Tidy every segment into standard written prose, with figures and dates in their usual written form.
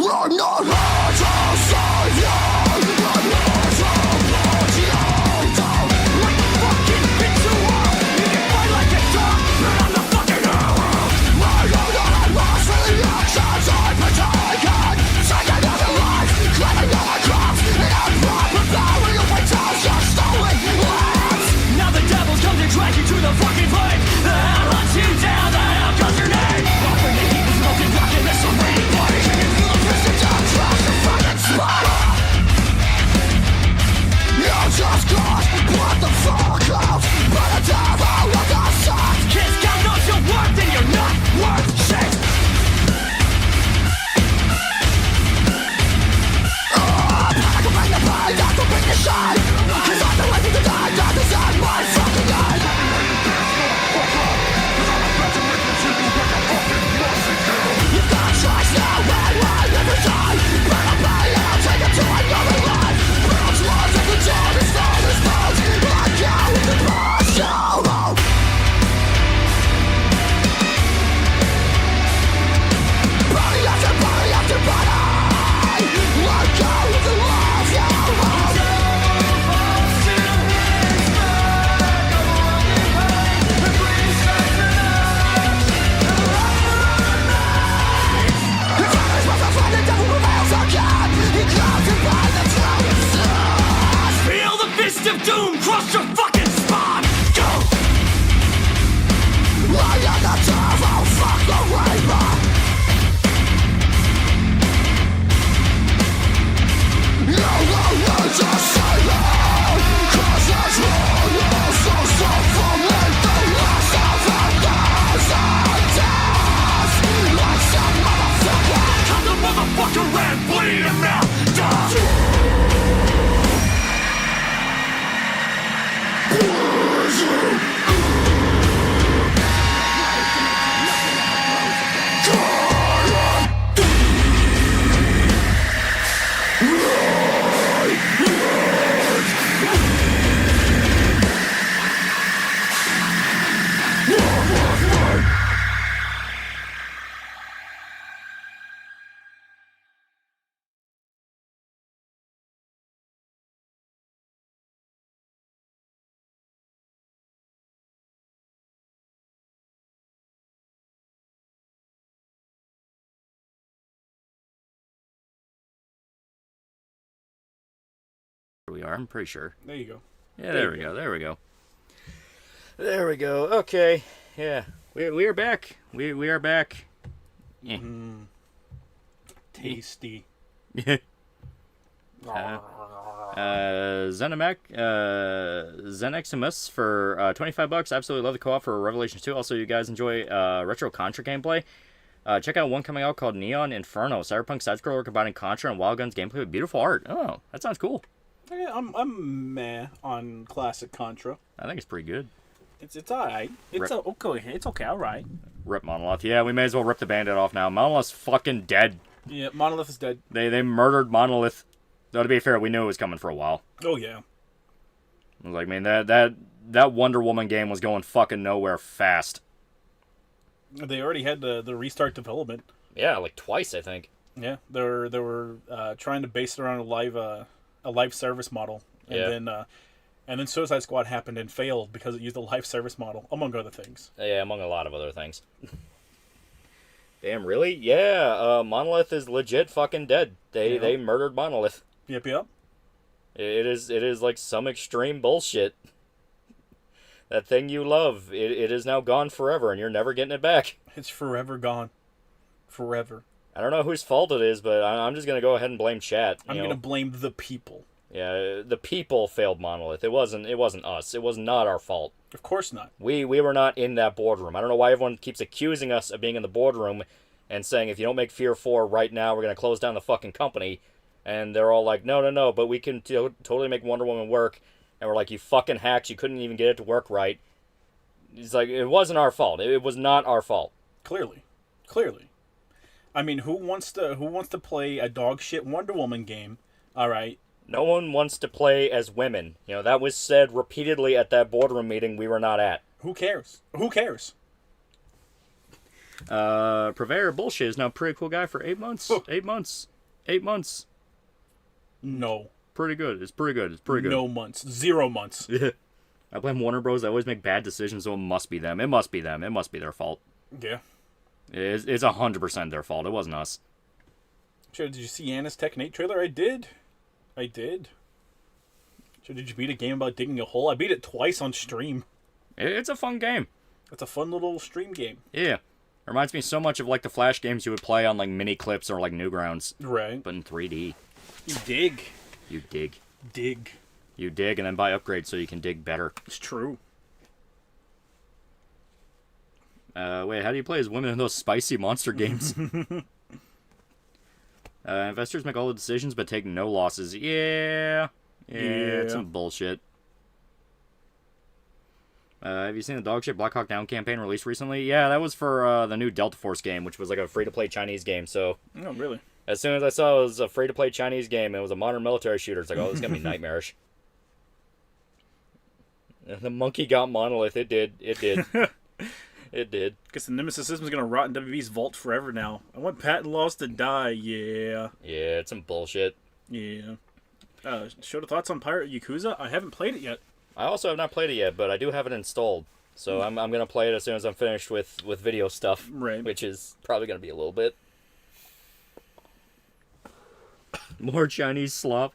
I'm not here to save you. I'm here to put you down. Like the fucking bitch you are. You can fight like a dog, but I'm the fucking hero. My own lost for the actions I've been taken. Taking other life, claiming other crimes. And I'm not preparing you for times you're stolen lives. Now the devil's come to drag you to the fucking flame. The hell hunts you down, the hell calls your name. Offering the heat, smoking, rocking this already body. Can you feel the prison down, trash the fucking spot? You just got what the fuck out. But the devil of the sun. Kids God knows your worth and you're not worth shit. I can bring the pain, I can bring the shine. Cause I'm the way to die, not to send my fucking life. You got choice now and I never die. But I'll pay and I'll take it to another life. Bounce lines of the dawn is all this bones. I go with the partial. Body after body. I go with the love you hold. Feel the fist of doom cross your fucking spine. Go! I am the devil, fuck the rainbow. You will need to save it. Cause it's wrong, so for me. The last of a thousand deaths. Like some motherfucker. Come the motherfucker and bleed him out. We are, I'm pretty sure. There you go. Yeah, there we go. There we go. Okay. Yeah. We are back. We are back. Yeah. Tasty. Zeneximus for $25. Absolutely love the co-op for Revelations 2. Also, you guys enjoy retro Contra gameplay. Check out one coming out called Neon Inferno. Cyberpunk side-scroller combining Contra and Wild Guns gameplay with beautiful art. Oh, that sounds cool. Yeah, I'm meh on classic Contra. I think it's pretty good. It's alright. It's okay, alright. Rip Monolith. Yeah, we may as well rip the bandit off now. Monolith's fucking dead. Yeah, Monolith is dead. They murdered Monolith. Though to be fair, we knew it was coming for a while. Oh yeah. I was like, man, that Wonder Woman game was going fucking nowhere fast. They already had the restart development. Yeah, like twice, I think. Yeah, they were trying to base it around a live service model, and then Suicide Squad happened and failed because it used a live service model, among other things. Yeah, among a lot of other things. Damn, really? Yeah, Monolith is legit fucking dead. They murdered Monolith. Yep. It is like some extreme bullshit. That thing you love, it is now gone forever, and you're never getting it back. It's forever gone. Forever. I don't know whose fault it is, but I'm just gonna go ahead and blame chat. I'm gonna blame the people. Yeah, the people failed Monolith. It wasn't us. It was not our fault. Of course not. We were not in that boardroom. I don't know why everyone keeps accusing us of being in the boardroom and saying, if you don't make Fear 4 right now, we're going to close down the fucking company. And they're all like, no, but we can totally make Wonder Woman work. And we're like, you fucking hacks, you couldn't even get it to work right. It's like, it wasn't our fault. It was not our fault. Clearly. I mean, who wants to play a dog shit Wonder Woman game? All right. No one wants to play as women. You know, that was said repeatedly at that boardroom meeting we were not at. Who cares? Purveyor Bullshit is now a pretty cool guy for 8 months. 8 months. 8 months. No. Pretty good. It's pretty good. It's pretty good. No months. 0 months. I blame Warner Bros. They always make bad decisions, so it must be them. It must be them. It must be their fault. Yeah. It's 100% their fault. It wasn't us. Sure, did you see Anna's Tekken 8 trailer? I did. Sure, did you beat a game about digging a hole? I beat it twice on stream. It's a fun game. It's a fun little stream game. Yeah. It reminds me so much of, like, the Flash games you would play on, like, mini clips or, like, Newgrounds. Right. But in 3D. You dig. You dig. Dig. You dig and then buy upgrades so you can dig better. It's true. Wait, how do you play as women in those spicy monster games? Investors make all the decisions but take no losses. Yeah. It's some bullshit. Have you seen the dog shit Black Hawk Down campaign released recently? Yeah, that was for the new Delta Force game, which was like a free-to-play Chinese game, so... Oh, really? As soon as I saw it was a free-to-play Chinese game and it was a modern military shooter, it's like, oh, this is going to be nightmarish. And the monkey got Monolith. It did. It did. Guess the Nemesis system's gonna rot in WB's vault forever now. I want patent laws to die, yeah. Yeah, it's some bullshit. Yeah. Show the thoughts on Pirate Yakuza? I haven't played it yet. I also have not played it yet, but I do have it installed. So I'm going to play it as soon as I'm finished with video stuff. Right. Which is probably going to be a little bit. More Chinese slop.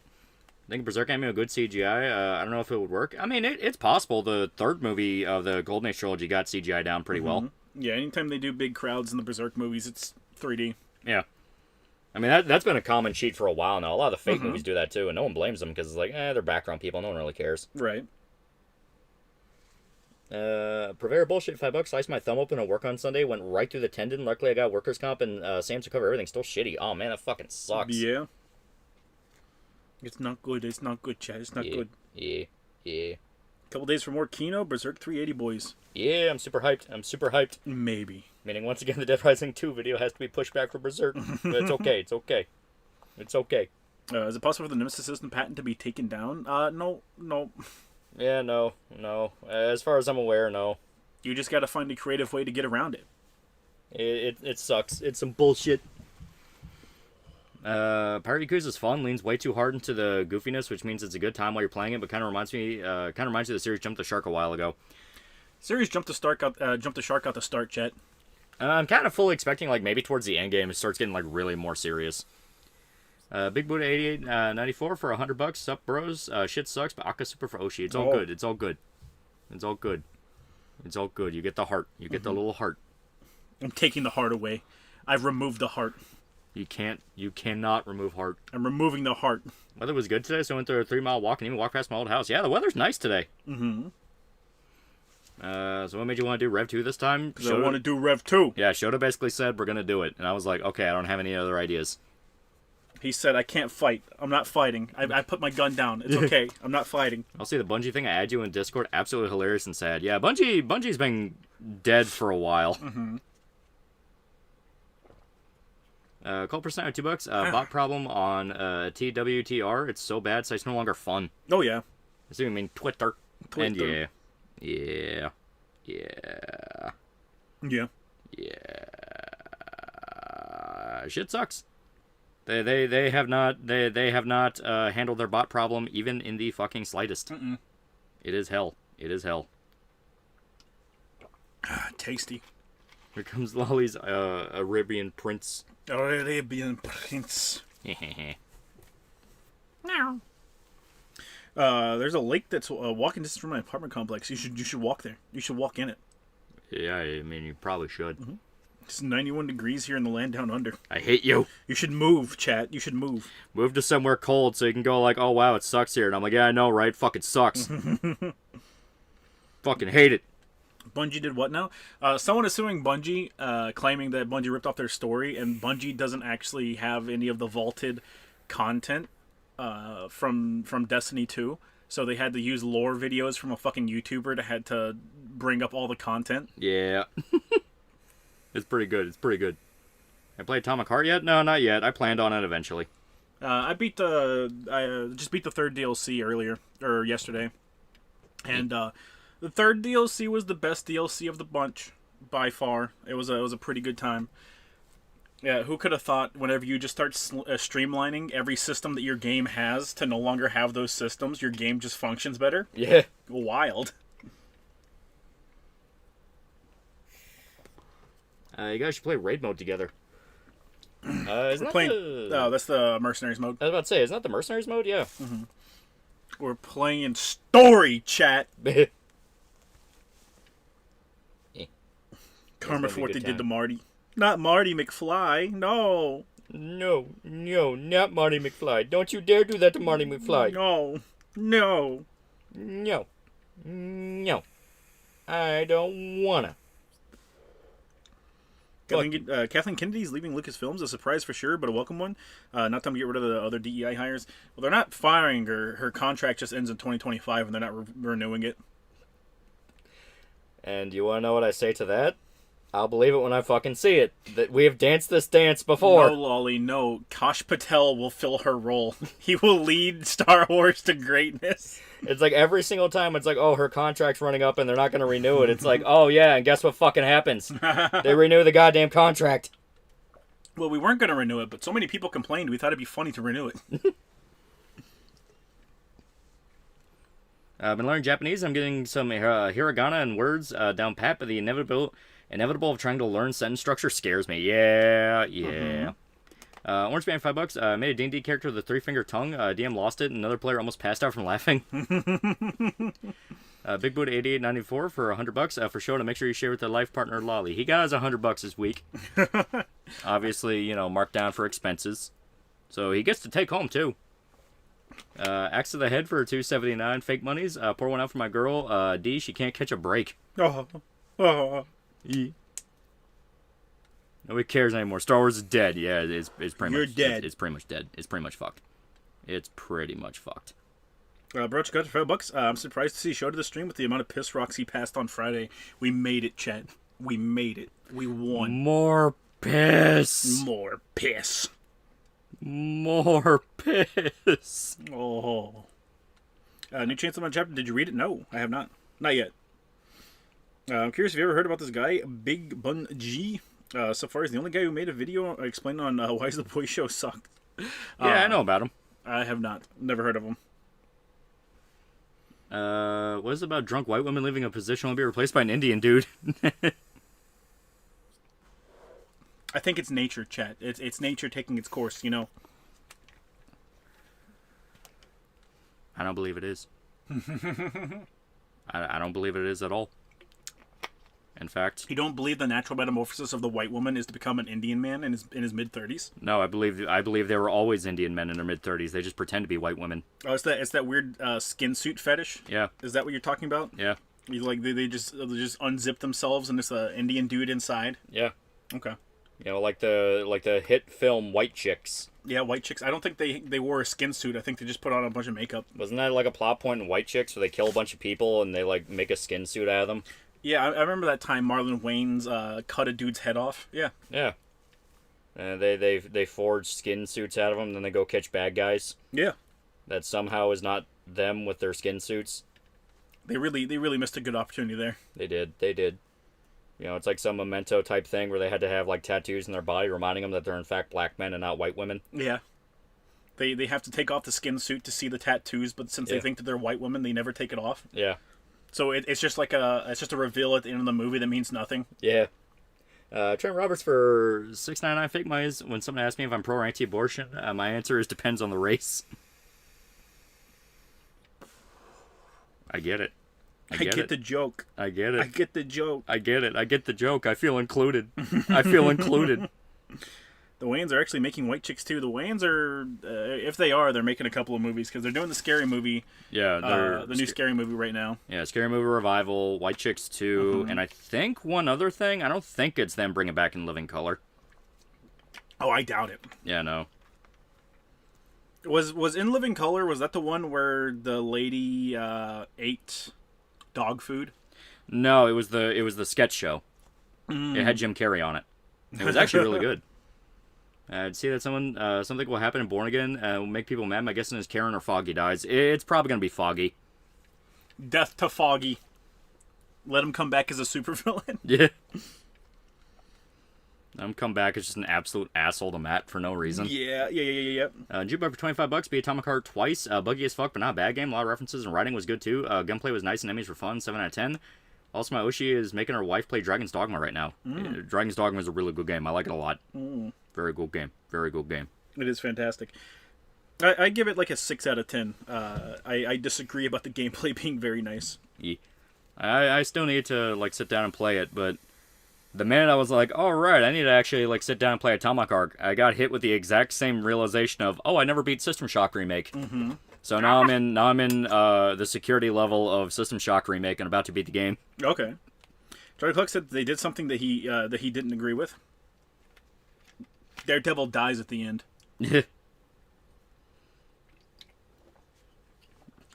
I think Berserk anime with good CGI. I don't know if it would work. I mean, it's possible. The third movie of the Golden Age trilogy got CGI down pretty well. Yeah, anytime they do big crowds in the Berserk movies, it's 3D. Yeah. I mean, that's been a common cheat for a while now. A lot of the fake movies do that too, and no one blames them because it's like, they're background people. No one really cares. Right. Purveyor bullshit, $5. Sliced my thumb open at work on Sunday, went right through the tendon. Luckily, I got workers' comp and Sam's to cover everything. Still shitty. Oh man, that fucking sucks. Yeah. It's not good. It's not good, Chad. It's not good. Yeah. Couple days for more Kino, Berserk 380 boys. Yeah, I'm super hyped. Maybe. Meaning, once again, the Dead Rising 2 video has to be pushed back for Berserk. But it's okay. It's okay. Is it possible for the Nemesis system patent to be taken down? No. Yeah, no. As far as I'm aware, no. You just gotta find a creative way to get around it. It sucks. It's some bullshit. Pirate Yakuza is fun, leans way too hard into the goofiness, which means it's a good time while you're playing it, but kind of reminds me of the series Jump the Shark a while ago. Series Jump the Shark out the start, Chet. I'm kind of fully expecting, like, maybe towards the end game it starts getting, like, really more serious. Big Buddha 8894 for $100. Sup, bros? Shit sucks, but Aka Super for Oshi. It's all good. It's all good. You get the heart. You get the little heart. I'm taking the heart away. I've removed the heart. You cannot remove heart. I'm removing the heart. Weather was good today, so I went through a 3-mile walk and even walked past my old house. Yeah, the weather's nice today. So what made you want to do Rev 2 this time? Because I want to do Rev 2. Yeah, Shota basically said we're going to do it. And I was like, okay, I don't have any other ideas. He said, I can't fight. I'm not fighting. I put my gun down. It's okay. I'm not fighting. I'll see the Bungie thing I add you in Discord. Absolutely hilarious and sad. Yeah, Bungie's been dead for a while. Call percent of $2. Bot problem on TWTR. It's so bad, so it's no longer fun. Oh, yeah. I see what you mean. Twitter. And yeah. Shit sucks. They have not handled their bot problem even in the fucking slightest. It is hell. Tasty. Here comes Lolly's Arabian Prince. Arabian Prince. Meow. There's a lake that's walking distance from my apartment complex. You should walk there. You should walk in it. Yeah, I mean, you probably should. It's 91 degrees here in the land down under. I hate you. You should move, chat. You should move. Move to somewhere cold so you can go like, oh, wow, it sucks here. And I'm like, yeah, I know, right? Fucking sucks. Fucking hate it. Bungie did what now? Someone is suing Bungie, claiming that Bungie ripped off their story, and Bungie doesn't actually have any of the vaulted content from Destiny 2. So they had to use lore videos from a fucking YouTuber to bring up all the content. Yeah. It's pretty good. I played Atomic Heart yet? No, not yet. I planned on it eventually. I just beat the third DLC yesterday. And the third DLC was the best DLC of the bunch by far. It was a pretty good time. Yeah, who could have thought whenever you just start streamlining every system that your game has to no longer have those systems, your game just functions better? Yeah. Wild. You guys should play raid mode together. Isn't We're that playing. the... Oh, that's the mercenaries mode. I was about to say, isn't that the mercenaries mode? Yeah. We're playing story chat. Karma for what they did to Marty. Not Marty McFly. No. No, not Marty McFly. Don't you dare do that to Marty McFly. No. No. I don't wanna. Kathleen Kennedy's leaving Lucasfilms, a surprise for sure, but a welcome one. Not time to get rid of the other DEI hires. Well, they're not firing her. Her contract just ends in 2025, and they're not renewing it. And you wanna know what I say to that? I'll believe it when I fucking see it. That we have danced this dance before. No, Lolly, no. Kosh Patel will fill her role. He will lead Star Wars to greatness. It's like every single time it's like, oh, her contract's running up and they're not going to renew it. It's like, oh, yeah, and guess what fucking happens? They renew the goddamn contract. Well, we weren't going to renew it, but so many people complained, we thought it'd be funny to renew it. I've been learning Japanese. I'm getting some hiragana and words down pat, but the inevitable of trying to learn sentence structure scares me. Yeah. Orange Band, $5. Made a D&D character with a 3-finger tongue. DM lost it, and another player almost passed out from laughing. Big Buddha 88.94 for $100 for show to make sure you share with the life partner Lolly. He got us $100 this week. Obviously, marked down for expenses, so he gets to take home too. Axe to the head for $2.79. Fake monies. Pour one out for my girl D. She can't catch a break. Nobody cares anymore. Star Wars is dead. Yeah, it's pretty You're much dead. It's pretty much dead. It's pretty much fucked. It's pretty much fucked. Broach got for $5. I'm surprised to see Show to the stream with the amount of piss rocks he passed on Friday. We made it, Chet. We made it. We won. More piss. More piss. More piss. Oh. New Chainsaw Man chapter. Did you read it? No, I have not. Not yet. I'm curious if you ever heard about this guy, Big Bun G. So far, he's the only guy who made a video explaining on why is the boy show sucked. Yeah, I know about him. I have not. Never heard of him. What is it about drunk white women leaving a position will be replaced by an Indian dude? I think it's nature, Chat. It's nature taking its course, I don't believe it is. I don't believe it is at all. In fact, you don't believe the natural metamorphosis of the white woman is to become an Indian man in his mid-30s? No, I believe they were always Indian men in their mid-30s. They just pretend to be white women. Oh, it's that weird skin suit fetish. Yeah. Is that what you're talking about? Yeah. They just unzip themselves and it's an Indian dude inside. Yeah. Okay. Like the hit film White Chicks. Yeah, White Chicks. I don't think they wore a skin suit. I think they just put on a bunch of makeup. Wasn't that like a plot point in White Chicks where they kill a bunch of people and they like make a skin suit out of them? Yeah, I remember that time Marlon Wayans cut a dude's head off. Yeah. Yeah. And they forge skin suits out of them, then they go catch bad guys. Yeah. That somehow is not them with their skin suits. They really missed a good opportunity there. They did. It's like some Memento type thing where they had to have like tattoos in their body reminding them that they're in fact black men and not white women. Yeah. They have to take off the skin suit to see the tattoos, but since they think that they're white women, they never take it off. Yeah. So it's just like a reveal at the end of the movie that means nothing. Yeah. Trent Roberts for $6.99 fake monies. When someone asks me if I'm pro or anti-abortion, my answer is depends on the race. I get it. I get the joke. I get it. I get the joke. I get it. I get the joke. I feel included. I feel included. The Wayans are actually making White Chicks too. The Wayans are, if they are, they're making a couple of movies because they're doing the Scary Movie. Yeah, the new Scary Movie right now. Yeah, Scary Movie revival, White Chicks 2, and I think one other thing. I don't think it's them bringing back In Living Color. Oh, I doubt it. Yeah, no. Was In Living Color? Was that the one where the lady ate dog food? No, it was the sketch show. It had Jim Carrey on it. It was actually really good. See that something will happen in Born Again will make people mad. My guessing is Karen or Foggy dies. It's probably gonna be Foggy. Death to Foggy. Let him come back as a supervillain. Yeah. Come back as just an absolute asshole to Matt for no reason. Yeah. Jukebox for $25, beat Atomic Heart twice. Buggy as fuck, but not a bad game. A lot of references, and writing was good too. Gunplay was nice, and enemies were fun. 7 out of 10. Also, my Oshi is making her wife play Dragon's Dogma right now. Dragon's Dogma is a really good game. I like it a lot. Very good game. Very good game. It is fantastic. I give it like a 6 out of 10. I disagree about the gameplay being very nice. Yeah. I still need to like sit down and play it, but the minute I was like, all right, I need to actually like sit down and play Atomic Heart, I got hit with the exact same realization of, oh, I never beat System Shock Remake. So now I'm in the security level of System Shock Remake and about to beat the game. Okay. Charlie Cluck said they did something that he didn't agree with. Daredevil dies at the end.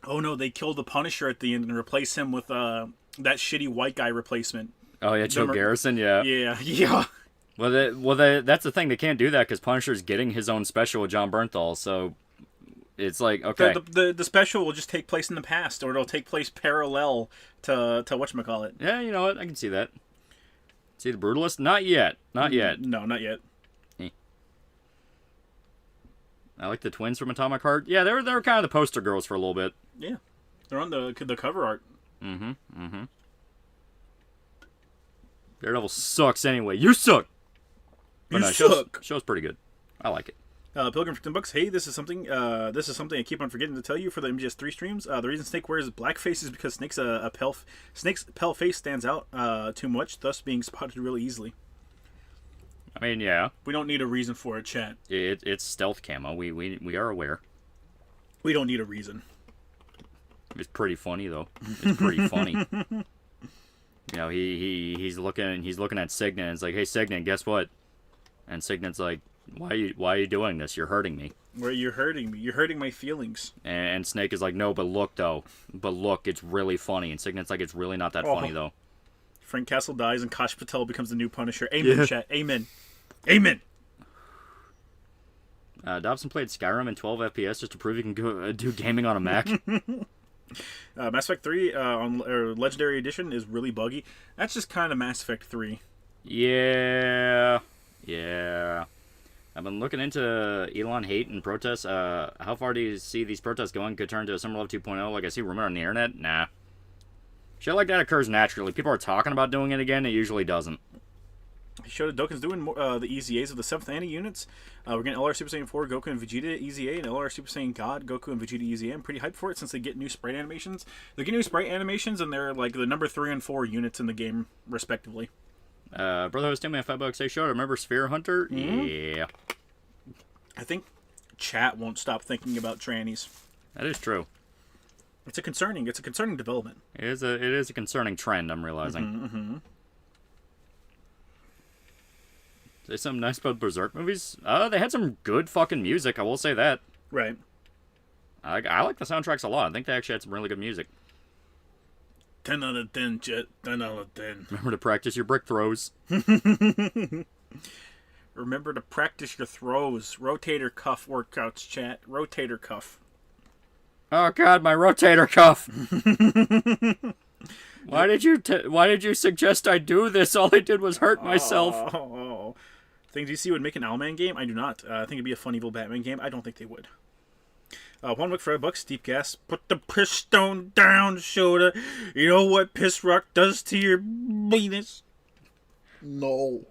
Oh no, they killed the Punisher at the end and replace him with that shitty white guy replacement. Oh yeah, Joe Garrison, yeah. Yeah. Well, that's the thing. They can't do that because Punisher's getting his own special with John Bernthal, so it's like, okay. The special will just take place in the past, or it'll take place parallel to whatchamacallit. Yeah, you know what? I can see that. See the Brutalist? Not yet. Not yet. No, not yet. I like the twins from Atomic Heart. Yeah, they were kind of the poster girls for a little bit. Yeah. They're on the cover art. Daredevil sucks anyway. You suck! But You suck! Show's pretty good. I like it. Pilgrim for $10. Hey, this is something I keep on forgetting to tell you for the MGS3 streams. The reason Snake wears blackface is because Snake's pale face stands out too much, thus being spotted really easily. I mean, yeah. We don't need a reason for it, chat. It's stealth camo. We are aware. We don't need a reason. It's pretty funny though. It's pretty funny. You know, he's looking at Signet and it's like, hey Signet, guess what? And Signet's like, why are you doing this? You're hurting me. Where you're hurting me. You're hurting my feelings. And Snake is like, no, but look though. But look, it's really funny. And Signet's like, it's really not that funny though. Frank Castle dies and Kash Patel becomes the new Punisher. Amen, chat. Amen. Amen. Dobson played Skyrim in 12 FPS just to prove he can do gaming on a Mac. Mass Effect 3 on Legendary Edition is really buggy. That's just kind of Mass Effect 3. Yeah. I've been looking into Elon hate and protests. How far do you see these protests going? Could turn to a Summer Love 2.0 like I see rumor on the internet? Nah. Shit like that occurs naturally. People are talking about doing it again. It usually doesn't. He showed Dokkan's doing the EZAs of the 7th Annie units. We're getting LR Super Saiyan 4, Goku and Vegeta EZA, and LR Super Saiyan God, Goku and Vegeta EZA. I'm pretty hyped for it since they get new sprite animations. They get new sprite animations, and they're like the number 3 and 4 units in the game, respectively. Brother was telling me $5. Say, show. Remember Sphere Hunter? Yeah. I think chat won't stop thinking about trannies. That is true. It's a concerning development. It is a concerning trend, I'm realizing. Say something nice about Berserk movies? They had some good fucking music, I will say that. Right. I like the soundtracks a lot. I think they actually had some really good music. 10 out of 10, Jet. 10 out of 10. Remember to practice your brick throws. Remember to practice your throws. Rotator cuff workouts, chat. Rotator cuff. Oh god, my rotator cuff. Why did you suggest I do this? All I did was hurt myself. Think DC would make an Owlman game? I do not. I think it'd be a fun evil Batman game. I don't think they would. 1 week for $5. Deep gas. Put the piss stone down, shoulder. You know what piss rock does to your penis? No.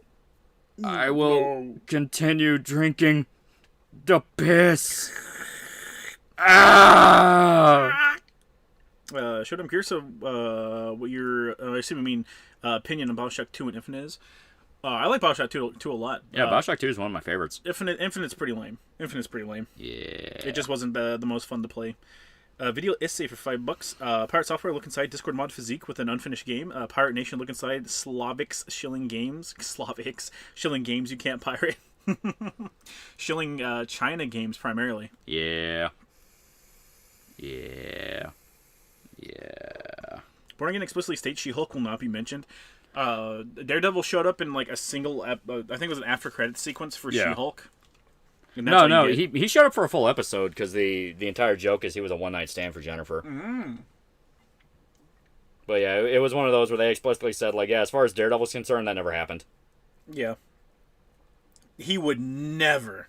I will continue drinking the piss. Ah! I'm curious of what your opinion on Bioshock 2 and Infinite is. I like Bioshock 2 a lot. Yeah, Bioshock 2 is one of my favorites. Infinite's pretty lame. Yeah. It just wasn't the most fun to play. Video Essay for $5. Pirate Software look inside Discord mod physique with an unfinished game. Pirate Nation look inside Slavics Shilling Games. Slavics Shilling Games you can't pirate. Shilling China games primarily. Yeah. Born Again explicitly states She-Hulk will not be mentioned. Daredevil showed up in like a single, I think it was an after credits sequence for She-Hulk. No, he showed up for a full episode because the entire joke is he was a one-night stand for Jennifer. But yeah, it was one of those where they explicitly said, like, yeah, as far as Daredevil's concerned, that never happened. Yeah. He would never.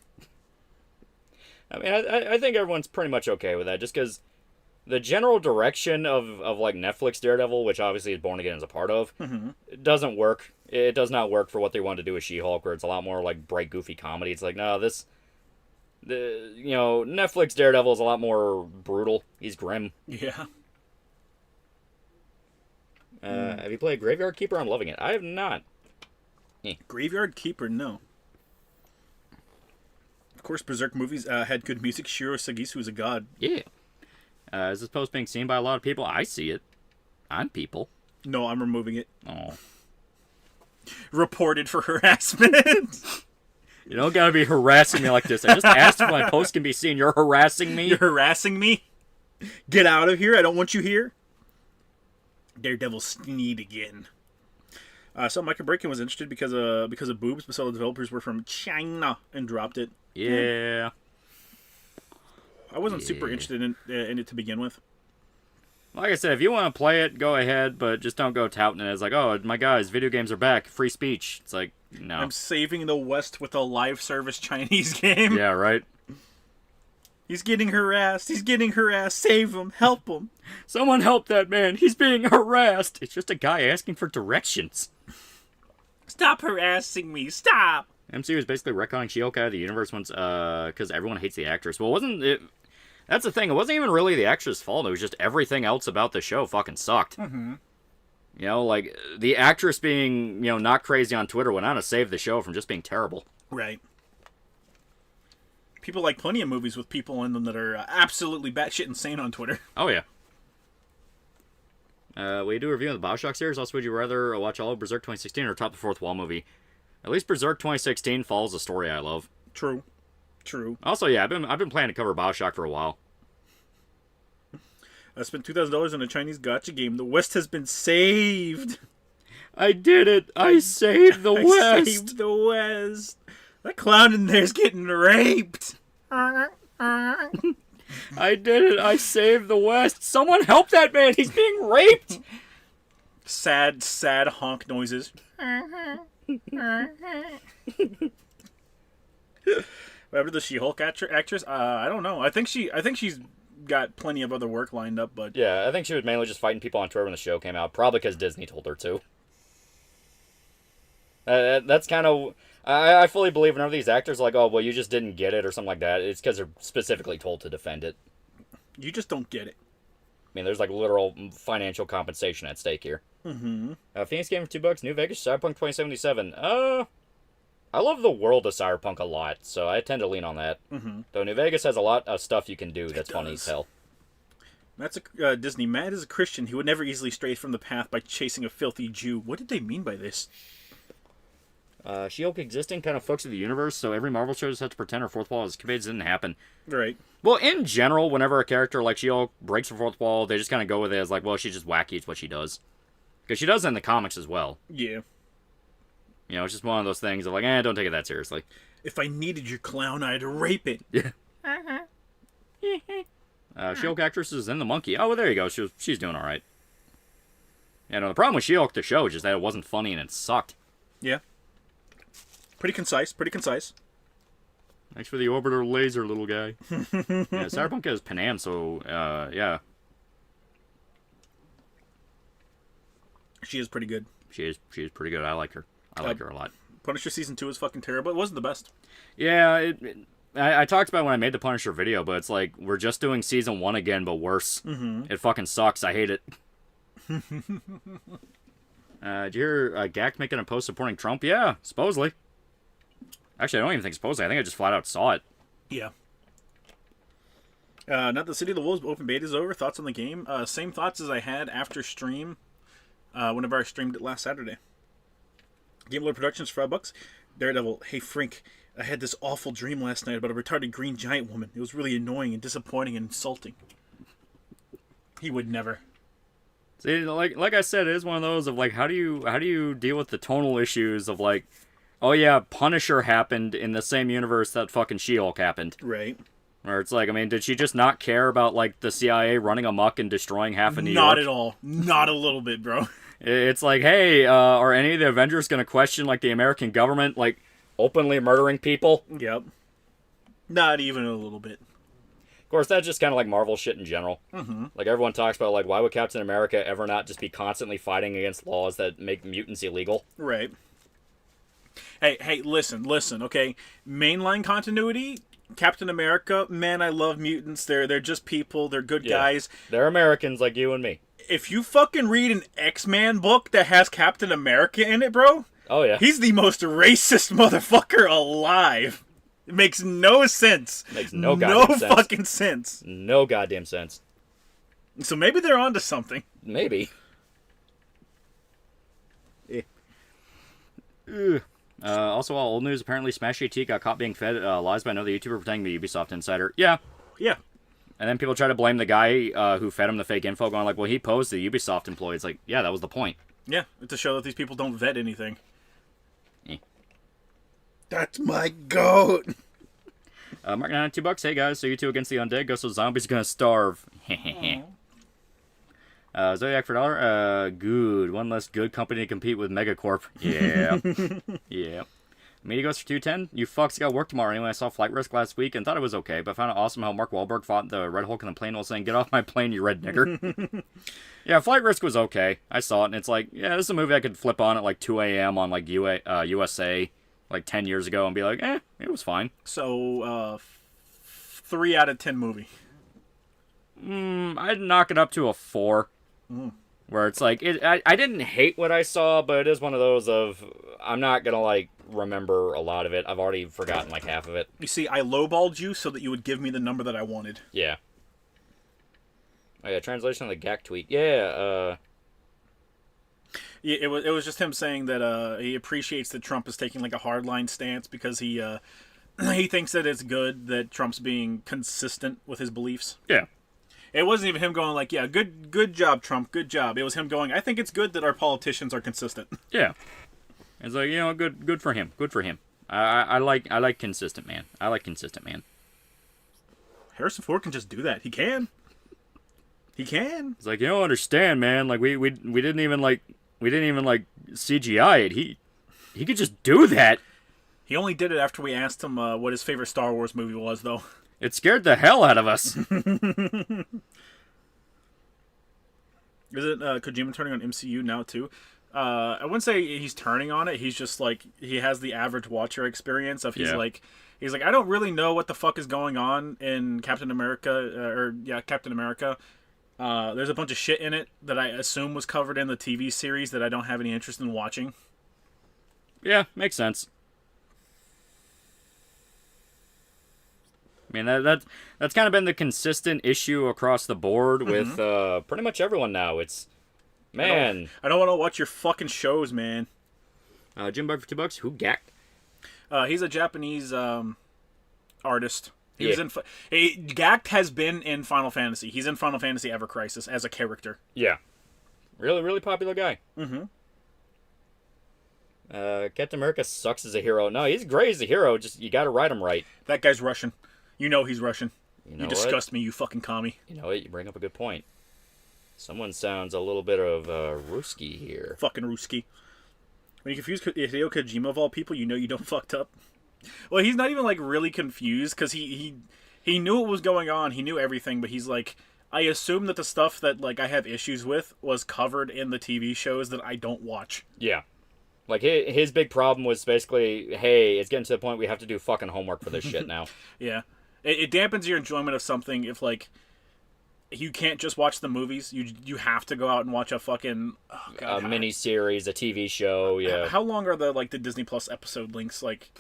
I mean, I think everyone's pretty much okay with that, just because the general direction of like Netflix Daredevil, which obviously is Born Again is a part of, it doesn't work. It does not work for what they want to do with She-Hulk, where it's a lot more like bright, goofy comedy. It's like, no, Netflix Daredevil is a lot more brutal. He's grim. Yeah. Have you played Graveyard Keeper? I'm loving it. I have not. Graveyard Keeper, no. Of course, Berserk movies had good music. Shiro Sagisu is a god. Yeah. Is this post being seen by a lot of people? I see it. I'm people. No, I'm removing it. Oh. Reported for harassment. You don't gotta be harassing me like this. I just asked if my post can be seen. You're harassing me? You're harassing me? Get out of here. I don't want you here. Daredevil sneed again. So Michael Breakin was interested because of boobs, but some of the developers were from China and dropped it. Yeah. I wasn't super interested in it to begin with. Like I said, if you want to play it, go ahead, but just don't go touting it as like, oh, my guys, video games are back, free speech. It's like, no. I'm saving the West with a live service Chinese game. Yeah, right? He's getting harassed. He's getting harassed. Save him. Help him. Someone help that man. He's being harassed. It's just a guy asking for directions. Stop harassing me. Stop. MCU is basically retconning She-Hulk out of the universe once, because everyone hates the actress. Well, wasn't it... That's the thing. It wasn't even really the actress' fault. It was just everything else about the show fucking sucked. Mm-hmm. You know, like, the actress being, not crazy on Twitter went on to save the show from just being terrible. Right. People like plenty of movies with people in them that are absolutely batshit insane on Twitter. Oh, yeah. We do a review of the BioShock series. Also, would you rather watch all of Berserk 2016 or top the fourth wall movie? At least Berserk 2016 follows a story I love. True. Also, yeah, I've been planning to cover BioShock for a while. I spent $2,000 on a Chinese gacha game. The West has been saved. I did it. I saved the West. I saved the West. That clown in there's getting raped. I did it. I saved the West. Someone help that man. He's being raped. Sad honk noises. Whatever the She-Hulk actress, I don't know. I think she's got plenty of other work lined up, but yeah, I think she was mainly just fighting people on Twitter when the show came out, probably because Disney told her to. That's kind of... I fully believe whenever these actors are like, oh, well, you just didn't get it or something like that, it's because they're specifically told to defend it. You just don't get it. I mean, there's like literal financial compensation at stake here. Mm-hmm. Phoenix game for $2, New Vegas, Cyberpunk 2077. I love the world of Cyberpunk a lot, so I tend to lean on that. Mm-hmm. Though New Vegas has a lot of stuff you can do that's funny as hell. That's Disney. Matt is a Christian. He would never easily stray from the path by chasing a filthy Jew. What did they mean by this? She-Hulk existing kind of fucks with the universe, so every Marvel show just has to pretend her fourth wall is escapades didn't happen. Right. Well, in general, whenever a character like She-Hulk breaks her fourth wall, they just kind of go with it as like, well, she's just wacky, it's what she does. Because she does it in the comics as well. Yeah. It's just one of those things of like, don't take it that seriously. If I needed your clown, I'd rape it. Yeah. She-Hulk actress is in The Monkey. Oh, well, there you go. She's doing all right. The problem with She-Hulk, the show, is just that it wasn't funny and it sucked. Yeah. Pretty concise. Thanks for the orbiter laser, little guy. Yeah, Cyberpunk is Panam, so, yeah. She is pretty good. She is pretty good. I like her. I like her a lot. Punisher Season 2 is fucking terrible. It wasn't the best. Yeah, I talked about it when I made the Punisher video, but it's like, we're just doing Season 1 again, but worse. Mm-hmm. It fucking sucks. I hate it. Did you hear Gak making a post supporting Trump? Yeah, supposedly. Actually, I don't even think supposedly. I think I just flat out saw it. Yeah. Now that the City of the Wolves open beta is over, thoughts on the game? Same thoughts as I had after stream, whenever I streamed it last Saturday. Game Lord Productions for $5. Daredevil, hey Frink, I had this awful dream last night about a retarded green giant woman. It was really annoying and disappointing and insulting. He would never. See, like I said, it is one of those of like, how do you deal with the tonal issues of like, oh yeah, Punisher happened in the same universe that fucking She-Hulk happened. Right. Where it's like, I mean, did she just not care about like the CIA running amok and destroying half of New York? Not at all. Not a little bit, bro. It's like, hey, are any of the Avengers going to question like the American government? Like, openly murdering people. Yep. Not even a little bit. Of course, that's just kind of like Marvel shit in general. Mm-hmm. Like, everyone talks about, like, why would Captain America ever not just be constantly fighting against laws that make mutants illegal? Right. Hey, listen, okay? Mainline continuity, Captain America, man, I love mutants. They're just people. They're good guys. They're Americans like you and me. If you fucking read an X-Men book that has Captain America in it, bro, Oh, yeah. he's the most racist motherfucker alive. It makes no sense. Makes no goddamn sense. No fucking sense. No goddamn sense. So maybe they're onto something. Maybe. Also, all old news, apparently Smash AT got caught being fed lies by another YouTuber pretending to be a Ubisoft insider. Yeah. Yeah. And then people try to blame the guy who fed him the fake info, going like, well, he posed the Ubisoft employee. It's like, yeah, that was the point. Yeah, to show that these people don't vet anything. Eh. That's my goat. Mark $2. Hey guys, so you two against the undead? Go so zombies gonna starve. Zodiac for $1. Good. One less good company to compete with Megacorp. Yeah. Yeah. Media goes for 210. You fucks got work tomorrow anyway. I saw Flight Risk last week and thought it was okay, but found it awesome how Mark Wahlberg fought the Red Hulk in the plane while saying, "Get off my plane, you red nigger." Yeah, Flight Risk was okay. I saw it and it's like, yeah, this is a movie I could flip on at like 2 a.m. on like USA like 10 years ago and be like, it was fine. So, 3 out of 10 movie. I'd knock it up to a 4. Where it's like, I didn't hate what I saw, but it is one of those of, I'm not gonna like remember a lot of it. I've already forgotten like half of it. You see, I lowballed you so that you would give me the number that I wanted. Yeah. Oh yeah, translation of the GAC tweet. Yeah, Yeah, it was just him saying that he appreciates that Trump is taking like a hardline stance because he thinks that it's good that Trump's being consistent with his beliefs. Yeah. It wasn't even him going like, yeah, good job, Trump, good job. It was him going, I think it's good that our politicians are consistent. Yeah. It's like, good for him. Good for him. I like consistent man. I like consistent man. Harrison Ford can just do that. He can. He can. It's like, you don't understand, man. Like we didn't even like CGI it. He could just do that. He only did it after we asked him what his favorite Star Wars movie was, though. It scared the hell out of us. Isn't Kojima turning on MCU now, too? I wouldn't say he's turning on it. He's just like, he has the average watcher experience of he's like, I don't really know what the fuck is going on in Captain America, Captain America. There's a bunch of shit in it that I assume was covered in the TV series that I don't have any interest in watching. Yeah, makes sense. I mean, that's kind of been the consistent issue across the board with pretty much everyone now. It's, man. I don't want to watch your fucking shows, man. Jim Bug for $2. Who gacked? He's a Japanese artist. He was in. Gact has been in Final Fantasy. He's in Final Fantasy Ever Crisis as a character. Yeah. Really, really popular guy. Mm-hmm. Captain America sucks as a hero. No, he's great as a hero. Just, you gotta write him right. That guy's Russian. You know he's Russian. You disgust me, you fucking commie. You know what? You bring up a good point. Someone sounds a little bit of Ruski here. Fucking Ruski. When you confuse Hideo Kojima of all people, you know you don't fucked up. Well, he's not even like really confused because he knew what was going on. He knew everything, but he's like, I assume that the stuff that like I have issues with was covered in the TV shows that I don't watch. Yeah. Like, his big problem was basically, hey, it's getting to the point we have to do fucking homework for this shit now. Yeah. It dampens your enjoyment of something if, like, you can't just watch the movies. You have to go out and watch a fucking... Oh, God, a mini-series, a TV show, yeah. How long are the Disney Plus episode links? Like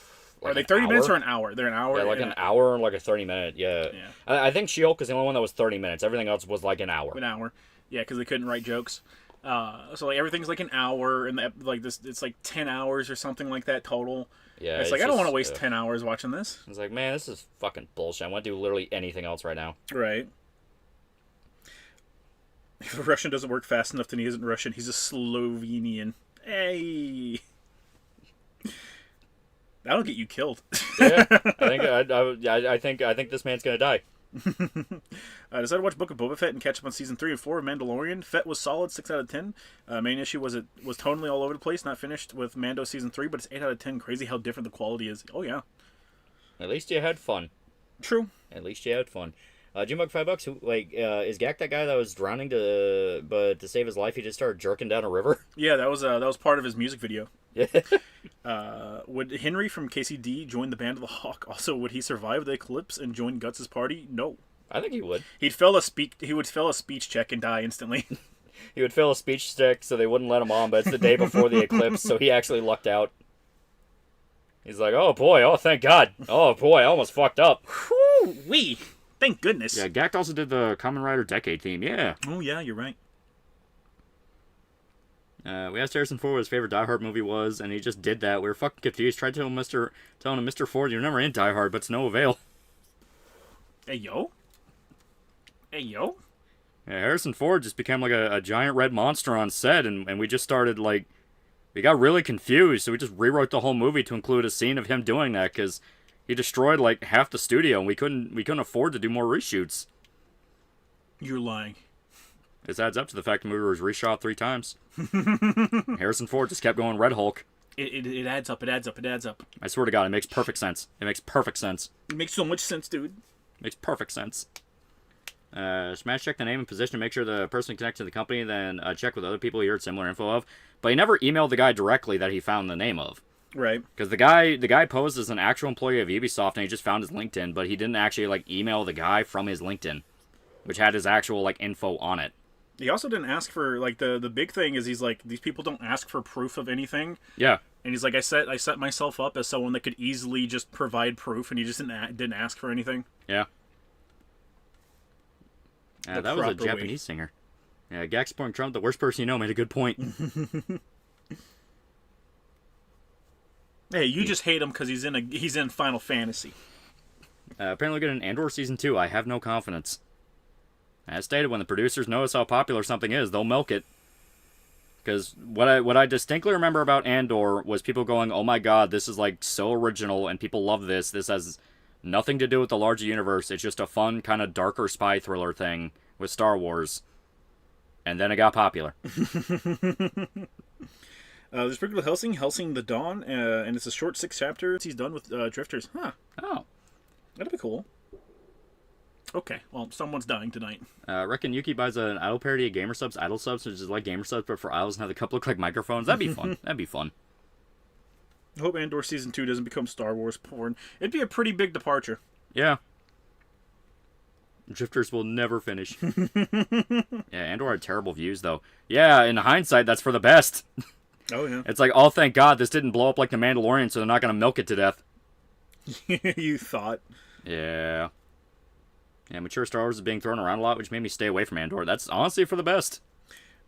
are they an 30 minutes hour? or an hour? They're an hour? Yeah, like an hour and like a 30-minute, yeah. I think She-Hulk is the only one that was 30 minutes. Everything else was like an hour. An hour. Yeah, because they couldn't write jokes. So like everything's like an hour, and like this, it's like 10 hours or something like that total. Yeah, it's like I don't want to waste 10 hours watching this. It's like, man, this is fucking bullshit. I want to do literally anything else right now. Right. If a Russian doesn't work fast enough, then he isn't Russian. He's a Slovenian. Hey. That'll get you killed. Yeah, I think this man's gonna die. I decided to watch Book of Boba Fett and catch up on season 3 and 4 of Mandalorian. Fett was solid, 6 out of 10. Main issue was it was tonally all over the place. Not finished with Mando season 3, but it's 8 out of 10. Crazy how different the quality is. Oh yeah. At least you had fun. True. At least you had fun. Jimbo, $5. Who is Gak that guy that was drowning but to save his life he just started jerking down a river? Yeah, that was part of his music video. Yeah. Would Henry from KCD join the Band of the Hawk? Also, would he survive the eclipse and join Guts' party? No. I think he would. He would fail a speech check and die instantly. He would fail a speech stick so they wouldn't let him on, but it's the day before the eclipse, so he actually lucked out. He's like, oh boy, oh thank God. Oh boy, I almost fucked up. Whoo-wee. Thank goodness. Yeah, Gak also did the Kamen Rider Decade theme, yeah. Oh yeah, you're right. We asked Harrison Ford what his favorite Die Hard movie was, and he just did that. We were fucking confused. Tried to tell him, Mr. Ford, you're never in Die Hard, but it's no avail. Hey yo. Hey yo. Yeah, Harrison Ford just became like a giant red monster on set, and we just started like, we got really confused, so we just rewrote the whole movie to include a scene of him doing that, because he destroyed like half the studio, and we couldn't afford to do more reshoots. You're lying. This adds up to the fact the movie was reshot 3 times. Harrison Ford just kept going Red Hulk. It adds up, it adds up, it adds up. I swear to God, it makes perfect sense. It makes perfect sense. It makes so much sense, dude. Makes perfect sense. Smash check the name and position to make sure the person connected to the company, then check with other people he heard similar info of. But he never emailed the guy directly that he found the name of. Right. Because the guy posed as an actual employee of Ubisoft, and he just found his LinkedIn, but he didn't actually like email the guy from his LinkedIn, which had his actual like info on it. He also didn't ask for, like, the big thing is he's like, these people don't ask for proof of anything. Yeah. And he's like, I set myself up as someone that could easily just provide proof, and he just didn't ask for anything. Yeah. That was a Japanese singer. Yeah, Gak supporting Trump, the worst person you know, made a good point. Hey, you just hate him because he's in Final Fantasy. Apparently getting Andor Season 2, I have no confidence. As stated, when the producers notice how popular something is, they'll milk it. Because what I distinctly remember about Andor was people going, oh my god, this is like so original and people love this. This has nothing to do with the larger universe. It's just a fun, kind of darker spy thriller thing with Star Wars. And then it got popular. There's Brigadier Helsing the Dawn, and it's a short 6 chapters. He's done with Drifters. Huh. Oh. That'd be cool. Okay, well, someone's dying tonight. Reckon Yuki buys an idle parody of Gamer Subs, Idle Subs, which is like Gamer Subs, but for idols and have the cup look like microphones. That'd be fun. That'd be fun. I hope Andor Season 2 doesn't become Star Wars porn. It'd be a pretty big departure. Yeah. Drifters will never finish. Yeah, Andor had terrible views, though. Yeah, in hindsight, that's for the best. Oh, yeah. It's like, oh, thank God, this didn't blow up like The Mandalorian, so they're not going to milk it to death. You thought. Yeah. Yeah, mature Star Wars is being thrown around a lot, which made me stay away from Andor. That's honestly for the best.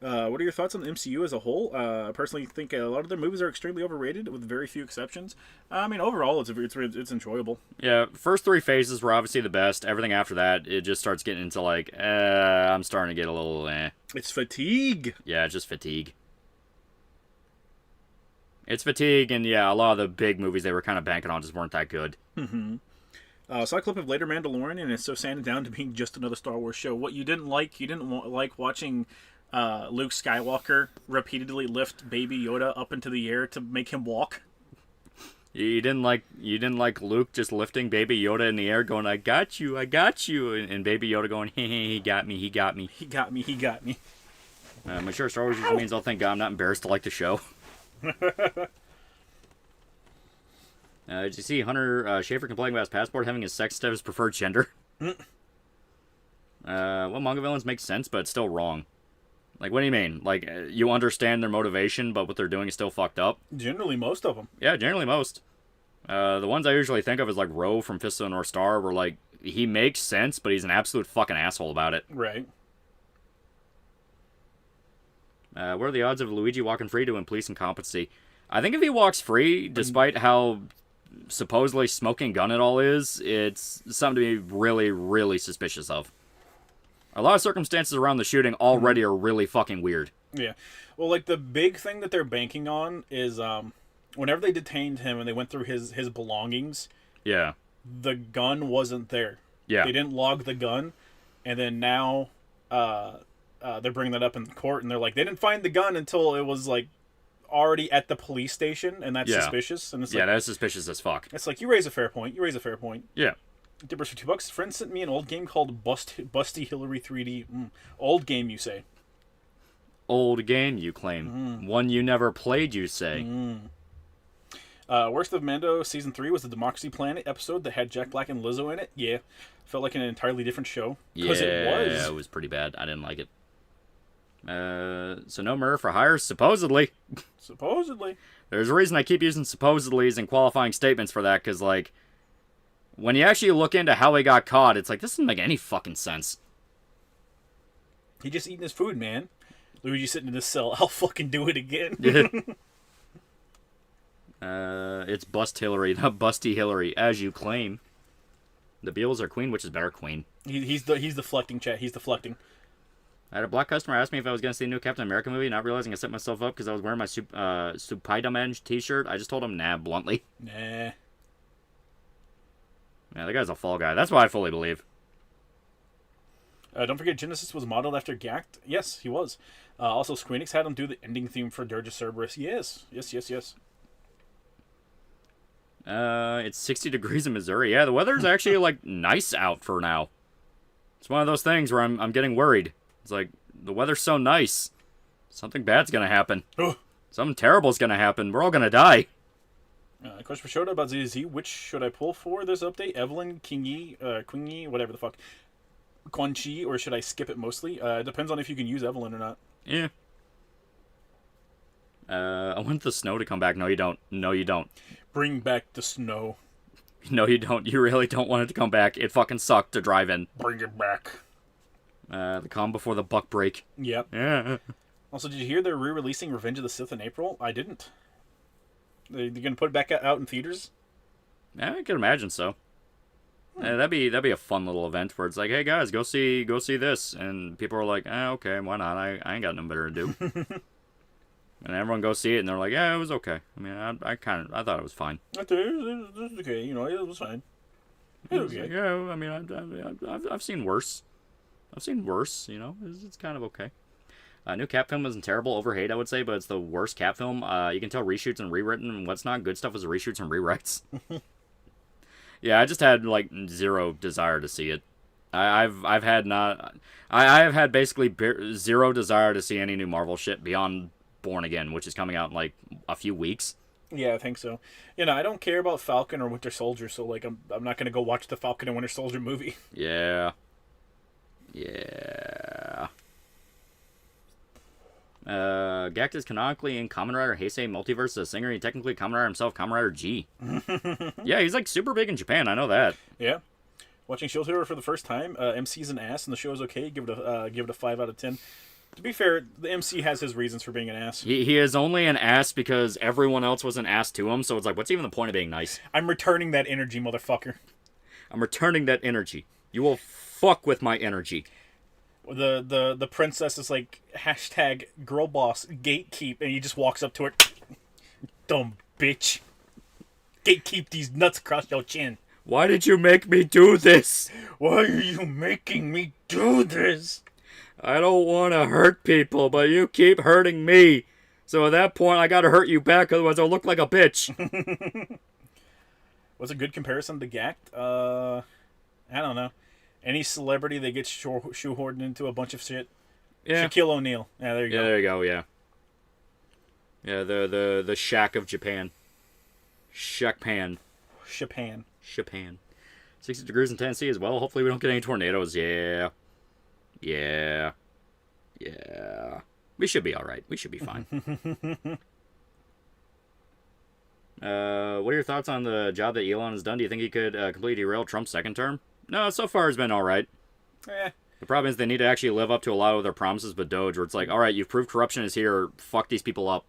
What are your thoughts on the MCU as a whole? I personally think a lot of their movies are extremely overrated, with very few exceptions. I mean, overall, it's enjoyable. Yeah, first 3 phases were obviously the best. Everything after that, it just starts getting into like, I'm starting to get a little, It's fatigue. Yeah, it's just fatigue. It's fatigue, and yeah, a lot of the big movies they were kind of banking on just weren't that good. Mm-hmm. Saw a clip of later Mandalorian, and it's so sanded down to being just another Star Wars show. What you didn't like watching Luke Skywalker repeatedly lift Baby Yoda up into the air to make him walk. You didn't like Luke just lifting Baby Yoda in the air, going, "I got you, and Baby Yoda going, "Hey, he got me, he got me, he got me, he got me." Mature Star Wars usually means, "Oh, thank God, I'm not embarrassed to like the show." Did you see Hunter Schafer complaining about his passport having his sex instead of his preferred gender? Well, manga villains make sense, but it's still wrong. Like, what do you mean? Like, you understand their motivation, but what they're doing is still fucked up? Generally, most of them. Yeah, generally most. The ones I usually think of is, like, Ro from Fist of the North Star, where, like, he makes sense, but he's an absolute fucking asshole about it. Right. What are the odds of Luigi walking free to win police incompetency? I think if he walks free, despite how supposedly smoking gun it all is, it's something to be really, really suspicious of. A lot of circumstances around the shooting already are really fucking weird. Yeah. Well, like, the big thing that they're banking on is whenever they detained him and they went through his belongings, yeah, the gun wasn't there. Yeah. They didn't log the gun, and then now they're bringing that up in court, and they're like, they didn't find the gun until it was like already at the police station, and that's suspicious. And it's like, that's suspicious as fuck. It's like, you raise a fair point. Yeah. Dippers for $2. Friend sent me an old game called Busty Hillary 3D. Old game, you say? Old game, you claim. One you never played, you say. Worst of Mando Season 3 was the Democracy Planet episode that had Jack Black and Lizzo in it. Yeah. Felt like an entirely different show. Because it was pretty bad. I didn't like it. So no murder for hire, supposedly. Supposedly. There's a reason I keep using supposedlys and qualifying statements for that, because, like, when you actually look into how he got caught, it's like, this doesn't make any fucking sense. He just eating his food, man. Luigi sitting in this cell. I'll fucking do it again. It's Bust Hillary, not Busty Hillary, as you claim. The Beals are queen, which is better queen. He's deflecting, chat. He's deflecting. I had a black customer ask me if I was going to see a new Captain America movie, not realizing I set myself up because I was wearing my Spider-Man t-shirt. I just told him, nah, bluntly. Nah. Yeah, that guy's a fall guy. That's what I fully believe. Don't forget, Genesis was modeled after Gact. Yes, he was. Also, Square Enix had him do the ending theme for Dirge of Cerberus. Yes. It's 60 degrees in Missouri. Yeah, the weather's actually, like, nice out for now. It's one of those things where I'm getting worried. It's like, the weather's so nice. Something bad's gonna happen. Something terrible's gonna happen. We're all gonna die. Question for Shota about ZZ. Which should I pull for this update? Evelyn, Qingyi, whatever the fuck. Quan Chi, or should I skip it mostly? Depends on if you can use Evelyn or not. Yeah. I want the snow to come back. No, you don't. No, you don't. Bring back the snow. No, you don't. You really don't want it to come back. It fucking sucked to drive in. Bring it back. The calm before the buck break. Yep. Yeah. Also, did you hear they're re-releasing Revenge of the Sith in April? I didn't. They're gonna put it back out in theaters? Yeah, I can imagine so. That'd be a fun little event where it's like, hey guys, go see this, and people are like, okay, why not? I ain't got nothing better to do. And everyone goes see it, and they're like, yeah, it was okay. I mean, I thought it was fine. It was okay, you know, it was fine. It was okay. Yeah, I mean, I've seen worse. I've seen worse, you know. It's kind of okay. New Cap film isn't terrible, overhate, I would say, but it's the worst Cap film. You can tell reshoots and rewritten, and what's not good stuff is reshoots and rewrites. Yeah, I just had, like, zero desire to see it. I have had basically zero desire to see any new Marvel shit beyond Born Again, which is coming out in, like, a few weeks. Yeah, I think so. You know, I don't care about Falcon or Winter Soldier, so, like, I'm not gonna go watch the Falcon and Winter Soldier movie. Yeah. Gact is canonically in Kamen Rider Heisei Multiverse as a singer. He technically Kamen Rider himself, Kamen Rider G. Yeah, he's like super big in Japan. I know that. Yeah. Watching Shield Hero for the first time. MC's an ass and the show is okay. Give it a 5 out of 10. To be fair, the MC has his reasons for being an ass. He is only an ass because everyone else was an ass to him, so it's like, what's even the point of being nice? I'm returning that energy, motherfucker. I'm returning that energy. You will fuck with my energy. The princess is like, hashtag girl boss, gatekeep, and he just walks up to her. Dumb bitch. Gatekeep these nuts across your chin. Why did you make me do this? Why are you making me do this? I don't want to hurt people, but you keep hurting me. So at that point, I gotta hurt you back, otherwise I'll look like a bitch. What's a good comparison to Gact? I don't know. Any celebrity that gets shoehorned into a bunch of shit. Yeah. Shaquille O'Neal. Yeah, there you go. Yeah, there you go, yeah. Yeah, the Shaq of Japan. Shaqpan. Japan. 60 degrees in Tennessee as well. Hopefully we don't get any tornadoes. Yeah. We should be alright. We should be fine. What are your thoughts on the job that Elon has done? Do you think he could completely derail Trump's second term? No, so far it's been alright. The problem is they need to actually live up to a lot of their promises with DOGE, where it's like, alright, you've proved corruption is here, fuck these people up.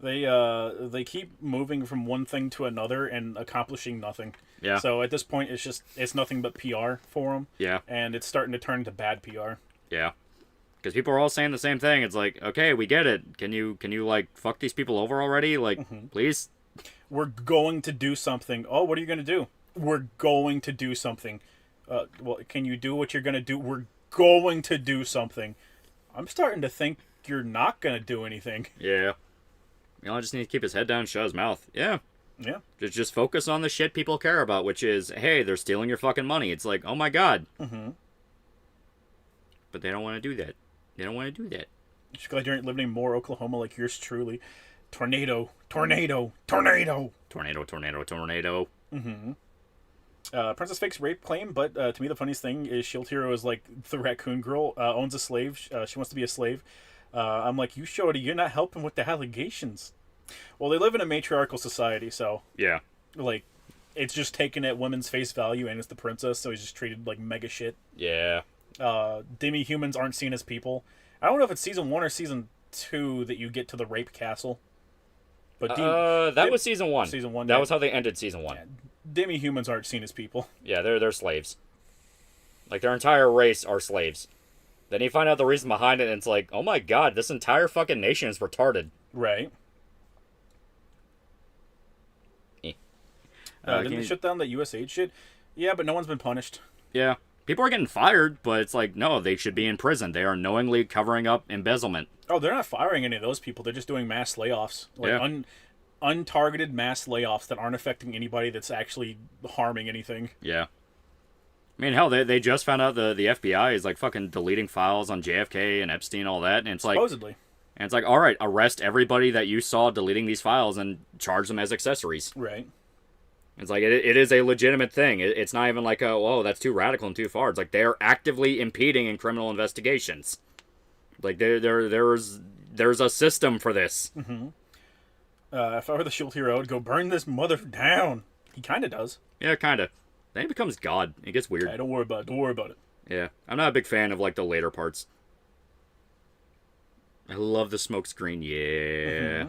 They keep moving from one thing to another and accomplishing nothing. Yeah. So at this point, it's nothing but PR for them. Yeah. And it's starting to turn into bad PR. Yeah. Because people are all saying the same thing. It's like, okay, we get it. Can you like, fuck these people over already? Like, please? We're going to do something. Oh, what are you going to do? we're going to do something. Well, can you do what you're going to do? We're going to do something. I'm starting to think you're not going to do anything. Yeah. You know, just need to keep his head down and shut his mouth. Yeah. Yeah. Just focus on the shit people care about, which is, hey, they're stealing your fucking money. It's like, oh my god. Mm-hmm. But they don't want to do that. They don't want to do that. Just glad you aren't living in more Oklahoma like yours truly. Tornado, tornado, tornado. Tornado, tornado, tornado. Mm-hmm. Princess fakes rape claim, but to me the funniest thing is Shield Hero is like the raccoon girl, owns a slave. She wants to be a slave. I'm like, you shorty, you're not helping with the allegations. Well, they live in a matriarchal society, so Yeah. like, it's just taken at women's face value, and it's the princess, so he's just treated like mega shit. Yeah. Demi-humans aren't seen as people. I don't know if it's season 1 or season 2 that you get to the rape castle. But that was season 1. Season 1. That yeah. was how they ended season 1. Yeah. Demi-humans aren't seen as people. Yeah, they're slaves. Like, their entire race are slaves. Then you find out the reason behind it, and it's like, oh my god, this entire fucking nation is retarded. Right. Didn't they shut down that USAID shit? Yeah, but no one's been punished. Yeah. People are getting fired, but it's like, no, they should be in prison. They are knowingly covering up embezzlement. Oh, they're not firing any of those people. They're just doing mass layoffs. Like, Yeah. Untargeted mass layoffs that aren't affecting anybody that's actually harming anything. Yeah. I mean, hell, they just found out the FBI is, like, fucking deleting files on JFK and Epstein and all that, and it's like... Supposedly. And it's like, all right, arrest everybody that you saw deleting these files and charge them as accessories. Right. It's like, it is a legitimate thing. It's not even like, oh, that's too radical and too far. It's like, they're actively impeding in criminal investigations. Like, there's a system for this. Mm-hmm. If I were the Shield Hero, I'd go burn this mother down. He kind of does. Yeah, kind of. Then he becomes God. It gets weird. Okay, don't worry about it. Don't worry about it. Yeah. I'm not a big fan of, like, the later parts. I love the smoke screen. Yeah. Mm-hmm.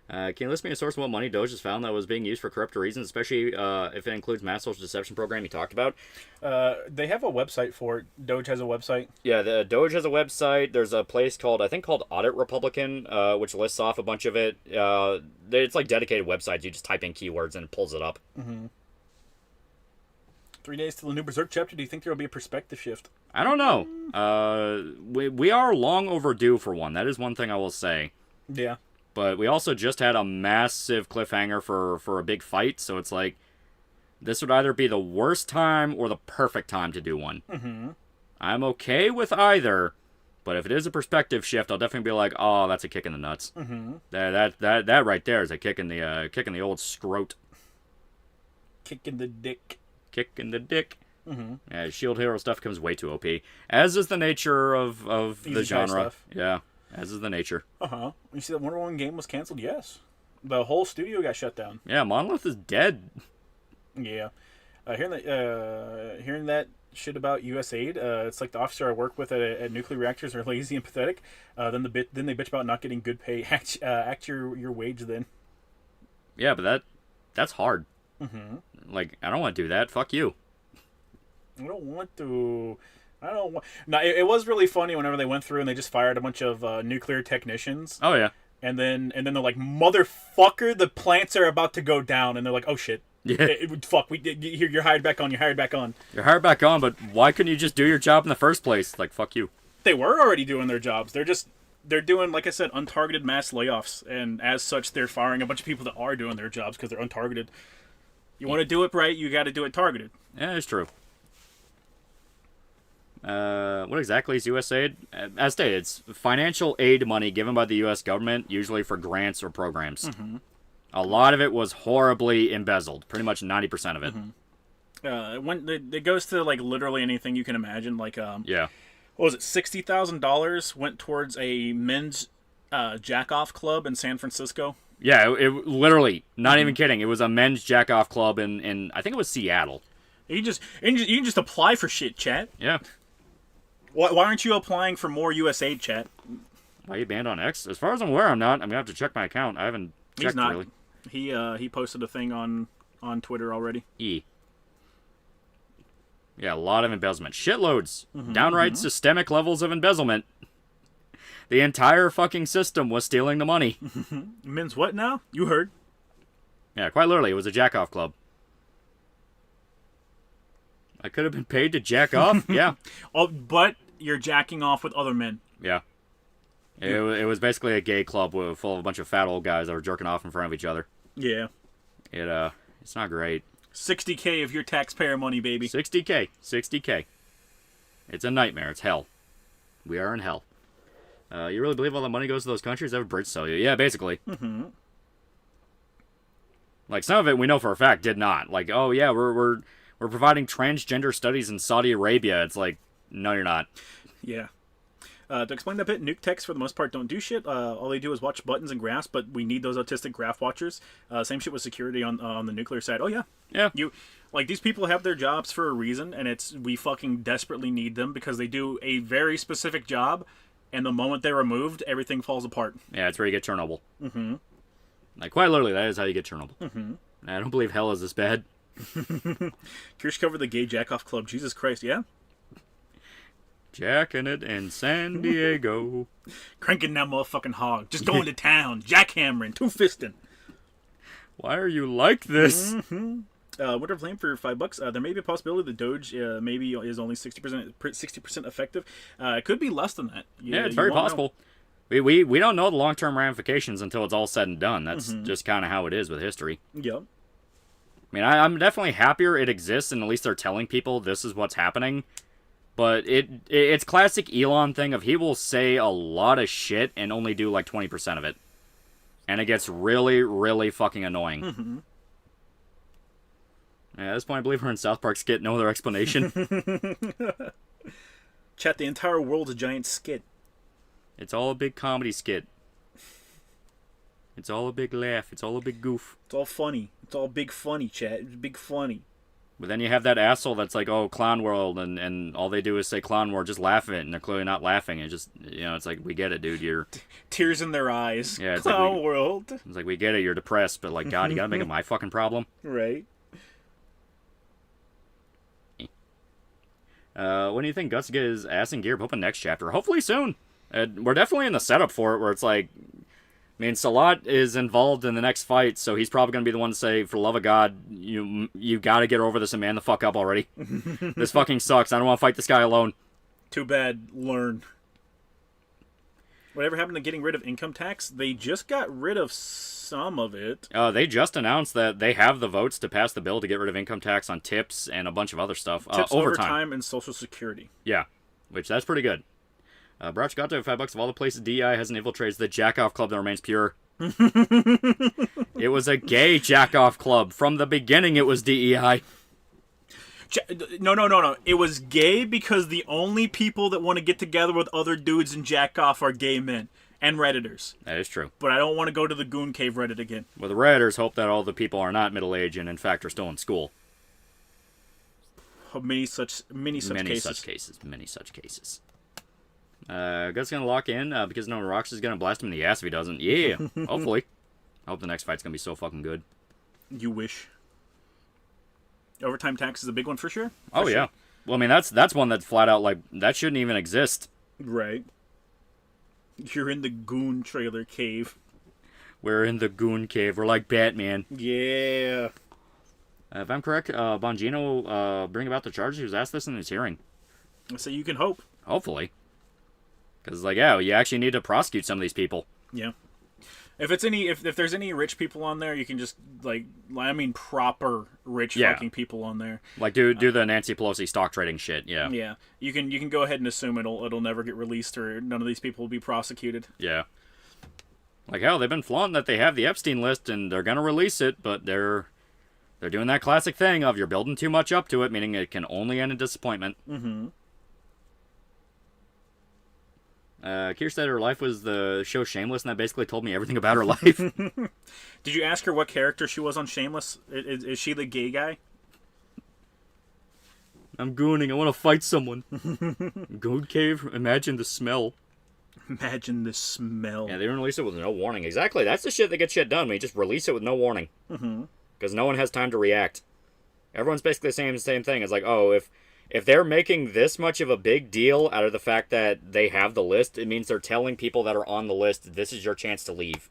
Can you list me a source of what money DOGE has found that was being used for corrupt reasons, especially if it includes mass social deception program you talked about? They have a website for it. DOGE has a website. Yeah, the DOGE has a website. There's a place called Audit Republican, which lists off a bunch of it. It's like dedicated websites. You just type in keywords and it pulls it up. Mm-hmm. 3 days till the new Berserk chapter. Do you think there will be a perspective shift? I don't know. We are long overdue for one. That is one thing I will say. Yeah. But we also just had a massive cliffhanger for a big fight, so it's like, this would either be the worst time or the perfect time to do one. Mm-hmm. I'm okay with either, but if it is a perspective shift, I'll definitely be like, oh, that's a kick in the nuts. Mm-hmm. That right there is a kick in the old scrote. Kick in the dick. Kick in the dick. Mm-hmm. Yeah, Shield Hero stuff becomes way too OP, as is the nature of the genre. Stuff. Yeah. As is the nature. Uh-huh. You see that Wonder Woman game was canceled? Yes. The whole studio got shut down. Yeah, Monolith is dead. Yeah. Hearing that shit about USAID, it's like the officer I work with at nuclear reactors are lazy and pathetic. Then they bitch about not getting good pay. Act your wage then. Yeah, but that's hard. Mm-hmm. Like, I don't want to do that. Fuck you. I don't want to... No, it was really funny whenever they went through and they just fired a bunch of nuclear technicians. Oh, yeah. And then they're like, motherfucker, the plants are about to go down. And they're like, oh, shit. Yeah. Fuck, you're hired back on. You're hired back on. You're hired back on, but why couldn't you just do your job in the first place? Like, fuck you. They were already doing their jobs. They're doing, like I said, untargeted mass layoffs. And as such, they're firing a bunch of people that are doing their jobs because they're untargeted. You want to do it right, you got to do it targeted. Yeah, it's true. What exactly is USAID? As stated, it's financial aid money given by the U.S. government, usually for grants or programs. Mm-hmm. A lot of it was horribly embezzled. Pretty much 90% of it. Mm-hmm. It goes to, like, literally anything you can imagine. Like, yeah. What was it? $60,000 went towards a men's jack-off club in San Francisco. Yeah, it literally, not even kidding. It was a men's jack-off club in I think it was Seattle. You can just apply for shit, chat. Yeah. Why aren't you applying for more USAID, chat? Why are you banned on X? As far as I'm aware, I'm not. I'm gonna have to check my account. I haven't checked. He's not. Really. He posted a thing on Twitter already. Yeah, a lot of embezzlement. Shitloads. Downright systemic levels of embezzlement. The entire fucking system was stealing the money. Men's what now? You heard. Yeah, quite literally. It was a jack-off club. I could have been paid to jack off. Yeah. Oh, but you're jacking off with other men. Yeah. It was basically a gay club full of a bunch of fat old guys that were jerking off in front of each other. Yeah. It's not great. $60K of your taxpayer money, baby. 60K. 60K. It's a nightmare. It's hell. We are in hell. You really believe all the money goes to those countries? That would Brits tell you. Yeah, basically. Mm-hmm. Like, some of it we know for a fact did not. Like, oh yeah, we're providing transgender studies in Saudi Arabia. It's like, no, you're not. Yeah. To explain that bit, nuke techs for the most part don't do shit. All they do is watch buttons and graphs, but we need those autistic graph watchers. Same shit with security on the nuclear side. Oh yeah. Yeah. These people have their jobs for a reason, and we fucking desperately need them because they do a very specific job, and the moment they're removed, everything falls apart. Yeah, it's where you get Chernobyl. Mm-hmm. Like, quite literally, that is how you get Chernobyl. Mm-hmm. I don't believe hell is this bad. Kirsch covered the gay jack-off club. Jesus Christ, yeah? Jacking it in San Diego. Cranking that motherfucking hog. Just going to town. Jackhammering. Two-fisting. Why are you like this? Mm-hmm. Winter Flame for $5. There may be a possibility the DOGE maybe is only 60% effective. It could be less than that. Yeah, it's very possible. We don't know the long-term ramifications until it's all said and done. That's just kind of how it is with history. Yep. I mean, I'm definitely happier it exists, and at least they're telling people this is what's happening. But it's classic Elon thing of he will say a lot of shit and only do like 20% of it. And it gets really, really fucking annoying. Mm-hmm. Yeah, at this point, I believe we're in South Park skit, no other explanation. Chat, the entire world's a giant skit. It's all a big comedy skit. It's all a big laugh. It's all a big goof. It's all funny. It's all big funny, chat. It's big funny. But then you have that asshole that's like, oh, Clown World, and all they do is say Clown World, just laugh at it, and they're clearly not laughing. It's just, it's like, we get it, dude. You're... Tears in their eyes. Yeah, it's Clown like World. It's like, we get it, you're depressed, but like, God, you gotta make it my fucking problem. Right. When do you think Guts get his ass in gear open next chapter? Hopefully soon. We're definitely in the setup for it, where it's like, I mean, Salat is involved in the next fight, so he's probably going to be the one to say, for the love of God, you got to get over this and man the fuck up already. This fucking sucks. I don't want to fight this guy alone. Too bad. Learn. Whatever happened to getting rid of income tax? They just got rid of some of it. They just announced that they have the votes to pass the bill to get rid of income tax on tips and a bunch of other stuff. Tips, overtime, and Social Security. Yeah, which that's pretty good. Brach got to $5 of all the places DEI hasn't infiltrated the jack-off club that remains pure. It was a gay jack-off club. From the beginning, it was DEI. No. It was gay because the only people that want to get together with other dudes and jack off are gay men and Redditors. That is true. But I don't want to go to the Goon Cave Reddit again. Well, the Redditors hope that all the people are not middle-aged and, in fact, are still in school. Many such cases. Gut's gonna lock in because no Rox is gonna blast him in the ass if he doesn't. Yeah, hopefully. I hope the next fight's gonna be so fucking good. You wish. Overtime tax is a big one for sure. Yeah. Well, I mean that's one that flat out like that shouldn't even exist. Right. You're in the Goon trailer cave. We're in the Goon cave. We're like Batman. Yeah. If I'm correct, Bongino bring about the charges. He was asked this in his hearing. So you can hope. Hopefully. Because, like, yeah, you actually need to prosecute some of these people. Yeah. If there's any rich people on there, you can just, proper rich fucking people on there. Like, do the Nancy Pelosi stock trading shit, yeah. Yeah. You can go ahead and assume it'll never get released or none of these people will be prosecuted. Yeah. Like, hell, they've been flaunting that they have the Epstein list and they're going to release it, but they're doing that classic thing of you're building too much up to it, meaning it can only end in disappointment. Mm-hmm. Kier said her life was the show Shameless, and that basically told me everything about her life. Did you ask her what character she was on Shameless? Is she the gay guy? I'm gooning. I want to fight someone. Goon cave? Imagine the smell. Imagine the smell. Yeah, they didn't release it with no warning. Exactly. That's the shit that gets shit done when you just release it with no warning. Because no one has time to react. Everyone's basically saying the same thing. It's like, oh, if they're making this much of a big deal out of the fact that they have the list, it means they're telling people that are on the list, this is your chance to leave.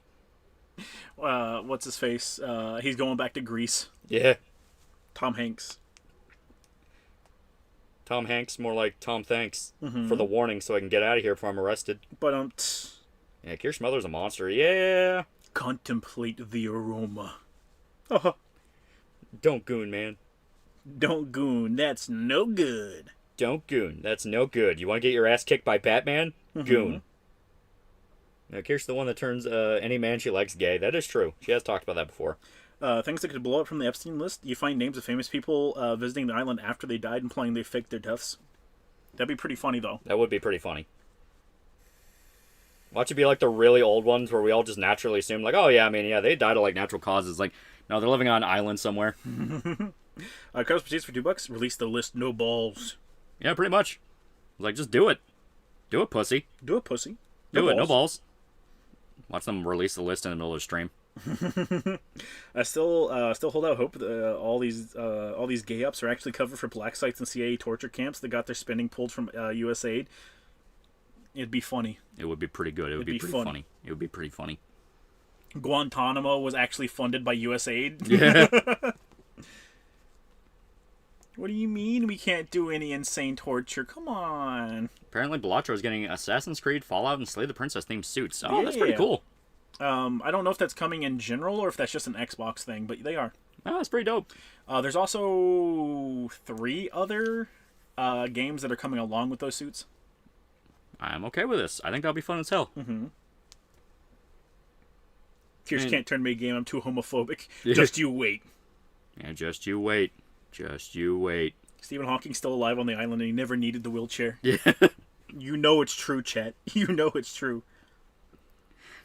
What's his face? He's going back to Greece. Yeah. Tom Hanks. Tom Hanks, more like Tom Thanks for the warning so I can get out of here before I'm arrested. But Yeah, Keir Smothers a monster. Yeah. contemplate the aroma. Don't goon, man. Don't goon. That's no good. Don't goon. That's no good. You want to get your ass kicked by Batman? Goon. Now, Kir's the one that turns any man she likes gay. That is true. She has talked about that before. Things that could blow up from the Epstein list. You find names of famous people visiting the island after they died, implying they faked their deaths. That'd be pretty funny, though. That would be pretty funny. Watch it be like the really old ones where we all just naturally assume, like, oh, yeah, I mean, yeah, they died of, like, natural causes. Like, no, they're living on an island somewhere. Carlos Purchase for $2. Release the list, no balls. Yeah, pretty much. Like, just do it. Do it, pussy. Do it, pussy. Do it, no balls. Watch them release the list in the middle of the stream. I still hold out hope that all these gay ups are actually covered for black sites and CIA torture camps that got their spending pulled from USAID. It'd be funny. It would be pretty good. It would be pretty funny. It would be pretty funny. Guantanamo was actually funded by USAID. Yeah. What do you mean we can't do any insane torture? Come on. Apparently, Bellotro is getting Assassin's Creed, Fallout, and Slay the Princess themed suits. Oh, that's pretty cool. I don't know if that's coming in general or if that's just an Xbox thing, but they are. Oh, that's pretty dope. There's also 3 other games that are coming along with those suits. I'm okay with this. I think that'll be fun as hell. Tears can't turn me a game. I'm too homophobic. Just you wait. Yeah, just you wait. Just you wait. Stephen Hawking's still alive on the island and he never needed the wheelchair. Yeah. You know it's true, chat. You know it's true.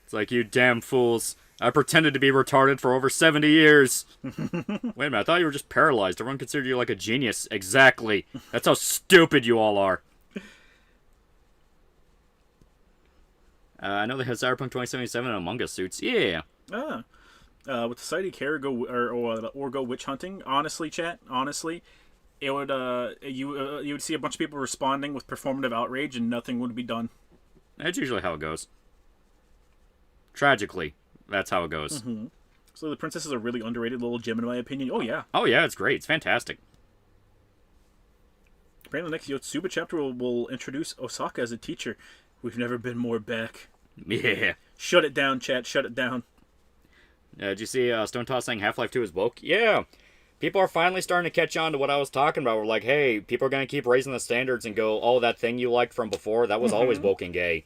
It's like, you damn fools. I pretended to be retarded for over 70 years. Wait a minute, I thought you were just paralyzed. Everyone considered you like a genius. Exactly. That's how stupid you all are. I know they had Cyberpunk 2077 and Among Us suits. Yeah. With the Society Care or go witch hunting, honestly, chat, it would you would see a bunch of people responding with performative outrage and nothing would be done. That's usually how it goes. Tragically, that's how it goes. So the Princess is a really underrated little gem in my opinion. Oh yeah. Oh yeah, it's great. It's fantastic. Apparently the next Yotsuba chapter will introduce Osaka as a teacher. We've never been more back. Yeah. Shut it down, chat. Shut it down. Did you see Stone Toss saying Half-Life 2 is woke? Yeah. People are finally starting to catch on to what I was talking about. We're like, hey, people are going to keep raising the standards and go, oh, that thing you liked from before, that was always woke and gay.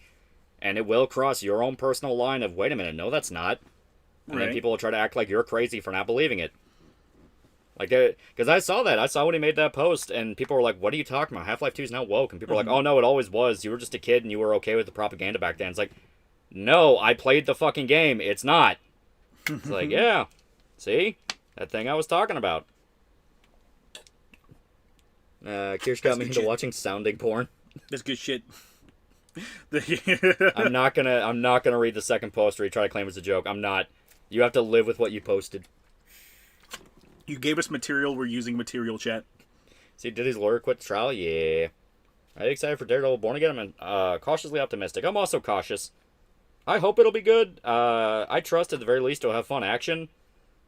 And it will cross your own personal line of, wait a minute, no, that's not. And then people will try to act like you're crazy for not believing it. Like, because I saw that. I saw when he made that post, and people were like, what are you talking about? Half-Life 2 is now woke. And people were like, oh, no, it always was. You were just a kid, and you were okay with the propaganda back then. It's like, no, I played the fucking game. It's not. It's like, yeah. See? That thing I was talking about. Kirsch got me into watching sounding porn. That's good shit. I'm not gonna read the second post where you try to claim it's a joke. I'm not. You have to live with what you posted. You gave us material, we're using material, chat. See, did his lawyer quit the trial? Yeah. Are you excited for Daredevil Born Again? I'm cautiously optimistic. I'm also cautious. I hope it'll be good. I trust at the very least it'll have fun action.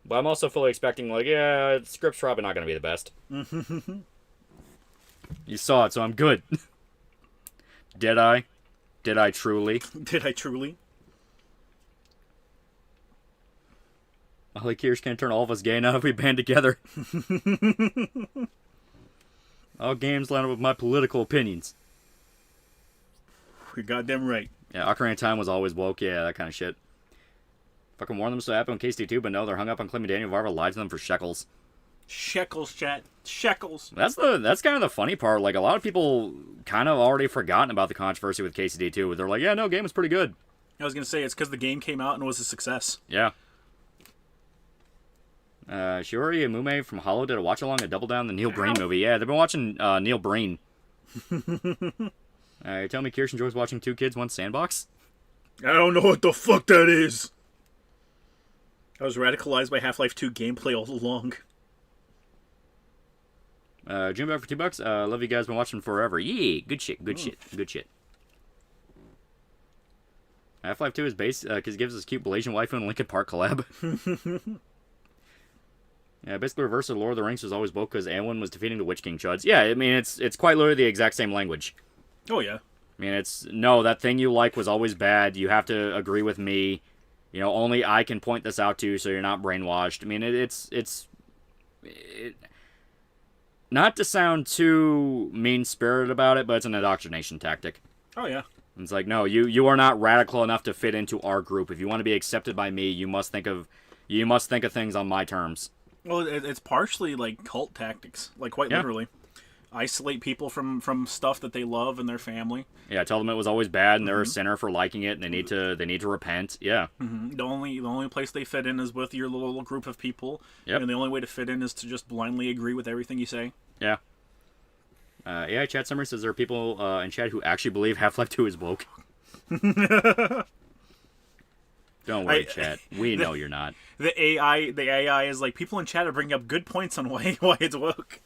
But I'm also fully expecting, like, yeah, the script's probably not going to be the best. You saw it, so I'm good. Did I? Did I truly? Did I truly? Ollie Kirsch can't turn all of us gay now if we band together. All games line up with my political opinions. You're goddamn right. Yeah, Ocarina of Time was always woke. Yeah, that kind of shit. Fucking warn them so happen on KSD2, but no, they're hung up on claiming Daniel Varva lied to them for shekels. Shekels, chat. Shekels. That's kind of the funny part. Like, a lot of people kind of already forgotten about the controversy with KCD2. They're like, yeah, no, game was pretty good. I was going to say, it's because the game came out and was a success. Yeah. Shiori and Mume from Hollow did a watch-along and double down the Neil Breen movie. Yeah, they've been watching Neil Breen. You're telling me Kirsch enjoys watching Two Kids, One Sandbox? I don't know what the fuck that is. I was radicalized by Half-Life 2 gameplay all along. Jim back for $2. Love you guys, been watching forever. Yeah, good shit, good shit, good shit. Half-Life 2 is based because it gives us cute Blasian waifu and Linkin Park collab. Yeah, basically reverse of Lord of the Rings was always woke because Eowyn was defeating the Witch King chuds. Yeah, I mean, it's quite literally the exact same language. Oh, yeah. I mean, no, that thing you like was always bad. You have to agree with me. You know, only I can point this out to you so you're not brainwashed. I mean, it's not to sound too mean-spirited about it, but it's an indoctrination tactic. Oh, yeah. It's like, no, you are not radical enough to fit into our group. If you want to be accepted by me, you must think of things on my terms. Well, it's partially like cult tactics, like quite literally. Isolate people from stuff that they love and their family. Yeah, tell them it was always bad and they're a sinner for liking it and they need to repent. Yeah. The only place they fit in is with your little group of people. Yep. And the only way to fit in is to just blindly agree with everything you say. Yeah. AI chat summary says there are people in chat who actually believe Half-Life 2 is woke. Don't worry, chat. We know you're not. The AI is like, people in chat are bringing up good points on why it's woke.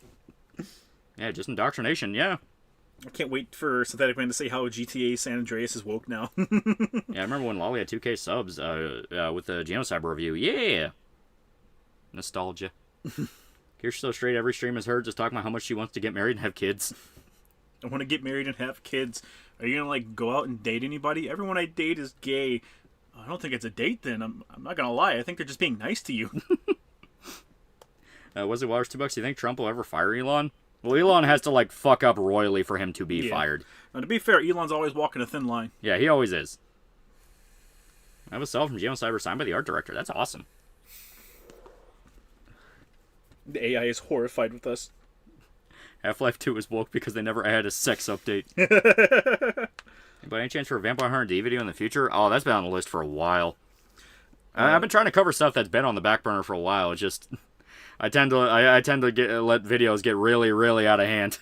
Yeah, just indoctrination, yeah. I can't wait for Synthetic Man to say how GTA San Andreas is woke now. Yeah, I remember when Loli had 2K subs with the Genocyber review. Yeah! Nostalgia. You're so straight, every stream is her just talking about how much she wants to get married and have kids. I want to get married and have kids. Are you gonna like go out and date anybody? Everyone I date is gay. I don't think it's a date then. I'm not gonna lie. I think they're just being nice to you. Was it Waters $2? Do you think Trump will ever fire Elon? Well, Elon has to like fuck up royally for him to be fired. Now, to be fair, Elon's always walking a thin line. Yeah, he always is. I have a cell from Genocyber signed by the art director. That's awesome. The AI is horrified with us. Half-Life 2 is woke because they never added a sex update. By any chance for a Vampire Hunter D video in the future? Oh, that's been on the list for a while. I've been trying to cover stuff that's been on the back burner for a while. It's just I tend to let videos get really, really out of hand.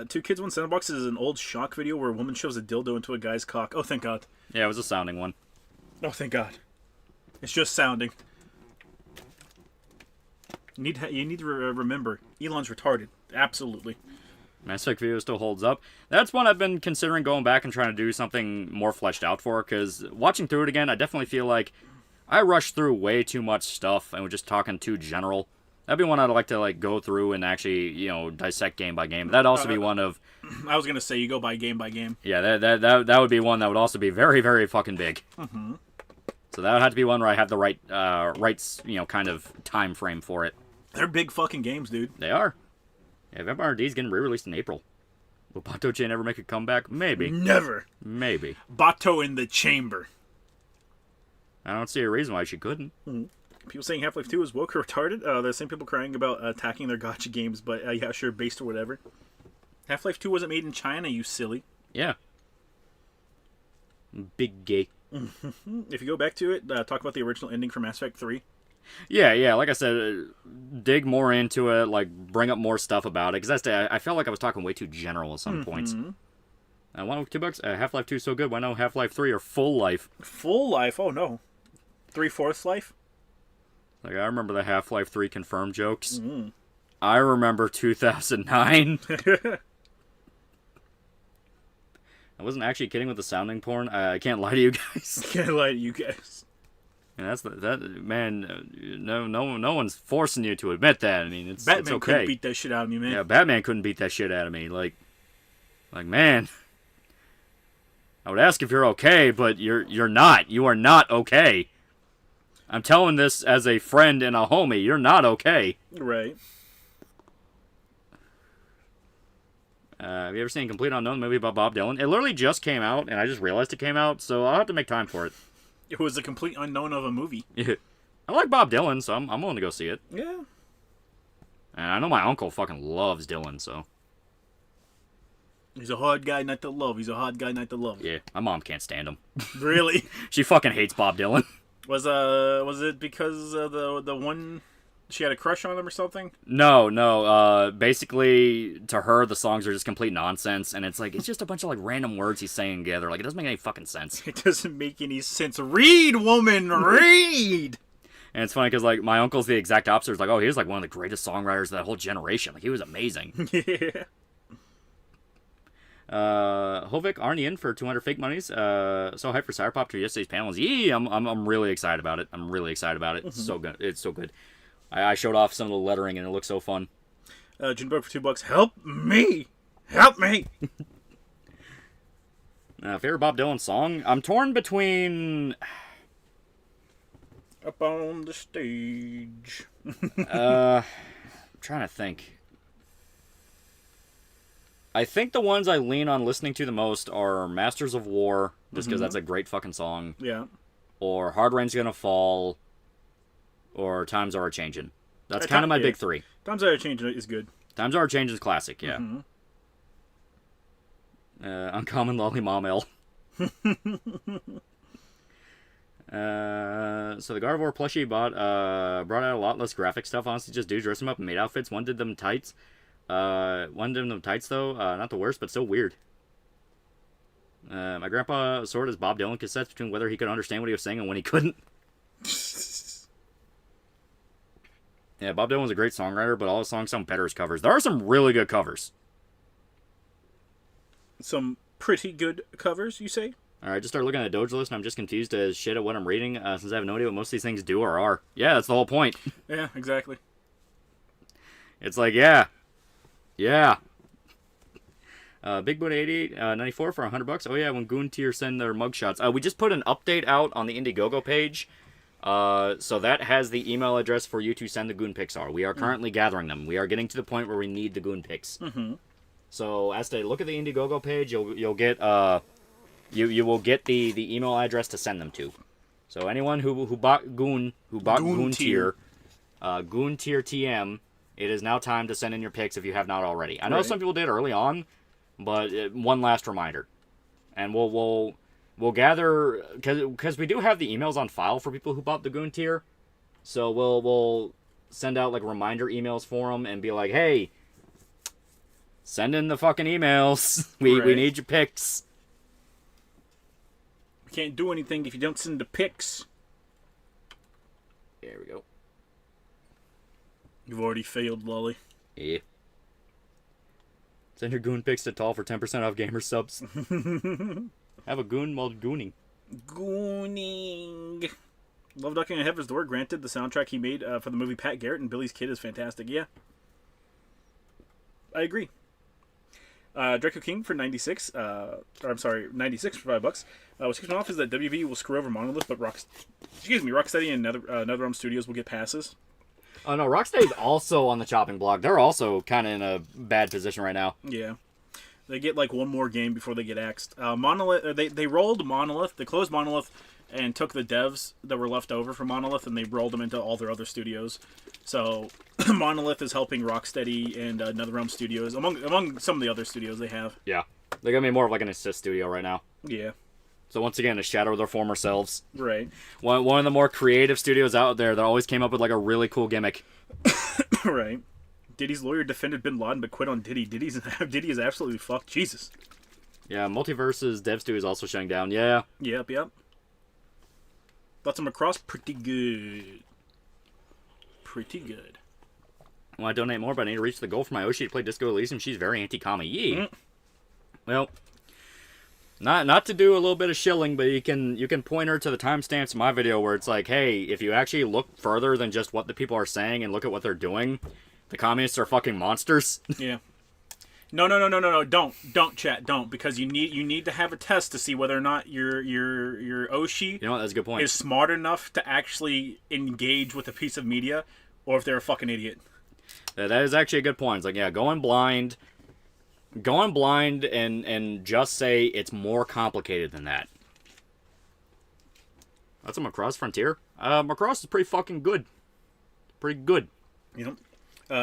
2 Kids 1 Sandbox is an old shock video where a woman shoves a dildo into a guy's cock. Oh, thank God. Yeah, it was a sounding one. Oh, thank God. It's just sounding. You need to remember, Elon's retarded. Absolutely. Mass Effect video still holds up. That's one I've been considering going back and trying to do something more fleshed out for, because watching through it again, I definitely feel like I rushed through way too much stuff and we're just talking too general. That'd be one I'd like to like go through and actually, dissect game by game. That'd also be one of... I was going to say, you go by game. Yeah, that would be one that would also be very, very fucking big. Mm-hmm. So that would have to be one where I have the right kind of time frame for it. They're big fucking games, dude. They are. Yeah, Vampire D is getting re-released in April. Will Bato-chan ever make a comeback? Maybe. Never. Maybe. Bato in the chamber. I don't see a reason why she couldn't. Mm-hmm. People saying Half-Life 2 is woke or retarded. The same people crying about attacking their gacha games, but yeah, sure, based or whatever. Half-Life 2 wasn't made in China, you silly. Yeah. Big gay. If you go back to it, talk about the original ending for Mass Effect 3. Yeah, like I said, dig more into it, like, bring up more stuff about it, because I felt like I was talking way too general at some points. $102, Half-Life 2 is so good, why no Half-Life 3 or Full Life? Full Life? Oh, no. 3/4 life? Like, I remember the Half-Life 3 confirmed jokes. I remember 2009. I wasn't actually kidding with the sounding porn. I can't lie to you guys. Can't lie to you guys. And no one's forcing you to admit that. I mean, it's Batman okay. couldn't beat that shit out of me, man. Yeah, Batman couldn't beat that shit out of me. Like, man, I would ask if you're okay, but you're not. You are not okay. I'm telling this as a friend and a homie. You're not okay. Right. Have you ever seen Complete Unknown, the movie about Bob Dylan? It literally just came out, and I just realized it came out, so I'll have to make time for it. It was a complete unknown of a movie. Yeah. I like Bob Dylan, so I'm willing to go see it. Yeah. And I know my uncle fucking loves Dylan, so... He's a hard guy not to love. Yeah, my mom can't stand him. Really? She fucking hates Bob Dylan. Was it because the one she had a crush on him or something? No. Basically, to her, the songs are just complete nonsense, and it's just a bunch of like random words he's saying together. Like, it doesn't make any fucking sense. It doesn't make any sense. Read, woman, read. And it's funny because like my uncle's the exact opposite. He's like, oh, he was like one of the greatest songwriters of that whole generation. Like, he was amazing. Yeah. Hovik Arnian for 200 fake monies. So hyped for Cyberpop to yesterday's panels. Yeah, I'm really excited about it. It's so good. It's so good. I showed off some of the lettering, and it looks so fun. Junebug for $2. Help me! Help me! Favorite Bob Dylan song? I'm torn between... Up on the stage. I'm trying to think. I think the ones I lean on listening to the most are Masters of War, just because that's a great fucking song. Yeah. Or Hard Rain's Gonna Fall, or Times Are A-Changin'. That's kind of my big three. Times Are A-Changin' is good. Times Are A-Changin' is classic, yeah. Uncommon Lolly Mom L. So the Gardevoir plushie brought out a lot less graphic stuff. Honestly, just dudes dressed them up and made outfits. One did them tights. One did them tights, though. Not the worst, but still weird. My grandpa sorted his Bob Dylan cassettes between whether he could understand what he was saying and when he couldn't. Yeah, Bob Dylan was a great songwriter, but all his songs sound better as covers. There are some really good covers. Some pretty good covers, you say? Alright, just started looking at the DOGE list, and I'm just confused as shit at what I'm reading, since I have no idea what most of these things do or are. Yeah, that's the whole point. Yeah, exactly. It's like, yeah. Big Boot 8894 for $100. Oh yeah, when Goon Tier send their mugshots. We just put an update out on the Indiegogo page. So that has the email address for you to send the Goon pics are. We are currently gathering them. We are getting to the point where we need the Goon pics. Mm-hmm. So as to look at the Indiegogo page, you'll get you will get the email address to send them to. So anyone who bought Goon Tier Goon Tier TM, it is now time to send in your pics if you have not already. I know some people did early on, but one last reminder, and we'll gather, because we do have the emails on file for people who bought the Goon Tier, so we'll send out like reminder emails for them and be like, hey, send in the fucking emails. We need your pics. We can't do anything if you don't send the pics. There we go. You've already failed, Lolly. Yeah. Send your Goon pics to Tall for 10% off gamer subs. Have a goon while gooning. Gooning. Love Ducking on Heaven's Door. Granted, the soundtrack he made for the movie Pat Garrett and Billy's Kid is fantastic. Yeah. I agree. Draco King for 96. 96 for $5. What kicks me off is that WB will screw over Monolith, but Rocksteady and NetherRealm Studios will get passes. Oh no, Rocksteady's also on the chopping block. They're also kind of in a bad position right now. Yeah. They get like one more game before they get axed. Monolith, they rolled Monolith. They closed Monolith and took the devs that were left over from Monolith and they rolled them into all their other studios. So Monolith is helping Rocksteady and NetherRealm Studios among some of the other studios they have. Yeah, they're gonna be more of like an assist studio right now. Yeah. So once again, a shadow of their former selves. Right. One of the more creative studios out there that always came up with like a really cool gimmick. Right. Diddy's lawyer defended Bin Laden but quit on Diddy. Diddy is absolutely fucked. Jesus. Yeah, Multiverse's dev studio is also shutting down. Yeah. Yep. Thoughts on Macross? Pretty good. Well, I donate more, but I need to reach the goal for my Oshi to play Disco Elysium. She's very anti-commie. Yee. Well, not to do a little bit of shilling, but you can point her to the timestamps in my video where it's like, hey, if you actually look further than just what the people are saying and look at what they're doing, the communists are fucking monsters. Yeah. No. Don't chat. Don't, because you need to have a test to see whether or not your Oshi, You know what? That's a good point. is smart enough to actually engage with a piece of media, or if they're a fucking idiot. That is actually a good point. It's like, yeah, going blind and just say it's more complicated than that. That's a Macross Frontier. Macross is pretty fucking good. Pretty good. You know.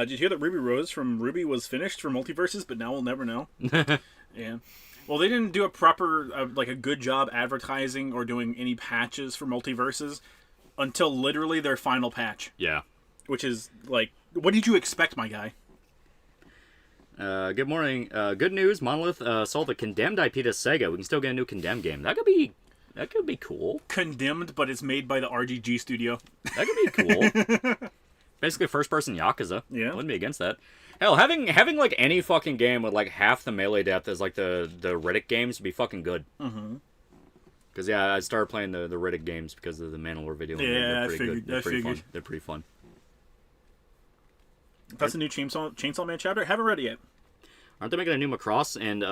Did you hear that Ruby Rose from Ruby was finished for Multiverses, but now we'll never know? Yeah. Well, they didn't do a proper, a good job advertising or doing any patches for Multiverses until literally their final patch. Yeah. Which is, like, what did you expect, my guy? Good morning. Good news. Monolith sold a Condemned IP to Sega. We can still get a new Condemned game. That could be cool. Condemned, but it's made by the RGG studio. That could be cool. Basically, first-person Yakuza. Yeah. Wouldn't be against that. Hell, having like any fucking game with like half the melee depth as like the Riddick games would be fucking good. Mm-hmm. Because yeah, I started playing the Riddick games because of the Mandalore video. Yeah, they're pretty good. I figured. They're pretty fun. That's the new Chainsaw Man chapter. Haven't read it yet. Aren't they making a new Macross and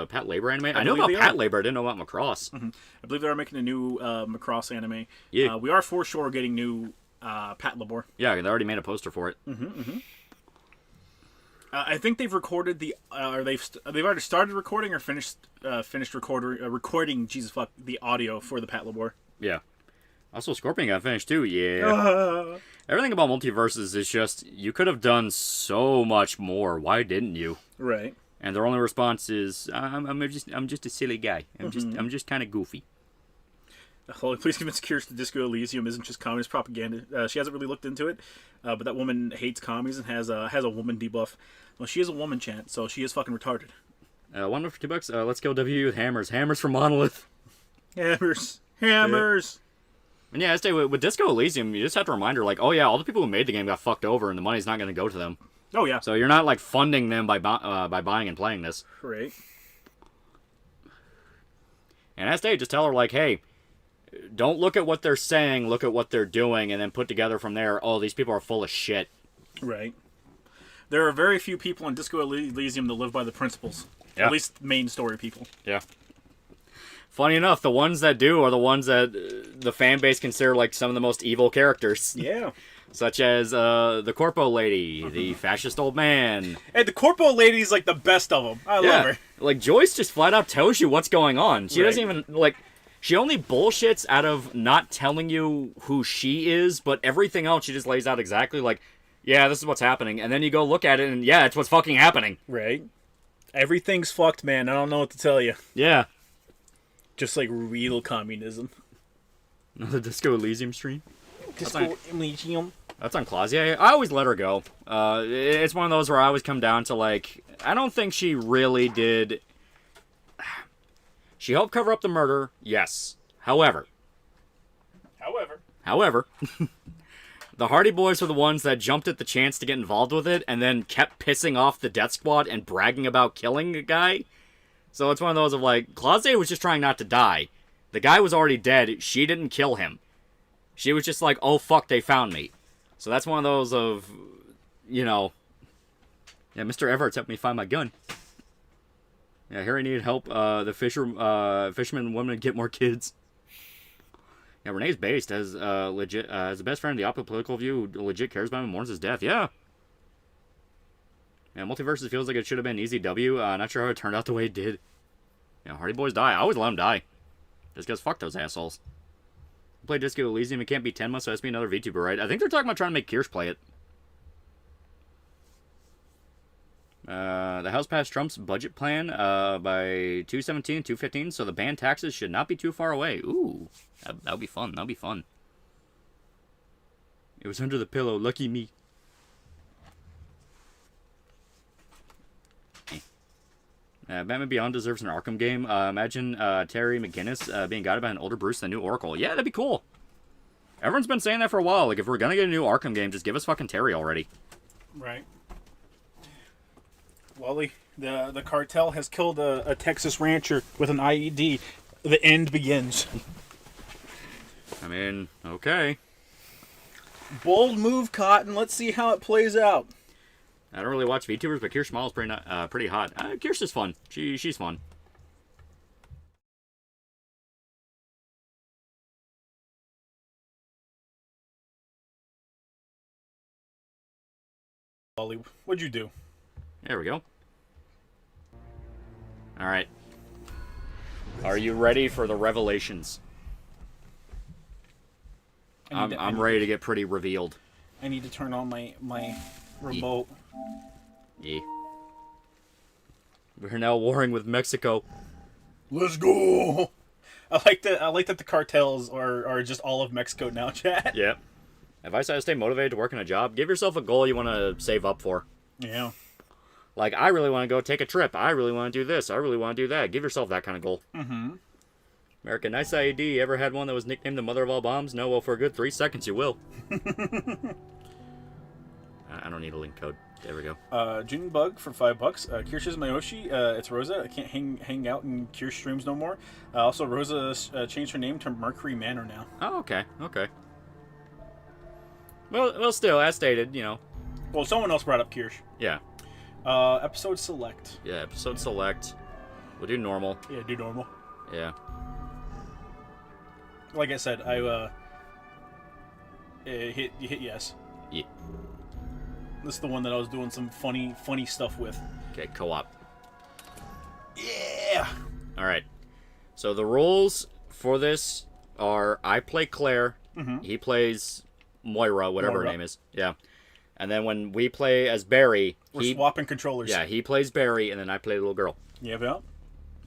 Pat Labor anime? I know believe about they Pat are. Labor. I didn't know about Macross. I believe they are making a new Macross anime. Yeah. We are for sure getting new Pat Labor. Yeah, they already made a poster for it. I think they've recorded they've either started recording or finished recording. Jesus fuck, the audio for the Pat Labor. Yeah. Also, Scorpion got finished too. Yeah. Everything about multiverses is just you could have done so much more. Why didn't you? Right. And their only response is, I'm just a silly guy. I'm just kind of goofy. Holly, please convince Kirsten Disco Elysium isn't just communist propaganda. She hasn't really looked into it, but that woman hates commies and has a woman debuff. Well, she is a woman chant, so she is fucking retarded. One for $2. Let's go W with hammers. Hammers from Monolith. Hammers. And yeah, I stay with Disco Elysium. You just have to remind her, like, oh yeah, all the people who made the game got fucked over, and the money's not going to go to them. Oh yeah. So you're not like funding them by buying and playing this. Right. And I stay, just tell her like, hey, don't look at what they're saying, look at what they're doing, and then put together from there, oh, these people are full of shit. Right. There are very few people in Disco Elysium that live by the principles. Yeah. At least main story people. Yeah. Funny enough, the ones that do are the ones that the fan base consider like some of the most evil characters. Yeah. Such as the Corpo Lady, the fascist old man. And the Corpo Lady's like the best of them. I love her. Like, Joyce just flat out tells you what's going on. She Right. doesn't even, like, she only bullshits out of not telling you who she is, but everything else she just lays out exactly like, yeah, this is what's happening. And then you go look at it and, yeah, it's what's fucking happening. Right. Everything's fucked, man. I don't know what to tell you. Yeah. Just like real communism. Another Disco Elysium stream. Disco Elysium. That's on Claus. Yeah, I always let her go. It's one of those where I always come down to, like, I don't think she really did. She helped cover up the murder, yes. However, the Hardy Boys were the ones that jumped at the chance to get involved with it and then kept pissing off the Death Squad and bragging about killing a guy. So it's one of those of, like, Claus was just trying not to die. The guy was already dead. She didn't kill him. She was just like, oh, fuck, they found me. So that's one of those of, you know, yeah, Mr. Everett's helped me find my gun. Yeah, here I need help. The fisherman woman get more kids. Yeah, Renee's based as legit as the best friend of the opposite political view who legit cares about him and mourns his death. Yeah. Yeah, Multiverses feels like it should have been an easy W. Not sure how it turned out the way it did. Yeah, Hardy Boys die. I always let them die. Just because fuck those assholes. Play Disco Elysium. It can't be Tenma, so it has to be another VTuber, right? I think they're talking about trying to make Kirsch play it. The House passed Trump's budget plan by 217 and 215, so the ban taxes should not be too far away. Ooh, that would be fun. That would be fun. It was under the pillow. Lucky me. Batman Beyond deserves an Arkham game. Imagine Terry McGinnis being guided by an older Bruce than the new Oracle. Yeah, that'd be cool. Everyone's been saying that for a while. Like, if we're gonna get a new Arkham game, just give us fucking Terry already. Right. Wally, the cartel has killed a Texas rancher with an IED. The end begins. I mean, okay. Bold move, Cotton. Let's see how it plays out. I don't really watch VTubers, but Kirsch Small's pretty hot. Kirsch is fun. She's fun. Wally, what'd you do? There we go. All right. Are you ready for the revelations? I'm ready to get pretty revealed. I need to turn on my remote. Yeah. We're now warring with Mexico. Let's go. I like that the cartels are just all of Mexico now, chat. Yep. Advice how to stay motivated to work in a job. Give yourself a goal you want to save up for. Yeah. Like, I really want to go take a trip. I really want to do this. I really want to do that. Give yourself that kind of goal. Mm-hmm. America, nice IED. Ever had one that was nicknamed the mother of all bombs? No, well, for a good 3 seconds you will. I don't need a link code. There we go. June Bug for $5. Kirsch's Mayoshi. It's Rosa. I can't hang out in Kirsch streams no more. Also, Rosa changed her name to Mercury Manor now. Oh, okay. Okay. Well, still, as stated, you know, Well, someone else brought up Kirsch. Yeah. Episode select. Yeah, episode select. We'll do normal. Yeah, do normal. Yeah. Like I said, hit yes. Yeah. This is the one that I was doing some funny stuff with. Okay, co-op. Yeah. All right. So the rules for this are I play Claire, he plays Moira, whatever her name is. Yeah. And then when we play as Barry, We're swapping controllers. Yeah, he plays Barry, and then I play the little girl. Yeah, yeah.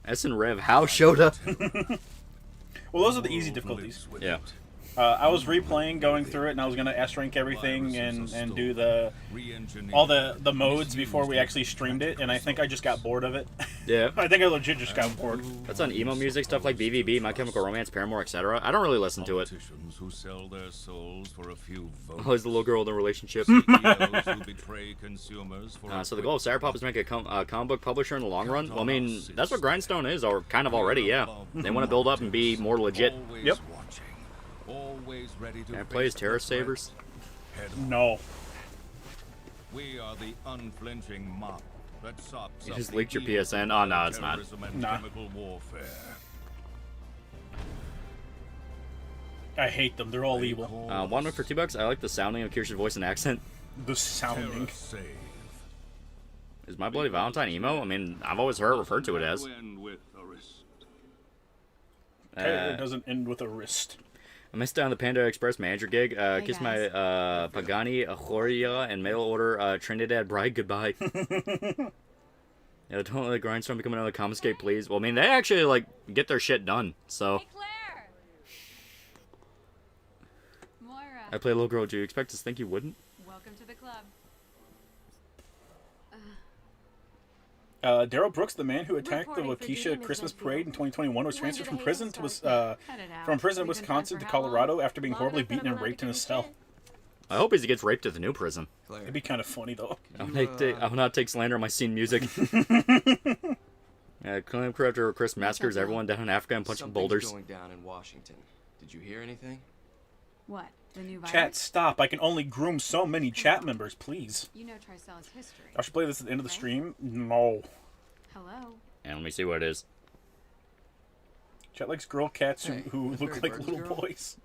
S and Rev, how Shota? Well, those are the easy difficulties. Yeah. I was replaying, going through it, and I was gonna S rank everything and do all the modes before we actually streamed it, and I think I just got bored of it. Yeah. I think I legit just got bored. That's on emo music stuff like BVB, My Chemical Romance, Paramore, etc. I don't really listen to it. Who sell their souls for a few votes. Oh, is the little girl in the relationship? CEOs who betray consumers for So the goal of Sour Pop is to make a comic book publisher in the long run? Well, I mean, that's what Grindstone is, or kind of already, yeah. They want to build up and be more legit. Yep. Always ready to Can I play as Terror Sabers? No. We are the unflinching mob that sops You up just the leaked your evil PSN? of Oh, no, it's not. terrorism and Nah. chemical warfare. I hate them. They're all evil. One for $2. I like the sounding of Kirsch's voice and accent. The sounding. Terror save. Is My Bloody Valentine emo? I mean, I've always heard it referred to it as. End with a wrist. It doesn't end with a wrist. I missed out on the Panda Express manager gig. Kiss guys. my Pagani, Ajoria, and mail order Trinidad Bride goodbye. Yeah, don't let Grindstone become another Commonscape, please. Well, I mean, they actually, like, get their shit done, so. Hey, Claire! Moira, I play a little girl. Do you expect us to think you wouldn't? welcome to the club. Daryl Brooks, the man who attacked the Reporting for Waukesha duty, Christmas Ms. parade in 2021, was When transferred did from the prison haters to start? Cut it out. from prison in We've been Wisconsin friends to for how long? Colorado after being Long horribly enough that beaten I'm and allowed raped to in a give a cell. shit? I hope he gets raped at the new prison. It'd be kind of funny though. I will not take slander on my scene music. Clam crew after Chris massacres everyone down in Africa and punching Something's boulders. going down in Washington. Did you hear anything? What? The new virus? Chat, stop. I can only groom so many chat members, please. You know Tricella's history. I should play this at the end of the Right? stream. No. Hello? And let me see what it is. Chat likes girl cats Hey, who that's look very like Bird's little girl. boys.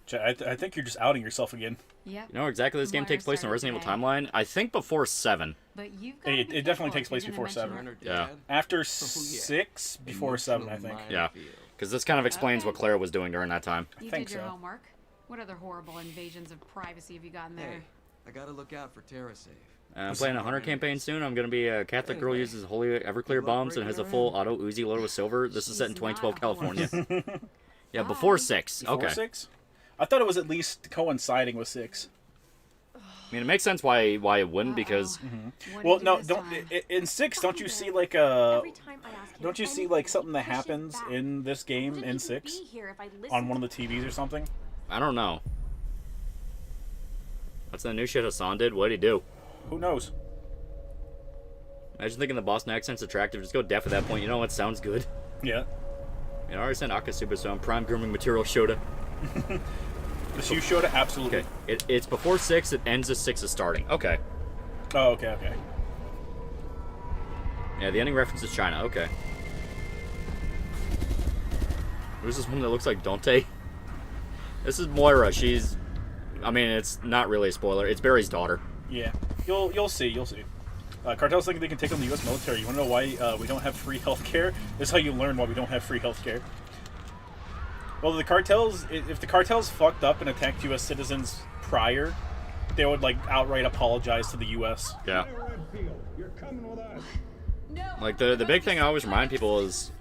Chat, I think you're just outing yourself again. Yep. You know where exactly this game Moira takes place in the started Resident Evil today. timeline? I think before 7. But you've got It definitely takes place before 7. Her and her Yeah. dad? After 6, before 7, I think. Emotional Yeah. minefield. Because this kind of explains what Claire was doing during that time. You think did your so. homework. What other horrible invasions of privacy have you gotten there? Hey, I gotta look out for Terra Save. I'm playing a Hunter campaign soon. I'm going to be a Catholic girl who uses holy Everclear bombs and has a full auto Uzi loaded with silver. This is set in She's 2012 not a horse. California. Yeah, before Bye. 6. Before Okay. 6? I thought it was at least coinciding with 6. I mean, it makes sense why it wouldn't, because What Well, did you no, do this don't. time? In 6, don't you see like Every time I ask him don't you see anything, like something that he pushes happens back. in this game Wouldn't in even 6 be here if I listened on one to of the TVs or something? I don't know. What's that new shit Hassan did? What did he do? Who knows? Imagine thinking the Boston accent's attractive. Just go deaf at that point. You know what? Sounds good. Yeah. You know, I already sent Akasuba, so I'm prime grooming material Shota. The shoe showed it absolutely. Okay. It's before 6. It ends as 6 is starting. Okay. Oh, okay, okay. Yeah, the ending reference is China. Okay. Who's this one that looks like Dante? This is Moira. She's... I mean, it's not really a spoiler. It's Barry's daughter. Yeah. You'll see. Cartels think they can take on the U.S. military. You want to know why we don't have free healthcare? This is how you learn why we don't have free healthcare. Well, the cartels, if the cartels fucked up and attacked U.S. citizens prior, they would like outright apologize to the U.S. Yeah. Like, the big thing I always remind people is...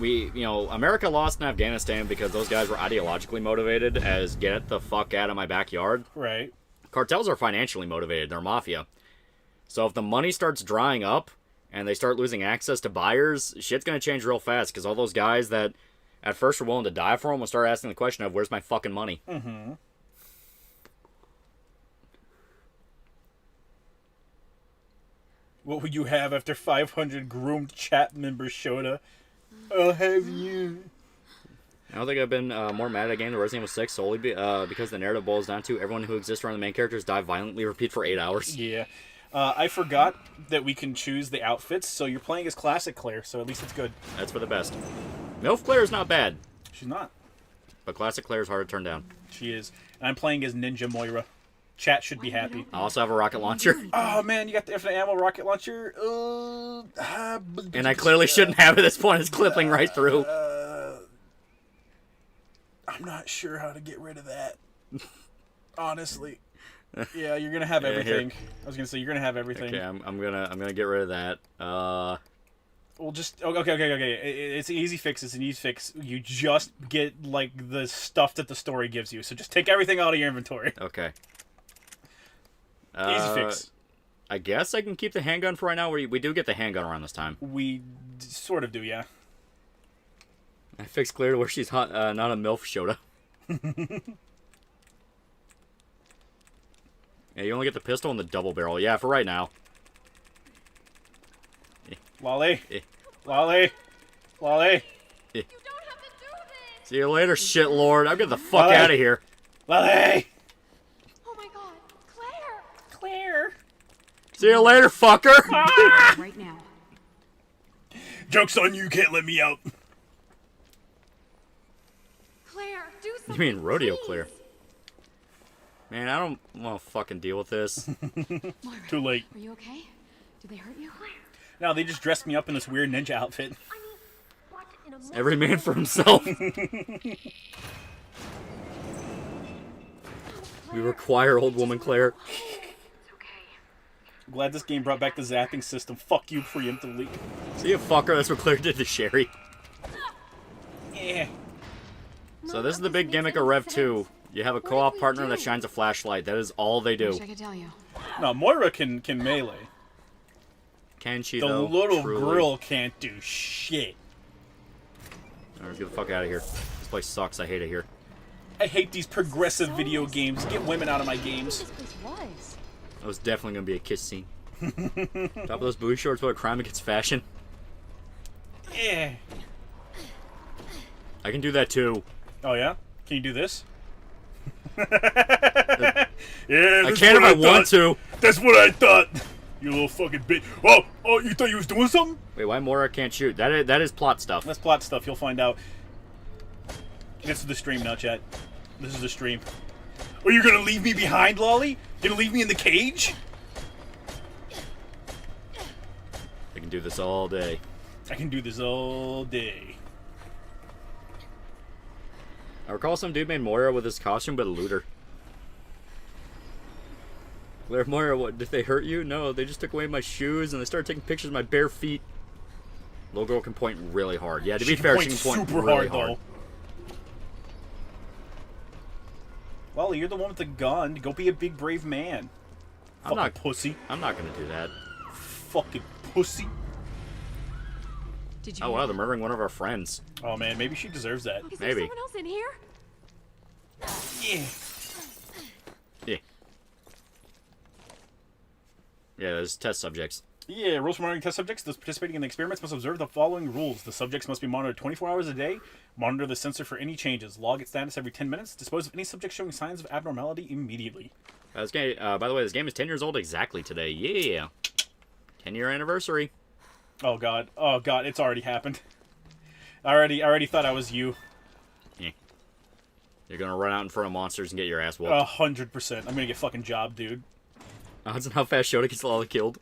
America lost in Afghanistan because those guys were ideologically motivated as get the fuck out of my backyard. Right. Cartels are financially motivated. They're mafia. So if the money starts drying up and they start losing access to buyers, shit's going to change real fast because all those guys that at first were willing to die for them will start asking the question of, where's my fucking money? Mm-hmm. What would you have after 500 groomed chat members showed up? I'll have you. I don't think I've been more mad at a game than Resident Evil 6 solely because the narrative boils down to everyone who exists around the main characters die violently, repeat for 8 hours. Yeah. I forgot that we can choose the outfits, so you're playing as Classic Claire, so at least it's good. That's for the best. MILF Claire is not bad, She's not. but Classic Claire is hard to turn down. She is. And I'm playing as Ninja Moira. Chat should be happy. I also have a rocket launcher, Oh man, you got the infinite ammo rocket launcher. and I clearly shouldn't have it at this point. It's clipping right through. I'm not sure how to get rid of that. Honestly. Yeah, you're gonna have everything. I was gonna say you're gonna have everything. Okay, I'm gonna get rid of that. Well, just okay. It's an easy fix. It's an easy fix. You just get like the stuff that the story gives you. So just take everything out of your inventory. Okay. Easy fix. I guess I can keep the handgun for right now. We do get the handgun around this time. We sort of do, yeah. I fixed Claire to where she's hot, not a MILF Shota. Yeah, you only get the pistol and the double barrel. Yeah, for right now. Lolly. Eh. Lolly. Lolly. You don't have to do this! See you later, shit lord. I'm getting the fuck Lolly. out of here. Lolly. Oh my god, Claire! Claire. See you later, fucker. Right now. Joke's on you, can't let me out. Claire, do something. You mean rodeo please. Claire? Man, I don't want to fucking deal with this. Moira, Too late. are you okay? Did they hurt you? No, they just dressed me up in this weird ninja outfit. I mean, what in a Every man for himself. We require old woman Claire. It's okay. Glad this game brought back the zapping system. Fuck you, preemptively. See you, fucker. That's what Claire did to Sherry. Yeah. So this is the big gimmick of Rev 2. You have a co-op partner that shines a flashlight. That is all they do. Wish I could tell you. No, Moira can melee. Can she, The though? little Truly? girl can't do shit. Alright, let's get the fuck out of here. This place sucks. I hate it here. I hate these progressive video games. Get women out of my games. This place was. That was definitely going to be a kiss scene. Top of those booty shorts, what a crime against fashion. Yeah. I can do that too. Oh yeah? Can you do this? Yeah, I can if I want to. That's what I thought. You little fucking bitch. Oh, you thought you was doing something? Wait, why Moira can't shoot? That is plot stuff. That's plot stuff. You'll find out. This is the stream now, chat. This is the stream. Are you gonna leave me behind, Lolly? You gonna leave me in the cage? I can do this all day. I can do this all day. I recall some dude made Moira with his costume, but a looter. Claire, Moira, what, did they hurt you? No, they just took away my shoes and they started taking pictures of my bare feet. Little girl can point really hard. Yeah, to be fair, she can point super really hard, hard. though. Lolly, you're the one with the gun. Go be a big, brave man. I'm Fucking not- pussy. I'm not gonna do that. Fucking pussy. Did you? Oh wow, they're murdering one of our friends. Oh man, maybe she deserves that. Is there Maybe. someone else in here? Yeah. Yeah. Yeah, there's test subjects. Yeah, rules for monitoring test subjects. Those participating in the experiments must observe the following rules. The subjects must be monitored 24 hours a day. Monitor the sensor for any changes. Log its status every 10 minutes. Dispose of any subject showing signs of abnormality immediately. This game, by the way, this game is 10 years old exactly today. Yeah. 10-year anniversary. Oh god. Oh god, it's already happened. I already thought I was you. Yeah. You're gonna run out in front of monsters and get your ass whooped. 100%. I'm gonna get fucking jobbed, dude. Odds on how fast Shota gets Lolly killed.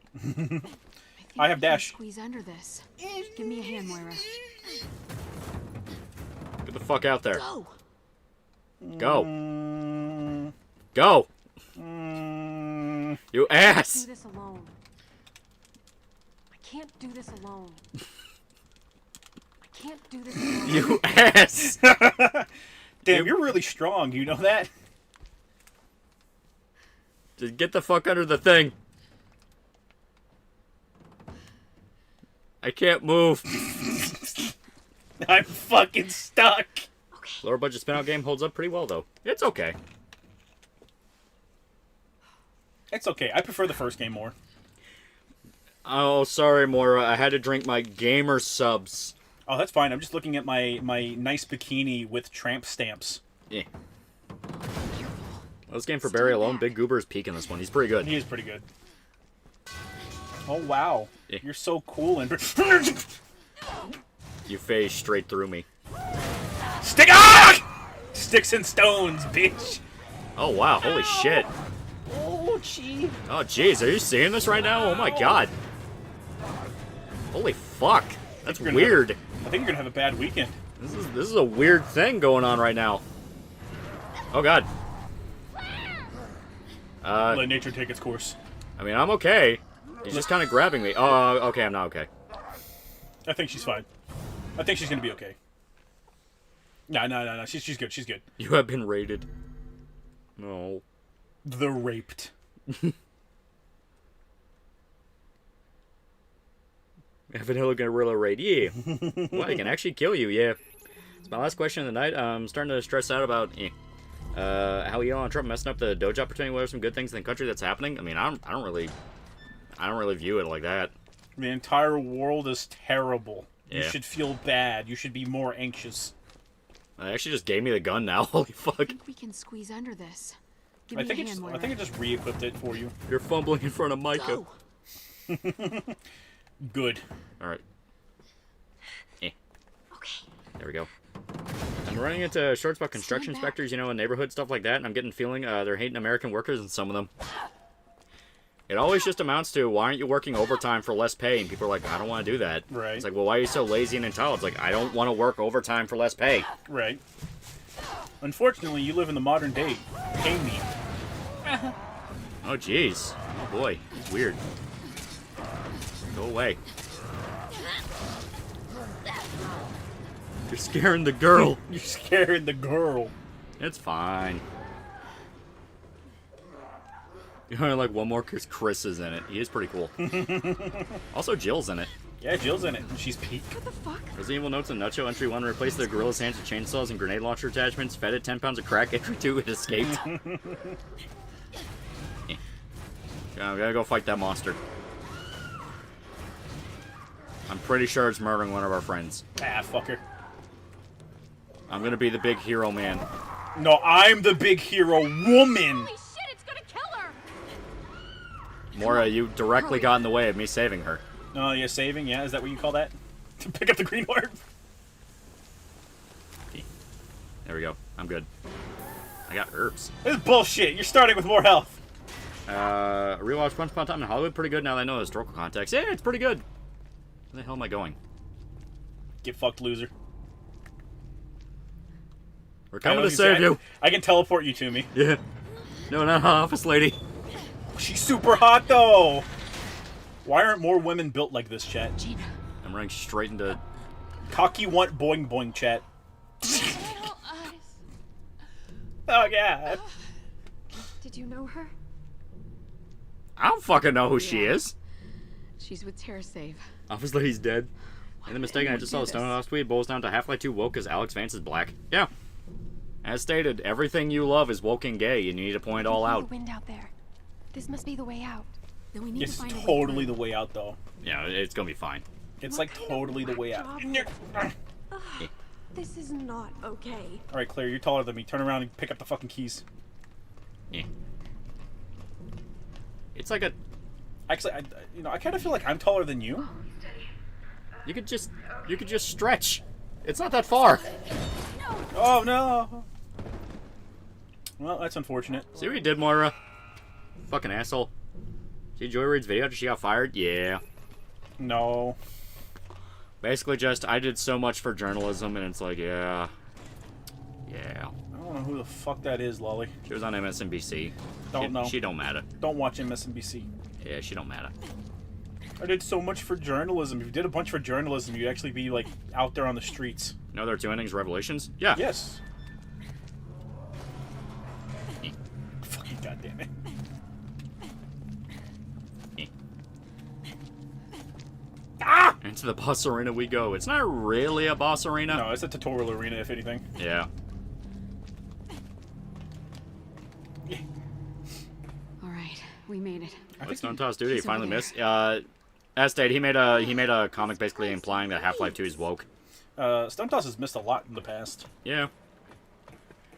I have dash. Squeeze under this. Give me a hand, Moira. Get the fuck out there. Go. Go. Mm, Go. mm, You Do ass. this alone. I can't do this alone. I can't do this alone. You ass. damn, you're really strong. You know that? Just get the fuck under the thing. I can't move. I'm fucking stuck. Lower budget spin-out game holds up pretty well, though. It's okay. It's okay. I prefer the first game more. Oh, sorry, Moira. I had to drink my gamer subs. Oh, that's fine. I'm just looking at my nice bikini with tramp stamps. Yeah. Well, this game for Barry alone, Big Goober is peaking this one. He's pretty good. He is pretty good. Oh, wow. Yeah. You're so cool and... You phased straight through me. Sticks and stones, bitch! Oh, wow. Holy shit. Oh, gee. Oh, jeez. Are you seeing this right now? Oh, my God. Holy fuck. That's weird. I think you're gonna have a bad weekend. This is a weird thing going on right now. Oh, God. Let nature take its course. I mean, I'm okay. He's just kind of grabbing me. Oh, okay. I'm not okay. I think she's fine. I think she's gonna be okay. No. She's good. She's good. You have been raided. No. The raped. Vanilla Gorilla raid. Yeah. Well, he can actually kill you. Yeah. It's my last question of the night. I'm starting to stress out about how Elon Trump messing up the DOGE opportunity. What are some good things in the country that's happening? I mean, I don't really view it like that. The entire world is terrible. Yeah. You should feel bad. You should be more anxious. They actually just gave me the gun now. Holy fuck. I think we can squeeze under this. Give I me think a it hand, just Moira. I think it just re-equipped it for you. You're fumbling in front of Micah. Go. Good. All right. Okay. There we go. I'm running into shorts about construction Stand back. inspectors, you know, in neighborhood stuff like that, and I'm getting the feeling they're hating American workers and some of them. It always just amounts to, why aren't you working overtime for less pay? And people are like, I don't want to do that. Right. It's like, well, why are you so lazy and entitled? It's like, I don't want to work overtime for less pay. Right. Unfortunately, you live in the modern day. Pay me. Oh, jeez. Oh, boy. It's weird. Go away. You're scaring the girl. You're scaring the girl. It's fine. You only like one more because Chris is in it. He is pretty cool. Also, Jill's in it. Yeah, Jill's in it. She's peak. What the fuck? Resident Evil Notes and Nutshell Entry 1 replaced the gorilla's hands with chainsaws and grenade launcher attachments. Fed it 10 pounds of crack. Entry 2, it escaped. Yeah, we gotta go fight that monster. I'm pretty sure it's murdering one of our friends. Ah, fucker. I'm gonna be the big hero man. No, I'm the big hero woman. Holy shit, it's gonna kill her! Mora, you directly got in the way of me saving her. Oh, yeah, saving? Yeah, is that what you call that? To pick up the green orb? There we go. I'm good. I got herbs. This is bullshit. You're starting with more health. Rewatch Once Upon a Time in Hollywood. Pretty good now that I know the historical context. Yeah, it's pretty good. Where the hell am I going? Get fucked, loser. We're coming to save you. I can teleport you to me. Yeah. No, not office lady. She's super hot, though. Why aren't more women built like this, chat? Gina. I'm running straight into... Cocky want boing boing, chat. Little eyes. Oh, God. Did you know her? I don't fucking know who she Yeah. is. She's with TerraSave. Office lady's dead. And the mistake I anyone just do saw the this? Stone last tweet boils down to Half-Life 2 woke because Alex Vance is black. Yeah. As stated, everything you love is woke and gay, and you need to point it all out. The wind out there. This must be the way out. Then we need It's to find totally a the way way out, though. Yeah, it's gonna be fine. It's What like kind of totally the whack way out. job? This is not okay. All right, Claire, you're taller than me. Turn around and pick up the fucking keys. Yeah. It's like a... Actually, I kind of feel like I'm taller than you. You could just stretch. It's not that far. Oh no. Well, that's unfortunate. See what you did, Moira? Fucking asshole. See Joyride's video after she got fired? Yeah. No. Basically just, I did so much for journalism, and it's like, yeah. Yeah. I don't know who the fuck that is, Lolly. She was on MSNBC. Don't know. She don't matter. Don't watch MSNBC. Yeah, she don't matter. I did so much for journalism. If you did a bunch for journalism, you'd actually be, like, out there on the streets. No, there are two endings, Revelations? Yeah. Yes. Fucking goddamn it. Ah! Into the boss arena we go. It's not really a boss arena. No, it's a tutorial arena, if anything. Yeah. All right, we made it. What's Stone Toss Duty? he's Finally over missed. As stated, he made a comic basically implying that Half-Life 2 is woke. Stone Toss has missed a lot in the past. Yeah.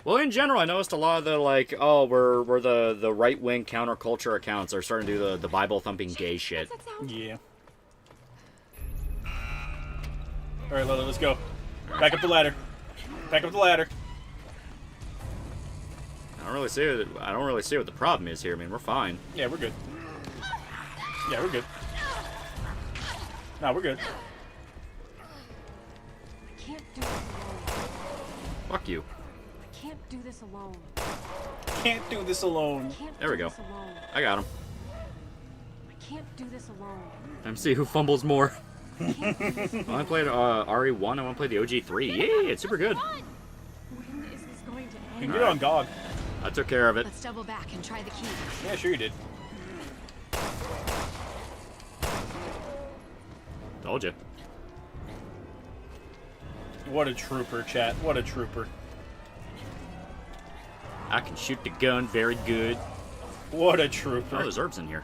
Well, in general, I noticed a lot of the, like, oh, we're the right-wing counterculture accounts are starting to do the Bible-thumping gay shit. Yeah. Alright, Lily, let's go. Back up the ladder. Back up the ladder. I don't really see what the problem is here. I mean, we're fine. Yeah, we're good. Yeah, we're good. No, we're good. I can't do this alone. Fuck you. I can't do this alone. Can't do this alone. Can't There we do go. this alone. I got him. I can't do this alone. Let's see who fumbles more. I played RE1. I want to play the OG3. Yeah, it's super good. When is this going to You end? can get it on GOG. I took care of it. Let's double back and try the key. Yeah, sure you did. Told you. What a trooper, chat. What a trooper. I can shoot the gun very good. What a Oh, trooper. there's herbs in here.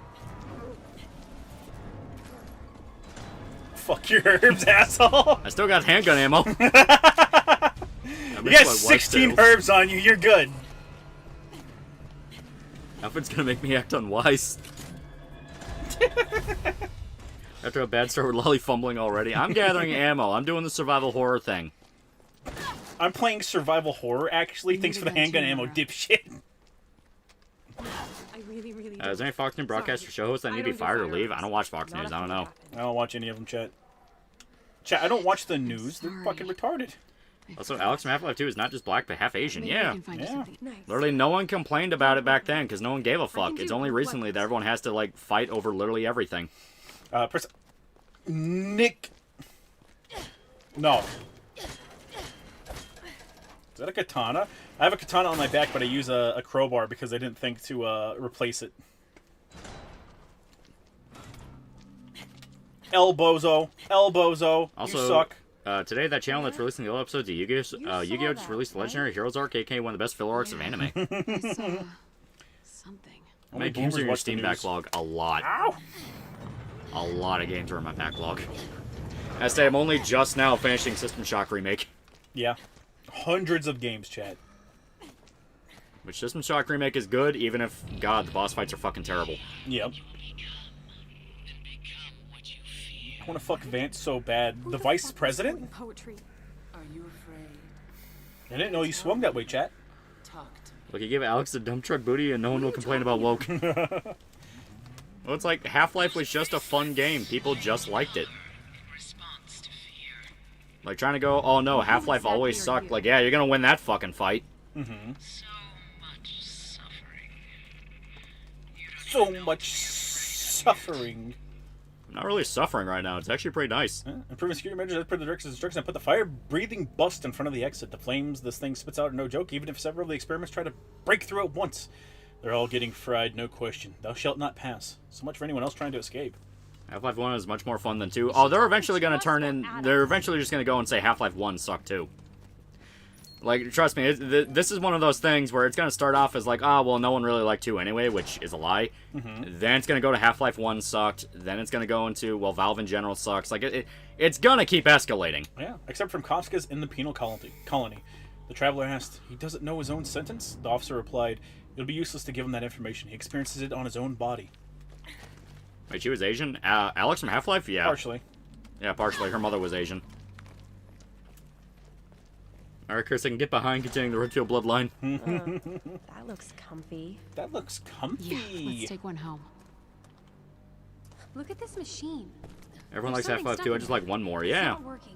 Fuck your herbs, asshole. I still got handgun ammo. You got 16 herbs on you. You're good. Alfred's gonna make me act unwise. After a bad start with Lolly fumbling already. I'm gathering ammo. I'm doing the survival horror thing. I'm playing survival horror, actually. Thanks for the handgun ammo, dipshit. I really Is there any Fox News broadcaster show hosts that need to be fired or leave? I don't watch Fox News. I don't know. I don't watch any of them, chat. Chat, I don't watch the news. They're Sorry. fucking retarded. Also, Alex from Half-Life 2 is not just black, but half Asian. Maybe Yeah. we can find you Yeah. something. Nice. Literally, no one complained about it back then because no one gave a fuck. can It's do only recently that everyone has to, like, fight over literally everything. Press... Nick... No. Is that a katana? I have a katana on my back, but I use a crowbar because I didn't think to replace it. Elbozo. Elbozo. Also, You suck. Today, that channel that's releasing the old episodes of Yu-Gi-Oh! Just released the Legendary Heroes arc, aka one of the best filler arcs of anime. I saw something. How many games are in your watch the Steam news. backlog? A lot. Ow! A lot of games are in my backlog. I say I'm only just now finishing System Shock Remake. Yeah. Hundreds of games, chat. Which System Shock Remake is good, even if, God, the boss fights are fucking terrible. Yep. I want to fuck Vance so bad. The vice president? Poetry. Are you afraid? I didn't know you swung that way, chat. Talk to me. Look, you give Alex a dump truck booty and no one will complain about woke. Well, it's like Half-Life was just a fun game. People just liked it. Response to fear. Like, trying to go, oh no, Half-Life always sucked. Like, yeah, you're gonna win that fucking fight. So much suffering. So much suffering. I'm not really suffering right now. It's actually pretty nice. Improving security measures as per the director's instructions. I put the fire-breathing bust in front of the exit. The flames this thing spits out are no joke, even if several of the experiments try to break through at once. They're all getting fried, no question. Thou shalt not pass. So much for anyone else trying to escape. Half-Life 1 is much more fun than 2. Oh, they're eventually gonna turn in... They're eventually just gonna go and say Half-Life 1 sucked too. Like, trust me, this is one of those things where it's gonna start off as like, ah, well, no one really liked 2 anyway, which is a lie. Then it's gonna go to Half-Life 1 sucked. Then it's gonna go into, well, Valve in general sucks. Like, it's gonna keep escalating. Yeah, except from Kafka's in the penal colony. The traveler asked, he doesn't know his own sentence? The officer replied, it'll be useless to give him that information. He experiences it on his own body. Wait, she was Asian? Alex from Half-Life? Yeah. Partially. Yeah, partially. Her mother was Asian. Alright, Chris, I can get behind continuing the Redfield bloodline. That looks comfy. That looks comfy. Yeah, let's take one home. Look at this machine. Everyone likes There's something Half-Life 2. I stuck just in like one more. It's Yeah. not working.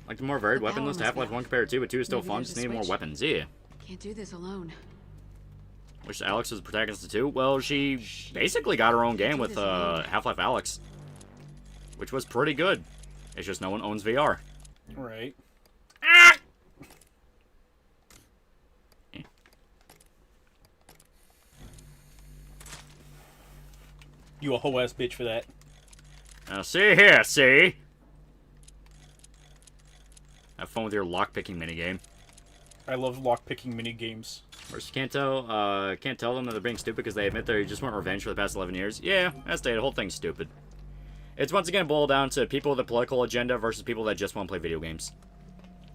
Like the more varied The weapon power list to must Half-Life be 1 compared to 2, but 2 is still Maybe fun. there's Just a need more switch. weapons. Yeah. Can't do this alone. Wish Alex was the protagonist of 2. Well, she basically got her own game with Half-Life Alex, which was pretty good. It's just no one owns VR. Right. You a hoe ass bitch for that. Now, see here, see? Have fun with your lockpicking minigame. I love lockpicking mini games. First, you can't tell them that they're being stupid because they admit they just want revenge for the past 11 years. Yeah, that's the whole thing's stupid. It's once again boiled down to people with a political agenda versus people that just want to play video games.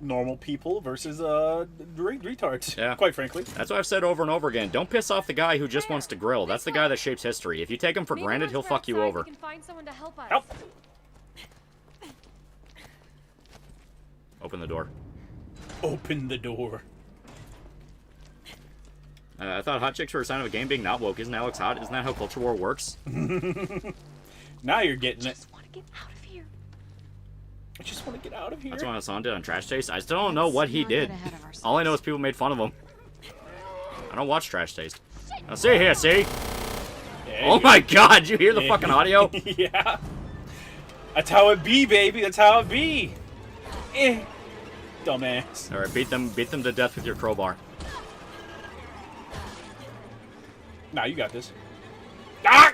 Normal people versus retards. Yeah. Quite frankly. That's what I've said over and over again. Don't piss off the guy who just wants to grill. That's the guy that shapes history. If you take him for Maybe granted, once he'll we're fuck you outside, over. we can find someone to help us. Help! Open the door. Open the door. I thought hot chicks were a sign of a game being not woke. Isn't Alex hot? Isn't that how culture war works? Now you're getting I it. just want to get out of here. I just want to get out of here. That's what Hassan did on Trash Taste. I still don't know what he Let's not did. get ahead of ourselves. All I know is people made fun of him. I don't watch Trash Taste. Now see here, see? Yeah, Oh my god, did you hear the fucking audio? Yeah. That's how it be, baby. That's how it be. Dumbass. Alright, beat them to death with your crowbar. Nah, you got this. Ah!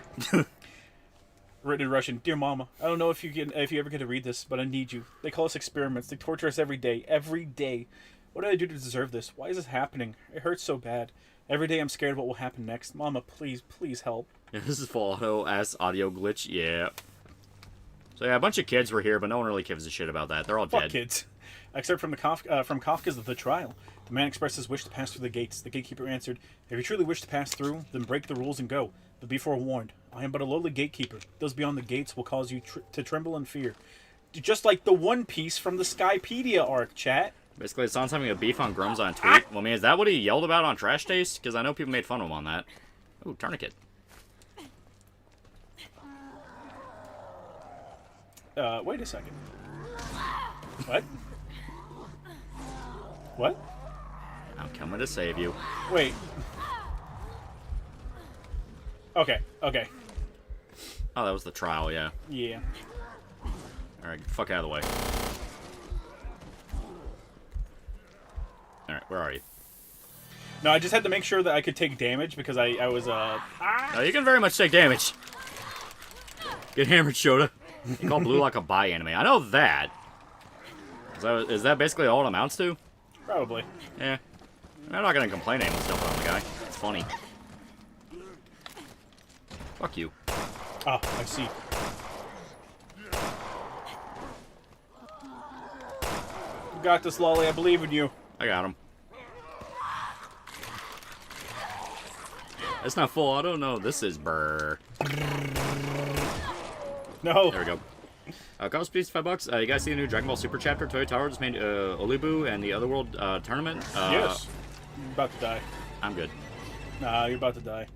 Written in Russian. Dear Mama, I don't know if you ever get to read this, but I need you. They call us experiments. They torture us every day. Every day. What did I do to deserve this? Why is this happening? It hurts so bad. Every day I'm scared of what will happen next. Mama, please, please help. Yeah, this is full auto-ass audio glitch, yeah. So yeah, a bunch of kids were here, but no one really gives a shit about that. They're all Fuck dead. kids. Except from from Kafka's The Trial. The man expressed his wish to pass through the gates. The gatekeeper answered, if you truly wish to pass through, then break the rules and go. But be forewarned, I am but a lowly gatekeeper. Those beyond the gates will cause you to tremble in fear. Just like the One Piece from the Skypedia arc, chat. Basically, it sounds having a beef on Grum's on tweet. Well, I mean, is that what he yelled about on Trash Taste? Because I know people made fun of him on that. Ooh, tourniquet. Wait a second. What? What? I'm coming to save you. Wait. Okay, okay. Oh, that was the trial, yeah. Yeah. Alright, get the fuck out of the way. Alright, where are you? No, I just had to make sure that I could take damage because I was, Oh, you can very much take damage. Get hammered, Shota. You call Blue like a bi anime. I know that. Is that basically all it amounts to? Probably. Yeah. I'm not gonna complain anyone stuff on the guy. It's funny. Fuck you. Ah, I see. You got this, Lolly. I believe in you. I got him. It's not full auto? No, this is brr. No. There we go. Cost piece $5. You guys see the new Dragon Ball Super chapter? Toy Tower just made Olibu and the Otherworld tournament. Yes. You're about to die. I'm good. Nah, you're about to die.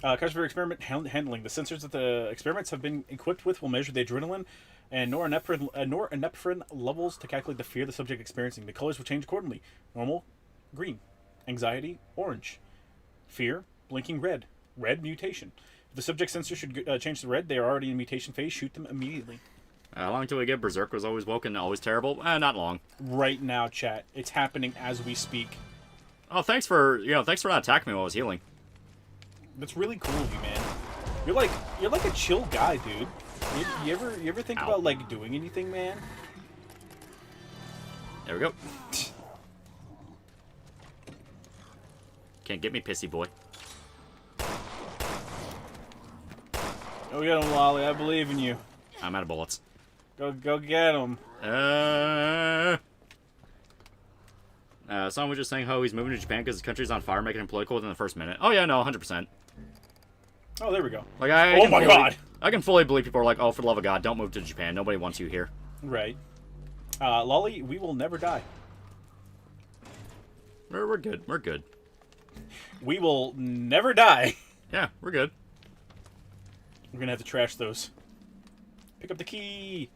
Question for experiment handling. The sensors that the experiments have been equipped with will measure the adrenaline and norepinephrine levels to calculate the fear the subject experiencing. The colors will change accordingly. Normal, green. Anxiety, orange. Fear, blinking red. Red, mutation. If the subject sensor should change to red, they are already in mutation phase. Shoot them immediately. How long till we get Berserk was always woken, always terrible? Not long. Right now, chat. It's happening as we speak. Oh, thanks for not attacking me while I was healing. That's really cool of you, man. You're like a chill guy, dude. You ever think Ow. about like doing anything, man? There we go. Can't get me, pissy boy. Go get him, Lolly. I believe in you. I'm out of bullets. Go get him. Someone was just saying how he's moving to Japan because his country's on fire, making him political within the first minute. Oh yeah, no, 100%. Oh, there we go. Like I Oh can my fully- God. I can fully believe people are like, oh, for the love of God, don't move to Japan. Nobody wants you here. Right. Lolly, we will never die. We're good. We're good. We will never die. Yeah, we're good. We're gonna have to trash those. Pick up the key.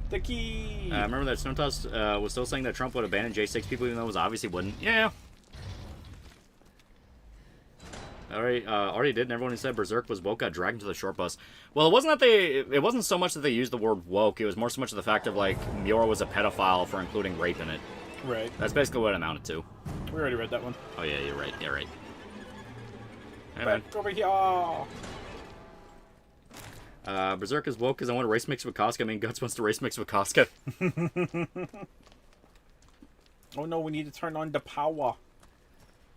The key. Remember that Snowtoss was still saying that Trump would abandon J6 people, even though it was obviously wouldn't. Yeah. Already did, and everyone who said Berserk was woke got dragged into the short bus. Well, it wasn't so much that they used the word woke, it was more so much of the fact of, like, Miura was a pedophile for including rape in it. Right. That's basically what it amounted to. We already read that one. Oh, yeah, you're right. You're right. Hey, man. Back over here. Berserk is woke because I want to race mix with Casca. I mean, Guts wants to race mix with Casca. Oh no, we need to turn on the power.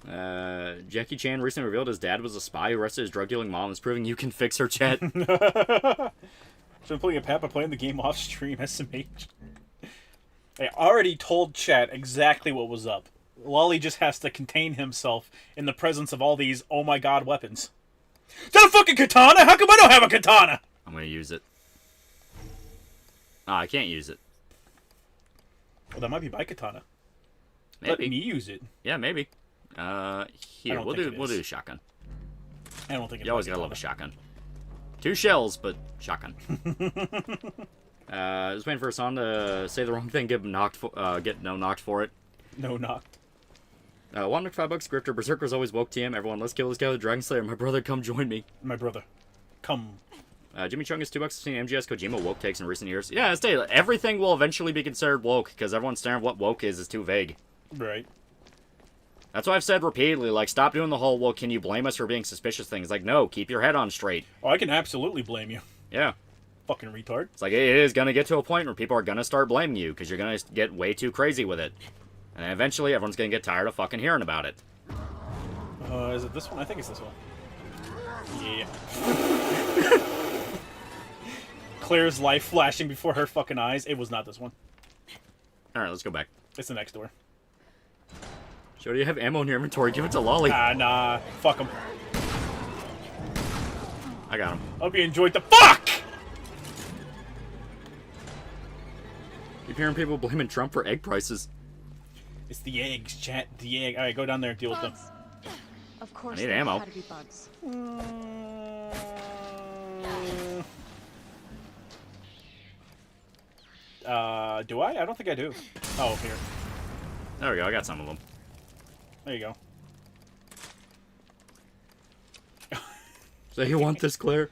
Jackie Chan recently revealed his dad was a spy who arrested his drug dealing mom. Is proving you can fix her, chat. So I'm pulling a Papa playing the game off stream, SMH. I already told chat exactly what was up. Lolly just has to contain himself in the presence of all these oh my god weapons. Is that a fucking katana? How come I don't have a katana? I'm gonna use it. Ah, I can't use it. Well, that might be my katana. Maybe. Let me use it. Yeah, maybe. Here, don't we'll think do it we'll is. do shotgun. I don't think it's You always my gotta love a katana. shotgun. 2 shells, but shotgun. Just waiting for a song to say the wrong thing, get knocked for it. No knocked. $1 $5, Grifter. Berserker's always woke TM. Everyone, let's kill this guy with Dragon Slayer. My brother, come join me. My brother. Come. Jimmy Chung is $2. Seen MGS Kojima woke takes in recent years. Yeah, stay. Everything will eventually be considered woke because everyone's staring at what woke is too vague. Right. That's why I've said repeatedly, like, stop doing the whole, well, can you blame us for being suspicious things? Like, no, keep your head on straight. Oh, I can absolutely blame you. Yeah. Fucking retard. It's like, it is going to get to a point where people are going to start blaming you because you're going to get way too crazy with it. And eventually, everyone's going to get tired of fucking hearing about it. Is it this one? I think it's this one. Yeah. Claire's life flashing before her fucking eyes. It was not this one. Alright, let's go back. It's the next door. So do you have ammo in your inventory? Give it to Lolly. Ah, nah. Fuck him. I got him. Hope you enjoyed the fuck! Keep hearing people blaming Trump for egg prices. It's the eggs, chat. The egg. Alright, go down there and deal with them. Bugs. Of course, I need there ammo. gotta be bugs. Do I? I don't think I do. Oh, here. There we go, I got some of them. There you go. So you want this, Claire?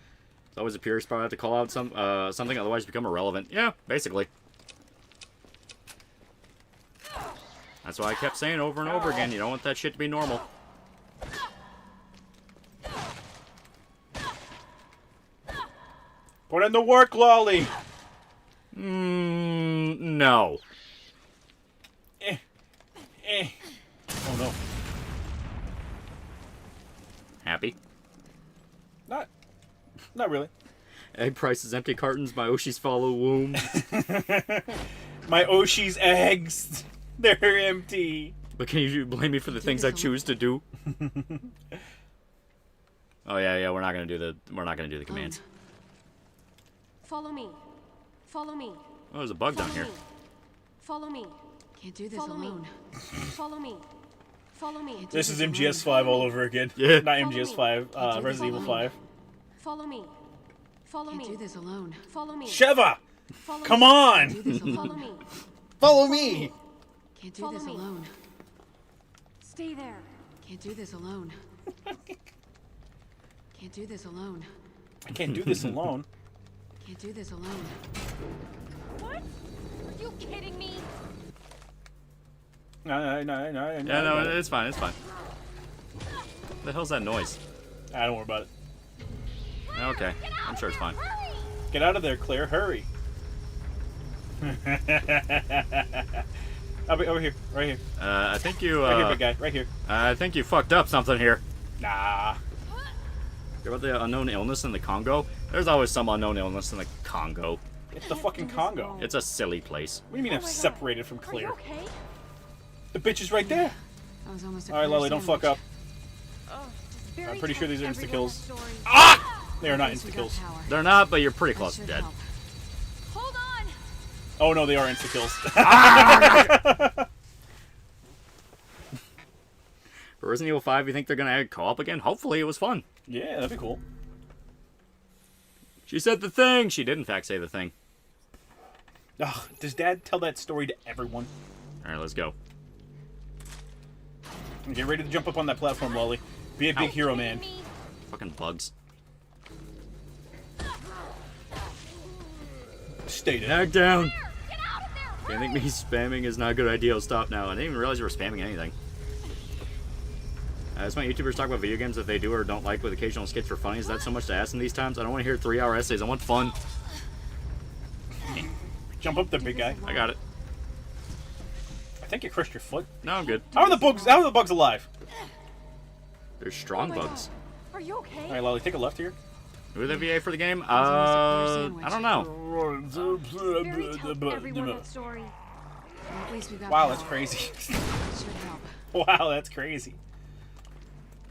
It's always a purist spot to call out something, otherwise you become irrelevant. Yeah, basically. That's why I kept saying over and over again, you don't want that shit to be normal. Put in the work, Lolly! No. Oh no. Happy? Not really. Egg prices, empty cartons, my Oshi's follow womb. My Oshi's eggs, they're empty. But can you blame me for the things I choose to do? Oh yeah, we're not gonna do the commands. Follow me. Follow me. Oh, there's a bug down here. Follow me. Can't do this alone. Follow me. Follow me. This is MGS5 all over again. Yeah. Not MGS5, Resident Evil 5. Follow me. Follow me. Can't do this alone. Follow me. Sheva! Follow Come me. on! Can't do this alone. Follow me. Follow me! Can't do this alone. Stay there. Can't do this alone. Can't do this alone. I can't do this alone. Can't do this alone. What? Are you kidding me? No. Yeah, no, it's fine, it's fine. What the hell's that noise? I don't worry about it. Okay, I'm sure it's fine. Get out of there, Claire. Hurry. Over here. Right here. I think you, Right here, big guy. Right here. I think you fucked up something here. Nah. Hear about the unknown illness in the Congo? There's always some unknown illness in the Congo. It's the fucking Congo. It's a silly place. What do you mean I'm separated from Claire? Okay. The bitch is right there. That was almost a Alright, Claire Lolly, don't fuck up. sandwich. I'm pretty sure these are Everyone insta-kills. has stories. Ah! They are not Guess we got insta-kills. power. They're not, but you're pretty That close to should dead. help. Hold on. Oh no, they are insta-kills. For Resident Evil 5, you think they're gonna add co-op again? Hopefully, it was fun. Yeah, that'd be cool. She said the thing! She did, in fact, say the thing. Ugh, does Dad tell that story to everyone? Alright, let's go. Get ready to jump up on that platform, Lolly. Be a big Ow. hero, man. Fucking bugs. Stay there. Back down! I think me spamming is not a good idea. I'll stop now. I didn't even realize you were spamming anything. That's why YouTubers talk about video games that they do or don't like with occasional skits for funny. Is that so much to ask in these times? I don't want to hear 3-hour essays. I want fun. Jump up there, big guy. I got it. I think you crushed your foot. No, I'm good. How are the bugs? How are the bugs alive? There's strong Oh my bugs. God. Are you okay? All right, Lolly, take a left here. Who the VA for the game? sandwich. I don't know. Barry, tell everyone that story. Well, at least we got Wow, that. that's crazy. Should help. Wow, that's crazy.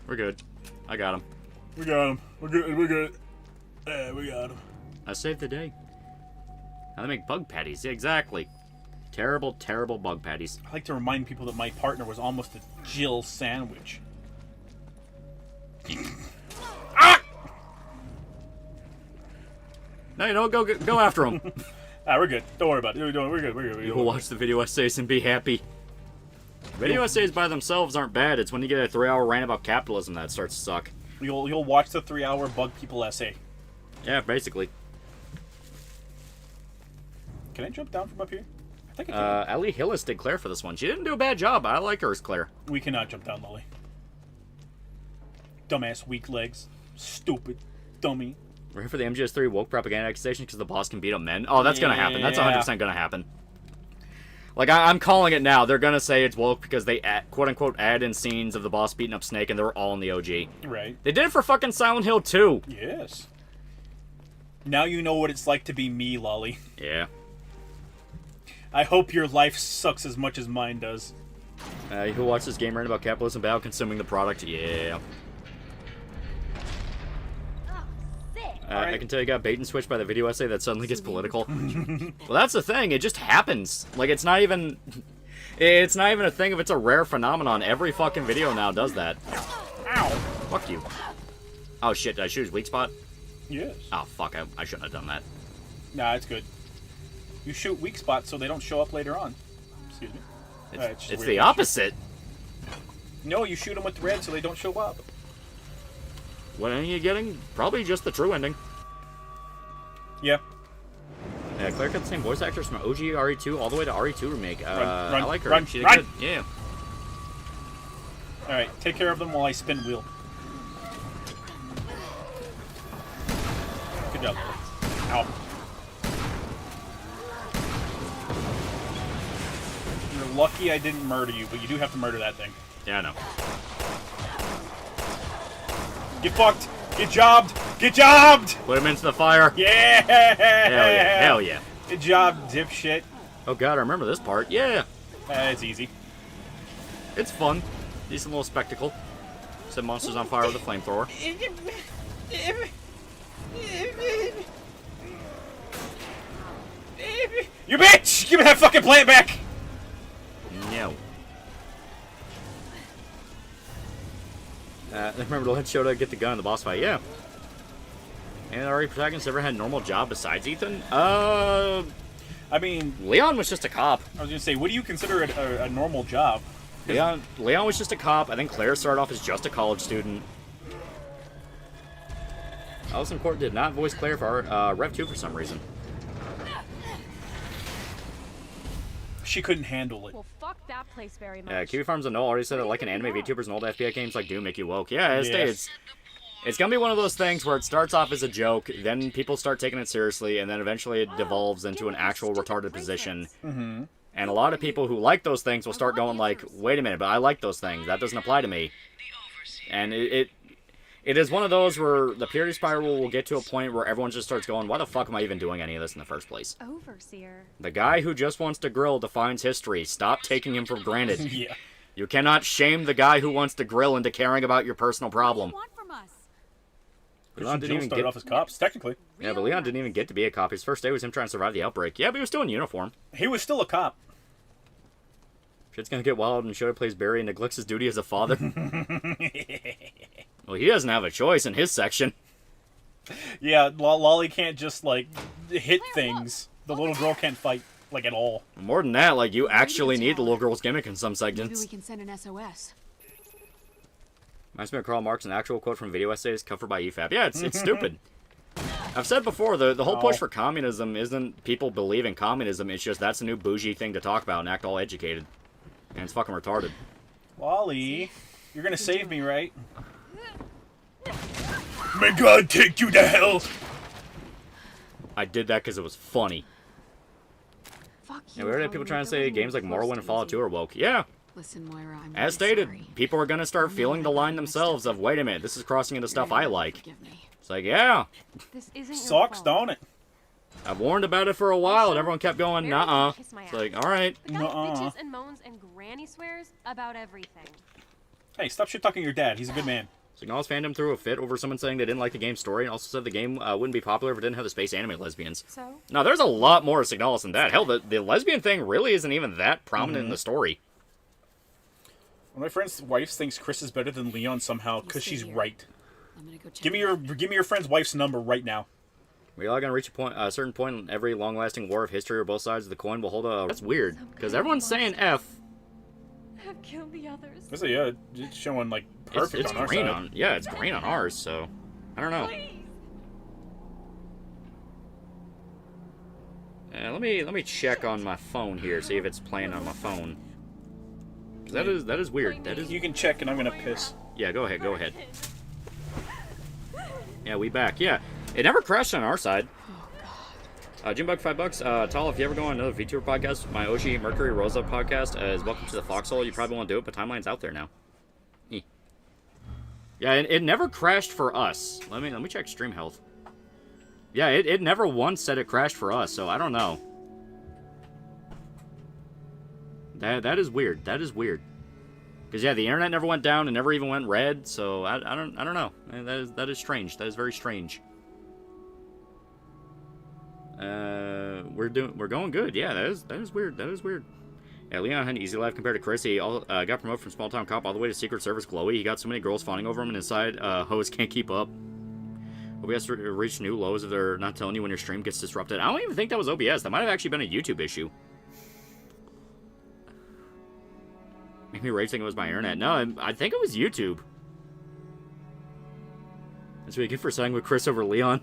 We're good. I got him. We got him. We're good. We're good. Yeah, we got him. I saved the day. How they make bug patties? Yeah, exactly. Terrible, terrible bug patties. I like to remind people that my partner was almost a Jill sandwich. No, you don't go after him. Ah, we're good. Don't worry about it. We're good. We're good. We're good. You will watch the video essays and be happy. Video essays by themselves aren't bad. It's when you get a 3-hour rant about capitalism that starts to suck. You'll watch the 3-hour bug people essay. Yeah, basically. Can I jump down from up here? I think I can. Ellie Hillis did Claire for this one. She didn't do a bad job. I like her as Claire. We cannot jump down, Lolly. Dumbass weak legs. Stupid. Dummy. We're here for the MGS3 woke propaganda accusation because the boss can beat up men. Oh, that's gonna happen. That's 100% gonna happen. Like, I'm calling it now. They're gonna say it's woke because they, quote-unquote, add in scenes of the boss beating up Snake, and they were all in the OG. Right. They did it for fucking Silent Hill 2. Yes. Now you know what it's like to be me, Lolly. Yeah. I hope your life sucks as much as mine does. You watch this game rant about capitalism about consuming the product? Yeah. I can tell you got bait and switched by the video essay that suddenly gets political. Well, that's the thing. It just happens. Like, it's not even a thing if it's a rare phenomenon. Every fucking video now does that. Ow. Fuck you. Oh, shit. Did I shoot his weak spot? Yes. Oh, fuck. I shouldn't have done that. Nah, it's good. You shoot weak spots so they don't show up later on. Excuse me. It's the opposite. No, you shoot them with red so they don't show up. What ending are you getting? Probably just the true ending. Yeah. Yeah, Claire got the same voice actors from OG RE2 all the way to RE2 remake. Run, I like her. run, She did run. good. Yeah. Alright, take care of them while I spin wheel. Good job, Lily. Ow. You're lucky I didn't murder you, but you do have to murder that thing. Yeah, I know. Get fucked! Get jobbed! Get jobbed! Put him into the fire. Yeah! Hell yeah. Hell yeah. Good job, dipshit. Oh god, I remember this part. Yeah. It's easy. It's fun. Decent little spectacle. Set monsters on fire with a flamethrower. You bitch! Give me that fucking plant back! No. Remember the Let's Show to get the gun in the boss fight? Yeah. And are protagonists ever had a normal job besides Ethan? I mean, Leon was just a cop. I was gonna say, what do you consider a normal job? Leon was just a cop. I think Claire started off as just a college student. Allison Court did not voice Claire for Rev 2 for some reason. She couldn't handle it. Well, fuck that place very much. Yeah, Kiwi Farms and Noel already said that like an anime VTubers and old FBI games like do make you woke. Yeah, it's gonna be one of those things where it starts off as a joke, then people start taking it seriously, and then eventually it devolves into an actual retarded position. Mm-hmm. And a lot of people who like those things will start going like, wait a minute, but I like those things. That doesn't apply to me. And it is one of those where the purity spiral will get to a point where everyone just starts going, why the fuck am I even doing any of this in the first place? Overseer. The guy who just wants to grill defines history. Stop taking him for granted. Yeah. You cannot shame the guy who wants to grill into caring about your personal problem. What do you want from us? Leon didn't even started get off as cops, technically. Yeah, but Leon didn't even get to be a cop. His first day was him trying to survive the outbreak. Yeah, but he was still in uniform. He was still a cop. Shit's gonna get wild and Shoda plays Barry and neglects his duty as a father. Well, he doesn't have a choice in his section. Yeah, Lolly can't just, like, hit things. The little girl can't fight, like, at all. More than that, like, you actually need the little girl's gimmick in some Maybe segments. we can send an SOS. Reminds me of Karl Marx, an actual quote from video essays covered by EFAB. Yeah, it's stupid. I've said before, the whole push for communism isn't people believing communism, it's just that's a new bougie thing to talk about and act all educated. And it's fucking retarded. Lolly, you're gonna save me, right? May God take you to hell! I did that because it was funny. Fuck Yeah, you. we already had people trying to say games like Morrowind and Fallout 2 are woke. Yeah, Listen, Moira, I'm As really stated, sorry. people are gonna start I know feeling the that I line messed themselves up. of, wait a minute, this is crossing into stuff I like. Forgive me. It's like, yeah, This isn't your Sucks, fault. don't it? I've warned about it for a while, and Also, everyone kept going, Mary nuh-uh. can kiss my It's like, ass. alright. The guy Nuh-uh. bitches and moans and granny swears about everything. Hey, stop shit talking your dad. He's a good man. Signal's fandom threw a fit over someone saying they didn't like the game's story, and also said the game wouldn't be popular if it didn't have the space anime lesbians. So? No, there's a lot more Signalis than that. Hell, the lesbian thing really isn't even that prominent in the story. One of my friend's wife thinks Chris is better than Leon somehow because stay she's here. right. I'm gonna go check Give me it your friend's wife's number right now. We're all gonna reach a certain point in every long-lasting war of history where both sides of the coin will hold a... That's weird, because everyone's saying F. Have killed the others. So yeah, it's showing like perfect It's on our green side. on... Yeah, it's green on ours, so... I don't know. Please. Let me check on my phone here, see if it's playing on my phone. 'Cause that is weird. That is... You can check, and I'm gonna piss. Yeah, go ahead, go ahead. Yeah, we back. Yeah, it never crashed on our side. Jimbug, $5. Tal, if you ever go on another VTuber podcast, my Oshi Mercury Rosa podcast is Welcome to the Foxhole. You probably won't do it, but timeline's out there now. Yeah, it never crashed for us. Let me check stream health. Yeah, it never once said it crashed for us, so I don't know. That is weird. That is weird. Because yeah, the internet never went down and never even went red, so I don't know. That is strange. That is very strange. We're going good. Yeah, that is weird. That is weird. Yeah, Leon had an easy life compared to Chris. He got promoted from small town cop all the way to Secret Service glowy. He got so many girls fawning over him, and inside hoes can't keep up. OBS reached new lows if they're not telling you when your stream gets disrupted. I don't even think that was OBS. That might have actually been a YouTube issue. Made me rage thinking it was my internet. No, I think it was YouTube. That's what you get for siding with Chris over Leon.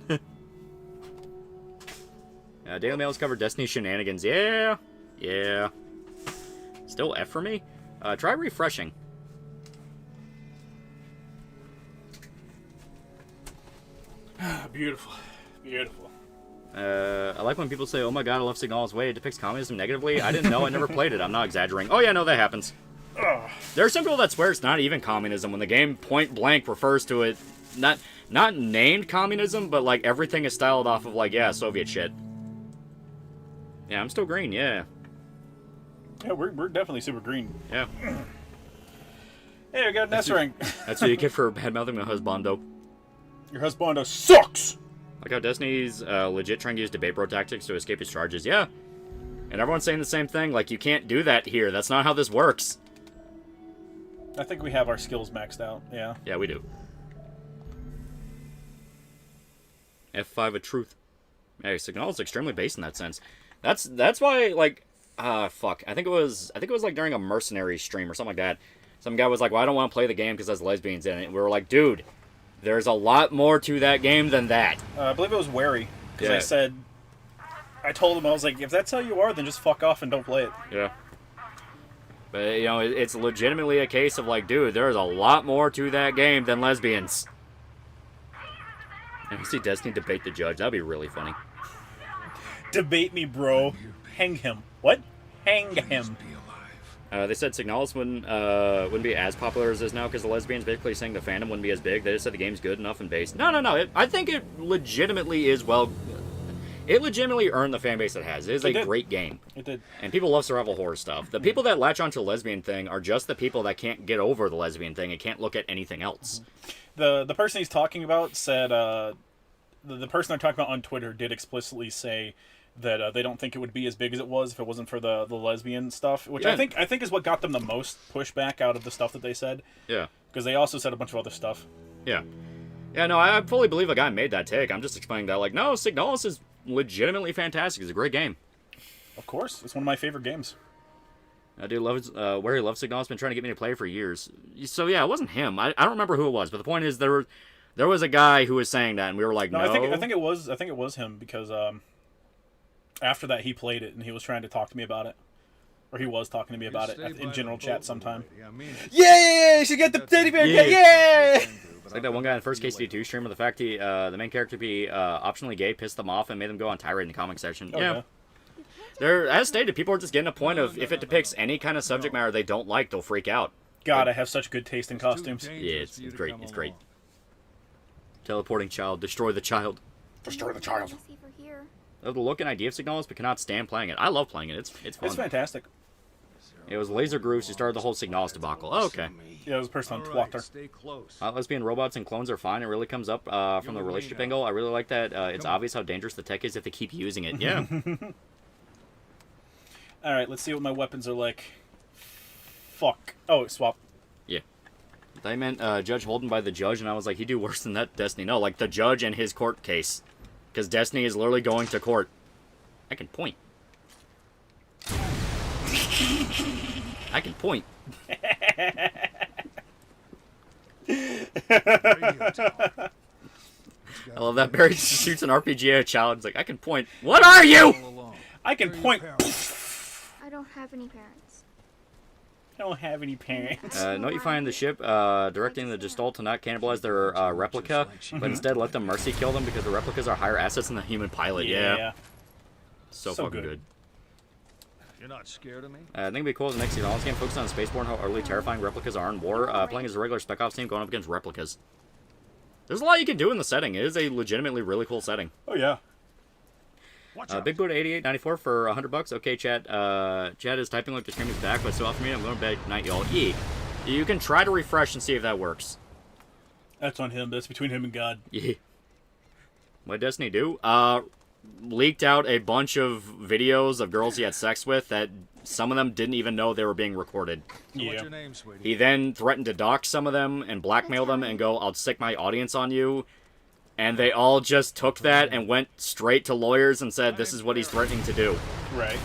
Daily Mail's covered Destiny shenanigans. Yeah. Yeah. Still F for me? Try refreshing. Beautiful. Beautiful. I like when people say, oh my god, I love Signal's way. It depicts communism negatively. I didn't know. I never played it. I'm not exaggerating. Oh yeah, no, that happens. There are some people that swear it's not even communism when the game point blank refers to it. Not named communism, but like everything is styled off of like, yeah, Soviet shit. Yeah, I'm still green, yeah. Yeah, we're definitely super green. Yeah. Hey, I got an S rank. That's what you get for bad-mouthing my husbando. Your husband sucks! Like how Destiny's legit trying to use debate bro tactics to escape his charges. Yeah. And everyone's saying the same thing. Like, you can't do that here. That's not how this works. I think we have our skills maxed out, yeah. Yeah, we do. F5 of truth. Hey, Signal's extremely base in that sense. That's why, like, fuck. I think it was like during a mercenary stream or something like that. Some guy was like, well, I don't want to play the game because there's lesbians in it. And we were like, dude, there's a lot more to that game than that. I believe it was Wary. Because Yeah. I told him, I was like, if that's how you are, then just fuck off and don't play it. Yeah. But, you know, it's legitimately a case of like, dude, there's a lot more to that game than lesbians. And we see Destiny debate the judge. That'd be really funny. Debate me, bro. Hang him. What? Hang him. They said Signalis wouldn't be as popular as it is now because the lesbians basically saying the fandom wouldn't be as big. They just said the game's good enough and base. No. I think it legitimately is well. It legitimately earned the fan base it has. It is a great game. It did. And people love survival horror stuff. The people that latch onto the lesbian thing are just the people that can't get over the lesbian thing and can't look at anything else. The person he's talking about said the person they're talking about on Twitter did explicitly say that they don't think it would be as big as it was if it wasn't for the lesbian stuff, which Yeah. I think is what got them the most pushback out of the stuff that they said. Yeah. Because they also said a bunch of other stuff. Yeah. Yeah, no, I fully believe a guy made that take. I'm just explaining that, like, no, Signalis is legitimately fantastic. It's a great game. Of course. It's one of my favorite games. I do love it. Where he loves Signalis been trying to get me to play for years. So, yeah, it wasn't him. I don't remember who it was, but the point is there was a guy who was saying that, and we were like, no. I think it was him because after that he played it and he was trying to talk to me about it. Or he was talking to me about it in general chat sometime. Yeah, you should get the teddy bear. Yeah. It's like that one guy in the first KCD2 stream with the fact the main character be optionally gay pissed them off and made them go on tirade in the comment section. Oh, yeah. They're, as stated, people are just getting a point of if it depicts any kind of subject matter they don't like, they'll freak out. God, I have such good taste in costumes. Yeah, it's great. It's great. Teleporting child, destroy the child. Destroy the child. Love the look and idea of Signalis, but cannot stand playing it. I love playing it. It's fun. It's fantastic. It was Laser Grooves who started the whole Signalis debacle. Oh, okay. Yeah, it was the person on Twitter. Stay close. Lesbian robots and clones are fine. It really comes up from the relationship angle. I really like that. It's obvious how dangerous the tech is if they keep using it. Yeah. Alright, let's see what my weapons are like. Fuck. Oh, swap. Yeah. They meant Judge Holden by the judge, and I was like, he'd do worse than that, Destiny. No, like the judge and his court case. Because Destiny is literally going to court. I can point. I can point. I love that Barry just shoots an RPG at a child. It's like, I can point. What are you? I can point. I don't have any parents. I don't have any parents. Note you find the ship directing the Gestalt to not cannibalize their replica, but instead let them mercy kill them because the replicas are higher assets than the human pilot. Yeah. So fucking good. You're not scared of me? I think it'd be cool as the next Signalis game focused on Spaceborne, how utterly terrifying replicas are in war. Playing as a regular Spec Ops team going up against replicas. There's a lot you can do in the setting. It is a legitimately really cool setting. Oh, yeah. Big Buddha 88.94 for $100. Okay, chat. Chat is typing like the stream is back, but still off for me. I'm going to bed tonight, y'all. Yeah. You can try to refresh and see if that works. That's on him. That's between him and God. Yeah. What did Destiny do? Leaked out a bunch of videos of girls he had sex with that some of them didn't even know they were being recorded. Yeah. What's your name, sweetie? He then threatened to dox some of them and blackmail them and go, I'll stick my audience on you. And they all just took that and went straight to lawyers and said, this is what he's threatening to do. Right.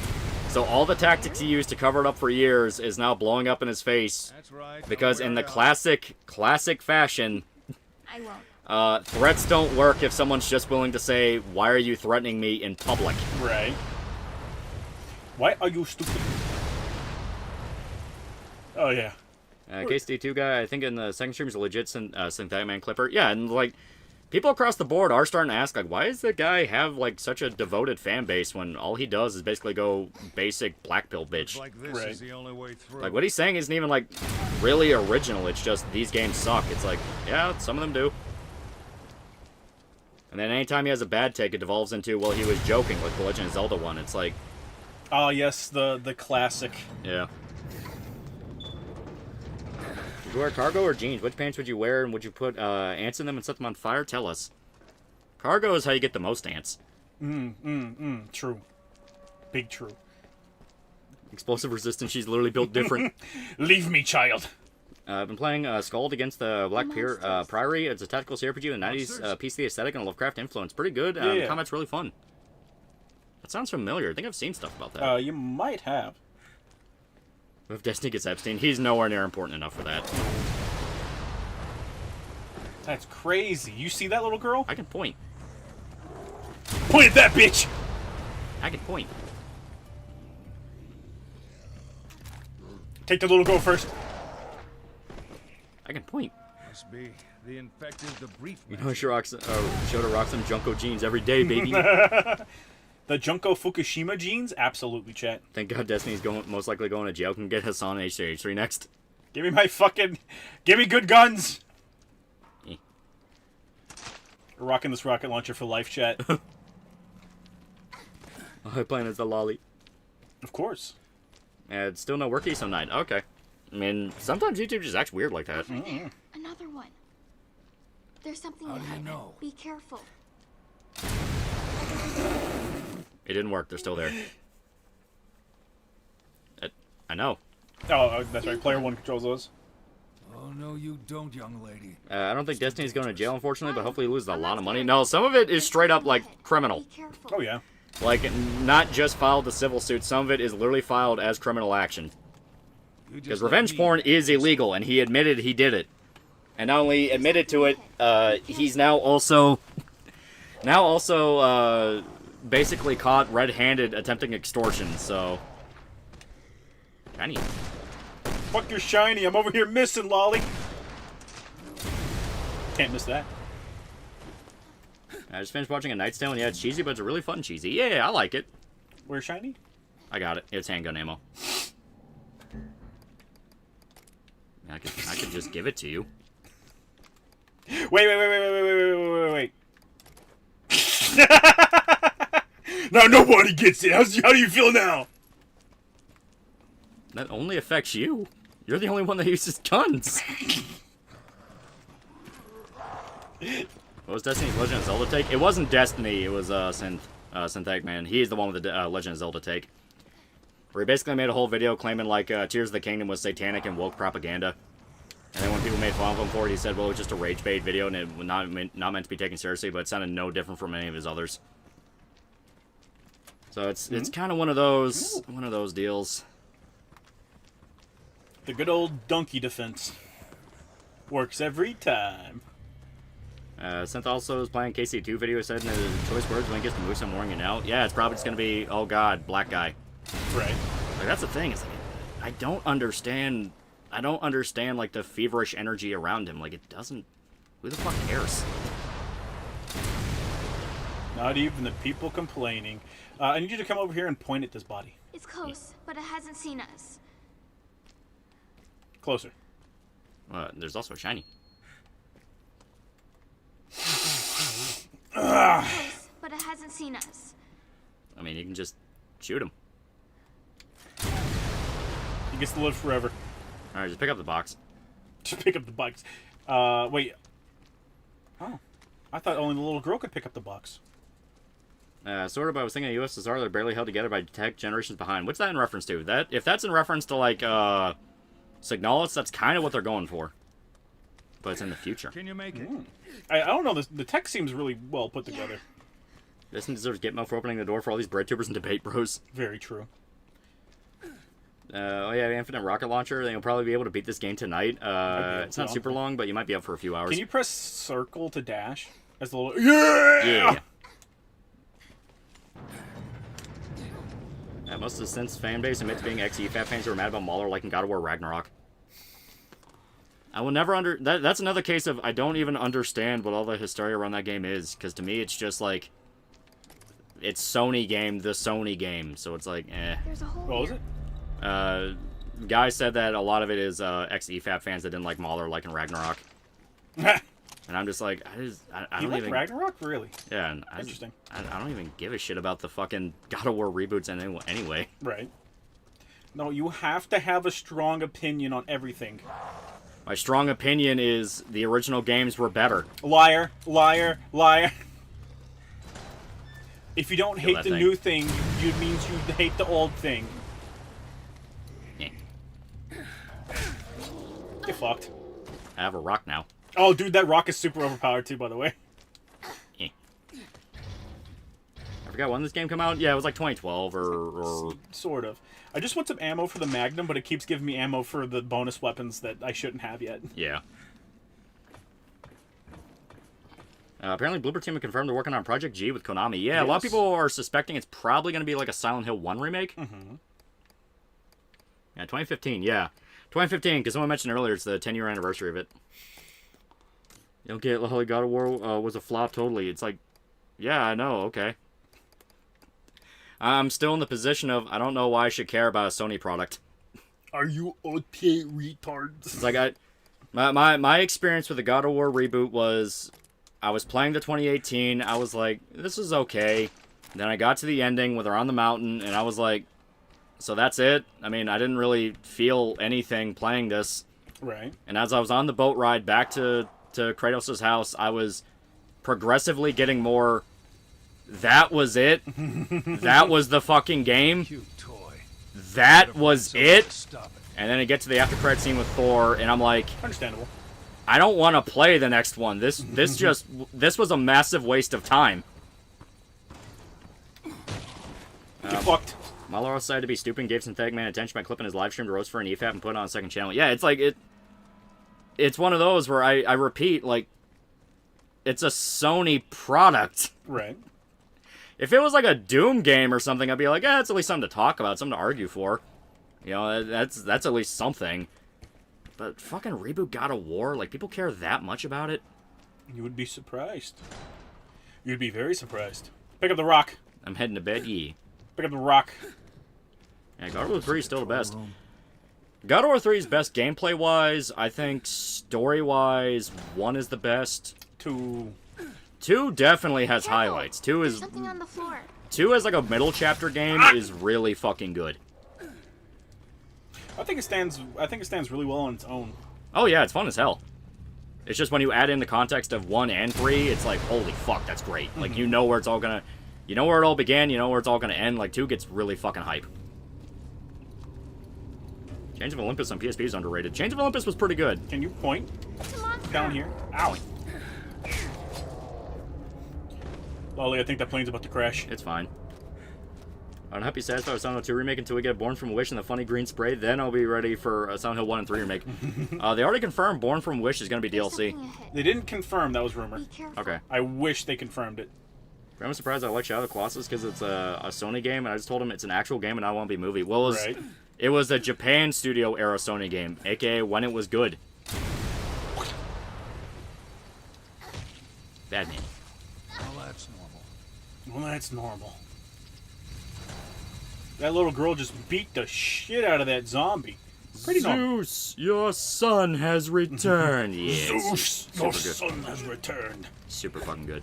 So all the tactics he used to cover it up for years is now blowing up in his face. That's right. Because in the classic fashion, I won't. threats don't work if someone's just willing to say, why are you threatening me in public? Right. Why are you stupid? Oh, yeah. KSD2 guy, I think in the second stream is a legit Synthetic Man clipper. Yeah, and like, people across the board are starting to ask, like, why does the guy have, like, such a devoted fan base when all he does is basically go basic black pill bitch? Like this is the only way through. Like, what he's saying isn't even, like, really original. It's just, these games suck. It's like, yeah, some of them do. And then anytime he has a bad take, it devolves into, well, he was joking, like the Legend of Zelda one. It's like... Oh, yes, the classic. Yeah. Would you wear cargo or jeans? Which pants would you wear, and would you put ants in them and set them on fire? Tell us. Cargo is how you get the most ants. True. Big true. Explosive resistance, she's literally built different. Leave me, child. I've been playing Scald against the Black Priory. It's a tactical CRPG with a 90s piece of the aesthetic and a Lovecraft influence. Pretty good. Yeah. Combat's really fun. That sounds familiar. I think I've seen stuff about that. You might have. If Destiny gets Epstein, he's nowhere near important enough for that. That's crazy. You see that little girl? I can point. Point at that bitch! I can point. Take the little girl first. I can point. Must be the infected, the brief. You know, Shota rocks some Junko jeans every day, baby. The Junko Fukushima jeans? Absolutely, chat. Thank God Destiny's most likely going to jail. Can get Hassan H3 next. Give me my fucking... Give me good guns! Eh. We're rocking this rocket launcher for life, chat. I plan as the lolly. Of course. It's still no worky some night. Okay. I mean, sometimes YouTube just acts weird like that. Another one. There's something How do ahead. you know? Be careful. It didn't work. They're still there. I know. Oh, that's right. Player 1 controls those. Oh, no, you don't, young lady. I don't think Destiny's going to jail, unfortunately, but hopefully he loses a lot of money. No, some of it is straight up, like, criminal. Be careful. Oh, yeah. Like, not just filed a civil suit. Some of it is literally filed as criminal action. Because revenge porn is illegal, and he admitted he did it. And not only admitted to it, he's now also basically caught red-handed attempting extortion, so... Shiny. Fuck your shiny. I'm over here missing, Lolly. Can't miss that. I just finished watching A Knight's Tale, and yeah, it's cheesy, but it's a really fun cheesy. Yeah, I like it. Where's shiny? I got it. It's handgun ammo. I could just give it to you. Wait. Now nobody gets it. How do you feel now? That only affects you. You're the only one that uses guns. What was Destiny's Legend of Zelda take? It wasn't Destiny. It was Synthetic Man. He's the one with the Legend of Zelda take. Where he basically made a whole video claiming like Tears of the Kingdom was satanic and woke propaganda. And then when people made fun of him for it, he said, well, it was just a rage bait video and it was not meant to be taken seriously, but it sounded no different from any of his others. So it's kind of one of those deals. The good old donkey defense. Works every time. Synth also is playing KC2 video, said in his choice words when he gets to move some warning out. Yeah, it's probably just going to be, oh god, black guy. Right. Like, that's the thing, is like, I don't understand like the feverish energy around him. Like, it doesn't, who the fuck cares? Not even the people complaining. I need you to come over here and point at this body. It's close, but it hasn't seen us. Closer. There's also a shiny. Close, but it hasn't seen us. I mean, you can just shoot him. He gets to live forever. Alright, just pick up the box. Just pick up the box. Wait. Oh. I thought only the little girl could pick up the box. Sort of, I was thinking of USSR, they're barely held together by tech generations behind. What's that in reference to? If that's in reference to, like, Signalis, that's kind of what they're going for. But it's in the future. Can you make it? I don't know. The tech seems really well put together. This one deserves Gitmo for opening the door for all these bread tubers and debate bros. Very true. Oh yeah, Infinite Rocket Launcher. You'll probably be able to beat this game tonight. It's not super long, but you might be up for a few hours. Can you press circle to dash? As the little... Yeah! Most of the Synth's fan base admits being ex-EFAP fans who are mad about Mauler like in God of War Ragnarok. I will never that's another case of I don't even understand what all the hysteria around that game is, because to me it's just like it's Sony game, the Sony game, so it's like There's a hole What was here. it? Guy said that a lot of it is ex-EFAP fans that didn't like Mauler like in Ragnarok. And I'm just like, I You don't like even... Ragnarok? Really? Yeah, and Interesting. I don't even give a shit about the fucking God of War reboots anyway. Right. No, you have to have a strong opinion on everything. My strong opinion is the original games were better. Liar, liar, liar. If you don't Kill hate that the thing. new thing, it means you hate the old thing. Yeah. Get fucked. I have a rock now. Oh, dude, that rock is super overpowered too, by the way. Yeah. I forgot when this game came out. Yeah, it was like 2012 or... Sort of. I just want some ammo for the Magnum, but it keeps giving me ammo for the bonus weapons that I shouldn't have yet. Yeah. Apparently, Bloober Team have confirmed they're working on Project G with Konami. Yeah, Yes. a lot of people are suspecting it's probably going to be like a Silent Hill 1 remake. Mm-hmm. Yeah, 2015, yeah. 2015, because someone mentioned earlier it's the 10-year anniversary of it. You don't get Holy God of War was a flop totally. It's like, yeah, I know, okay. I'm still in the position of, I don't know why I should care about a Sony product. Are you okay, retards? It's like, my experience with the God of War reboot was, I was playing the 2018, I was like, this is okay. Then I got to the ending where they're on the mountain, and I was like, so that's it? I mean, I didn't really feel anything playing this. Right. And as I was on the boat ride back to Kratos' house, I was progressively getting more, that was it? That was the fucking game? Cute toy. That was it? Stop it. And then I get to the after credit scene with Thor, and I'm like, Understandable. I don't want to play the next one. This was a massive waste of time. Get fucked. Maloro decided to be stupid and gave Synthetic Man attention by clipping his live stream to roast for an EFAP and put it on a second channel. Yeah, it's like, it's one of those where I repeat, like, it's a Sony product. Right. If it was like a Doom game or something, I'd be like, it's at least something to talk about, something to argue for. You know, that's at least something. But fucking reboot God of War, like, people care that much about it? You would be surprised. You'd be very surprised. Pick up the rock. I'm heading to bed, Pick up the rock. Yeah, God of War 3 is still the best. God of War 3's best gameplay-wise. I think story-wise, 1 is the best. 2 definitely has Careful. highlights. 2 There's is... something on the floor. 2 as like a middle chapter game is really fucking good. I think it stands really well on its own. Oh yeah, it's fun as hell. It's just when you add in the context of 1 and 3, it's like, holy fuck, that's great. Like, you know where it's all gonna... You know where it all began, you know where it's all gonna end. Like, 2 gets really fucking hype. Chains of Olympus on PSP is underrated. Chains of Olympus was pretty good. Can you point It's a monster. down here? Ow. Lolly, I think that plane's about to crash. It's fine. I'm not happy satisfied with Silent Hill 2 remake until we get Born from Wish and the funny green spray. Then I'll be ready for Silent Hill 1 and 3 remake. They already confirmed Born from Wish is going to be There's DLC. something ahead. They didn't confirm, that was rumor. Be careful. Okay. I wish they confirmed it. I'm surprised I like Shadow of the Colossus because it's a Sony game, and I just told him it's an actual game and I want to be a movie. Well, it was a Japan Studio era Sony game, aka when it was good. Bad name. Well, that's normal. Well, that's normal. That little girl just beat the shit out of that zombie. Pretty normal. Zeus, your son has returned. Yes. Zeus, your Super good. son has returned. Super fucking good.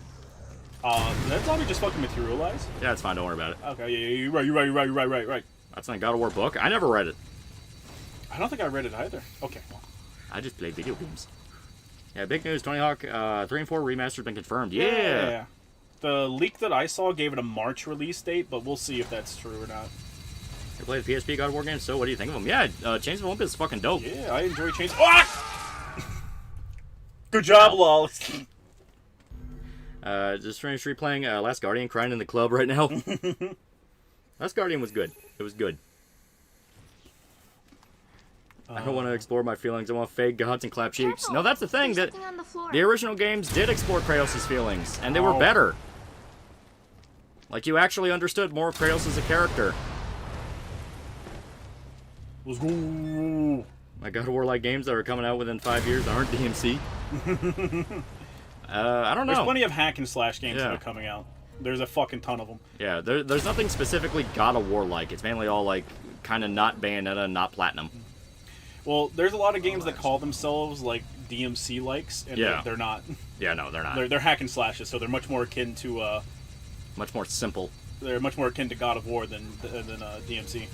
Did that zombie just fucking materialize? Yeah, it's fine. Don't worry about it. Okay, yeah, you're right. That's not a God of War book. I never read it. I don't think I read it either. Okay. I just play video games. Yeah, big news. Tony Hawk 3 and 4 remastered been confirmed. Yeah. The leak that I saw gave it a March release date, but we'll see if that's true or not. You play the PSP God of War games, so what do you think of them? Yeah, Chains of Olympus is fucking dope. Yeah, I enjoy Chains. Ah! Good job, lol. Just finished replaying Last Guardian, crying in the club right now. Last Guardian was good. It was good. I don't want to explore my feelings. I want fake gods and clap cheeks. Careful. No, that's the thing. There's That something on the floor. the original games did explore Kratos' feelings, and they were Oh. better. Like, you actually understood more of Kratos as a character. Let's go. My God of War-like games that are coming out within 5 years aren't DMC. I don't know. There's plenty of hack and slash games that Yeah. are coming out. There's a fucking ton of them. Yeah, there's nothing specifically God of War-like. It's mainly all, like, kind of not Bayonetta, not Platinum. Well, there's a lot of games that call themselves like DMC likes, and Yeah. they're not. Yeah, no, they're not. They're hack and slashes, so they're much more akin to Much more simple. they're much more akin to God of War than DMC.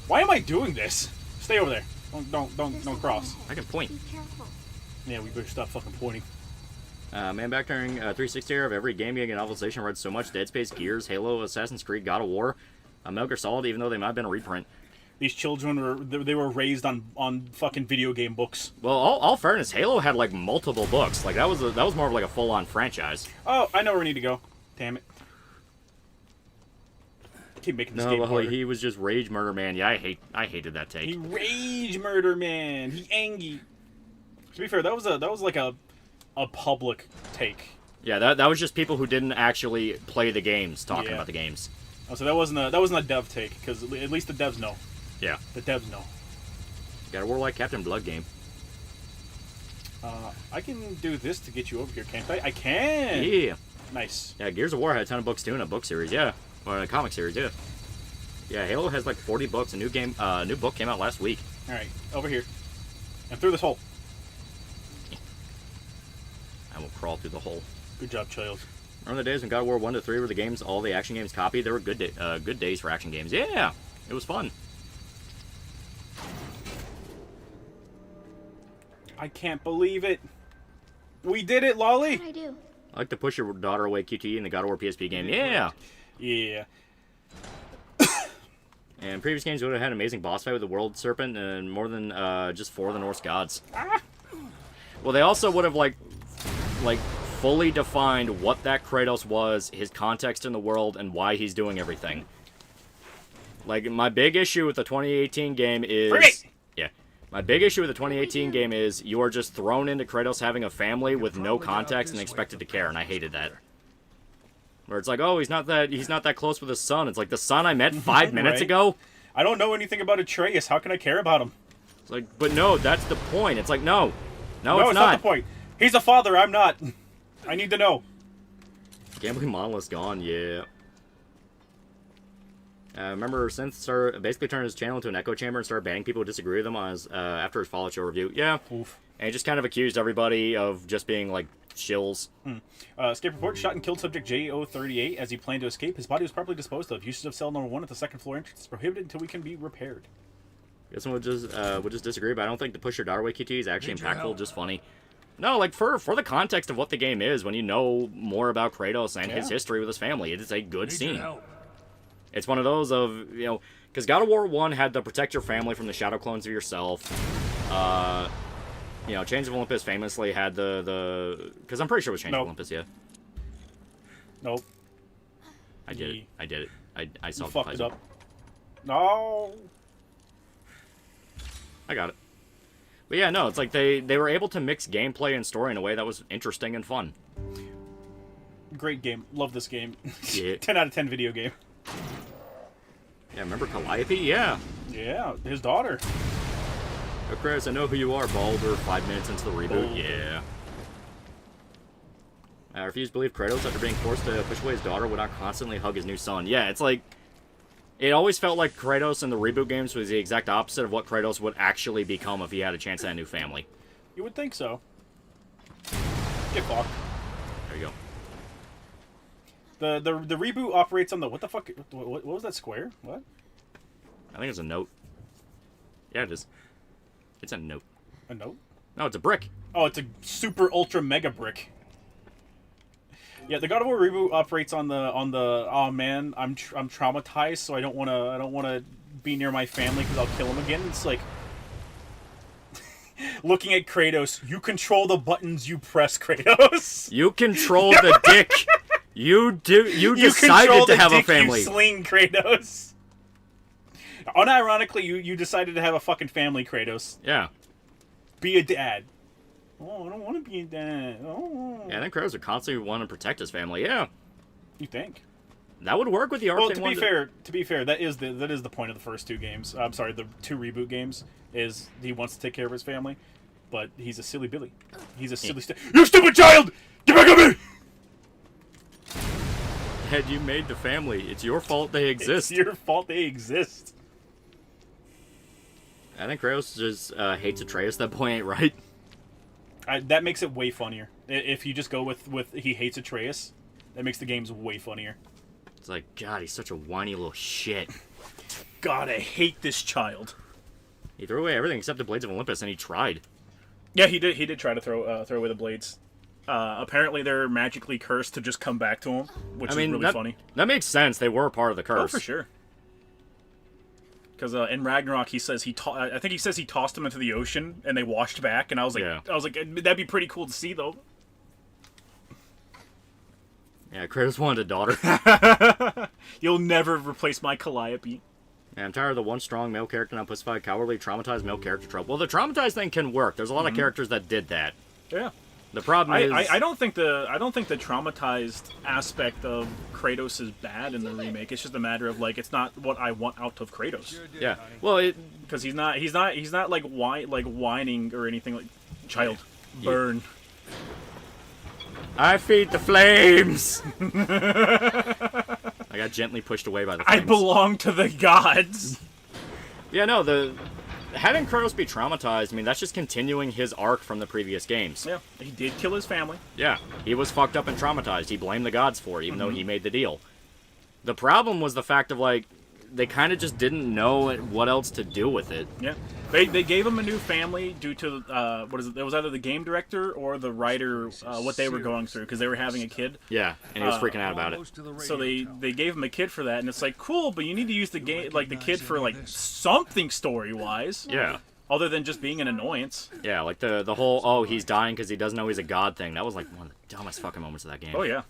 Why am I doing this? Stay over there. Don't cross. I can point. Be careful. Yeah, we better stop fucking pointing. Man, back during 360 era of every game getting a novelization, read so much Dead Space, Gears, Halo, Assassin's Creed, God of War, Metal Gear Solid, even though they might have been a reprint. These children were raised on fucking video game books. Well, all fairness, Halo had like multiple books. Like that was more of like a full on franchise. Oh, I know where we need to go. Damn it. Keep making this game No, harder. he was just Rage Murder Man. Yeah, I hated that take. He rage murder man. He angry. To be fair, that was like a public take. Yeah, that was just people who didn't actually play the games talking Yeah. about the games. Oh, so that wasn't a dev take, because at least the devs know. Yeah. The devs know. Got a War like Captain Blood game. I can do this to get you over here, can't I? I can! Yeah. Nice. Yeah, Gears of War had a ton of books too in a book series, yeah. Or in a comic series, yeah. Yeah, Halo has like 40 books. A new book came out last week. Alright, over here. And through this hole. I will crawl through the hole. Good job, child. Remember the days when God of War 1 to 3 were the games all the action games copied? They were good days for action games. Yeah, it was fun. I can't believe it. We did it, Lolly! What'd I do? I like to push your daughter away QTE in the God of War PSP game. Yeah. Yeah. And previous games would have had an amazing boss fight with the World Serpent and more than just 4 of the Norse gods. Well, they also would have like fully defined what that Kratos was, his context in the world, and why he's doing everything. Like, my big issue with the 2018 game is... Yeah. My big issue with the 2018 game is you are just thrown into Kratos having a family with no context and expected to care, and I hated that. Where it's like, oh, he's not that close with his son. It's like, the son I met 5 minutes Right. ago? I don't know anything about Atreus. How can I care about him? It's like, but no, that's the point. It's like, no. No, No, it's not the point. He's a father. I'm not. I need to know. Gambling Monolith's gone, yeah. Remember, Synth basically turned his channel into an echo chamber and started banning people who disagree with him on his after his Fallout show review. Yeah, Oof. and he just kind of accused everybody of just being like shills. Escape report: shot and killed subject JO38 as he planned to escape. His body was properly disposed of. Usage of cell number 1 at the second floor entrance is prohibited until we can be repaired. Guess someone would just disagree, but I don't think the push your daughter away QT is actually impactful, just funny. No, like for the context of what the game is, when you know more about Kratos and his history with his family, it is a good scene. It's one of those of, because God of War 1 had the protect your family from the shadow clones of yourself. Chains of Olympus famously had because I'm pretty sure it was Chains of Olympus, yeah. Nope. I did it. I saw You fucked it up. No. I got it. But yeah, no, it's like they were able to mix gameplay and story in a way that was interesting and fun. Great game. Love this game. Yeah. 10 out of 10 video game. Yeah, remember Calliope? Yeah. Yeah, his daughter. Oh, Chris, I know who you are, Baldur. 5 minutes into the reboot. Baldur. Yeah. I refuse to believe Kratos, after being forced to push away his daughter, would not constantly hug his new son. Yeah, it's like... It always felt like Kratos in the reboot games was the exact opposite of what Kratos would actually become if he had a chance at a new family. You would think so. Get fucked. There you go. The reboot operates on the... What the fuck? What was that square? What? I think it's a note. Yeah, it is. It's a note. A note? No, it's a brick. Oh, it's a super ultra mega brick. Yeah, the God of War reboot operates on the oh man, I'm traumatized, so I don't wanna be near my family because I'll kill him again. It's like looking at Kratos. You control the buttons you press, Kratos. You control the dick. You decided to have a family. You sling, Kratos. Unironically, you decided to have a fucking family, Kratos. Yeah. Be a dad. Oh, I don't want to be a dad. Oh. Yeah, I think Kratos would constantly want to protect his family. Yeah. You think? That would work with the arc. Well, to be fair, that is the point of the first two games. I'm sorry, the two reboot games is he wants to take care of his family, but he's a silly Billy. He's a silly. You stupid child! Get back at me! Dad, you made the family. It's your fault they exist. It's your fault they exist. I think Kratos just hates Atreus at that point, right? That makes it way funnier. If you just go with he hates Atreus, that makes the games way funnier. It's like, God, he's such a whiny little shit. God, I hate this child. He threw away everything except the Blades of Olympus, and he tried. Yeah, he did. He did try to throw away the blades. Apparently, they're magically cursed to just come back to him, which is really funny. That makes sense. They were part of the curse. Oh, for sure. Because in Ragnarok, he says I think he says he tossed them into the ocean and they washed back, and I was like, that'd be pretty cool to see though. Yeah, Kratos wanted a daughter. You'll never replace my Calliope. Yeah, I'm tired of the one strong male character not pussified, cowardly, traumatized male character trope. Well, the traumatized thing can work. There's a lot of characters that did that. Yeah. The problem is I don't think the traumatized aspect of Kratos is bad in the remake. It's just a matter of like it's not what I want out of Kratos. Yeah. Well, because he's not like whining or anything like child burn. I feed the flames. I got gently pushed away by the flames. I belong to the gods. Yeah, no, having Kratos be traumatized, I mean, that's just continuing his arc from the previous games. Yeah, he did kill his family. Yeah, he was fucked up and traumatized. He blamed the gods for it, even though he made the deal. The problem was the fact of, like, they kind of just didn't know what else to do with it. Yeah. They gave him a new family due to, it was either the game director or the writer, what they were going through, because they were having a kid. Yeah, and he was freaking out about it. So they gave him a kid for that, and it's like, cool, but you need to use the kid for, like, something story-wise. Yeah. Other than just being an annoyance. Yeah, like the whole, oh, he's dying because he doesn't know he's a god thing. That was, like, one of the dumbest fucking moments of that game. Oh, yeah.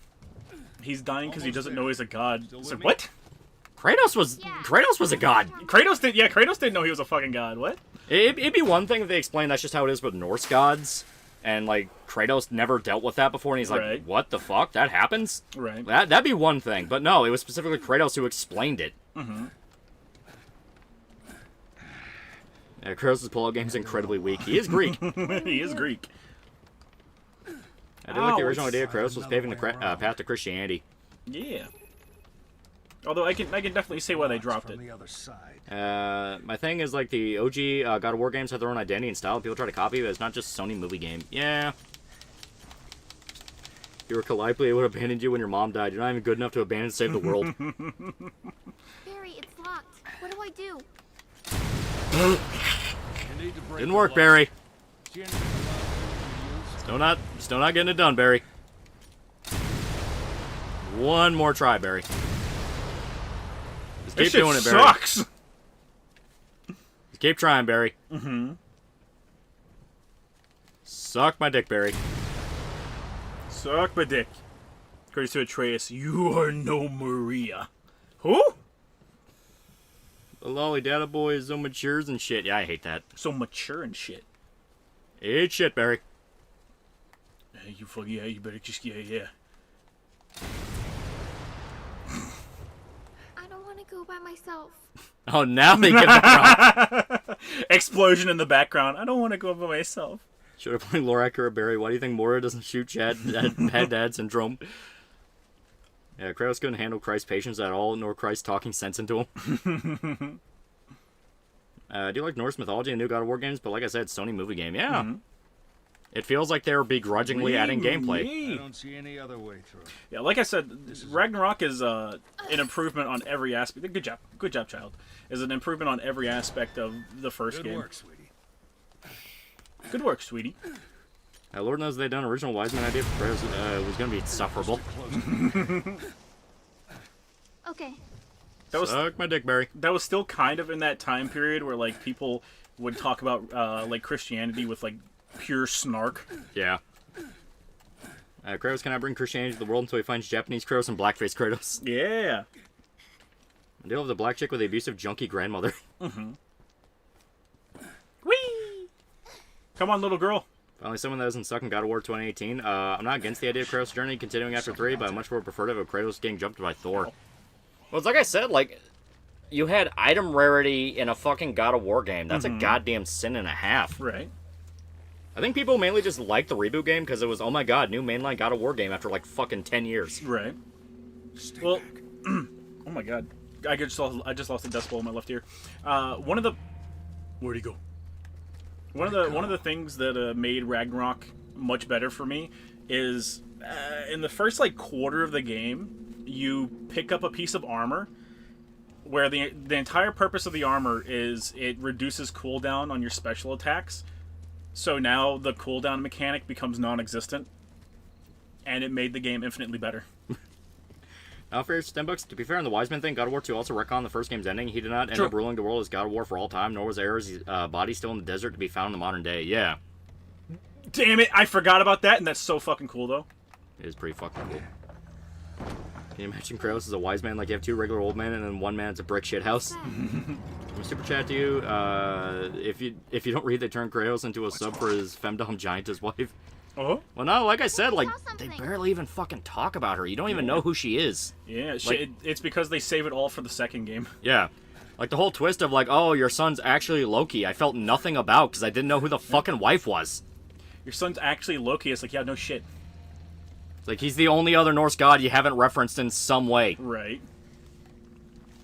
He's dying because he doesn't know he's a god. It's like, what? Kratos was a god. Kratos didn't know he was a fucking god. What? It'd be one thing if they explained that's just how it is with Norse gods, and like Kratos never dealt with that before, and he's like, "What the fuck? That happens?" Right. That'd be one thing, but no, it was specifically Kratos who explained it. Mm-hmm. Yeah, Kratos' pullout game is incredibly weak. He is Greek. He is Greek. I did like the original idea. Kratos was paving the path to Christianity. Yeah. Although I can definitely see why they dropped it. From the other side. My thing is like the OG God of War games have their own identity and style. People try to copy it, but it's not just Sony movie game. Yeah. If you were Calliope, it would have abandoned you when your mom died. You're not even good enough to abandon and save the world. Barry, it's locked. What do I do? You need to break Didn't the work, lock. Barry. See anything allowed you Still not getting it done, Barry. One more try, Barry. Just keep doing it, Barry. Sucks. Just keep trying, Barry. Mm-hmm. Suck my dick, Barry. Suck my dick. Courtesy to Atreus, you are no Maria. Who? The lolly data boy is so mature and shit. Yeah, I hate that. So mature and shit. It's shit, Barry. Hey, you fuck yeah, you better just yeah. I don't want to go by myself. Oh, now they get the prompt. Explosion in the background. I don't want to go by myself. Should have played Laura Accurate Barry. Why do you think Mora doesn't shoot Chad had dad syndrome? Yeah, Kratos couldn't handle Christ's patience at all, nor Christ talking sense into him. Do you like Norse mythology and new God of War games? But like I said, Sony movie game. Yeah. Mm-hmm. It feels like they're begrudgingly adding gameplay. I don't see any other way through. Yeah, like I said, Ragnarok is an improvement on every aspect. Good job, child. Is an improvement on every aspect of the first Good game. work, sweetie. Good work, sweetie. Lord knows they done original Wiseman idea for Kratos. It was going to be insufferable. Okay. Suck my dick, Barry. That was still kind of in that time period where like people would talk about like Christianity with like pure snark. Yeah. Kratos cannot bring Christianity to the world until he finds Japanese Kratos and blackface Kratos. Yeah. I deal with the black chick with the abusive junkie grandmother. Mm-hmm. Whee! Come on, little girl. Finally, someone that isn't stuck in God of War 2018. I'm not against the idea of Kratos' journey continuing after 3, but I much more prefer to have Kratos getting jumped by Thor. Well, it's like I said, like, you had item rarity in a fucking God of War game. That's a goddamn sin and a half. Right. I think people mainly just liked the reboot game because it was, oh my god, new mainline God of War game after like fucking 10 years. Right. Well, oh my god. I just lost a decibel in my left ear. One of the... Where'd he go? One of the things that made Ragnarok much better for me is in the first like quarter of the game, you pick up a piece of armor where the entire purpose of the armor is it reduces cooldown on your special attacks. So now the cooldown mechanic becomes non-existent, and it made the game infinitely better. Now, for $10, to be fair on the Wiseman thing, God of War 2 also retconned the first game's ending. He did not end up ruling the world as God of War for all time, nor was Ares' body still in the desert to be found in the modern day. Yeah. Damn it, I forgot about that, and that's so fucking cool, though. It is pretty fucking cool. Can you imagine Kratos as a wise man? Like, you have two regular old men, and then one man is a brick shit house? I'm gonna super chat to you. If you don't read, they turn Kratos into a sub for his femdom giantess wife. Uh-huh. Well, no, like I said, like, they barely even fucking talk about her. You don't even know who she is. Yeah, Like- it's because they save it all for the second game. Yeah. Like, the whole twist of, like, oh, your son's actually Loki, I felt nothing about, because I didn't know who the fucking wife was. Your son's actually Loki. It's like, yeah, no shit. It's like, he's the only other Norse god you haven't referenced in some way. Right.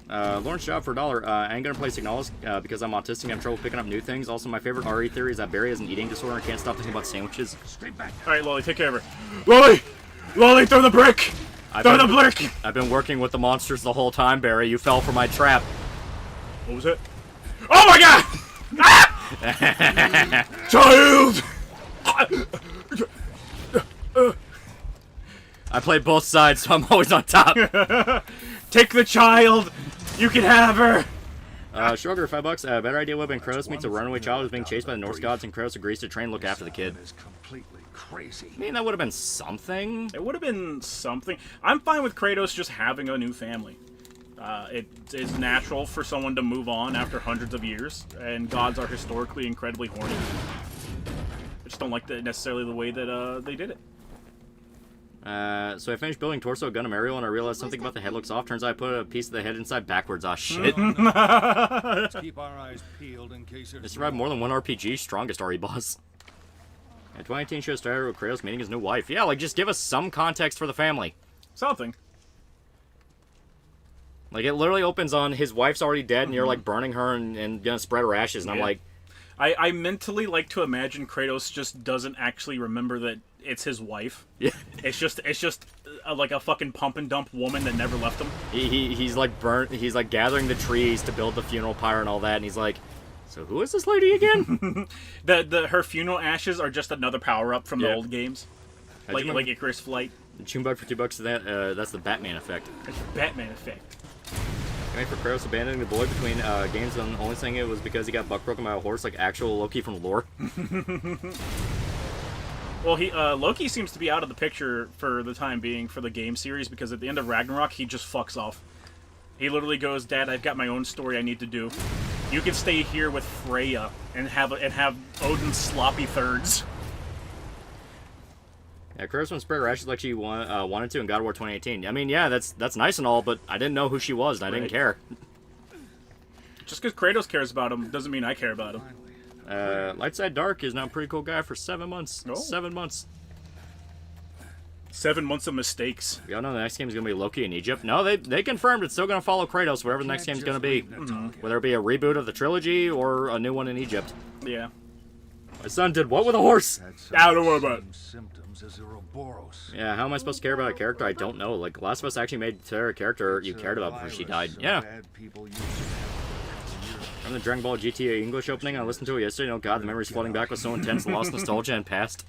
Lawrence Job for $1. I ain't gonna play Signalis because I'm autistic and have trouble picking up new things. Also, my favorite RE theory is that Barry has an eating disorder and can't stop thinking about sandwiches. Alright, Lolly, take care of her. Lolly! Lolly, throw the brick! Throw the brick! I've been working with the monsters the whole time, Barry. You fell for my trap. What was it? Oh my god! Ah! Child! I play both sides, so I'm always on top. Take the child! You can have her! Sugar, $5. Better idea would have been Kratos meets a runaway child who's being chased by the Norse gods, and Kratos agrees to train and look after the kid. Is completely crazy. I mean, that would have been something. It would have been something. I'm fine with Kratos just having a new family. It is natural for someone to move on after hundreds of years, and gods are historically incredibly horny. I just don't like necessarily the way that they did it. So I finished building Torso, Gundam Aerial, and I realized something about the head looks off. Turns out I put a piece of the head inside backwards. Aw, shit. Let's keep our eyes peeled in case I there's survived more than one RPG, strongest RE boss. 2018 shows started with Kratos meeting his new wife. Yeah, like, just give us some context for the family. Something. Like, it literally opens on his wife's already dead, and you're, like, burning her and gonna spread her ashes, and I'm like... I mentally like to imagine Kratos just doesn't actually remember that it's his wife. Yeah. It's just like a fucking pump and dump woman that never left him. He's, like, he's, like, gathering the trees to build the funeral pyre and all that, and he's like... So who is this lady again? Her funeral ashes are just another power-up from the old games. Like Icarus Flight. $2 for $2, that's the Batman effect. It's the Batman effect. Can I for Kratos abandoning the boy between games and only saying it was because he got buck broken by a horse like actual Loki from lore? Well, Loki seems to be out of the picture for the time being for the game series because at the end of Ragnarok, he just fucks off. He literally goes, "Dad, I've got my own story I need to do. You can stay here with Freya and have Odin's sloppy thirds." Yeah, Kratos went spread her ashes like she wanted to in God of War 2018. I mean, yeah, that's nice and all, but I didn't know who she was, and I didn't care. Just because Kratos cares about him doesn't mean I care about him. Lightside Dark is now a pretty cool guy for 7 months. Oh. 7 months. 7 months of mistakes. Y'all know the next game is going to be Loki in Egypt? No, they confirmed it's still going to follow Kratos, whatever the next game's going to be. Whether it be a reboot of the trilogy or a new one in Egypt. Yeah. My son did what with a horse? I don't worry about it. Symptoms as Ouroboros. Yeah, how am I supposed to care about a character I don't know? Like, Last of Us actually made Sarah a character you cared about before she died. Yeah. From the Dragon Ball GT English opening, I listened to it yesterday. Oh god, the memories flooding back was so intense, lost nostalgia and past.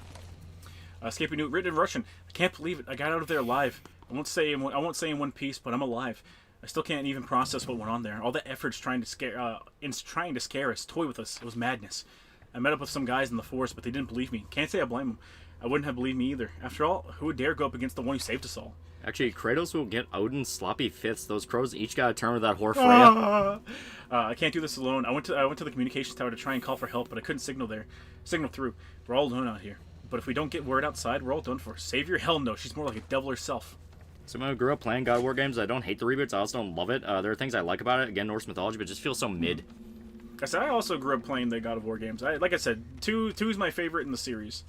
Escaping Newt, written in Russian. I can't believe it. I got out of there alive. I won't say in one piece, but I'm alive. I still can't even process what went on there. All the efforts trying to scare us, toy with us. It was madness. I met up with some guys in the forest, but they didn't believe me. Can't say I blame them. I wouldn't have believed me either. After all, who would dare go up against the one who saved us all? Actually, Kratos will get Odin's sloppy fifths. Those crows each got a turn with that whore Freya. I can't do this alone. I went to the communications tower to try and call for help, but I couldn't signal through. We're all alone out here. But if we don't get word outside, we're all done for. Savior? Hell no. She's more like a devil herself. Someone who grew up playing God of War games, I don't hate the reboots. I also don't love it. There are things I like about it. Again, Norse mythology, but it just feels so mid. I said I also grew up playing the God of War games. Like I said, two is my favorite in the series.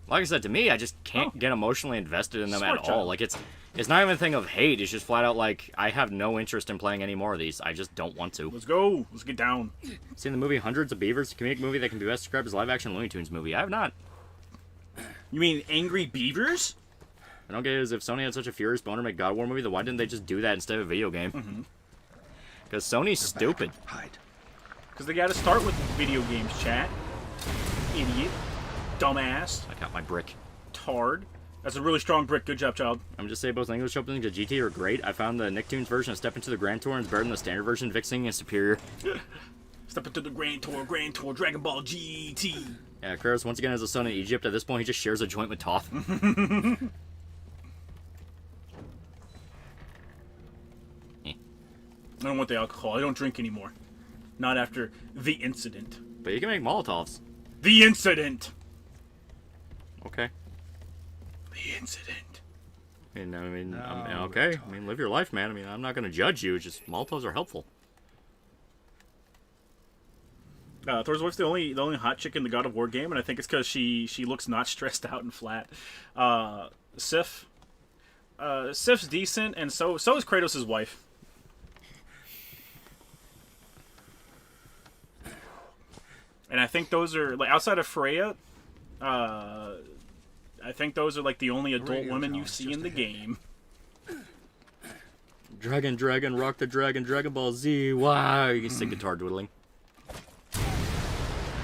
Like I said, to me, I just can't get emotionally invested in them Smart at child. all. Like, it's not even a thing of hate. It's just flat out like, I have no interest in playing any more of these. I just don't want to. Let's go. Let's get down. Seen the movie Hundreds of Beavers, a comedic movie that can be best described as a live-action Looney Tunes movie. I have not. You mean Angry Beavers? I don't get it. Is if Sony had such a furious boner to make God of War movie, then why didn't they just do that instead of a video game? Because Sony's stupid. Because they got to start with video games, chat. Idiot. Dumbass. I got my brick. Tard. That's a really strong brick. Good job, child. I'm just saying both English openings of GT are great. I found the Nicktoons version of Step Into the Grand Tour is better than the standard version. Vixing is superior. Step into the Grand Tour, Dragon Ball GT. Yeah, Kratos once again has a son in Egypt. At this point, he just shares a joint with Toph. I don't want the alcohol. I don't drink anymore. Not after the incident. But you can make Molotovs. The incident! Okay. The incident. Okay. I mean, live your life, man. I mean, I'm not going to judge you. It's just Molotovs are helpful. Thor's wife's the only hot chick in the God of War game, and I think it's because she looks not stressed out and flat. Sif's decent, and so is Kratos' wife. And I think those are, like, outside of Freya, I think those are, like, the only adult women you see in the game. Dragon, rock the dragon, Dragon Ball Z. Wow, you can sing guitar doodling.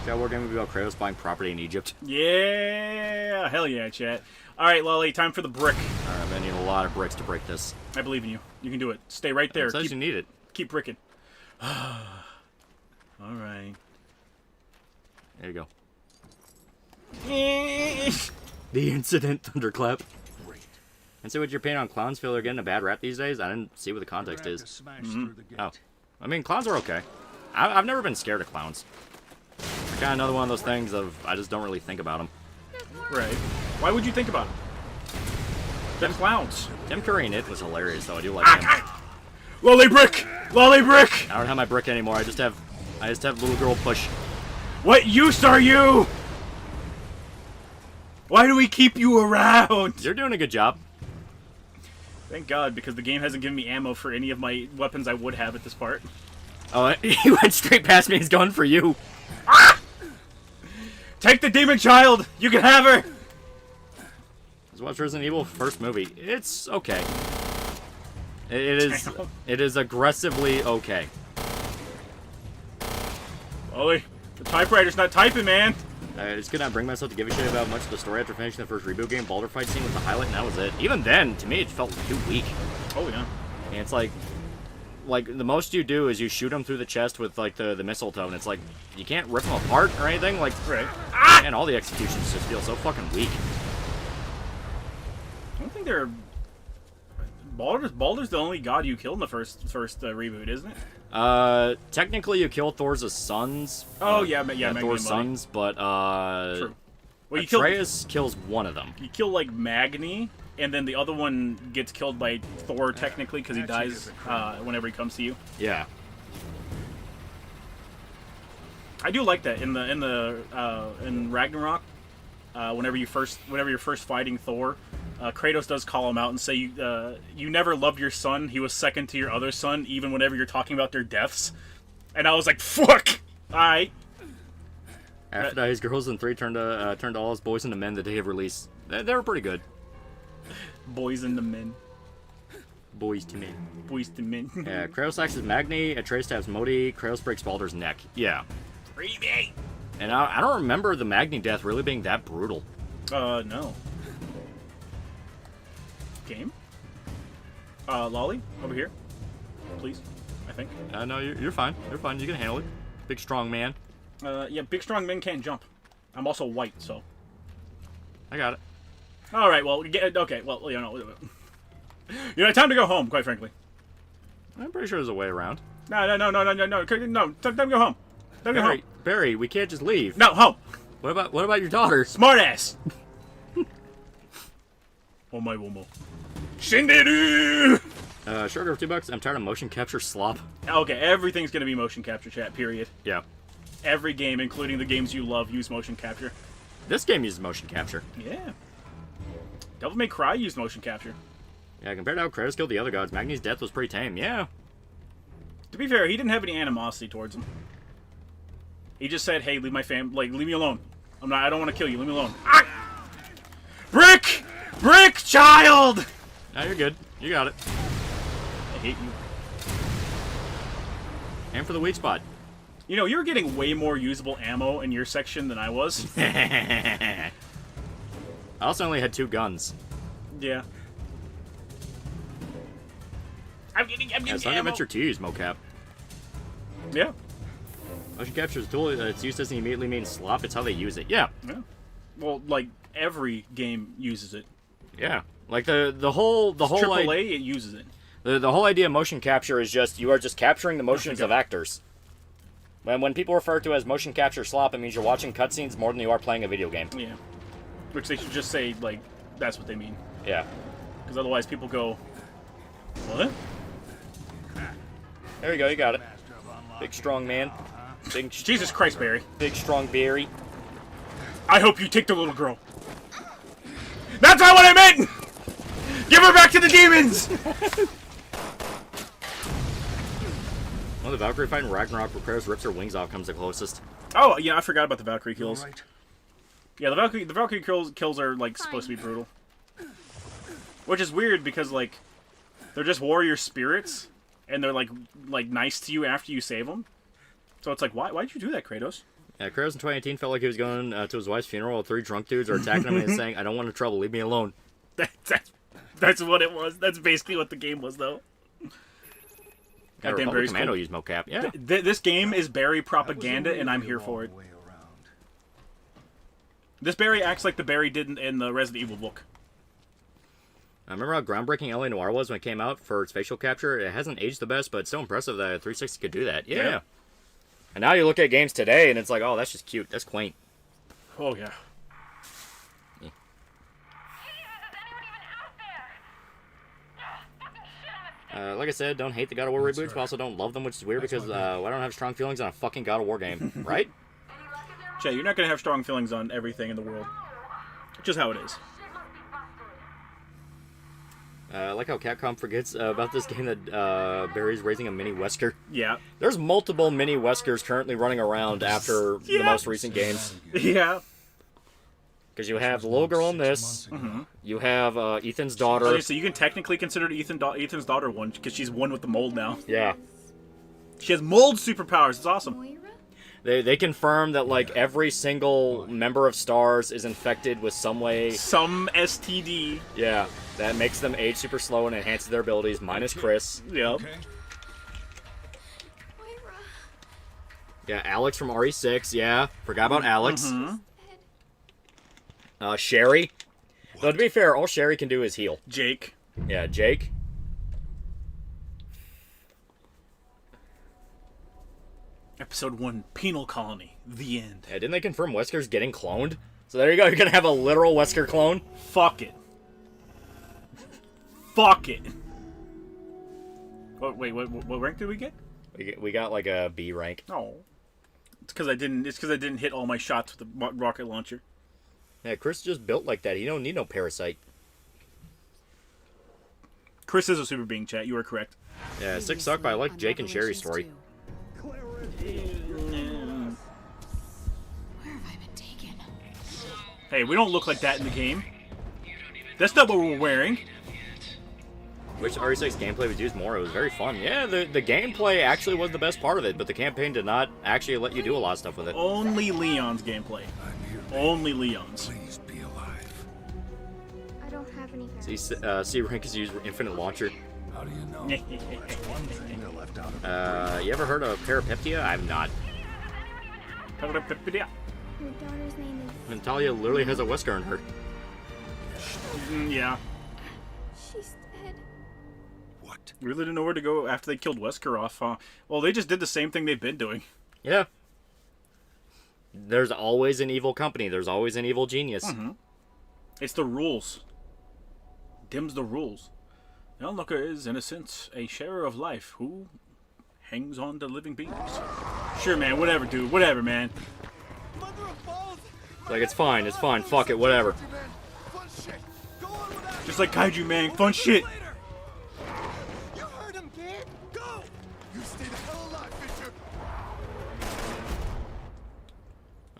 God War game would be about Kratos buying property in Egypt. Yeah, hell yeah, chat. All right, Lolly, time for the brick. All right, I'm gonna need a lot of bricks to break this. I believe in you. You can do it. Stay right there. It says you need it. Keep bricking. All right. There you go. The incident, thunderclap. And see what your opinion on clowns feel they're getting a bad rap these days? I didn't see what the context is. Oh. I mean, clowns are okay. I've never been scared of clowns. They're kind of another one of those things of, I just don't really think about them. Right. Why would you think about them? They're clowns. Tim Curry in It was hilarious, though. I do like him. Lolly brick! Lolly brick! I don't have my brick anymore. I just have little girl push. What use are you? Why do we keep you around? You're doing a good job. Thank God, because the game hasn't given me ammo for any of my weapons I would have at this part. Oh, he went straight past me. He's going for you. Take the demon child! You can have her! Let's watch Resident Evil first movie. It's okay. It is aggressively okay. Ollie, the typewriter's not typing, man. I just could not bring myself to give a shit about much of the story after finishing the first reboot game. Boulder fight scene was the highlight, and that was it. Even then, to me, it felt too weak. Oh, yeah. And it's like the most you do is you shoot him through the chest with like the mistletoe, and it's like you can't rip him apart or anything. Like, Right. man, all the executions just feel so fucking weak. I don't think they're... Baldur's the only god you killed in the first reboot, isn't it? Technically, you kill Thor's sons. Oh, yeah, Thor's sons, but True. Well, Atreus kills one of them. You kill, like, Magni, and then the other one gets killed by Thor, technically, because he dies whenever he comes to you. Yeah. I do like that in Ragnarok. Whenever you're first fighting Thor, Kratos does call him out and say you never loved your son. He was second to your other son, even whenever you're talking about their deaths. And I was like, fuck. All right. Aphrodite's girls in 3 turned all his boys into men the day of release. They were pretty good. Boys into men. Boys to men. Boys to men. Yeah, Kratos axes Magni, Atreus stabs Modi, Kratos breaks Baldur's neck. Yeah. Freebie. And I don't remember the Magni death really being that brutal. No. Game? Lolly, over here. Please, I think. No, you're fine. You're fine. You can handle it. Big, strong man. Yeah, big strong men can't jump. I'm also white, so. I got it. Alright, well, okay, well, time to go home, quite frankly. I'm pretty sure there's a way around. No, time to go home. Time to go home. Barry, we can't just leave. No, home. What about your daughter? Smart ass. Oh my womo. Shinderu! Short of $2. I'm tired of motion capture slop. Okay, everything's gonna be motion capture, chat, period. Yeah. Every game, including the games you love, use motion capture. This game uses motion capture. Yeah. Devil May Cry used motion capture. Yeah, compared to how Kratos killed the other gods, Magni's death was pretty tame. Yeah. To be fair, he didn't have any animosity towards him. He just said, "Hey, leave my leave me alone. I don't want to kill you. Leave me alone." Ah! Brick child. No, you're good. You got it. I hate you. And for the weak spot. You know, you're getting way more usable ammo in your section than I was. I also only had 2 guns. Yeah. I'm getting Yeah, so I'm gonna venture to use mocap. Yeah. Motion capture is a tool. Its use doesn't immediately mean slop. It's how they use it. Yeah. Yeah. Well, like every game uses it. Yeah. Like the whole AAA, it uses it. The whole idea of motion capture is just you are just capturing the motions of actors. When people refer to it as motion capture slop, it means you're watching cutscenes more than you are playing a video game. Yeah. Which they should just say, like, that's what they mean. Yeah. Because otherwise people go, what? There you go, you got it. Big strong man. Big, Jesus Christ, Barry. Big strong Barry. I hope you take the little girl. That's not what I meant! Give her back to the demons! Well, the Valkyrie fight in Ragnarok where Kratos rips her wings off comes the closest. Oh, yeah, I forgot about the Valkyrie kills. Right. Yeah, the Valkyrie kills are, like, supposed to be brutal. Which is weird because, like, they're just warrior spirits, and they're, like nice to you after you save them. So it's like, why'd you do that, Kratos? Yeah, Kratos in 2018 felt like he was going to his wife's funeral while 3 drunk dudes are attacking him and saying, "I don't want no trouble, leave me alone." That's what it was. That's basically what the game was, though. Goddamn, Republic Commando used mocap. Yeah. This game is Barry propaganda, and I'm here for it. This Barry acts like the Barry did in the Resident Evil book. I remember how groundbreaking LA Noire was when it came out for its facial capture. It hasn't aged the best, but it's still impressive that a 360 could do that. Yeah. And now you look at games today, and it's like, oh, that's just cute. That's quaint. Oh, yeah. Like I said, don't hate the God of War reboots, but also don't love them, which is weird because I don't have strong feelings on a fucking God of War game, right? Jay, you're not going to have strong feelings on everything in the world. Just how it is. I like how Capcom forgets about this game that Barry's raising a mini Wesker. Yeah. There's multiple mini Weskers currently running around after the most recent games. Yeah. Because you have the little girl in this. You have Ethan's daughter. Okay, so you can technically consider Ethan's daughter one because she's one with the mold now. Yeah. She has mold superpowers. It's awesome. Moira? They confirm that like every single member of Stars is infected with some way. Some STD. Yeah. That makes them age super slow and enhances their abilities, minus Chris. Yep. Okay. Moira. Yeah, Alex from RE6. Yeah. Forgot about Alex. Mm-hmm. Sherry. Though to be fair, all Sherry can do is heal. Jake. Yeah, Jake. Episode 1, Penal Colony. The end. Yeah, didn't they confirm Wesker's getting cloned? So there you go, you're gonna have a literal Wesker clone. Fuck it. Fuck it. Wait, what rank did we get? We got like a B rank. Oh. It's because I didn't hit all my shots with the rocket launcher. Yeah, Chris is just built like that. He don't need no parasite. Chris is a super being, chat. You are correct. Yeah, 6 suck, but I like Jake and Sherry's story. Where have I been taken? Hey, we don't look like that in the game. That's not what we're wearing. Which RE6 gameplay was used more? It was very fun. Yeah, the gameplay actually was the best part of it, but the campaign did not actually let you do a lot of stuff with it. Only Leon's gameplay. Only Leon's. Please be alive. I don't have any See, parents. C rank is used infinite launcher. How do you know? That's one thing they left out of You ever heard of Parapeptia? I've not. Your daughter's name is... Natalia literally has a Wesker in her. Yeah. She's dead. What? Really didn't know where to go after they killed Wesker off, huh? Well, they just did the same thing they've been doing. Yeah. There's always an evil company. There's always an evil genius. It's the rules. Dim's the rules. The onlooker is, in a sense, a sharer of life who hangs on to living beings. Sure, man. Whatever, dude. Whatever, man. Like, it's fine. It's fine. Fuck it. Whatever. Just like Kaiju, man. Fun shit. You heard him, kid! Go! You stay the hell alive, Fisher!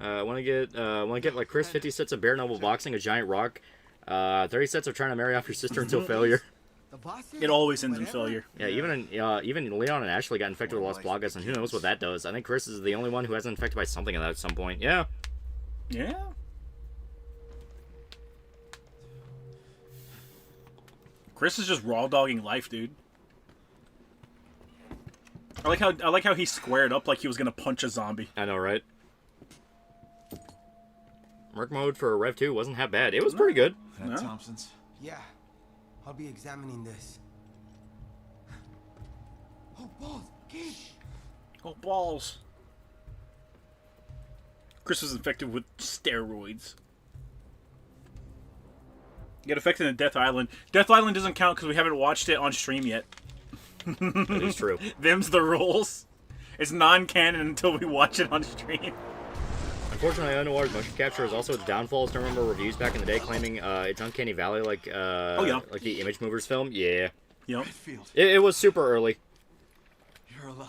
I want to get like Chris 50 sets of bare knuckle boxing, a giant rock, 30 sets of trying to marry off your sister until failure. The boss It always ends in failure. Yeah, even Leon and Ashley got infected with Las Plagas, and who knows what that does. I think Chris is the only one who hasn't infected by something of that at some point. Yeah. Yeah. Chris is just raw dogging life, dude. I like how he squared up like he was gonna punch a zombie. I know, right? Merc mode for Rev 2 wasn't half bad. It was pretty good. No? Thompson's? Yeah. I'll be examining this. Oh, balls! Kid! Oh, balls. Chris was infected with steroids. Get affected in Death Island. Death Island doesn't count because we haven't watched it on stream yet. That is true. Them's the rules. It's non-canon until we watch it on stream. Unfortunately, Underwater's motion capture is also its downfall. I remember reviews back in the day claiming it's Uncanny Valley like like the Image Movers film. Yeah. Yep. It was super early. You're alive.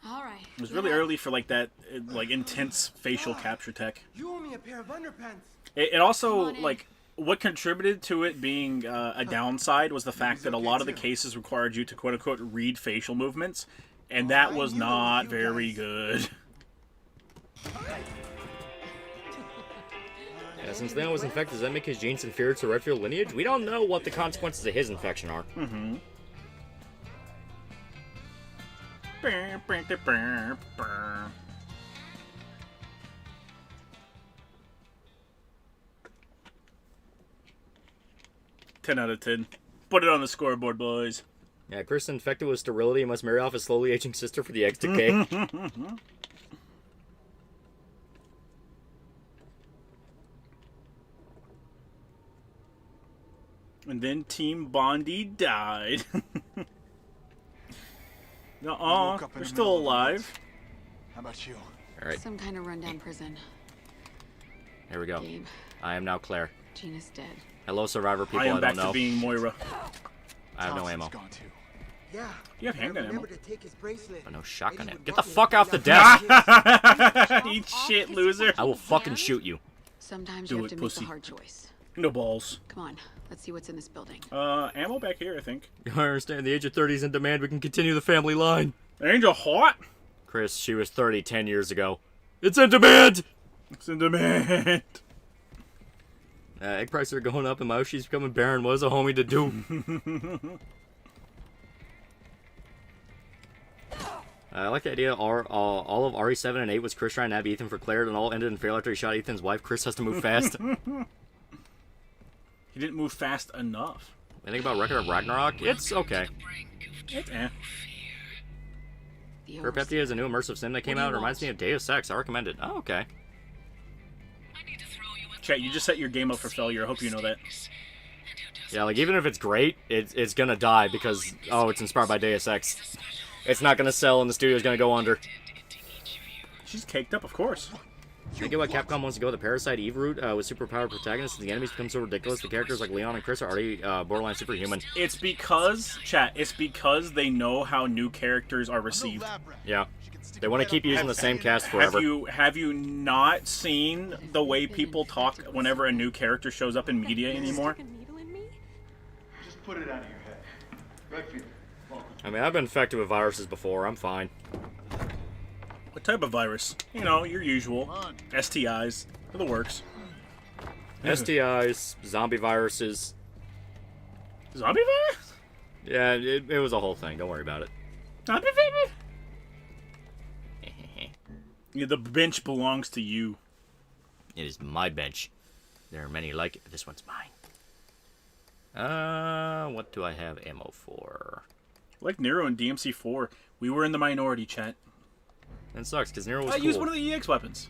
All right. It was really early for like that like intense facial capture tech. You owe me a pair of underpants. It also like what contributed to it being a downside was the fact that a lot of the cases required you to quote unquote read facial movements, and that was not very good. Yeah, since Leon was infected, does that make his genes inferior to Redfield lineage? We don't know what the consequences of his infection are. Mm-hmm. 10 out of 10. Put it on the scoreboard, boys. Yeah, Chris infected with sterility and must marry off his slowly aging sister for the eggs decay. And then Team Bondi died. Nuh-uh, they're still alive. How about you? Alright, Some kind of rundown prison. here we go. Gabe, I am now Claire. Gina's dead. Hello, Survivor people. I am I back don't know. to being Moira. I have no ammo. Yeah. You have handgun ammo. To take his bracelet. Oh, no shotgun ammo. Get the fuck off the desk! Eat shit, loser. I will fucking shoot you. Sometimes Do you have it, to pussy. make the hard choice. No balls. Come on, let's see what's in this building. Ammo back here, I think. I understand the age of 30 is in demand. We can continue the family line. Angel hot. Chris, she was 30 10 years ago. It's in demand! It's in demand. Egg prices are going up and my Oshi's becoming barren. What is a homie to do? I like the idea all of RE7 and 8 was Chris trying to nab Ethan for Claire, and all ended in fail after he shot Ethan's wife. Chris has to move fast. He didn't move fast enough. Anything about Record of Ragnarok? It's okay. It's eh. Perpetua is a new immersive sim that came out. It reminds me of Deus Ex. I recommend it. Oh, okay. Chat, you just set your game up for failure. I hope you know that. Yeah, like, even if it's great, it's gonna die because, oh, it's inspired by Deus Ex. It's not gonna sell and the studio's gonna go under. She's caked up, of course. I get why Capcom wants to go the Parasite Eve route with superpowered protagonists, and the enemies become so ridiculous. The characters like Leon and Chris are already borderline superhuman. It's because, chat, it's because they know how new characters are received. Yeah. They want to keep using the same cast forever. Have you not seen the way people talk whenever a new character shows up in media anymore? Just put it out of your head. Right for you. I mean, I've been infected with viruses before. I'm fine. What type of virus? You know, your usual. STIs. For the works. STIs, zombie viruses. Zombie virus? Yeah, it was a whole thing. Don't worry about it. Zombie virus? Yeah, the bench belongs to you. It is my bench. There are many like it, but this one's mine. What do I have ammo for? Like Nero and DMC4, we were in the minority, chat. That sucks, because Nero was I cool. used one of the EX weapons.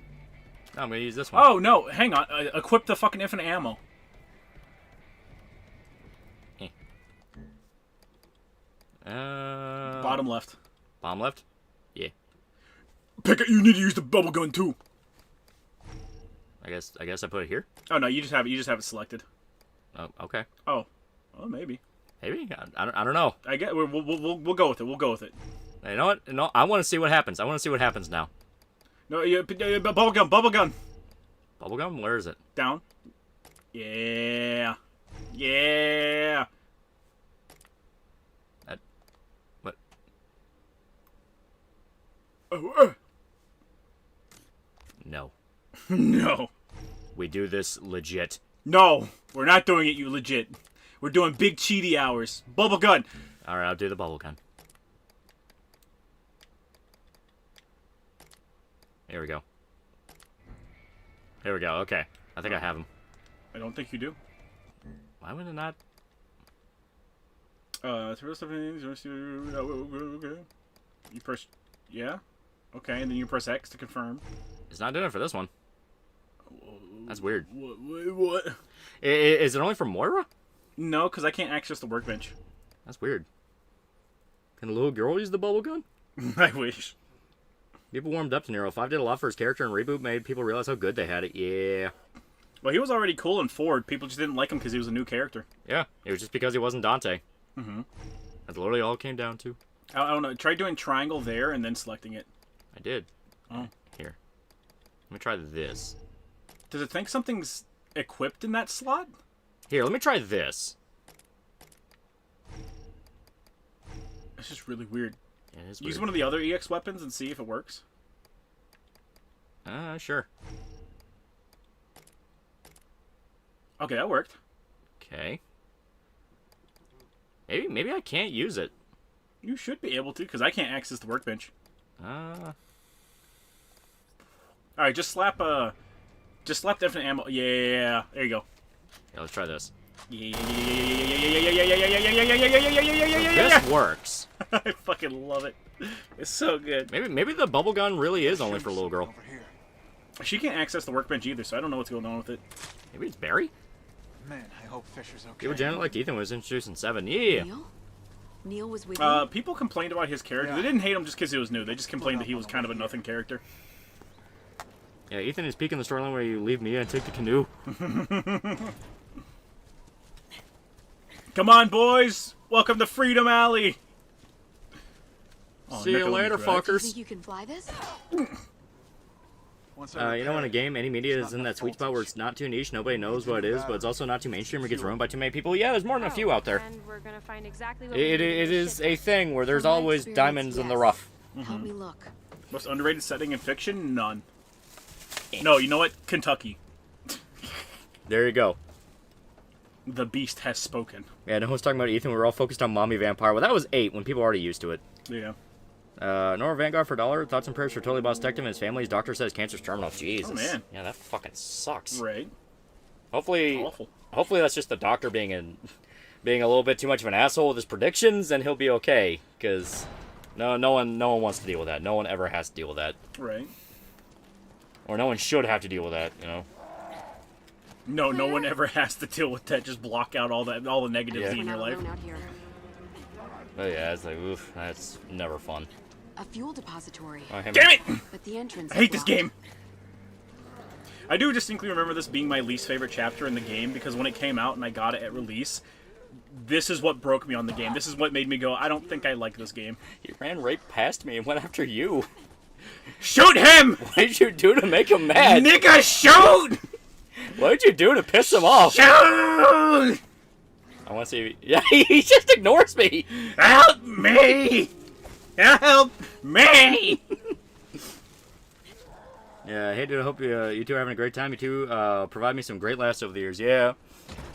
No, I'm going to use this one. Oh, no, hang on. Equip the fucking infinite ammo. Bottom left. Bottom left? Yeah. Pick it, you need to use the bubble gun too. I guess I put it here. Oh no, you just have it selected. Oh, okay. Oh, maybe. Maybe I don't know. I get we'll go with it. We'll go with it. You know what? No, I want to see what happens. I want to see what happens now. No, bubble gun. Bubblegum? Where is it? Down. Yeah. Yeah. What? No. No. We do this legit. No, we're not doing it, you legit. We're doing big cheaty hours. Bubble gun. Alright, I'll do the bubble gun. Here we go. Here we go. Okay. I think I have him. I don't think you do. Why would it not? You press, yeah, okay, and then you press X to confirm. It's not doing it for this one. That's weird. What? Is it only for Moira? No, because I can't access the workbench. That's weird. Can a little girl use the bubble gun? I wish. People warmed up to Nero. 5 did a lot for his character, and Reboot made people realize how good they had it. Yeah. Well, he was already cool in 4. People just didn't like him because he was a new character. Yeah, it was just because he wasn't Dante. Mm-hmm. That's literally all it came down to. I don't know. Try doing triangle there and then selecting it. I did. Oh. Here. Let me try this. Does it think something's equipped in that slot? Here, let me try this. It's just really weird. Yeah, it is Use weird. one of the other EX weapons and see if it works. Sure. Okay, that worked. Okay. Maybe I can't use it. You should be able to, because I can't access the workbench. Alright, just slap the infinite ammo. Yeah, there you go. Yeah, let's try this. Yeah. This works. I fucking love it. It's so good. Maybe the bubble gun really is only for a little girl. She can't access the workbench either, so I don't know what's going on with it. Maybe it's Barry? Man, I hope Fisher's okay. People generally liked Ethan when he was introduced in 7. Yeah. Neil was with you? People complained about his character. They didn't hate him just because he was new. They just complained that he was kind of a nothing character. Yeah, Ethan is peaking the storyline where you leave Mia and take the canoe. Come on, boys. Welcome to Freedom Alley. Oh, See you later, Do you fuckers. think you can fly this? You know, in a game, any media is in that sweet spot where it's not too niche, nobody knows what it is, but it's also not too mainstream or gets ruined by too many people. Yeah, there's more than a few out there. And we're gonna find exactly what It is a thing where there's always diamonds in the rough. Help me look. Most underrated setting in fiction? None. No, you know what? Kentucky. There you go. The beast has spoken. Yeah, no one's talking about Ethan. We were all focused on Mommy Vampire. Well, that was 8 when people were already used to it. Yeah. Nora Vanguard for $1. Thoughts and prayers for Totally Boss Detective and his family. His doctor says cancer's terminal. Jesus. Oh, man. Yeah, that fucking sucks. Right. Hopefully, Awful. hopefully that's just the doctor being a little bit too much of an asshole with his predictions, and he'll be okay. Because no one wants to deal with that. No one ever has to deal with that. Right. Or no one should have to deal with that. You know. No one ever has to deal with that. Just block out all the negativity Yeah. in We're your not life. alone out here. But yeah, it's like, oof, that's never fun. A fuel depository. Oh, hey, Damn man. it! But the entrance I hate is this blocked. game. I do distinctly remember this being my least favorite chapter in the game because when it came out and I got it at release, this is what broke me on the game. This is what made me go, I don't think I like this game. He ran right past me and went after you. Shoot him! What did you do to make him mad? Nigga, shoot! What did you do to piss him off? Shoot! I want to see. Yeah, he just ignores me. Help me! Help me! Yeah, hey dude, I hope you two are having a great time. You two provide me some great laughs over the years. Yeah.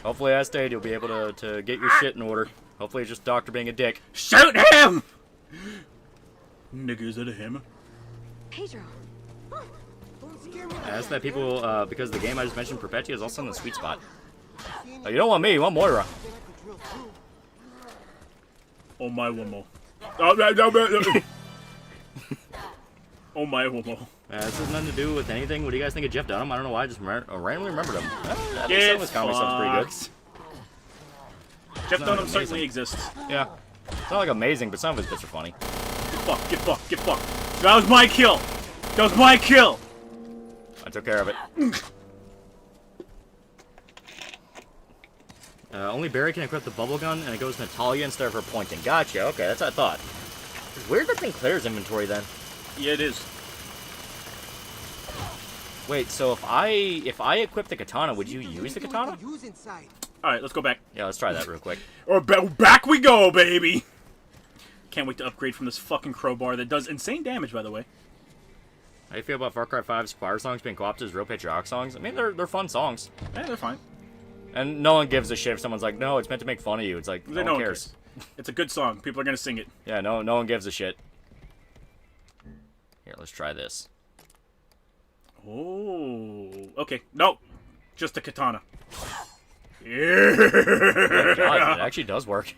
Hopefully as stayed, you'll be able to get your shit in order. Hopefully it's just Doctor being a dick. Shoot him! Nigga, is that a hammer? Pedro. I asked that people, because the game I just mentioned, Perpetua, is also in the sweet spot. Oh, you don't want me, you want Moira. Oh my womo. Oh my womo. This has nothing to do with anything. What do you guys think of Jeff Dunham? I don't know why I just randomly remembered him. I think some Get of his comedy stuff's pretty good. Jeff Dunham amazing. certainly exists. Yeah. It's not like amazing, but some of his bits are funny. Get fucked, get fucked, get fucked. That was my kill! That was my kill! I took care of it. Only Barry can equip the bubble gun, and it goes Natalia instead of her pointing. Gotcha, okay, that's what I thought. It's weird that thing clears inventory then. Yeah, it is. Wait, so if I equip the katana, would you use the katana? Alright, let's go back. Yeah, let's try that real quick. Back we go, baby! Can't wait to upgrade from this fucking crowbar that does insane damage, by the way. How do you feel about Far Cry 5's choir songs being co-opted as real patriotic songs? I mean, they're fun songs. Yeah, they're fine. And no one gives a shit if someone's like, no, it's meant to make fun of you. It's like, no one cares. It's a good song. People are gonna sing it. Yeah, no one gives a shit. Here, let's try this. Oh, okay. No, just a katana. Yeah, God, it actually does work.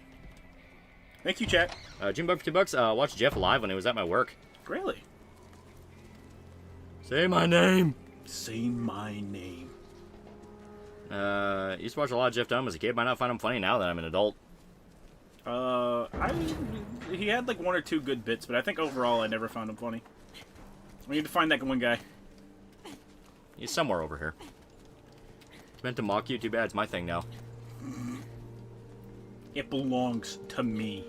Thank you, chat. Jimbo for $2. Watched Jeff live when he was at my work. Really? Say my name. Say my name. Used to watch a lot of Jeff Dunham as a kid. Might not find him funny now that I'm an adult. He had like one or two good bits, but I think overall I never found him funny. We need to find that one guy. He's somewhere over here. It's meant to mock you. Too bad it's my thing now. It belongs to me.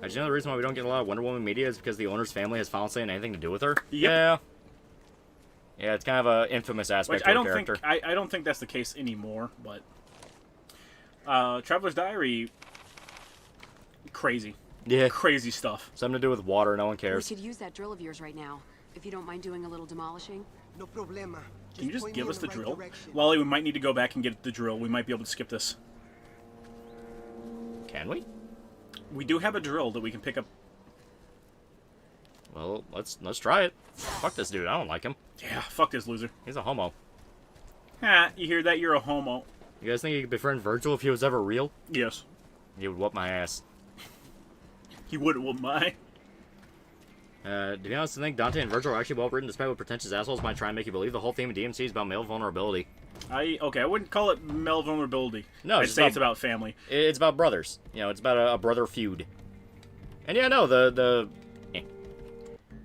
Do you know the reason why we don't get a lot of Wonder Woman media is because the owner's family has final say in anything to do with her? Yep. Yeah. Yeah, it's kind of an infamous aspect of her character. I don't think that's the case anymore, but Traveler's Diary, crazy. Yeah. Crazy stuff. Something to do with water, no one We cares. could use that drill of yours right now, if you don't mind doing a little demolishing. No problema. Can you just point give me us in the right drill? direction. Lolly, we might need to go back and get the drill. We might be able to skip this. Can we? We do have a drill that we can pick up. Well, let's try it. Fuck this dude. I don't like him. Yeah, fuck this loser. He's a homo. Ha, you hear that? You're a homo. You guys think you could befriend Virgil if he was ever real? Yes. He would whoop my ass. He would whoop my. To be honest, I think Dante and Virgil are actually well written, despite what pretentious assholes might try and make you believe. The whole theme of DMC is about male vulnerability. Okay, I wouldn't call it male vulnerability. No, I'd say it's about family. It's about brothers. You know, it's about a brother feud. And yeah, no,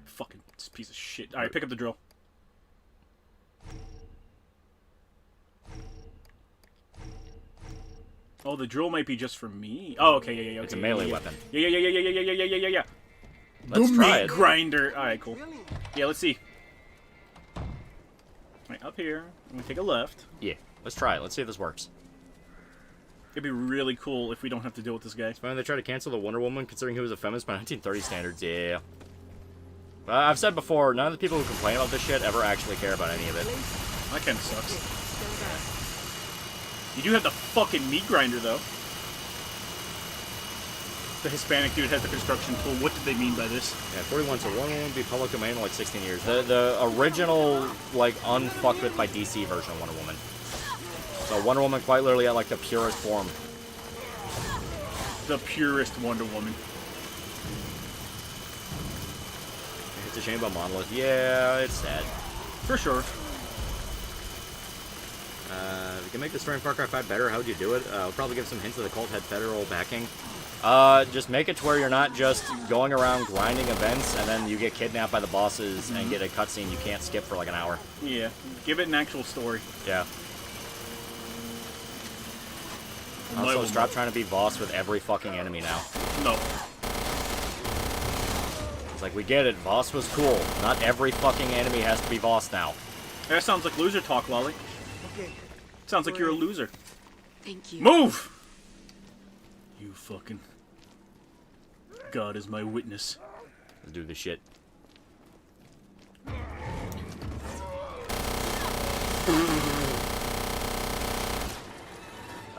Fucking piece of shit. Alright, pick up the drill. Oh, the drill might be just for me. Oh, okay, yeah. Okay, It's a melee weapon. Yeah. Let's try it. Grinder. All right, cool. Yeah, let's see. All right, up here. I'm gonna take a left. Yeah, let's try it. Let's see if this works. It'd be really cool if we don't have to deal with this guy. It's funny they tried to cancel the Wonder Woman considering he was a feminist by 1930 standards. Yeah. I've said before, none of the people who complain about this shit ever actually care about any of it. That kind of sucks. You do have the fucking meat grinder, though. The Hispanic dude has the construction tool. What did they mean by this? Yeah, 41, so Wonder Woman would be public domain in like 16 years. The original, like, unfucked with by DC version of Wonder Woman. So Wonder Woman quite literally at, like, the purest form. The purest Wonder Woman. It's a shame about Monolith. Yeah, it's sad. For sure. If you can make the story in Far Cry 5 better, how would you do it? I'll probably give some hints that the cult had federal backing. Just make it to where you're not just going around grinding events and then you get kidnapped by the bosses and get a cutscene you can't skip for like an hour. Yeah. Give it an actual story. Yeah. Also, stop trying to be boss with every fucking enemy now. No. It's like, we get it, Voss was cool. Not every fucking enemy has to be Voss now. That sounds like loser talk, Lolly. Okay. Sounds like you're a loser. Thank you. Move! You fucking... God is my witness. Let's do this shit.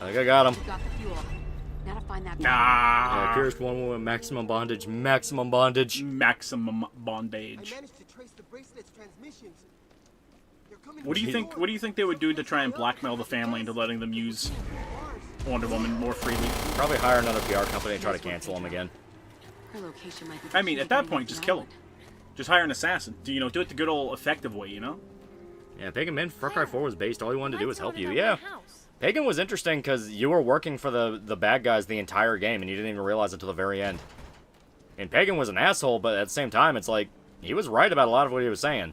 I think I got him. You got the fuel. Now to find that. Nah. Pierced one woman, maximum bondage, maximum bondage. Maximum bondage. I managed to trace the bracelet's transmissions. They're coming What do you think? What do you think they would do to try and blackmail the family into letting them use Wonder Woman more freely? Probably hire another PR company and try to cancel them again. Her location might be I mean, at that point, just kill him. Just hire an assassin. Do you know? Do it the good old effective way. You know? Yeah, Pagan Man Far Cry 4 was based. All he wanted to do was help you. Yeah. Pagan was interesting because you were working for the bad guys the entire game and you didn't even realize it until the very end. And Pagan was an asshole, but at the same time, it's like, he was right about a lot of what he was saying.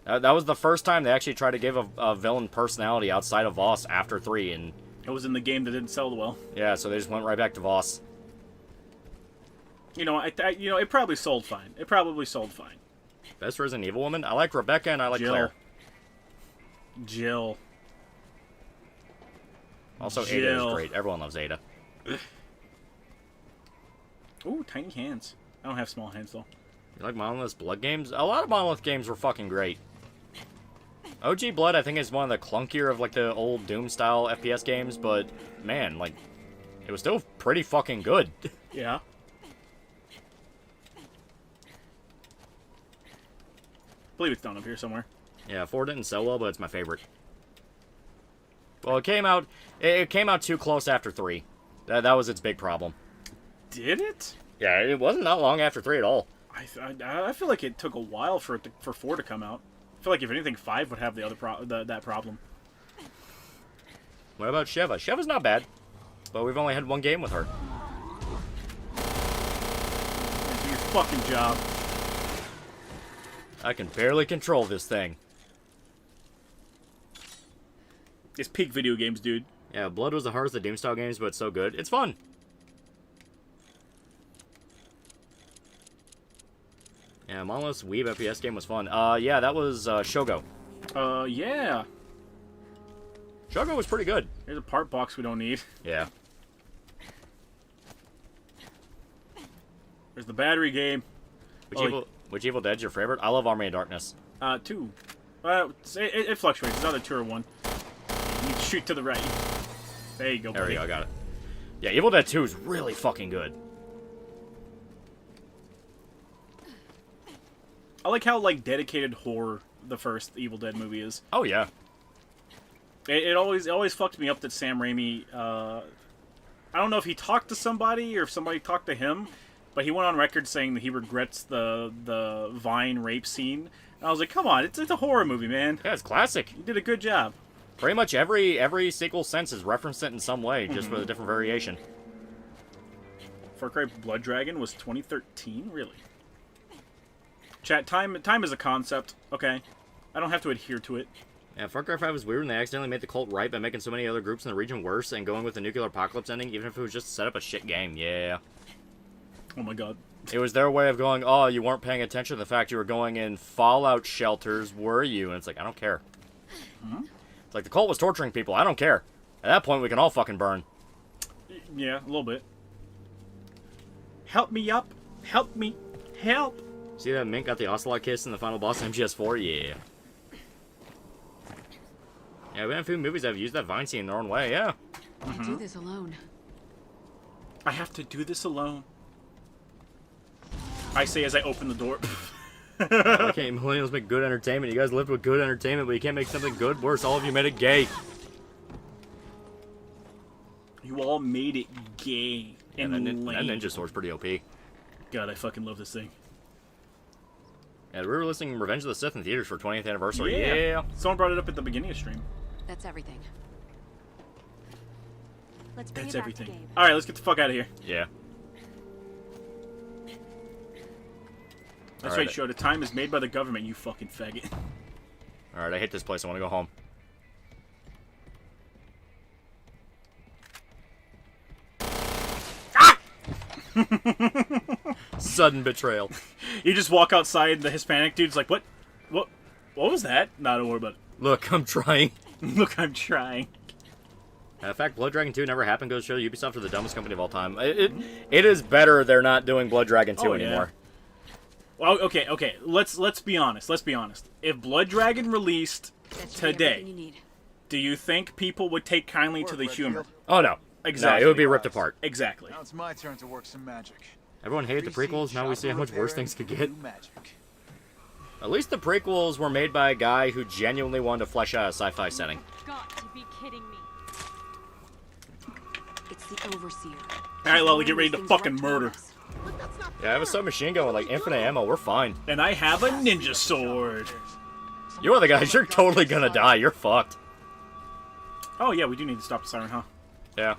That was the first time they actually tried to give a villain personality outside of Voss after 3, and... It was in the game that didn't sell well. Yeah, so they just went right back to Voss. You know, it probably sold fine. It probably sold fine. Best Resident Evil woman? I like Rebecca and I like Claire. Jill. Also, Ada is great. Everyone loves Ada. Ooh, tiny hands. I don't have small hands, though. You like Monolith's Blood games? A lot of Monolith games were fucking great. OG Blood, I think, is one of the clunkier of, like, the old Doom-style FPS games, but, man, like, it was still pretty fucking good. Yeah. I believe it's down up here somewhere. Yeah, 4 didn't sell well, but it's my favorite. Well, it came out too close after 3. That was its big problem. Did it? Yeah, it wasn't that long after 3 at all. I feel like it took a while for 4 to come out. I feel like if anything, 5 would have the other that problem. What about Sheva? Sheva's not bad, but we've only had one game with her. Do your fucking job. I can barely control this thing. It's peak video games, dude. Yeah, Blood was the hardest of the Doom-style games, but it's so good. It's fun. Yeah, Monolith's Weeb FPS game was fun. Yeah, that was Shogo. Yeah. Shogo was pretty good. Here's a part box we don't need. Yeah. There's the battery game. Which Evil Dead's your favorite? I love Army of Darkness. 2. It fluctuates. It's either 2 or 1. You shoot to the right. There you go, buddy. There we go, I got it. Yeah, Evil Dead 2 is really fucking good. I like how, like, dedicated horror the first Evil Dead movie is. Oh, yeah. It always fucked me up that Sam Raimi, I don't know if he talked to somebody or if somebody talked to him, but he went on record saying that he regrets the Vine rape scene. And I was like, come on, it's a horror movie, man. Yeah, it's classic. You did a good job. Pretty much every sequel since has referenced it in some way, just with a different variation. Far Cry Blood Dragon was 2013? Really? Chat, time is a concept, okay? I don't have to adhere to it. Yeah, Far Cry 5 was weird when they accidentally made the cult right by making so many other groups in the region worse and going with the nuclear apocalypse ending, even if it was just to set up a shit game. Yeah. Oh my god. It was their way of going, oh, you weren't paying attention to the fact you were going in fallout shelters, were you? And it's like, I don't care. It's like, the cult was torturing people. I don't care. At that point, we can all fucking burn. Yeah, a little bit. Help me up. Help me. Help. See that Mink got the Ocelot kiss in the final boss in MGS4? Yeah. Yeah, we have a few movies that have used that Vine scene in their own way, yeah. I can't do this alone. I have to do this alone. I say as I open the door. Okay, millennials make good entertainment. You guys lived with good entertainment, but you can't make something good worse. All of you made it gay. You all made it gay and that lame. ninja sword's pretty OP. God, I fucking love this thing. Yeah, we were releasing Revenge of the Sith in theaters for 20th anniversary. Yeah. Someone brought it up at the beginning of stream. That's everything. Let's bring That's it back to everything. Gabe. Alright, let's get the fuck out of here. Yeah. That's right, Show. The time is made by the government, you fucking faggot. Alright, I hate this place. I want to go home. Sudden betrayal. You just walk outside and the Hispanic dude's like, what was that? Nah, don't worry about it. Look, I'm trying. Look, I'm trying. In fact, Blood Dragon 2 never happened. Goes to show Ubisoft are the dumbest company of all time. It is better they're not doing Blood Dragon 2 anymore. Well, okay. Let's be honest. Let's be honest. If Blood Dragon released today, do you think people would take kindly to the humor? Oh no. Exactly. No, it would be ripped apart. Exactly. Now it's my turn to work some magic. Everyone hated the prequels. Now we see how much worse things could get. Magic. At least the prequels were made by a guy who genuinely wanted to flesh out a sci-fi setting. Got to be kidding me. It's the Overseer. Alright, Loli, get ready to fucking murder. Yeah, I have a submachine gun with like infinite ammo. We're fine. And I have a ninja sword. You're the guys. You're totally gonna die. You're fucked. Oh yeah, we do need to stop the siren, huh? Yeah.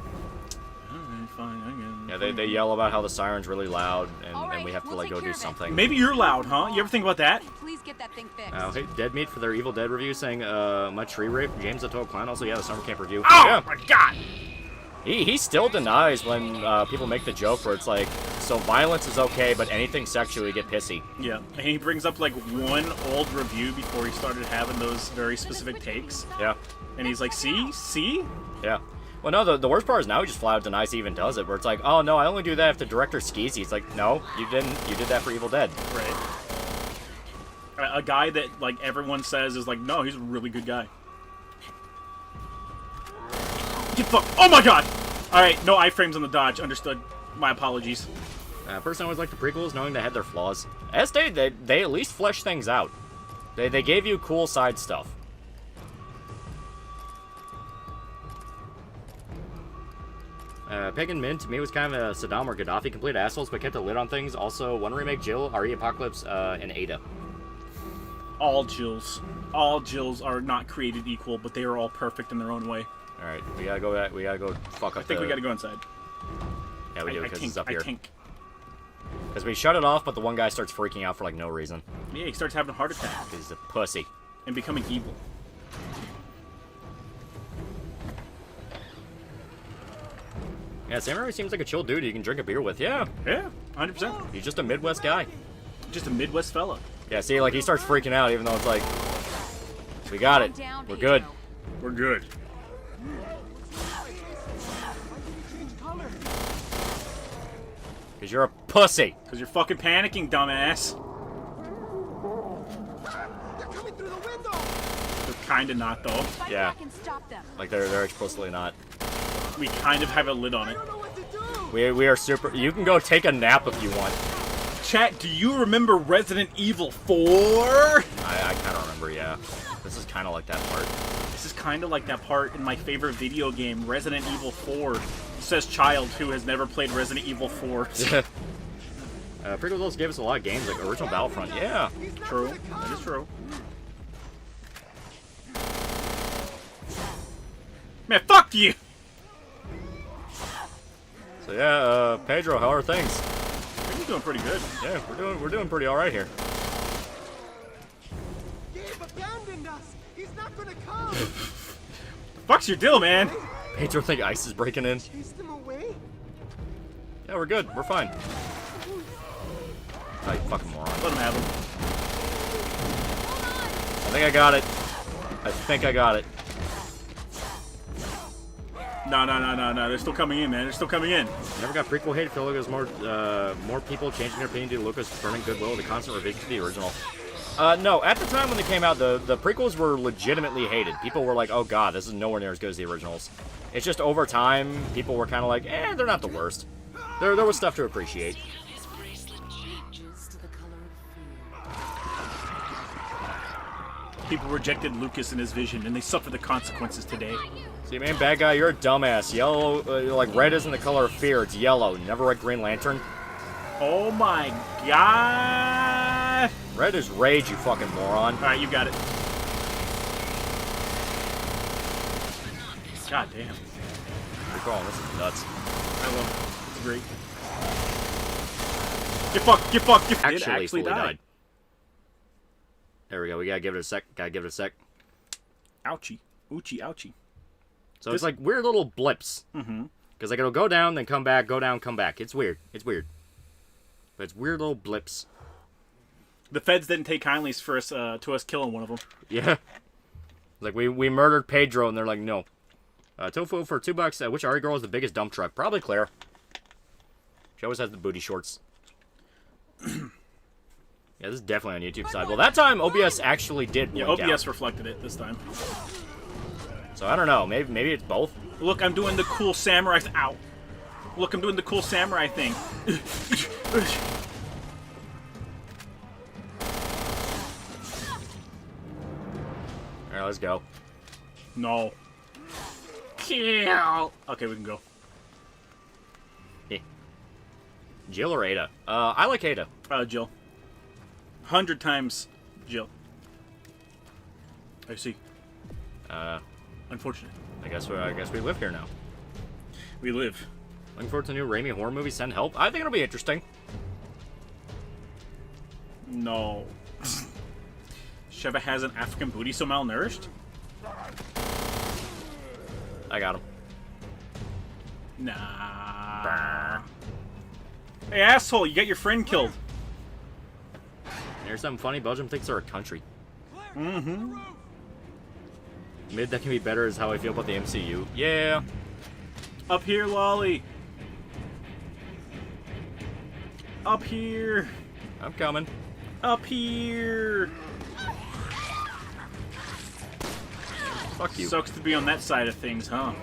Alright, fine. Yeah, they yell about how the siren's really loud, and we have to like go do something. Maybe you're loud, huh? You ever think about that? Please get that thing fixed. Oh, hey, Dead Meat for their Evil Dead review saying, my tree rape, James the Total Clown. Also, yeah, the Summer Camp review. Oh yeah. my god! He still denies when people make the joke where it's like, so violence is okay, but anything sexual, you get pissy. Yeah, and he brings up like one old review before he started having those very specific takes. Yeah. And he's like, see? Yeah. Well, no, the worst part is now he just flat out denies he even does it, where it's like, oh, no, I only do that if the director skeezy. It's like, no, you didn't. You did that for Evil Dead. Right. A guy that, like, everyone says is like, no, he's a really good guy. Get fucked. Oh my god! Alright, no iframes on the dodge. Understood. My apologies. Personally, I always like the prequels, knowing they had their flaws. As they at least fleshed things out. They gave you cool side stuff. Pagan Min, to me, was kind of a Saddam or Gaddafi complete assholes, but kept a lid on things. Also, one remake, Jill, RE Apocalypse, and Ada. All Jills. All Jills are not created equal, but they are all perfect in their own way. Alright, we gotta go fuck up I think we gotta go inside. Yeah, we do, because it's up here. I think. Because we shut it off, but the one guy starts freaking out for, like, no reason. Yeah, he starts having a heart attack. Because he's a pussy. And becoming evil. Yeah, Samurai seems like a chill dude you can drink a beer with. Yeah. Yeah, 100%. He's just a Midwest guy. Just a Midwest fella. Yeah, see, like, he starts freaking out even though it's like, we got it. We're good. We're good. Because you're a pussy. Because you're fucking panicking, dumbass. They're coming through the window. They're kinda not, though. Yeah. Like, they're explicitly not. We kind of have a lid on it. We are super... You can go take a nap if you want. Chat, do you remember Resident Evil 4? I kind of remember, yeah. This is kind of like that part. This is kind of like that part in my favorite video game, Resident Evil 4. Says child who has never played Resident Evil 4. Prequels also gave us a lot of games, like original Battlefront. Yeah. True. That is true. Man, fuck you! So yeah, Pedro, how are things? We're doing pretty good. Yeah, we're doing pretty all right here. Gabe, abandoned. abandoned us. He's not gonna come. Fuck's your deal, man? Pedro think ICE is breaking in. Chased him away. Yeah, we're good. We're fine. Oh, you fucking moron. Let him have him. I think I got it. I think I got it. No. They're still coming in, man. They're still coming in. Never got prequel hate. I feel like there's more people changing their opinion due to Lucas burning goodwill, the constant revision to the original. No, at the time when they came out, the prequels were legitimately hated. People were like, oh god, this is nowhere near as good as the originals. It's just over time, people were kind of like, they're not the worst. There was stuff to appreciate. His bracelet changes to the color of fear. People rejected Lucas and his vision, and they suffer the consequences today. See, man, bad guy, you're a dumbass. Yellow, like, red isn't the color of fear, it's yellow. Never read Green Lantern? Oh my god! Red is rage, you fucking moron. Alright, you got it. God damn. You're calling this is nuts. I love it. It's great. Get fucked, get fucked, get fucked. It actually fully died. There we go, we gotta give it a sec. Ouchie. Oochie, ouchie. So it's like weird little blips. Mm-hmm. Because like it'll go down, then come back, go down, come back. It's weird. It's weird. But it's weird little blips. The feds didn't take kindly for us to us killing one of them. Yeah. Like we murdered Pedro, and they're like, no. Tofu for $2. Which Ari girl is the biggest dump truck? Probably Claire. She always has the booty shorts. Yeah, this is definitely on YouTube side. Well, that time OBS actually did. Yeah, blink OBS out. reflected it this time. So I don't know. Maybe it's both. Look, I'm doing the cool samurai. Ow! Look, I'm doing the cool samurai thing. All right, let's go. No. Kill. Okay, we can go. Jill or Ada? I like Ada. Jill. 100 times Jill. I see. Unfortunate. I guess we live here now. We live. Looking forward to the new Raimi horror movie, Send Help. I think it'll be interesting. No. Sheva has an African booty so malnourished? I got him. Nah. Hey, asshole, you got your friend killed. Here's something funny. Belgium thinks they're a country. Mm-hmm. Mid that can be better is how I feel about the MCU. Yeah. Up here, Lolly. Up here. I'm coming. Up here. Fuck you. Sucks to be on that side of things, huh?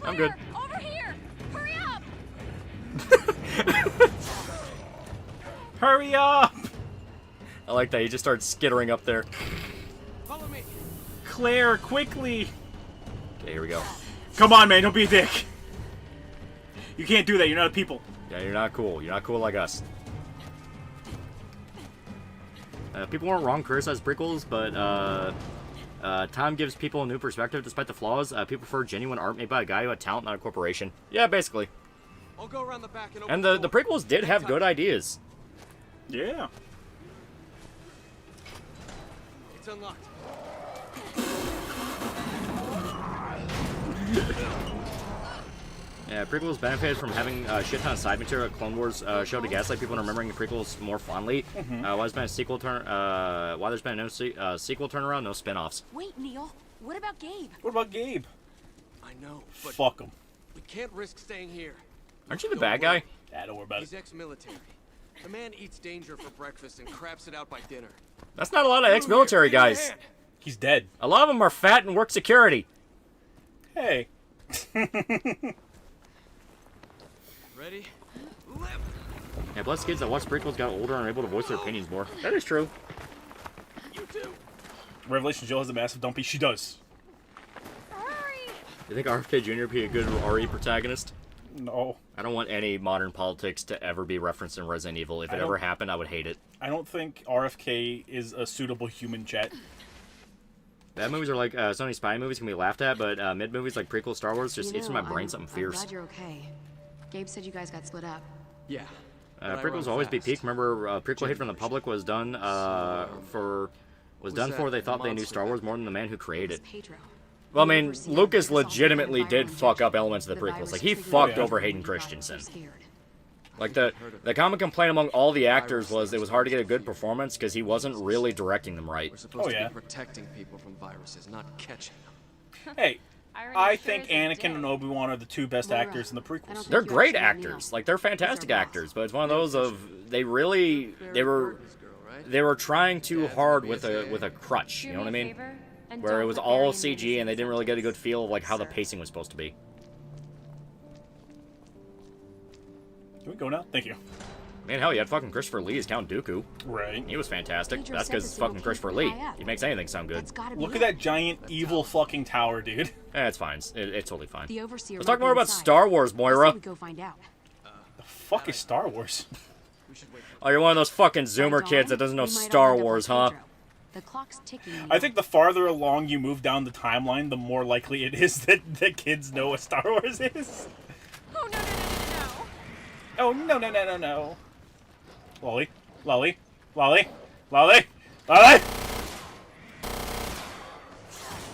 I'm good. Over here! Hurry up! Hurry up! I like that. You just start skittering up there. Follow me. Claire, quickly! Okay, here we go. Come on, man, don't be a dick. You can't do that, you're not a people. Yeah, you're not cool. You're not cool like us. People weren't wrong criticize prequels, but time gives people a new perspective despite the flaws. People prefer genuine art made by a guy who had talent, not a corporation. Yeah, basically. I'll go around the back and open And the the door. prequels did have good ideas. Yeah. It's unlocked. Yeah, prequels benefited from having a shit ton of side material. Clone Wars show to gaslight people into remembering the prequels more fondly. Why there's been a sequel why there's been no sequel turnaround, no spin-offs. Wait, Neil. What about Gabe? What about Gabe? I know, but Fuck him. we can't risk staying here. Aren't you the bad guy? Yeah, don't worry about He's it. ex-military. The man eats danger for breakfast and craps it out by dinner. That's not a lot of ex-military Give me a guys. hand. He's dead. A lot of them are fat and work security. Hey. Ready? Left. Yeah, plus kids that watch prequels got older and are able to voice their opinions more. That is true. You too. Revelation Jill has a massive dumpy. She does. You think RFK Jr. would be a good RE protagonist? No. I don't want any modern politics to ever be referenced in Resident Evil. If it ever happened, I would hate it. I don't think RFK is a suitable human, chat. Bad movies are like Sony spy movies can be laughed at, but mid movies like prequel Star Wars just eats from my brain something I'm fierce. glad you're okay. Gabe said you guys got split up. Yeah. Prequels will always be peak. Remember, prequel hate from the public was done for was done for they thought they knew Star Wars more than the man who created it. Pedro. Well, I mean, Lucas legitimately did fuck up elements of the prequels. Like, he fucked over Hayden Christensen. Like, the common complaint among all the actors was it was hard to get a good performance because he wasn't really directing them right. We're supposed to be protecting people from viruses, not catching them. Hey, I think Anakin and Obi-Wan are the two best actors in the prequels. They're great actors. Like, they're fantastic actors. But it's one of those of, they were trying too hard with a crutch, you know what I mean? Where it was all CG and they didn't really get a good feel of like how the pacing was supposed to be. Can we go now? Thank you. Man, hell, you had fucking Christopher Lee as Count Dooku. Right. He was fantastic. That's because it's fucking Christopher Lee. He makes anything sound good. Look at that giant evil fucking tower, dude. It's fine. It's totally fine. The overseer Let's talk more about Star Wars, Moira. Go find out. The fuck is Star Wars? Oh, you're one of those fucking Zoomer kids that doesn't know Star Wars, huh? The clock's ticking. I think the farther along you move down the timeline, the more likely it is that the kids know what Star Wars is. Oh, no, no, no, no, no. Oh, no, no, no, no, no. Lolly, Lolly, Lolly, Lolly, Lolly!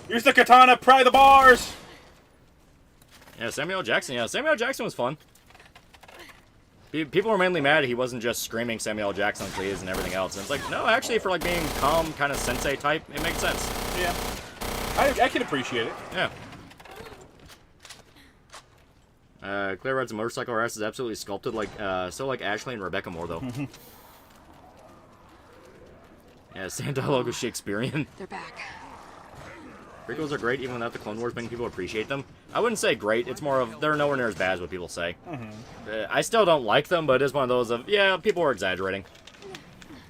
Use the katana, pry the bars! Yeah, Samuel L. Jackson. Yeah, Samuel L. Jackson was fun. People were mainly mad he wasn't just screaming Samuel L. Jackson like he is and everything else. And it's like, no, actually, for like being calm, kind of sensei type, it makes sense. Yeah. I can appreciate it. Yeah. Claire rides a motorcycle. Her ass is absolutely sculpted, like so like Ashley and Rebecca Moore, though. Yeah, same dialogue was Shakespearean. They're back. Prequels are great, even without the Clone Wars making people appreciate them. I wouldn't say great. It's more of they're nowhere near as bad as what people say. I still don't like them, but it's one of those of yeah, people are exaggerating.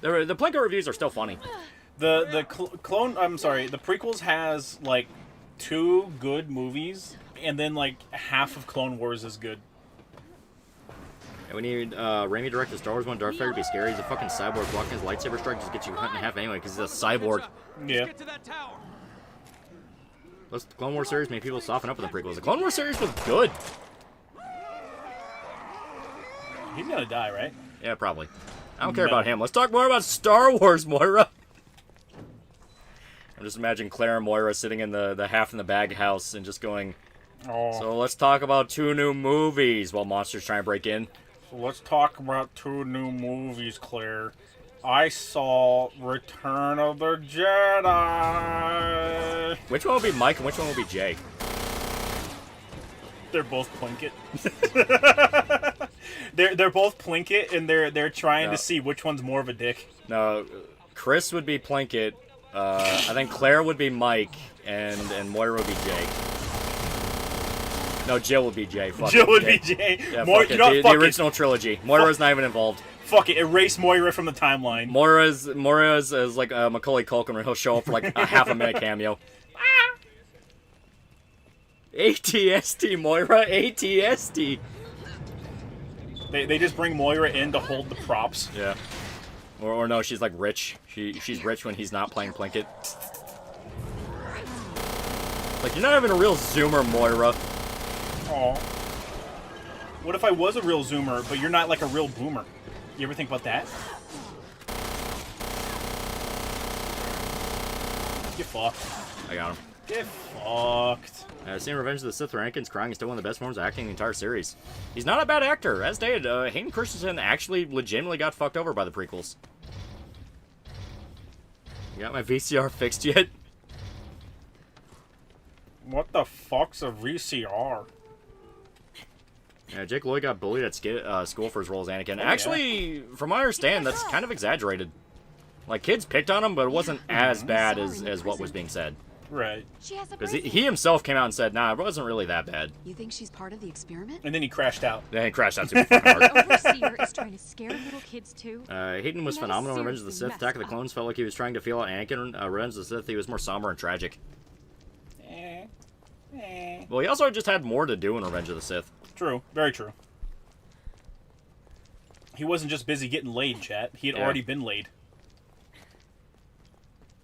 The Plinko reviews are still funny. The prequels has like 2 good movies, and then like half of Clone Wars is good. And we need Raimi directed Star Wars one. Darth Vader to be scary. He's a fucking cyborg. Blocking his lightsaber strike just gets you cut in half anyway because he's a cyborg. Yeah. Get to that tower. The Clone Wars series made people soften up with the prequels. The Clone Wars series was good. He's gonna die, right? Yeah, probably. I don't care about him. Let's talk more about Star Wars, Moira. I'm just imagining Claire and Moira sitting in the half in the bag house and just going, so let's talk about 2 new movies while monsters try and break in. So let's talk about 2 new movies, Claire. I saw Return of the Jedi. Which one will be Mike and which one will be Jay? They're both Plinkett. they're both Plinkett, and they're trying to see which one's more of a dick. No, Chris would be Plinkett. I think Claire would be Mike, and Moira would be Jay. No, Jill would be Jay. Fuck Jill it, would Jay. be Jay. Yeah, Fuck the original trilogy. Moira's not even involved. Fuck it, erase Moira from the timeline. Moira's is like Macaulay Culkin, where he'll show up for like a half-a-minute cameo. ATST, Moira, ATST. They just bring Moira in to hold the props. Yeah. Or no, she's like rich. She's rich when he's not playing Plinkett. Like, you're not even a real Zoomer, Moira. Aw. What if I was a real Zoomer, but you're not like a real Boomer? You ever think about that? Get fucked. I got him. Get fucked. Seeing Revenge of the Sith where Anakin's crying is still one of the best forms of acting in the entire series. He's not a bad actor. As stated, Hayden Christensen actually legitimately got fucked over by the prequels. You got my VCR fixed yet? What the fuck's a VCR? Yeah, Jake Lloyd got bullied at school for his role as Anakin. Actually, from what I understand, that's kind of exaggerated. Like, kids picked on him, but it wasn't as bad as what was being said. Right. Because he himself came out and said, nah, it wasn't really that bad. You think she's part of the experiment? And then he crashed out. Then he crashed out super fucking hard. The overseer is trying to scare little kids too. Hayden was phenomenal in Revenge of the Sith. Attack of the Clones felt like he was trying to feel out Anakin. Revenge of the Sith, he was more somber and tragic. Well, he also just had more to do in Revenge of the Sith. True. Very true. He wasn't just busy getting laid, chat. He had already been laid.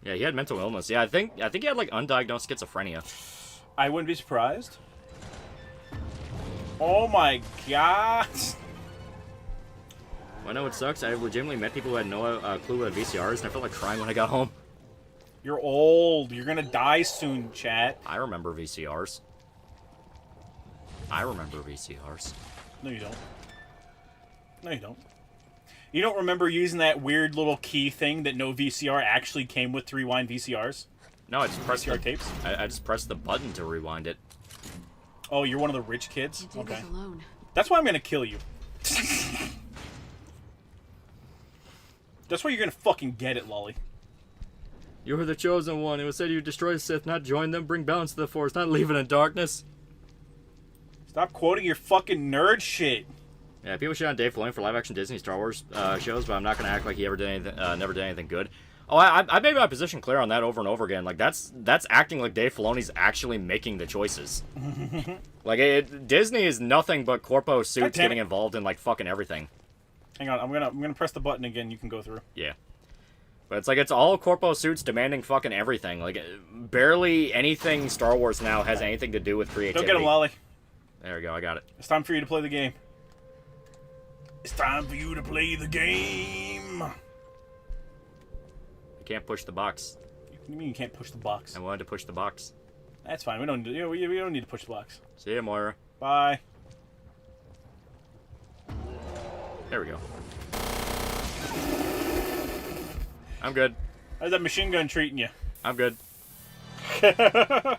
Yeah, he had mental illness. Yeah, I think he had like undiagnosed schizophrenia. I wouldn't be surprised. Oh my god. Well, I know it sucks. I legitimately met people who had no clue what VCRs, and I felt like crying when I got home. You're old. You're gonna die soon, chat. I remember VCRs. I remember VCRs. No, you don't. No, you don't. You don't remember using that weird little key thing that no VCR actually came with to rewind VCRs? No, I just pressed VCR tapes? I just pressed the button to rewind it. Oh, you're one of the rich kids? You do this alone. That's why I'm gonna kill you. That's why you're gonna fucking get it, Lolly. You were the chosen one. It was said you destroy the Sith, not join them, bring balance to the Force, not leave it in darkness. Stop quoting your fucking nerd shit. Yeah, people shit on Dave Filoni for live-action Disney Star Wars shows, but I'm not gonna act like he ever did anything, never did anything good. Oh, I made my position clear on that over and over again. Like that's acting like Dave Filoni's actually making the choices. Like Disney is nothing but corpo suits getting involved in like fucking everything. Hang on, I'm gonna press the button again. You can go through. Yeah, but it's like it's all corpo suits demanding fucking everything. Like barely anything Star Wars now has anything to do with creativity. Don't get him, Lolly. There we go. I got it. It's time for you to play the game. It's time for you to play the game. You can't push the box. What do you mean you can't push the box? I wanted to push the box. That's fine. We don't need to push the box. See ya, Moira. Bye. There we go. I'm good. How's that machine gun treating you? I'm good. I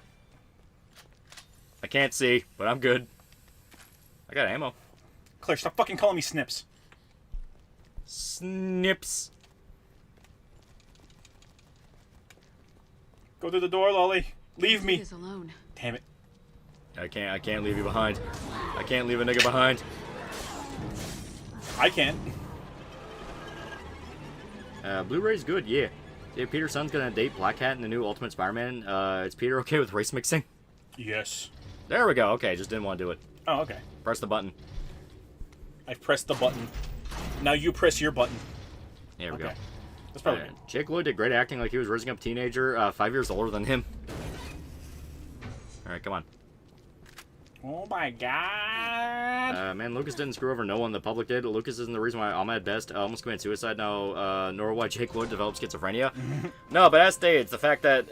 can't see, but I'm good. I got ammo. Claire, stop fucking calling me Snips. Snips. Go through the door, Lolly. Leave me. Is alone. Damn it. I can't leave you behind. I can't leave a nigga behind. I can. Blu-ray's good, yeah. Yeah, Peter's son's gonna date Black Cat in the new Ultimate Spider-Man. Is Peter okay with race mixing? Yes. There we go. Okay, just didn't want to do it. Oh, okay. Press the button. I've pressed the button. Now you press your button. There we go. That's probably good. Jake Lloyd did great acting like he was raising up a teenager 5 years older than him. Alright, come on. Oh my god. Man, Lucas didn't screw over no one. The public did. Lucas isn't the reason why Ahmed Best almost committed suicide. No, nor why Jake Lloyd developed schizophrenia. No, but as stated, it's the fact that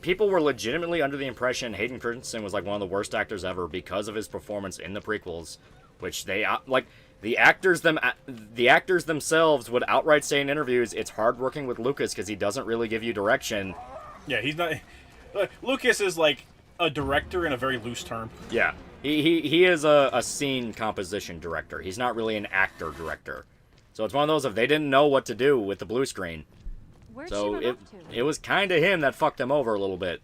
people were legitimately under the impression Hayden Christensen was like one of the worst actors ever because of his performance in the prequels, which they like. The actors themselves would outright say in interviews, it's hard working with Lucas because he doesn't really give you direction. Yeah, he's not. Lucas is like a director in a very loose term. Yeah, he is a scene composition director. He's not really an actor director. So it's one of those if they didn't know what to do with the blue screen. Where'd So she run off to? it was kind of him that fucked him over a little bit.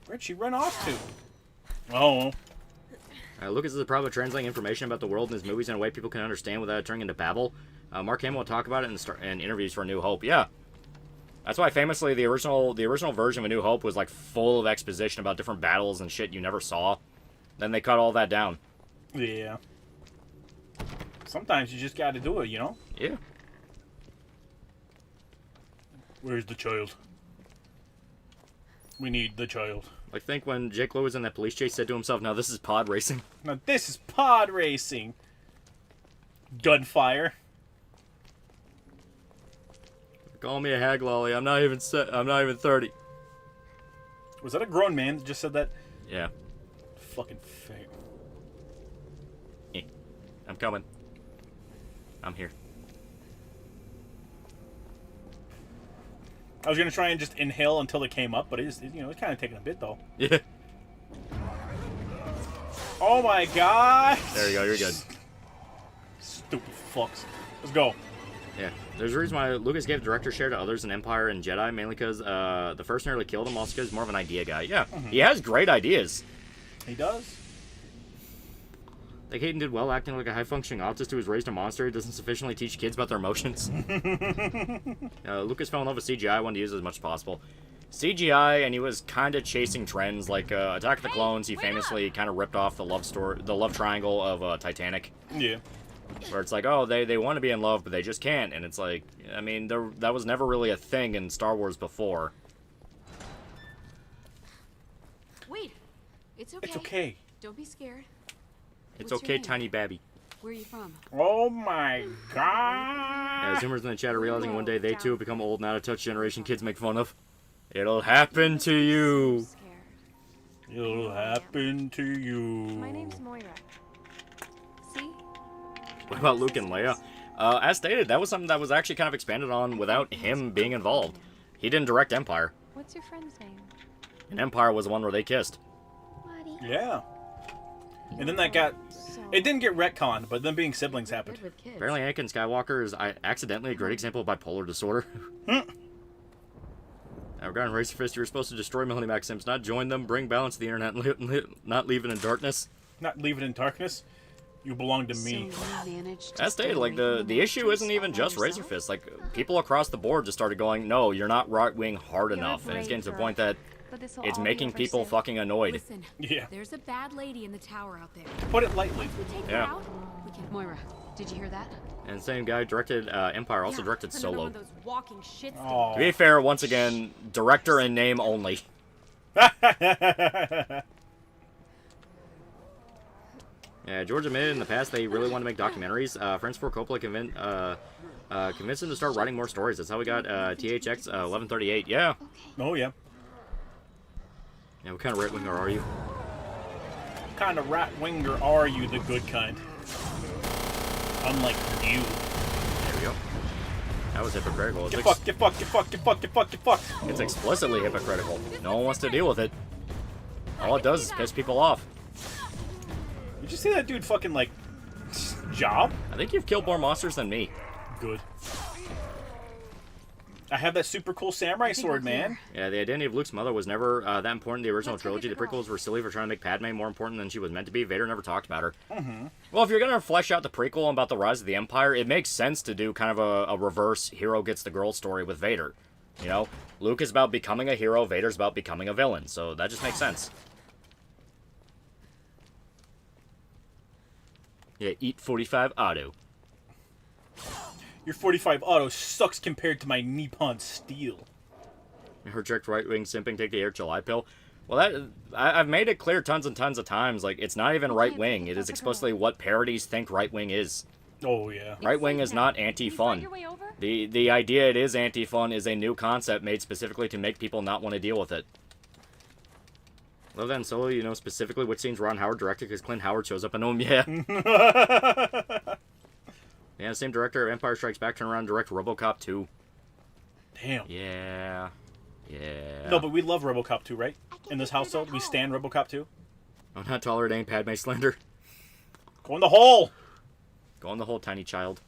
Where'd she run off to? Oh. Lucas is proud of translating information about the world in his movies in a way people can understand without it turning into babble. Mark Hamill will talk about it in interviews for A New Hope. Yeah. That's why famously the original version of A New Hope was like full of exposition about different battles and shit you never saw. Then they cut all that down. Yeah. Sometimes you just gotta do it, you know? Yeah. Where's the child? We need the child. I think when Jake Lowe was in that police chase, said to himself, now this is pod racing. Now this is pod racing. Gunfire. Call me a hag lolly. I'm not even 30. Was that a grown man that just said that? Yeah. Fucking fake. I'm coming. I'm here. I was gonna try and just inhale until it came up, but it's kind of taking a bit though. Yeah. Oh my god! There you go. You're good. Stupid fucks. Let's go. Yeah. There's a reason why Lucas gave director share to others in Empire and Jedi, mainly because the first nearly killed him, also because he's more of an idea guy. Yeah. He has great ideas. He does. Like Hayden did well acting like a high-functioning autist who was raised a monster who doesn't sufficiently teach kids about their emotions. Lucas fell in love with CGI, wanted to use it as much as possible. CGI, and he was kind of chasing trends like Attack of the Clones. He famously kind of ripped off the love triangle of Titanic. Yeah. Where it's like, oh, they want to be in love, but they just can't. And it's like, I mean, that was never really a thing in Star Wars before. Wait, it's okay. It's okay. Don't be scared. It's What's your okay, name? tiny babby. Where are you from? Oh my god! Yeah, Zoomers in the chat are realizing one day they too become old and out of touch generation kids make fun of. It'll happen to you. It'll happen to you. My name's Moira. See? What about Luke and Leia? As stated, that was something that was actually kind of expanded on without him being involved. He didn't direct Empire. What's your friend's name? And Empire was the one where they kissed. Yeah. And then that got... It didn't get retconned, but them being siblings happened. Apparently Anakin Skywalker is accidentally a great example of bipolar disorder. Now, regarding Razor Fist, you were supposed to destroy Melanie Mac Sims, not join them, bring balance to the internet, and not leave it in darkness. Not leave it in darkness? You belong to me. As stated, like, the issue isn't even just Razor Fist. Like, people across the board just started going, no, you're not right-wing hard enough. And it's getting to the point that it's making people fucking annoyed. Listen, Yeah. there's a bad lady in the tower out there. Put it lightly. If we take her Yeah. out, we can... Moira, did you hear that? And the same guy directed Empire, also directed another Solo. one of those walking shit To be fair, once again, director in name only. Yeah, George admitted in the past they really want to make documentaries. Friends for Coppola convinced him to start writing more stories. That's how we got THX 1138. Yeah. Oh, yeah. Yeah, what kind of right-winger are you? What kind of right-winger are you, the good kind? Unlike you. There we go. That was hypocritical. Get fucked, get fucked, get fucked, get fucked, get fucked, get fucked. It's explicitly hypocritical. No one wants to deal with it. All it does is piss people off. Did you see that dude fucking, like, job? I think you've killed more monsters than me. Good. I have that super cool samurai sword, man. Yeah, the identity of Luke's mother was never that important in the original trilogy. The prequels were silly for trying to make Padme more important than she was meant to be. Vader never talked about her. Well, if you're going to flesh out the prequel about the rise of the Empire, it makes sense to do kind of a reverse hero gets the girl story with Vader. You know, Luke is about becoming a hero, Vader's about becoming a villain, so that just makes sense. Yeah, eat 45 auto. Your 45 auto sucks compared to my Nippon Steel. Her direct right-wing simping take the air July pill. Well, I've made it clear tons and tons of times, like, it's not even right-wing. It is explicitly what parodies think right-wing is. Oh, yeah. Right-wing is not anti-fun. The idea it is anti-fun is a new concept made specifically to make people not want to deal with it. Love that in Solo, you know specifically which scenes Ron Howard directed because Clint Howard shows up in them. Yeah. Yeah, the same director of Empire Strikes Back turned around and direct RoboCop 2. Damn. Yeah. Yeah. No, but we love RoboCop 2, right? In this household, we stand RoboCop 2. I'm not tolerating Padme slander. Go in the hole! Go in the hole, tiny child.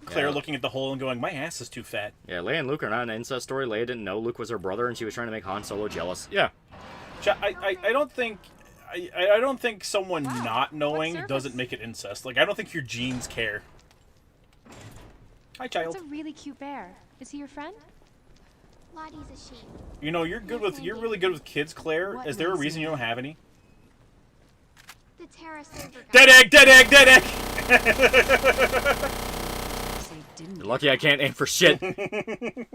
Claire Yeah. looking at the hole and going, my ass is too fat. Yeah, Leia and Luke are not an incest story. Leia didn't know Luke was her brother, and she was trying to make Han Solo jealous. Yeah. I don't think... I don't think someone not knowing doesn't make it incest. Like, I don't think your genes care. Hi, child. That's a really cute bear. Is he your friend? Lottie's a she. You know, you're really good with kids, Claire. Is there a reason you don't have any? The Terra server guy. Dead egg! Dead egg! Dead egg! You're lucky I can't aim for shit. Apparently,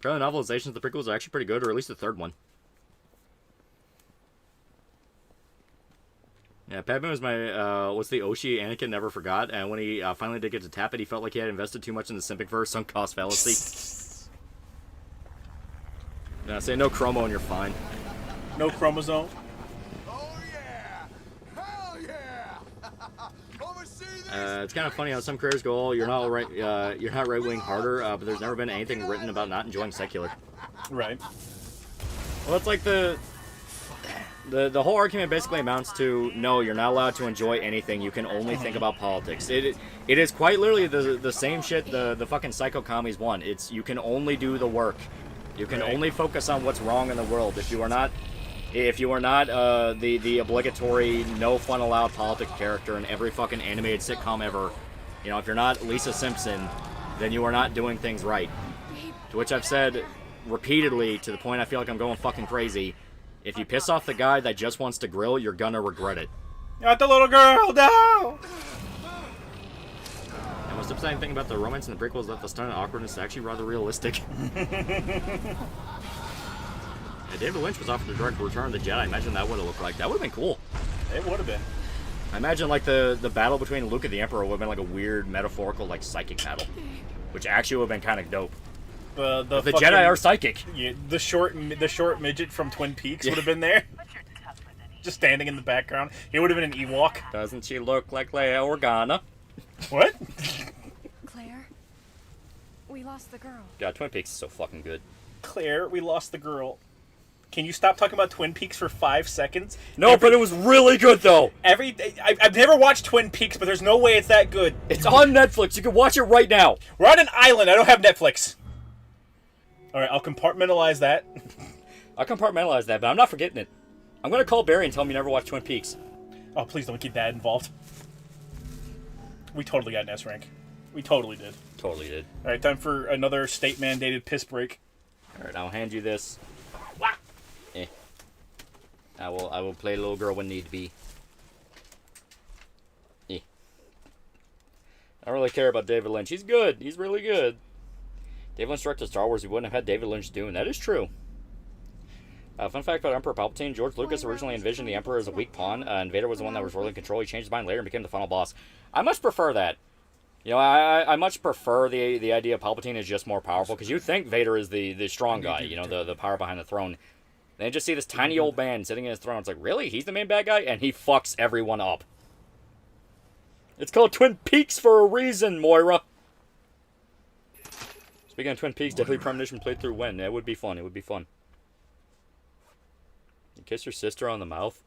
novelizations of the prequels are actually pretty good, or at least the third one. Yeah, Padme was what's the Oshi Anakin never forgot, and when he finally did get to tap it, he felt like he had invested too much in the Simpic verse, sunk cost fallacy. Yeah, say no chromo and you're fine. No chromosome. It's kind of funny how some careers go, oh, you're not right-wing harder, but there's never been anything written about not enjoying secular. Right. Well, it's like the whole argument basically amounts to, no, you're not allowed to enjoy anything. You can only think about politics. It is quite literally the same shit the fucking psycho commies want. It's you can only do the work. You can only focus on what's wrong in the world. If you are not the obligatory no fun allowed politics character in every fucking animated sitcom ever, you know, if you're not Lisa Simpson, then you are not doing things right. To which I've said repeatedly, to the point I feel like I'm going fucking crazy. If you piss off the guy that just wants to grill, you're gonna regret it. Not the little girl, no! And most upsetting thing about the romance in the prequel is that the stunning awkwardness is actually rather realistic. Yeah, David Lynch was offered to direct Return of the Jedi. Imagine that would have looked like. That would have been cool. It would have been. I imagine like the battle between Luke and the Emperor would have been like a weird metaphorical like psychic battle, which actually would have been kind of dope. The The fucking- Jedi are psychic. Yeah, the short midget from Twin Peaks would have been there. Just standing in the background. He would have been an Ewok. Doesn't she look like Leia Organa? What? Claire, we lost the girl. God, Twin Peaks is so fucking good. Claire, we lost the girl. Can you stop talking about Twin Peaks for 5 seconds? No, but it was really good though. I've never watched Twin Peaks, but there's no way it's that good. It's on Netflix. You can watch it right now. We're on an island. I don't have Netflix. All right, I'll compartmentalize that. I'll compartmentalize that, but I'm not forgetting it. I'm gonna call Barry and tell him you never watched Twin Peaks. Oh, please don't get Dad involved. We totally got an S rank. We totally did. Totally did. All right, time for another state-mandated piss break. All right, I'll hand you this. Eh. I will play little girl when need be. Eh. I don't really care about David Lynch. He's good. He's really good. David Lynch directed Star Wars. He wouldn't have had David Lynch doing. That is true. Fun fact about Emperor Palpatine. George Lucas originally envisioned the Emperor as a weak pawn, and Vader was the one that was really in control. He changed his mind later and became the final boss. I much prefer that. You know, I much prefer the idea of Palpatine is just more powerful, because you think Vader is the strong guy, you know, the power behind the throne. Then you just see this tiny old man sitting in his throne. It's like, really? He's the main bad guy? And he fucks everyone up. It's called Twin Peaks for a reason, Moira. Speaking of Twin Peaks, Deadly Premonition played through when? It would be fun. It would be fun. You kiss your sister on the mouth.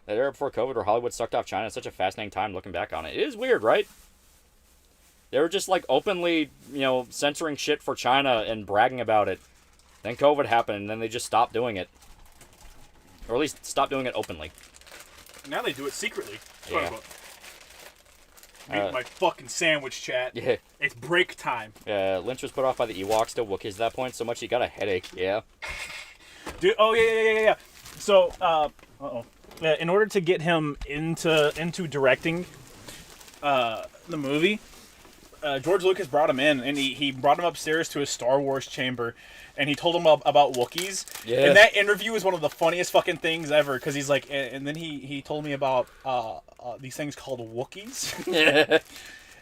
That era before COVID where Hollywood sucked off China is such a fascinating time looking back on it. It is weird, right? They were just like openly, you know, censoring shit for China and bragging about it. Then COVID happened and then they just stopped doing it. Or at least stopped doing it openly. Now they do it secretly. Yeah. Make my fucking sandwich, chat. Yeah. It's break time. Lynch was put off by the Ewoks to Wookiees at that point so much he got a headache. Yeah. Dude, oh yeah. So, in order to get him into directing the movie, George Lucas brought him in, and he brought him upstairs to his Star Wars chamber, and he told him about Wookiees. Yeah. And that interview is one of the funniest fucking things ever, because he's like, and then he told me about these things called Wookiees. Yeah.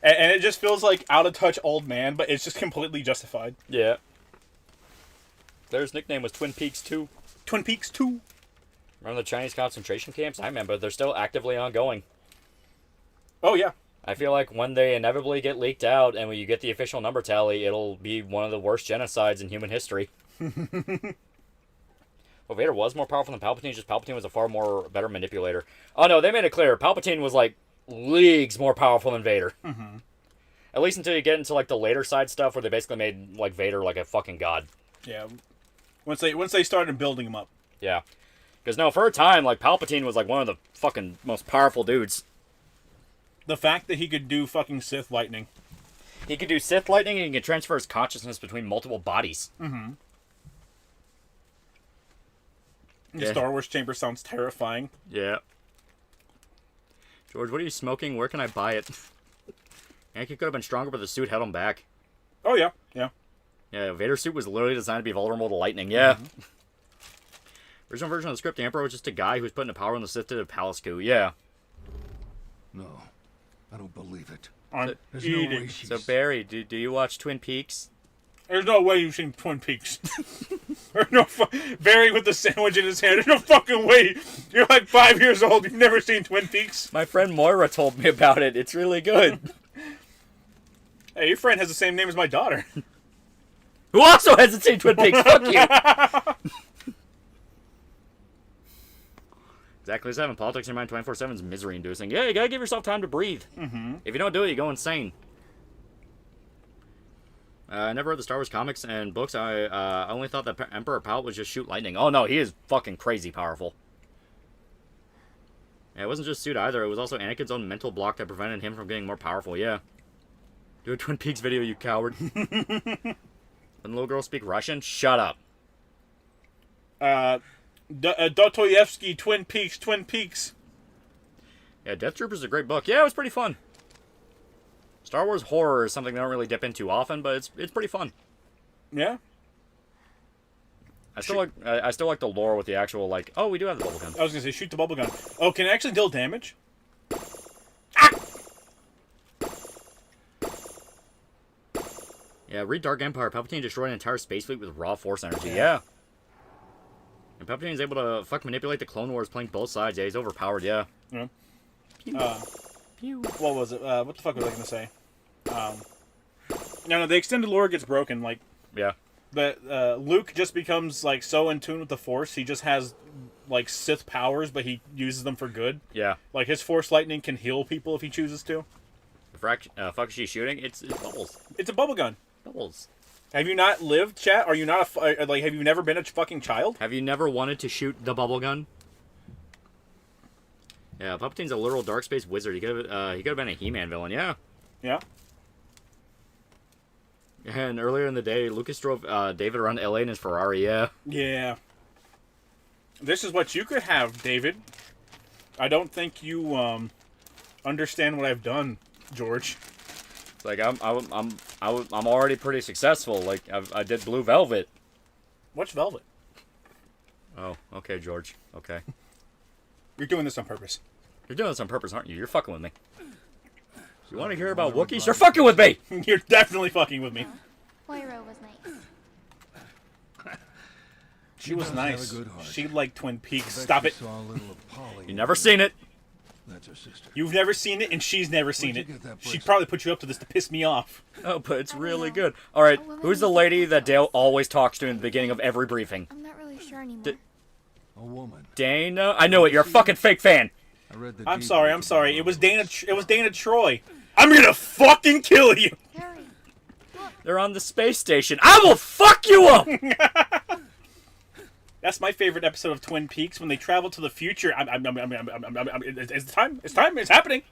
And it just feels like out of touch old man, but it's just completely justified. Yeah. Their nickname was Twin Peaks 2. Twin Peaks 2. Remember the Chinese concentration camps? I remember. They're still actively ongoing. Oh, yeah. I feel like when they inevitably get leaked out and when you get the official number tally, it'll be one of the worst genocides in human history. Well, Vader was more powerful than Palpatine, just Palpatine was a far more better manipulator. Oh, no, they made it clear. Palpatine was, like, leagues more powerful than Vader. Mm-hmm. At least until you get into, like, the later side stuff where they basically made, like, Vader, like, a fucking god. Yeah. Once they started building him up. Yeah. Because, no, for a time, like, Palpatine was, like, one of the fucking most powerful dudes. The fact that he could do fucking Sith lightning. He could do Sith lightning, and he could transfer his consciousness between multiple bodies. Mm-hmm. The Yeah. Star Wars chamber sounds terrifying. Yeah. George, what are you smoking? Where can I buy it? Anakin could have been stronger, but the suit held him back. Oh, yeah. Yeah. Yeah, Vader's suit was literally designed to be vulnerable to lightning. Yeah. Mm-hmm. Original version of the script, the Emperor was just a guy who was putting the power on the Sith to the palace coup. Yeah. No, I don't believe it. I'm There's no eating. way she's... So, Barry, do you watch Twin Peaks? There's no way you've seen Twin Peaks. There's no Barry with the sandwich in his hand. There's no fucking way. You're like 5 years old. You've never seen Twin Peaks. My friend Moira told me about it. It's really good. Hey, your friend has the same name as my daughter. Who also hasn't seen Twin Peaks? Fuck you. Exactly 7. Politics in your mind 24/7 is misery-inducing. Yeah, you gotta give yourself time to breathe. Mm-hmm. If you don't do it, you go insane. I never read the Star Wars comics and books. I only thought that Emperor Palpatine was just shoot lightning. Oh no, he is fucking crazy powerful. Yeah, it wasn't just suit either. It was also Anakin's own mental block that prevented him from getting more powerful. Yeah. Do a Twin Peaks video, you coward. When the little girls speak Russian, shut up. Dostoevsky, Twin Peaks. Yeah, Death Troopers is a great book. Yeah, it was pretty fun. Star Wars horror is something they don't really dip into often, but it's pretty fun. Yeah. I still like the lore with the actual, like, oh, we do have the bubble gun. I was gonna say, shoot the bubble gun. Oh, can it actually deal damage? Yeah, read Dark Empire. Palpatine destroyed an entire space fleet with raw force energy. Yeah. And Palpatine's able to manipulate the Clone Wars playing both sides. Yeah, he's overpowered, yeah. Yeah. Pew. What was it? What the fuck was I gonna say? No, the extended lore gets broken. Like, Yeah. Luke just becomes like so in tune with the Force. He just has like Sith powers, but he uses them for good. Yeah. Like his Force lightning can heal people if he chooses to. Fuck is she shooting? It's bubbles. It's a bubble gun. Bubbles. Have you not lived, chat? Are you not like? Have you never been a fucking child? Have you never wanted to shoot the bubble gun? Yeah, Palpatine's a literal dark space wizard. He could have been a He-Man villain. Yeah. Yeah. And earlier in the day, Lucas drove David around LA in his Ferrari. Yeah. Yeah. This is what you could have, David. I don't think you understand what I've done, George. It's like I'm already pretty successful. Like I did Blue Velvet. What's Velvet? Oh, okay, George. Okay. You're doing this on purpose. You're doing this on purpose, aren't you? You're fucking with me. You want to hear about Wookiees? You're fucking with me! You're definitely fucking with me. Moira was nice. She was nice. She liked Twin Peaks. Stop it. You never seen it. That's her sister. You've never seen it, and she's never seen it. She probably put you up to this to piss me off. Oh, but it's really good. All right, who's the lady that Dale always talks to in the beginning of every briefing? I'm not really sure anymore. A woman. Dana? I know it. You're a fucking fake fan. I'm sorry. It was Dana. It was Dana Troy. I'm gonna fucking kill you. Harry, look. They're on the space station. I will fuck you up. That's my favorite episode of Twin Peaks when they travel to the future. It's time. It's time. It's happening.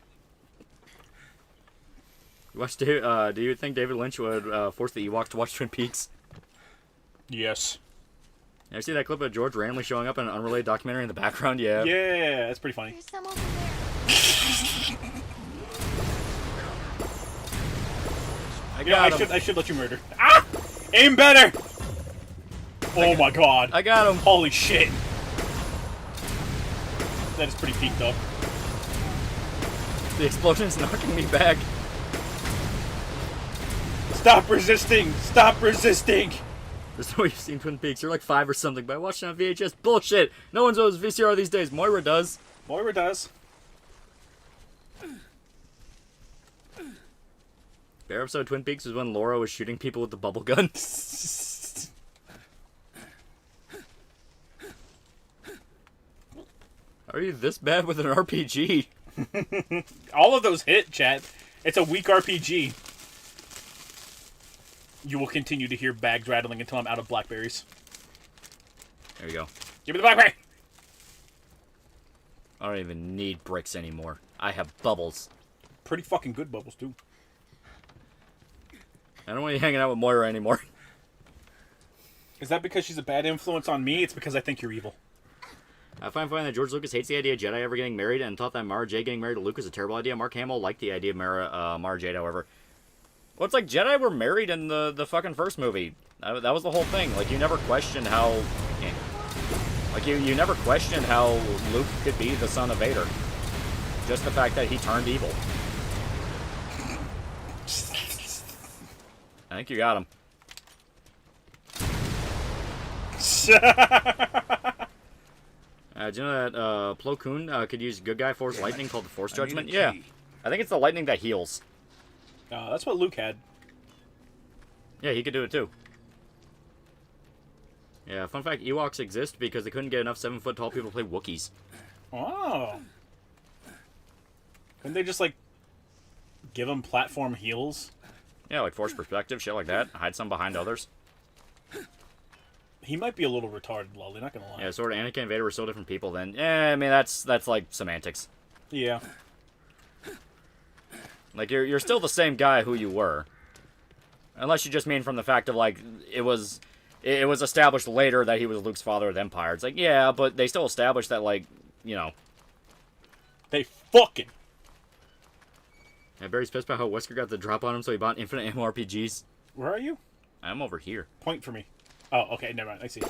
Do you think David Lynch would force the Ewoks to watch Twin Peaks? Yes. You ever see that clip of George randomly showing up in an unrelated documentary in the background? Yeah. Yeah, that's pretty funny. There's some over there. I should let you murder. Ah! Aim better! Oh my god. I got him. Holy shit. That is pretty peaked up. The explosion's knocking me back. Stop resisting! Stop resisting! There's no way you've seen Twin Peaks. You're like 5 or something, but I watched it on VHS. Bullshit! No one knows VCR these days. Moira does. Moira does. Fair episode of Twin Peaks was when Laura was shooting people with the bubble gun. Are you this bad with an RPG? All of those hit, chat. It's a weak RPG. You will continue to hear bags rattling until I'm out of blackberries. There you go. Give me the blackberry! I don't even need bricks anymore. I have bubbles. Pretty fucking good bubbles, too. I don't want you hanging out with Moira anymore. Is that because she's a bad influence on me? It's because I think you're evil. I find funny that George Lucas hates the idea of Jedi ever getting married and thought that Mara Jade getting married to Luke was a terrible idea. Mark Hamill liked the idea of Mara Jade, however. Well, it's like Jedi were married in the fucking first movie. That was the whole thing. Like, you never questioned how... Like, you never questioned how Luke could be the son of Vader. Just the fact that he turned evil. I think you got him. Do you know that Plo Koon could use good guy Force lightning called the Force Judgment? Yeah. I think it's the lightning that heals. That's what Luke had. Yeah, he could do it too. Yeah, fun fact, Ewoks exist because they couldn't get enough 7-foot tall people to play Wookiees. Oh. Couldn't they just, like, give them platform heals? Yeah, like Force perspective, shit like that. Hide some behind others. He might be a little retarded, Lolly, not gonna lie. Yeah, sort of Anakin and Vader were so different people then. Yeah, I mean, that's like semantics. Yeah. Like, you're still the same guy who you were. Unless you just mean from the fact of, like, it was established later that he was Luke's father of the Empire. It's like, yeah, but they still established that, like, you know. They fucking... Yeah, Barry's pissed about how Wesker got the drop on him, so he bought infinite ammo RPGs. Where are you? I'm over here. Point for me. Oh, okay, never mind. I see.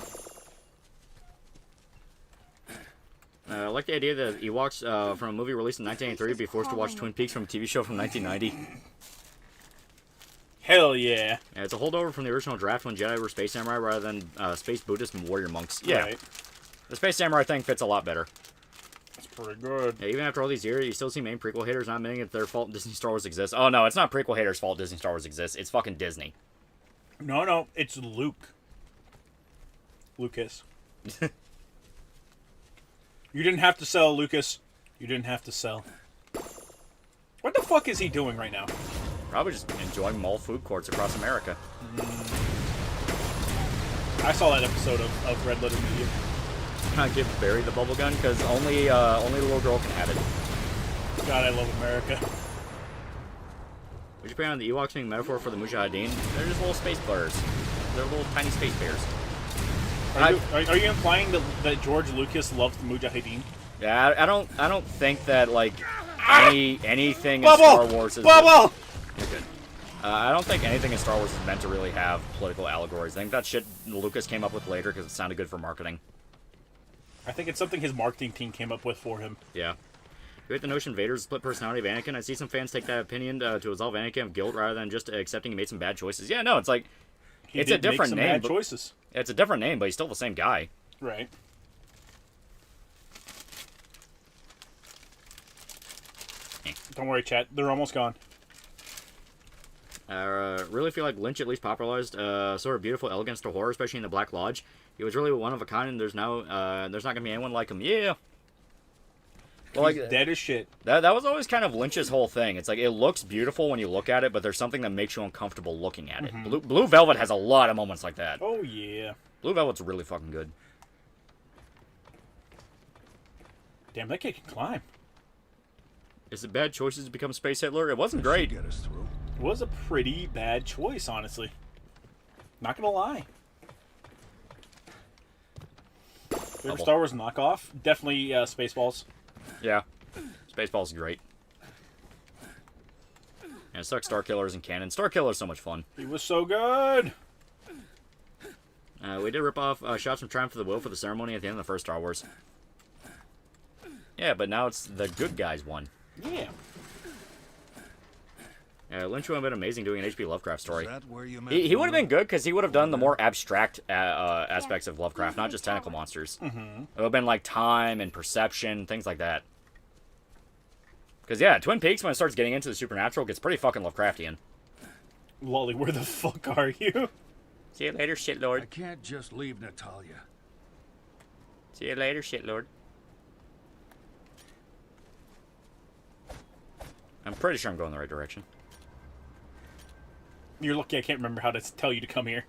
I like the idea that Ewoks from a movie released in 1983 be forced to watch Twin Peaks from a TV show from 1990. Hell yeah. Yeah, it's a holdover from the original draft when Jedi were space samurai rather than space Buddhist and warrior monks. Yeah. Right. The space samurai thing fits a lot better. That's pretty good. Yeah, even after all these years, you still see main prequel haters not admitting it's their fault Disney Star Wars exists. Oh no, it's not prequel haters' fault Disney Star Wars exists. It's fucking Disney. No, it's Luke. Lucas. You didn't have to sell, Lucas. You didn't have to sell. What the fuck is he doing right now? Probably just enjoying mall food courts across America. I saw that episode of Red Letter Media. Not give Barry the bubble gun because only the little girl can have it. God, I love America. Would you plan on the Ewoks being a metaphor for the Mujahideen? They're just little space bears. They're little tiny space bears. Are you implying that George Lucas loved the Mujahideen? Yeah, I don't think that like anything in Star Wars is. Bubble! You're good. I don't think anything in Star Wars is meant to really have political allegories. I think that shit Lucas came up with later because it sounded good for marketing. I think it's something his marketing team came up with for him. Yeah. You hate the notion Vader's split personality of Anakin. I see some fans take that opinion to absolve Anakin of guilt rather than just accepting he made some bad choices. Yeah, no, it's like it's a different name. Bad choices. It's a different name, but he's still the same guy. Right. Don't worry, chat. They're almost gone. Really feel like Lynch at least popularized sort of beautiful elegance to horror, especially in the Black Lodge. He was really one of a kind, and there's not gonna be anyone like him. Yeah. Well, He's dead as shit. That was always kind of Lynch's whole thing. It's like it looks beautiful when you look at it, but there's something that makes you uncomfortable looking at it. Blue Velvet has a lot of moments like that. Oh yeah. Blue Velvet's really fucking good. Damn, that kid can climb. Is it bad choices to become Space Hitler? It wasn't great. Get us through. It was a pretty bad choice, honestly. Not gonna lie. Favorite Star Wars knockoff? Definitely Spaceballs. Yeah. Spaceballs is great. And it sucks Starkiller isn't canon. Starkiller is so much fun. He was so good! We did rip off shots from Triumph of the Will for the ceremony at the end of the first Star Wars. Yeah, but now it's the good guys one. Yeah. Lynch would have been amazing doing an H.P. Lovecraft story. Is that where you met He would have been good because he would have done the more abstract aspects of Lovecraft, not just tentacle monsters. It would have been like time and perception, things like that. Because, yeah, Twin Peaks, when it starts getting into the supernatural, gets pretty fucking Lovecraftian. Lolly, where the fuck are you? See you later, shitlord. I can't just leave Natalia. See you later, shitlord. I'm pretty sure I'm going the right direction. You're lucky I can't remember how to tell you to come here.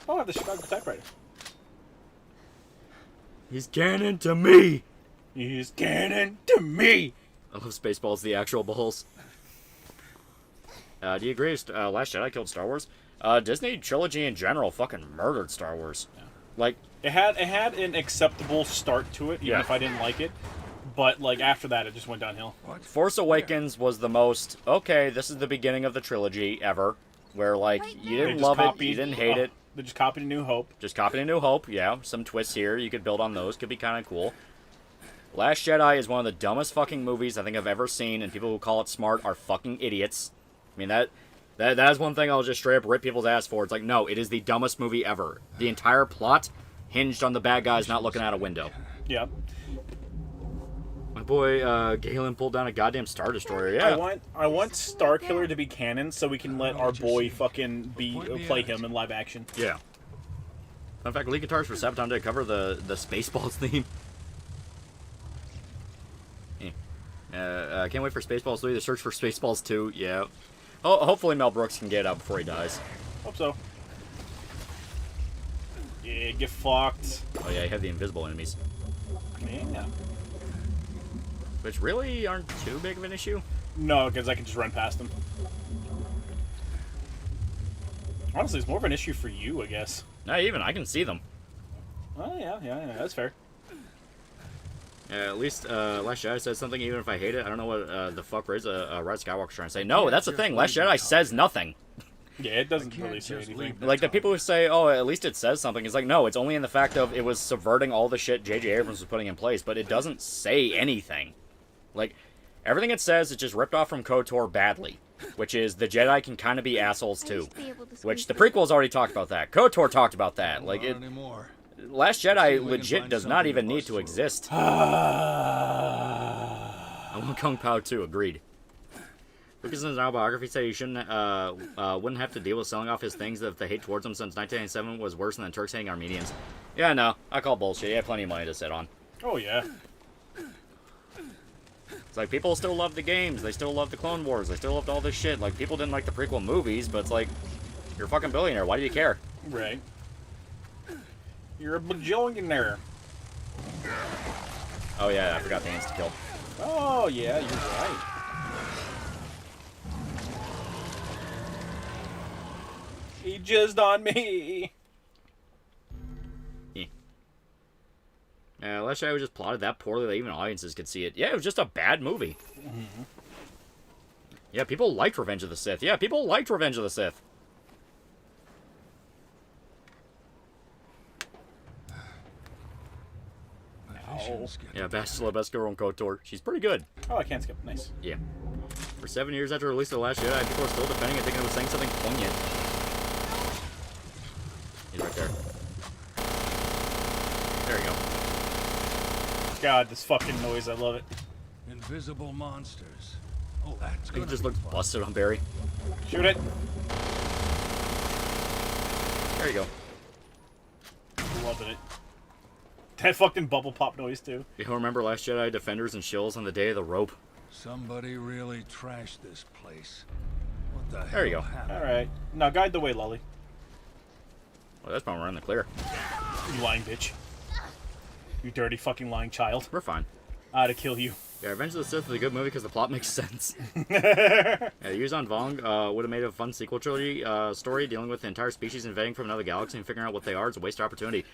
Oh, I have the Chicago typewriter. He's canon to me! He's canon to me! I love Spaceballs, the actual balls. Do you agree Last Jedi killed Star Wars? Disney trilogy in general fucking murdered Star Wars. Yeah. Like, it had an acceptable start to it, even if I didn't like it. But, like, after that, it just went downhill. What? Force Awakens was the most, okay, this is the beginning of the trilogy ever. Where, like, you didn't love it, you didn't hate it. They just copied A New Hope. Just copied A New Hope, yeah. Some twists here, you could build on those, could be kind of cool. Last Jedi is one of the dumbest fucking movies I think I've ever seen, and people who call it smart are fucking idiots. I mean, that is one thing I'll just straight up rip people's ass for. It's like, no, it is the dumbest movie ever. The entire plot hinged on the bad guys not looking out a window. Yeah. My boy, Galen pulled down a goddamn Star Destroyer, yeah. I want Starkiller to be canon so we can let our boy fucking play him in live action. Yeah. In fact, lead guitars for Elizabethtown did cover the Spaceballs theme. Can't wait for Spaceballs 3, the search for Spaceballs 2, yeah. Oh, hopefully Mel Brooks can get it out before he dies. Hope so. Yeah, get fucked. Oh yeah, you have the invisible enemies. Yeah. Which really aren't too big of an issue. No, because I can just run past them. Honestly, it's more of an issue for you, I guess. Not even, I can see them. Oh, yeah, that's fair. At least Last Jedi says something, even if I hate it. I don't know what the fuck Rise Skywalker's trying to say. No, that's the thing. Last Jedi says nothing. Yeah, it doesn't can't really say just anything. leave Like, the people who say, oh, at least it says something, it's like, no, it's only in the fact of it was subverting all the shit J.J. Abrams was putting in place, but it doesn't say anything. Like, everything it says is just ripped off from KOTOR badly, which is the Jedi can kind of be assholes too, which the prequels already talked about that. KOTOR talked about that. Like, it, Anymore. Last Jedi legit does not even need to exist. I want Kung Pao too, agreed. Lucas's autobiography said he wouldn't have to deal with selling off his things if the hate towards him since 1997 was worse than the Turks hating Armenians. Yeah, no, I call bullshit. He had plenty of money to sit on. Oh, yeah. It's like, people still love the games, they still love the Clone Wars, they still loved all this shit. Like, people didn't like the prequel movies, but it's like, you're a fucking billionaire, why do you care? Right. You're a bajillionaire. Oh yeah, I forgot the insta-kill. Oh, yeah, you're right. He jizzed on me. Last Jedi was just plotted that poorly that even audiences could see it. Yeah, it was just a bad movie. Mm-hmm. Yeah, people liked Revenge of the Sith. Yeah, people liked Revenge of the Sith. Yeah, Bastila Best Girl on KOTOR. She's pretty good. Oh, I can't skip. Nice. Yeah. For 7 years after the release of The Last Jedi, people are still defending it, thinking it was saying something poignant. He's right there. There you go. God, this fucking noise. I love it. Invisible monsters. Oh, that's He gonna just be looks fun. busted on Barry. Shoot it. There you go. Loving it. That fucking bubble pop noise, too. You remember Last Jedi Defenders and Shills on the Day of the Rope? Somebody really trashed this place. What the hell There you go. happened? Alright. Now guide the way, Lolly. Well, that's probably we're in the clear. You lying bitch. You dirty fucking lying child. We're fine. I ought to kill you. Yeah, Revenge of the Sith is a good movie because the plot makes sense. Yuzhan Vong would have made a fun sequel trilogy story dealing with the entire species invading from another galaxy and figuring out what they are. It's a waste of opportunity.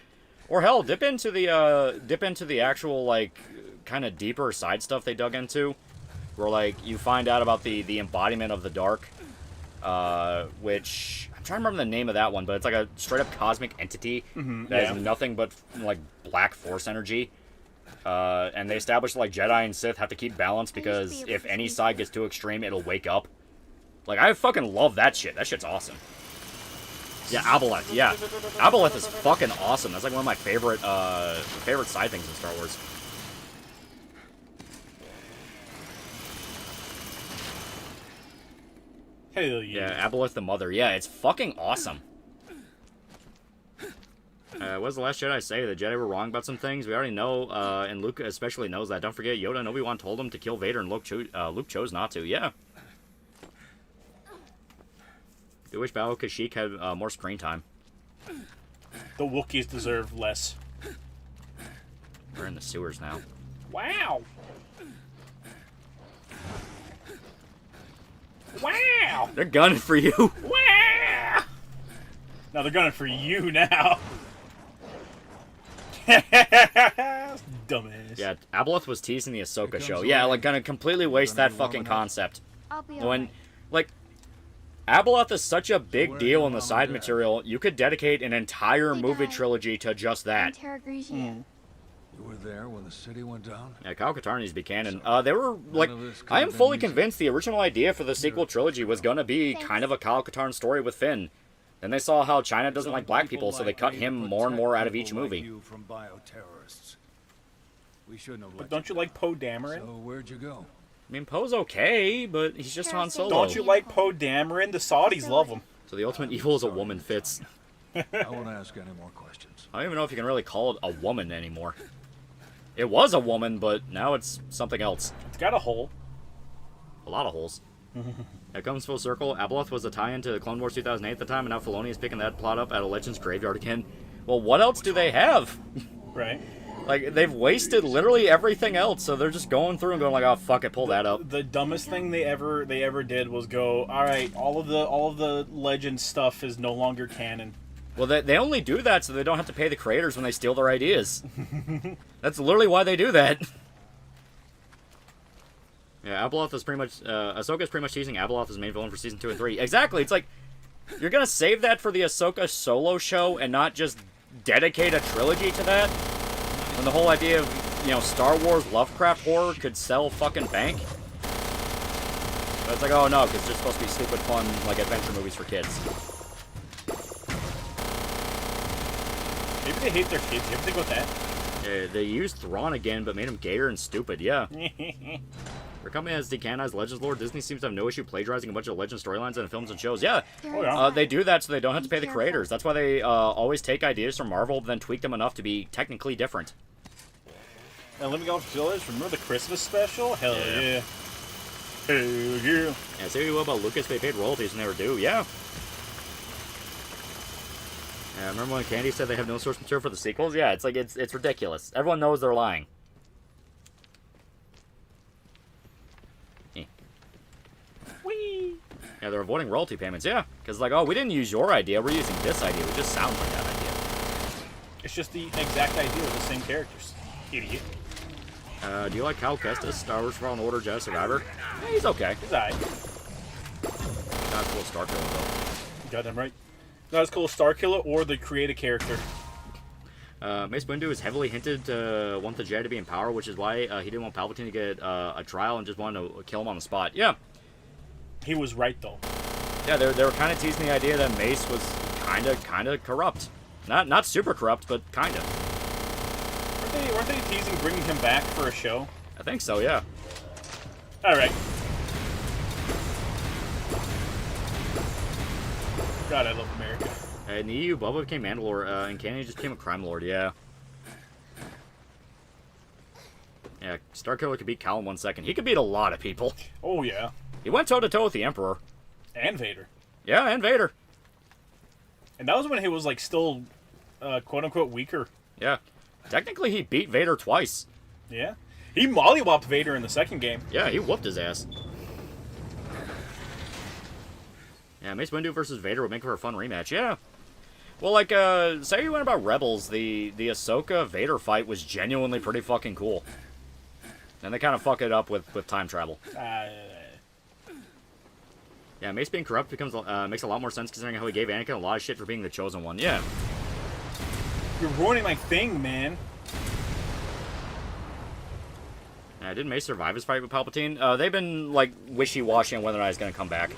Or hell, dip into the actual, like, kind of deeper side stuff they dug into, where, like, you find out about the embodiment of the dark, which I'm trying to remember the name of that one, but it's like a straight up cosmic entity that is nothing but like black force energy. And they established like Jedi and Sith have to keep balance because if any side gets too extreme, it'll wake up. Like, I fucking love that shit. That shit's awesome. Yeah, Aboleth. Yeah, Aboleth is fucking awesome. That's like one of my favorite side things in Star Wars. Hell yeah. Yeah, Aboleth the Mother. Yeah, it's fucking awesome. What does The Last Jedi say? The Jedi were wrong about some things. We already know, and Luke especially knows that. Don't forget, Yoda and Obi-Wan told him to kill Vader, and Luke chose not to. Yeah. I wish Battle of Kashyyyk had more screen time. The Wookiees deserve less. We're in the sewers now. Wow. Wow. They're gunning for you. Wow. Now they're gunning for you now. Dumbass. Yeah, Aboleth was teasing the Ahsoka show. Yeah, like, gonna completely waste that fucking concept. When, like, Aboleth is such a big deal in the side material, you could dedicate an entire movie trilogy to just that. You were there when the city went down? Yeah, Kyle Katarn needs to be canon. They were, like, I am fully convinced the original idea for the sequel trilogy was gonna be kind of a Kyle Katarn story with Finn. Then they saw how China doesn't like black people, so they cut him more and more out of each movie. From bioterrorists. We shouldn't have But don't you like Poe Dameron? So where'd you go? I mean, Poe's okay, but he's just Han Solo. Don't you like Poe Dameron? The Saudis love him. So the ultimate evil is a woman fits. I won't ask any more questions. I don't even know if you can really call it a woman anymore. It was a woman, but now it's something else. It's got a hole. A lot of holes. It comes full circle. Aboleth was a tie-in to the Clone Wars 2008 at the time, and now Filoni is picking that plot up at a Legends graveyard again. Well, what else do they have? Right. Like, they've wasted literally everything else, so they're just going through and going like, oh, fuck it, pull that up. The dumbest thing they ever did was go, all right, all of the Legends stuff is no longer canon. Well, they only do that so they don't have to pay the creators when they steal their ideas. That's literally why they do that. Yeah, Aboleth is pretty much... Ahsoka's pretty much teasing Aboleth as main villain for Season 2 and 3. Exactly, it's like... You're gonna save that for the Ahsoka solo show and not just dedicate a trilogy to that? When the whole idea of, you know, Star Wars Lovecraft horror could sell fucking bank? But it's like, oh no, because it's just supposed to be stupid fun, like, adventure movies for kids. Maybe they hate their kids. You ever think about that? They used Thrawn again, but made him gayer and stupid, yeah. For a company as decanonized Legends lore, Disney seems to have no issue plagiarizing a bunch of Legend storylines into films and shows. Yeah, they do that so they don't have to pay the creators. That's why they always take ideas from Marvel, but then tweak them enough to be technically different. And Living Out Village, remember the Christmas special? Hell yeah. Hell yeah. Yeah, say what about Lucas? They paid royalties and they were due, yeah. Yeah, remember when Candy said they have no source material for the sequels? Yeah, it's like, it's ridiculous. Everyone knows they're lying. Whee! Yeah, they're avoiding royalty payments, yeah. Because, like, oh, we didn't use your idea, we're using this idea. It just sounds like that idea. It's just the exact idea with the same characters. Idiot. Do you like Cal Kestis, Star Wars Fallen Order, Jedi Survivor? Yeah, he's okay. He's alright. Not as cool as Starkiller, though. Goddamn right. Not as cool as Starkiller or the create a character. Mace Windu is heavily hinted to want the Jedi to be in power, which is why he didn't want Palpatine to get a trial and just wanted to kill him on the spot. Yeah. He was right, though. Yeah, they were kind of teasing the idea that Mace was kind of corrupt. Not super corrupt, but kind of. Weren't they teasing bringing him back for a show? I think so, yeah. Alright. God, I love America. In the EU, Bubba became Mandalore, and Canyon just became a crime lord, yeah. Yeah, Starkiller could beat Cal in 1 second. He could beat a lot of people. Oh, yeah. He went toe-to-toe with the Emperor. And Vader. Yeah, and Vader. And that was when he was, like, still, quote-unquote, weaker. Yeah. Technically, he beat Vader twice. Yeah. He mollywopped Vader in the second game. Yeah, he whooped his ass. Yeah, Mace Windu versus Vader would make for a fun rematch, yeah. Well, like, say you went about Rebels, the Ahsoka-Vader fight was genuinely pretty fucking cool. And they kind of fuck it up with time travel. Yeah, Mace being corrupt becomes makes a lot more sense considering how he gave Anakin a lot of shit for being the chosen one, yeah. You're ruining my thing, man. Didn't Mace survive his fight with Palpatine? They've been, like, wishy-washy on whether or not he's going to come back.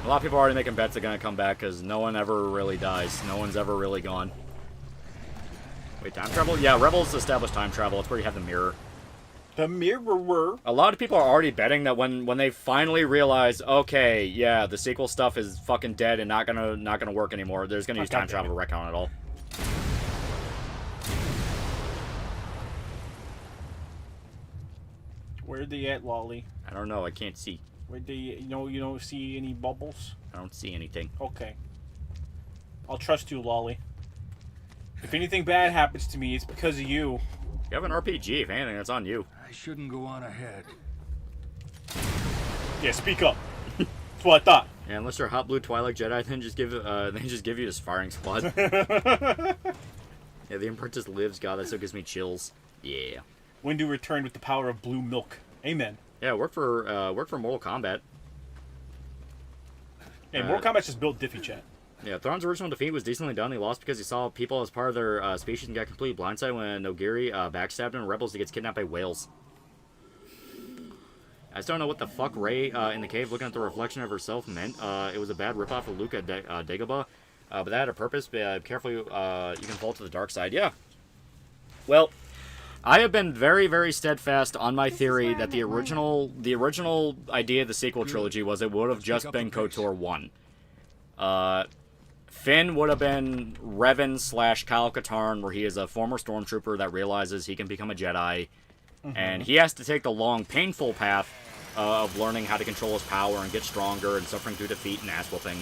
A lot of people are already making bets they're going to come back because no one ever really dies. No one's ever really gone. Wait, time travel? Yeah, Rebels established time travel. It's where you have the mirror. The mirror. A lot of people are already betting that when they finally realize, okay, yeah, the sequel stuff is fucking dead and not gonna work anymore, there's gonna use time travel to retcon it all. Where they at, Lolly? I don't know. I can't see. Where they? You don't see any bubbles? I don't see anything. Okay. I'll trust you, Lolly. If anything bad happens to me, it's because of you. You have an RPG. If anything, that's on you. I shouldn't go on ahead. Yeah, speak up. That's what I thought. Yeah, unless you're a hot blue Twilight Jedi, then just give you this firing squad. Yeah, the Apprentice lives. God, that still gives me chills. Yeah. Windu returned with the power of blue milk. Amen. Yeah, work for Mortal Kombat. Hey, Mortal Kombat just built Diffie Chat. Yeah, Thrawn's original defeat was decently done. He lost because he saw people as part of their species and got completely blindsided when Nogiri backstabbed him and Rebels. He gets kidnapped by whales. I still don't know what the fuck Rey in the cave looking at the reflection of herself meant. It was a bad ripoff of Luke at Dagobah, but that had a purpose. Carefully, you can fall to the dark side. Yeah. Well, I have been very, very steadfast on my theory that the original idea of the sequel trilogy was it would have just been KOTOR 1. Finn would have been Revan / Kyle Katarn, where he is a former stormtrooper that realizes he can become a Jedi, and he has to take the long, painful path of learning how to control his power and get stronger and suffering through defeat and ass whooping.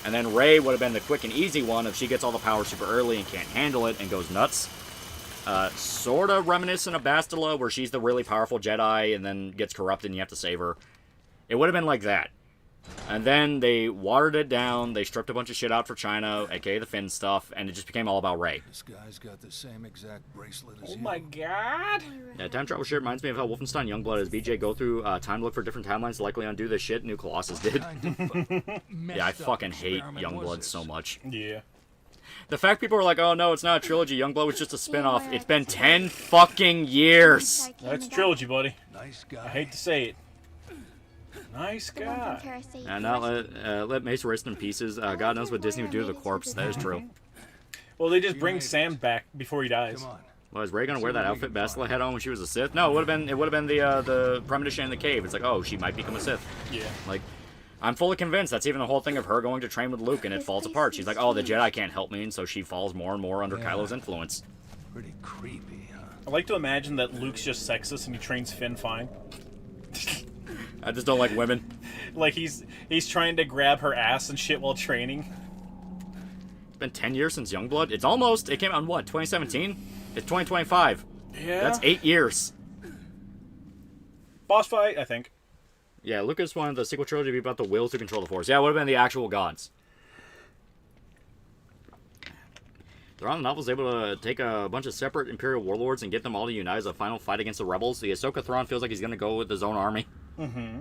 And then Rey would have been the quick and easy one if she gets all the power super early and can't handle it and goes nuts. Sort of reminiscent of Bastila, where she's the really powerful Jedi and then gets corrupted and you have to save her. It would have been like that. And then they watered it down. They stripped a bunch of shit out for China, aka the Finn stuff, and it just became all about Rey. This guy's got the same exact bracelet as Oh you. my god! Yeah, time travel shit reminds me of how Wolfenstein Youngblood as BJ go through time to look for different timelines to likely undo the shit New Colossus did. Yeah, I fucking hate Youngblood so much. Yeah. The fact people are like, oh no, it's not a trilogy, Youngblood was just a spin-off. It's been 10 fucking years! That's a trilogy, buddy. Nice guy. I hate to say it. Nice guy. And now let Mace rest in pieces. God knows what Disney would do to the corpse. That is true. Well, they just bring Sam back before he dies. Come on. Well, is Rey gonna wear that outfit Bastila had on when she was a Sith? No, it would have been the premonition in the cave. It's like, oh, she might become a Sith. Yeah. Like, I'm fully convinced that's even the whole thing of her going to train with Luke, and it falls apart. She's like, oh, the Jedi can't help me, and so she falls more and more under Kylo's influence. Pretty creepy, huh? I like to imagine that Luke's just sexist and he trains Finn fine. I just don't like women. Like he's trying to grab her ass and shit while training. It's been 10 years since Youngblood. It's almost. It came out in what? 2017. It's 2025. Yeah. That's 8 years. Boss fight, I think. Yeah, Lucas wanted the sequel trilogy to be about the will to control the Force. Yeah, it would have been the actual gods. Thrawn the novel is able to take a bunch of separate Imperial warlords and get them all to unite as a final fight against the rebels. The Ahsoka Thrawn feels like he's going to go with his own army. Mm-hmm.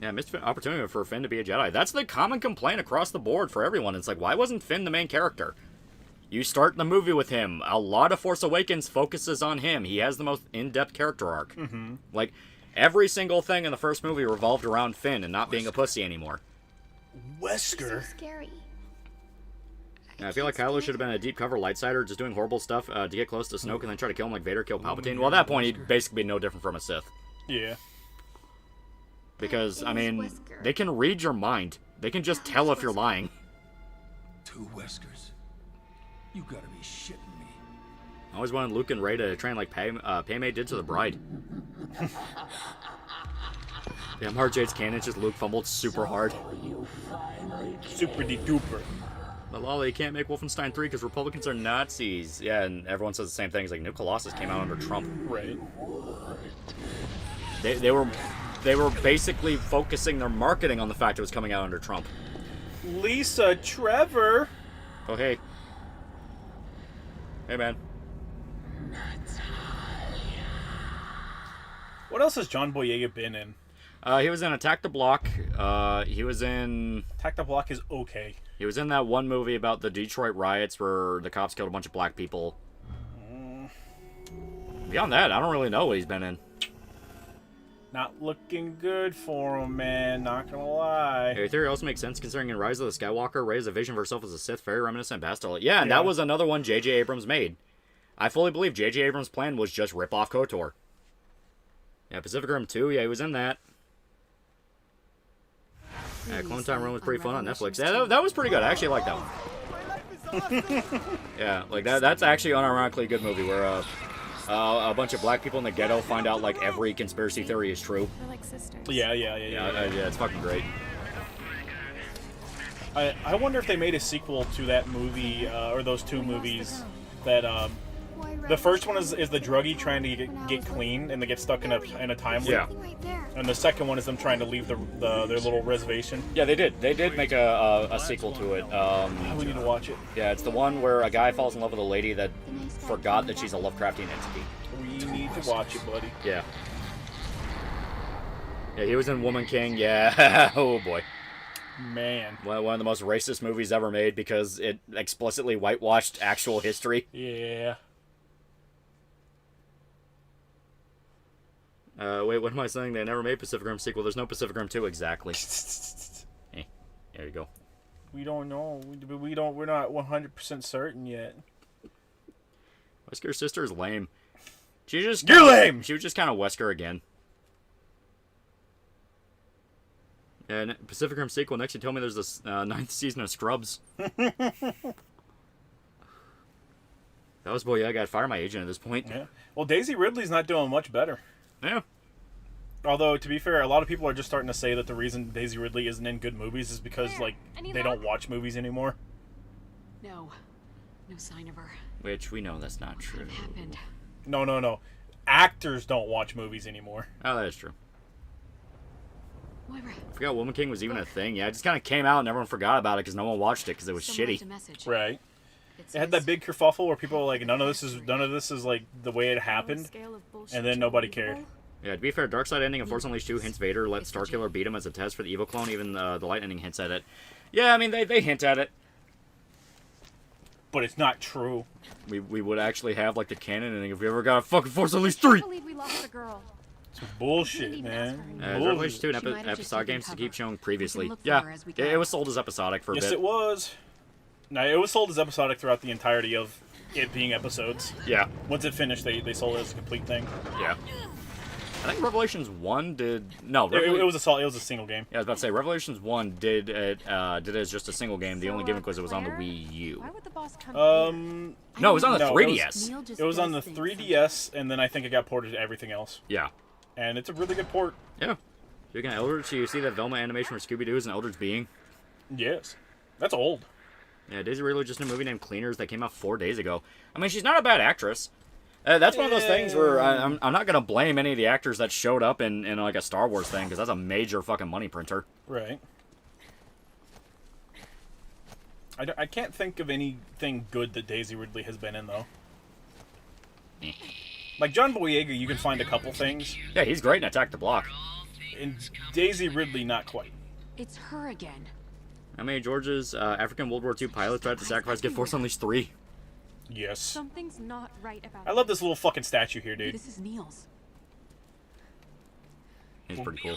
Yeah, missed opportunity for Finn to be a Jedi. That's the common complaint across the board for everyone. It's like, why wasn't Finn the main character? You start the movie with him. A lot of Force Awakens focuses on him. He has the most in-depth character arc. Mm-hmm. Like, every single thing in the first movie revolved around Finn and not being a pussy anymore. Wesker. So scary. I feel like Kylo should have been a deep cover lightsider, just doing horrible stuff to get close to Snoke and then try to kill him like Vader killed Palpatine. Well, at that point, he'd basically be no different from a Sith. Yeah. Because, I mean, they can read your mind. They can just tell if you're lying. 2 Weskers. You gotta be shitting me. I always wanted Luke and Rey to train like Padme did to the bride. Damn, Hard Jade's canon, just Luke fumbled super hard. Super de-duper. But Lolly, you can't make Wolfenstein 3 because Republicans are Nazis. Yeah, and everyone says the same thing. It's like, New Colossus came out under Trump. Right. They were basically focusing their marketing on the fact it was coming out under Trump. Lisa Trevor. Oh, hey. Hey, man. What else has John Boyega been in? He was in Attack the Block. He was in... Attack the Block is okay. He was in that one movie about the Detroit riots where the cops killed a bunch of black people. Beyond that, I don't really know what he's been in. Not looking good for him, man. Not gonna lie. Your theory also makes sense considering in Rise of the Skywalker, Rey has a vision of herself as a Sith, very reminiscent of Bastila. Yeah, and that was another one J.J. Abrams made. I fully believe J.J. Abrams' plan was just rip off KOTOR. Yeah, Pacific Rim 2, yeah, he was in that. Yeah, Clone Time Run was pretty fun on Netflix. Yeah, that was pretty good. I actually like that one. Yeah, like that's actually unironically a good movie where a bunch of black people in the ghetto find out like every conspiracy theory is true. We're like sisters. Yeah, It's fucking great. I wonder if they made a sequel to that movie, or those 2 movies that, the first one is the druggie trying to get clean and they get stuck in a time loop. Yeah. And the second one is them trying to leave their little reservation. Yeah, they did. They did make a sequel to it. We need to watch it. Yeah, it's the one where a guy falls in love with a lady that forgot that she's a Lovecraftian entity. We need to watch it, buddy. Yeah. Yeah, he was in Woman King. Yeah. Oh, boy. Man. One of the most racist movies ever made because it explicitly whitewashed actual history. Yeah. Wait, what am I saying? They never made Pacific Rim sequel. There's no Pacific Rim 2 exactly. Hey, there you go. We don't know. We're not 100% certain yet. Wesker's sister is lame. You're lame! She was just kind of Wesker again. And Pacific Rim sequel, next you told me there's this 9th season of Scrubs. That was, boy, yeah, I gotta fire my agent at this point. Yeah. Well, Daisy Ridley's not doing much better. Yeah. Although, to be fair, a lot of people are just starting to say that the reason Daisy Ridley isn't in good movies is because, like, they don't watch movies anymore. No. No sign of her. Which, we know that's not true. What happened? No. Actors don't watch movies anymore. Oh, that is true. Moira. I forgot Woman King was even a thing. Yeah, it just kind of came out and everyone forgot about it because no one watched it because it was Someone shitty. left a message. Right. It had that big kerfuffle where people were like, none of this is like the way it happened, and then nobody cared. Yeah, to be fair, Darkseid ending of Force Unleashed 2 hints Vader let Starkiller beat him as a test for the evil clone. Even the light ending hints at it. Yeah, I mean, they hint at it. But it's not true. We would actually have, like, the canon ending if we ever got a fucking Force Unleashed 3! I believe we lost the girl. It's bullshit, man. Revelation 2 and She might have just episodic taken games to cover. keep showing We previously. can look for Yeah, her as we it go. was sold as episodic for a Yes, bit. it was. No, it was sold as episodic throughout the entirety of it being episodes. Yeah. Once it finished, they sold it as a complete thing. Yeah. I think Revelations 1 did... No, It was a single game. Yeah, I was about to say, Revelations 1 did it as just a single game. The only gimmick was it was on the Wii U. Why would the boss come No, it was on the No, 3DS. It was on the 3DS, and then I think it got ported to everything else. Yeah. And it's a really good port. Yeah. Speaking of Eldritch, you see that Velma animation where Scooby-Doo is an Eldritch being? Yes. That's old. Yeah, Daisy Ridley just in a movie named Cleaners that came out 4 days ago. I mean, she's not a bad actress. That's one of those things where I'm not going to blame any of the actors that showed up in like a Star Wars thing, because that's a major fucking money printer. Right. I can't think of anything good that Daisy Ridley has been in, though. Like, John Boyega, you can find a couple things. Yeah, he's great in Attack the Block. And Daisy Ridley, not quite. It's her again. How many George's African World War II pilots tried to sacrifice get Force Unleashed 3? Yes. Something's not right about I love this little fucking statue here, dude. This is Niels. He's pretty cool.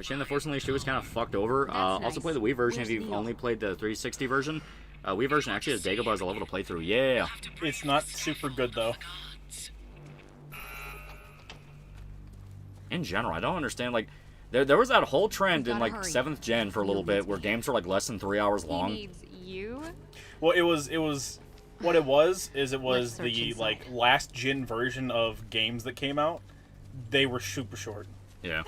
Shane, the Force Unleashed 2 is kind of fucked over. Also play the Wii version if you've only played the 360 version. Wii version actually has Dagobah as a level to play through. Yeah. It's not super good, though. In general, I don't understand, like, there was that whole trend in, like, hurry. 7th gen for a little bit where games were, like, less than 3 hours long. He needs you? Well, it was what it was Let's search the, inside. like, last gen version of games that came out. They were super short. Yeah.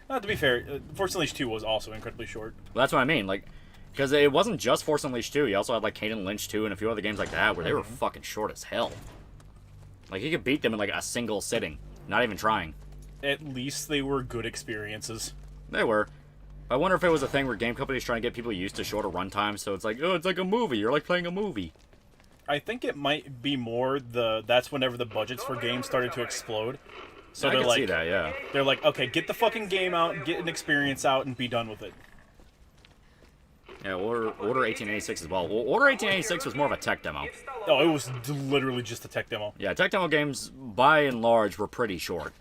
To be fair, Force Unleashed 2 was also incredibly short. Well, that's what I mean, like, because it wasn't just Force Unleashed 2. You also had, like, Kane Lynch 2 and a few other games like that where they were fucking short as hell. Like, you could beat them in, like, a single sitting. Not even trying. At least they were good experiences. They were. I wonder if it was a thing where game companies trying to get people used to shorter runtimes, so it's like, oh, it's like a movie. You're like playing a movie. I think it might be more that's whenever the budgets for games started to explode. So I they're can like, see that, yeah. They're like, okay, get the fucking game out, get an experience out, and be done with it. Yeah, Order 1886 as well. Well, Order 1886 was more of a tech demo. Oh, it was literally just a tech demo. Yeah, tech demo games, by and large, were pretty short.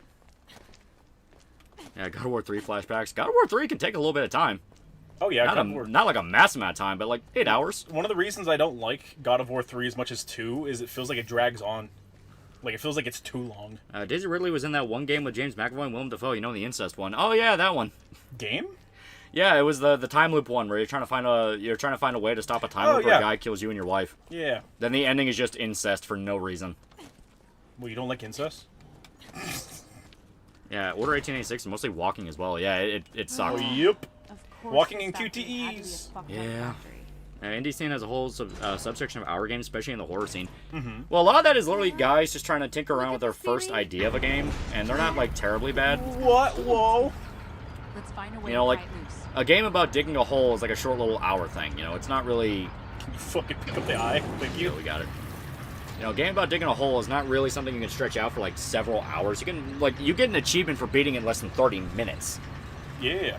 Yeah, God of War 3 flashbacks. God of War 3 can take a little bit of time. Oh yeah, Not like a mass amount of time, but like 8 hours. One of the reasons I don't like God of War 3 as much as 2 is it feels like it drags on. Like, it feels like it's too long. Daisy Ridley was in that one game with James McAvoy and Willem Dafoe. You know, the incest one. Oh yeah, that one. Game? Yeah, it was the time loop one where you're trying to find a way to stop a time loop where a guy kills you and your wife. Yeah. Then the ending is just incest for no reason. Well, you don't like incest? Yeah, Order 1886 is mostly walking as well. Yeah, it sucked. Oh, yep. Of course Walking this in factory had to be a QTEs. fucked up Yeah. factory. Indie scene has a whole subsection of our games, especially in the horror scene. Mm-hmm. Well, a lot of that is literally guys just trying to tinker around with their first idea of a game, and they're not like terribly bad. What? Whoa. Let's find a way You know, to like pry it loose. a game about digging a hole is like a short little hour thing. You know, it's not really. Can you fucking pick up the eye? Thank you. Yeah, we got it. You know, a game about digging a hole is not really something you can stretch out for like several hours. You get an achievement for beating it in less than 30 minutes. Yeah.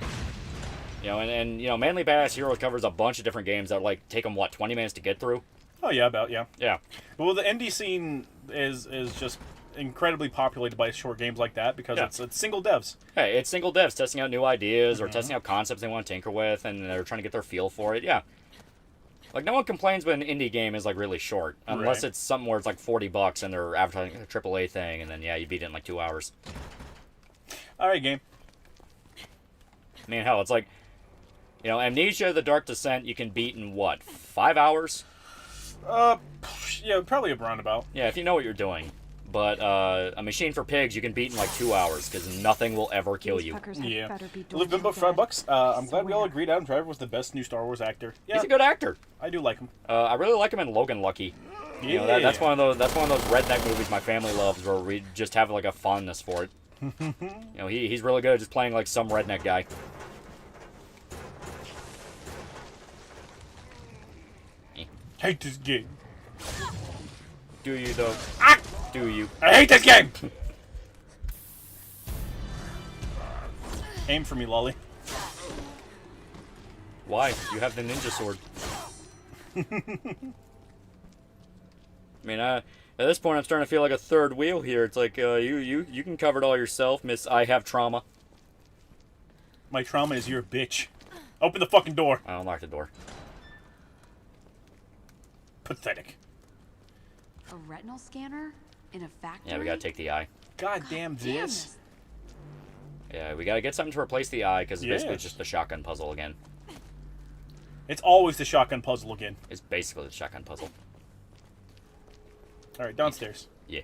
You know, and you know, Manly Badass Heroes covers a bunch of different games that like take them 20 minutes to get through. Oh yeah, yeah. Yeah. Well, the indie scene is just incredibly populated by short games like that because it's single devs. Hey, it's single devs testing out new ideas or testing out concepts they want to tinker with, and they're trying to get their feel for it. Yeah. Like, no one complains when an indie game is like really short, unless it's something where it's like $40 and they're advertising a AAA thing, and then you beat it in like 2 hours. All right, game. I mean, hell, it's like, you know, Amnesia: The Dark Descent you can beat in what, 5 hours? Yeah, probably a roundabout. Yeah, if you know what you're doing. But a machine for pigs you can beat in like 2 hours because nothing will ever kill you. Yeah. Live Bimbo for $5. I'm glad we all agreed Adam Driver was the best new Star Wars actor. Yeah, He's a good actor. I do like him. I really like him in Logan Lucky. Yeah. You know, that's one of those redneck movies my family loves where we just have like a fondness for it. You know, he's really good at just playing like some redneck guy. Hate this game. Do you though? Ah! Do you? I hate this game! Aim for me, Lolly. Why? You have the ninja sword. I mean, at this point, I'm starting to feel like a third wheel here. It's like, you can cover it all yourself, Miss I Have Trauma. My trauma is your bitch. Open the fucking door. I'll unlock the door. Pathetic. A retinal scanner? In a factory? Yeah, we gotta take the eye. God damn this. Yeah, we gotta get something to replace the eye, because basically it's Yes. just the shotgun puzzle again. It's always the shotgun puzzle again. It's basically the shotgun puzzle. Alright, downstairs. Yeah.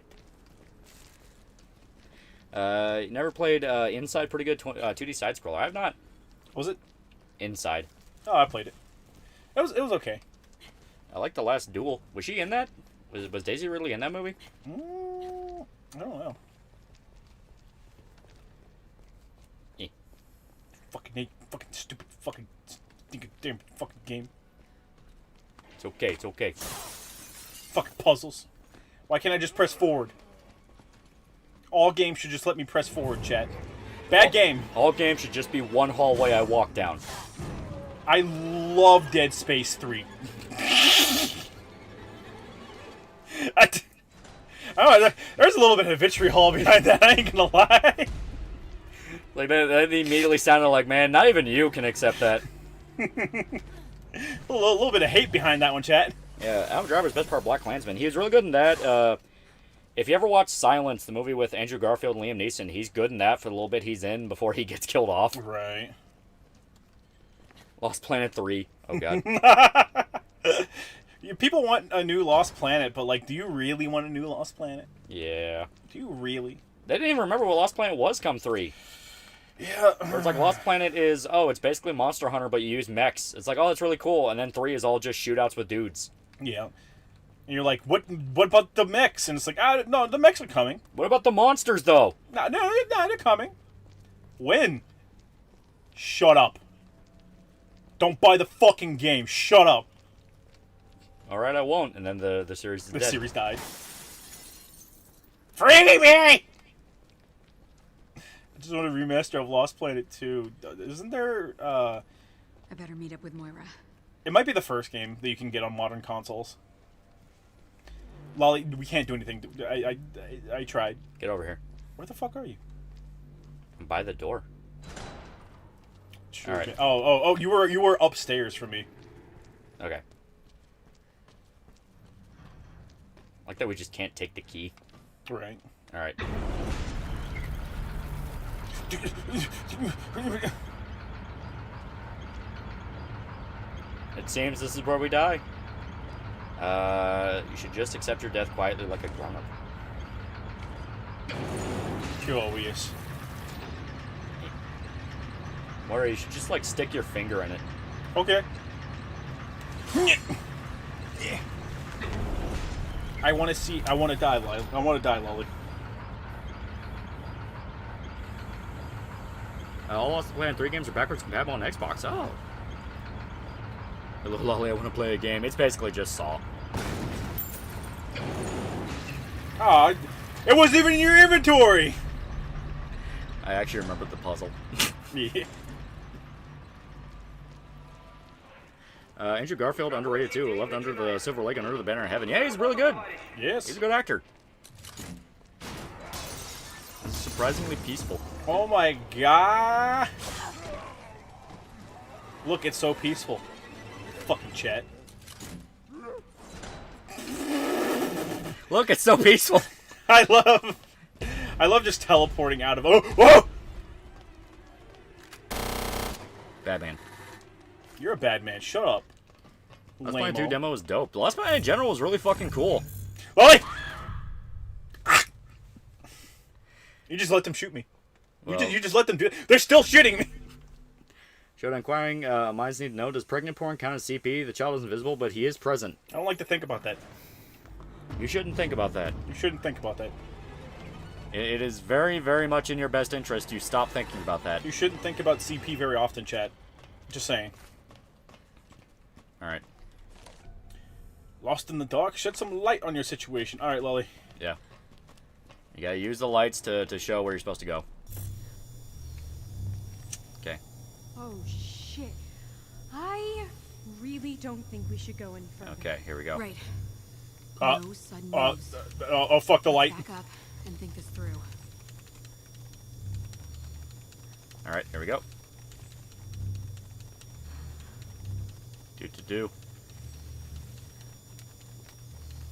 You never played Inside? Pretty good 2D side-scroller. I have not. Was it? Inside. Oh, I played it. It was okay. I like The Last Duel. Was she in that? Was Daisy Ridley in that movie? I don't know. Yeah. Fucking stupid fucking stinking damn fucking game. It's okay, it's okay. Fucking puzzles. Why can't I just press forward? All games should just let me press forward, chat. Bad game. All games should just be one hallway I walk down. I love Dead Space 3. I don't know, there's a little bit of vitriol behind that, I ain't gonna lie. Like, that immediately sounded like, man, not even you can accept that. a little bit of hate behind that one, chat. Yeah, Adam Driver's best part, Black Klansman. He was really good in that. If you ever watch Silence, the movie with Andrew Garfield and Liam Neeson, he's good in that for the little bit he's in before he gets killed off. Right. Lost Planet 3. Oh, God. People want a new Lost Planet, but, like, do you really want a new Lost Planet? Yeah. Do you really? They didn't even remember what Lost Planet was come 3. Yeah. Or it's like Lost Planet is, it's basically Monster Hunter, but you use mechs. It's like, that's really cool. And then 3 is all just shootouts with dudes. Yeah. And you're like, what about the mechs? And it's like, no, the mechs are coming. What about the monsters, though? No, they're coming. When? Shut up. Don't buy the fucking game. Shut up. All right, I won't. And then the series is dead. The series died. Free me! I just want a remaster of Lost Planet 2. Isn't there, I better meet up with Moira. It might be the first game that you can get on modern consoles. Lolly, we can't do anything. I tried. Get over here. Where the fuck are you? By the door. Sure. All right. Oh, you were upstairs from me. Okay. Like that we just can't take the key. Right. All right. It seems this is where we die. You should just accept your death quietly like a grown-up. Curious. Moira, you should just, like, stick your finger in it. Okay. I want to die, Lolly. I want to die, Lolly. All Lost Planet 3 games are backwards compatible on Xbox. Oh. Hello, Lolly, I want to play a game. It's basically just Saw. Oh, it wasn't even in your inventory! I actually remembered the puzzle. Yeah. Andrew Garfield, underrated too. Loved Under the Silver Lake and Under the Banner of Heaven. Yeah, he's really good. Yes. He's a good actor. He's surprisingly peaceful. Oh my god! Look, it's so peaceful. Fucking chat. Look, it's so peaceful. I love just teleporting out of. Oh! Batman. You're a bad man. Shut up. Lost Planet 2 demo was dope. The Lost Planet in general was really fucking cool. Lolly! You just let them shoot me. Well, You just let them do it. They're still shooting me. Showed inquiring minds need to know, does pregnant porn count as CP? The child is invisible, but he is present. I don't like to think about that. You shouldn't think about that. You shouldn't think about that. It is very, very much in your best interest to stop thinking about that. You shouldn't think about CP very often, chat. Just saying. Alright. Lost in the dark? Shed some light on your situation. Alright, Lolly. Yeah. You gotta use the lights to show where you're supposed to go. Okay. Oh, shit. I really don't think we should go any further. Okay, here we go. Right. No sudden moves. Oh, fuck the light. Back up and think this through. Alright, here we go. Do.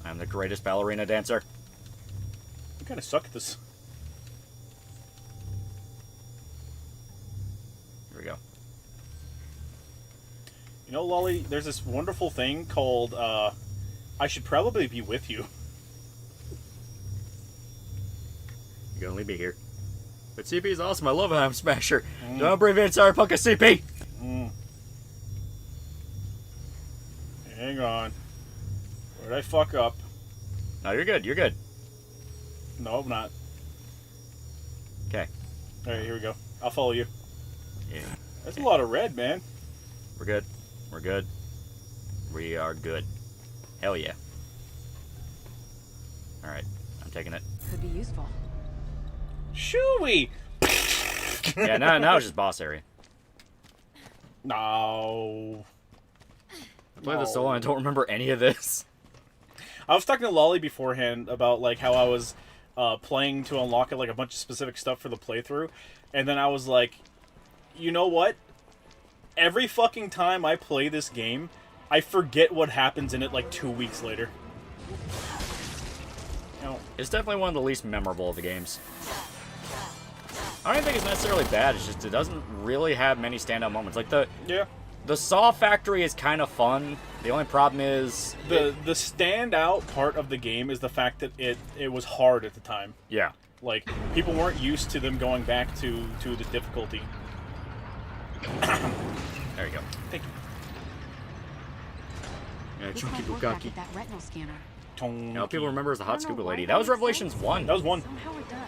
I'm the greatest ballerina dancer. You kind of suck at this. Here we go. You know, Lolly, there's this wonderful thing called, I should probably be with you. You can only be here. But CP is awesome. I love it. I'm Smasher. Don't abbreviate Cyberpunk as CP. Hang on. Where'd I fuck up? No, you're good. You're good. No, I'm not. Okay. Alright, here we go. I'll follow you. Yeah. That's a lot of red, man. We're good. We're good. We are good. Hell yeah. Alright. I'm taking it. Could be useful. Shooey! Yeah, now it's just boss area. No. I played the solo and I don't remember any of this. I was talking to Lolly beforehand about like how I was playing to unlock like a bunch of specific stuff for the playthrough, and then I was like, you know what? Every fucking time I play this game, I forget what happens in it like 2 weeks later. You know, It's definitely one of the least memorable of the games. I don't even think it's necessarily bad. It's just it doesn't really have many standout moments. Like the Saw Factory is kind of fun. The only problem is the standout part of the game is the fact that it was hard at the time. Yeah. Like people weren't used to them going back to the difficulty. There you go. Thank you. Yeah, This chunky might work back bukkake. at that retinal scanner. You know, people remember as the hot I don't know scuba why lady. that That was makes Revelations sense. 1. That was one. Somehow it does.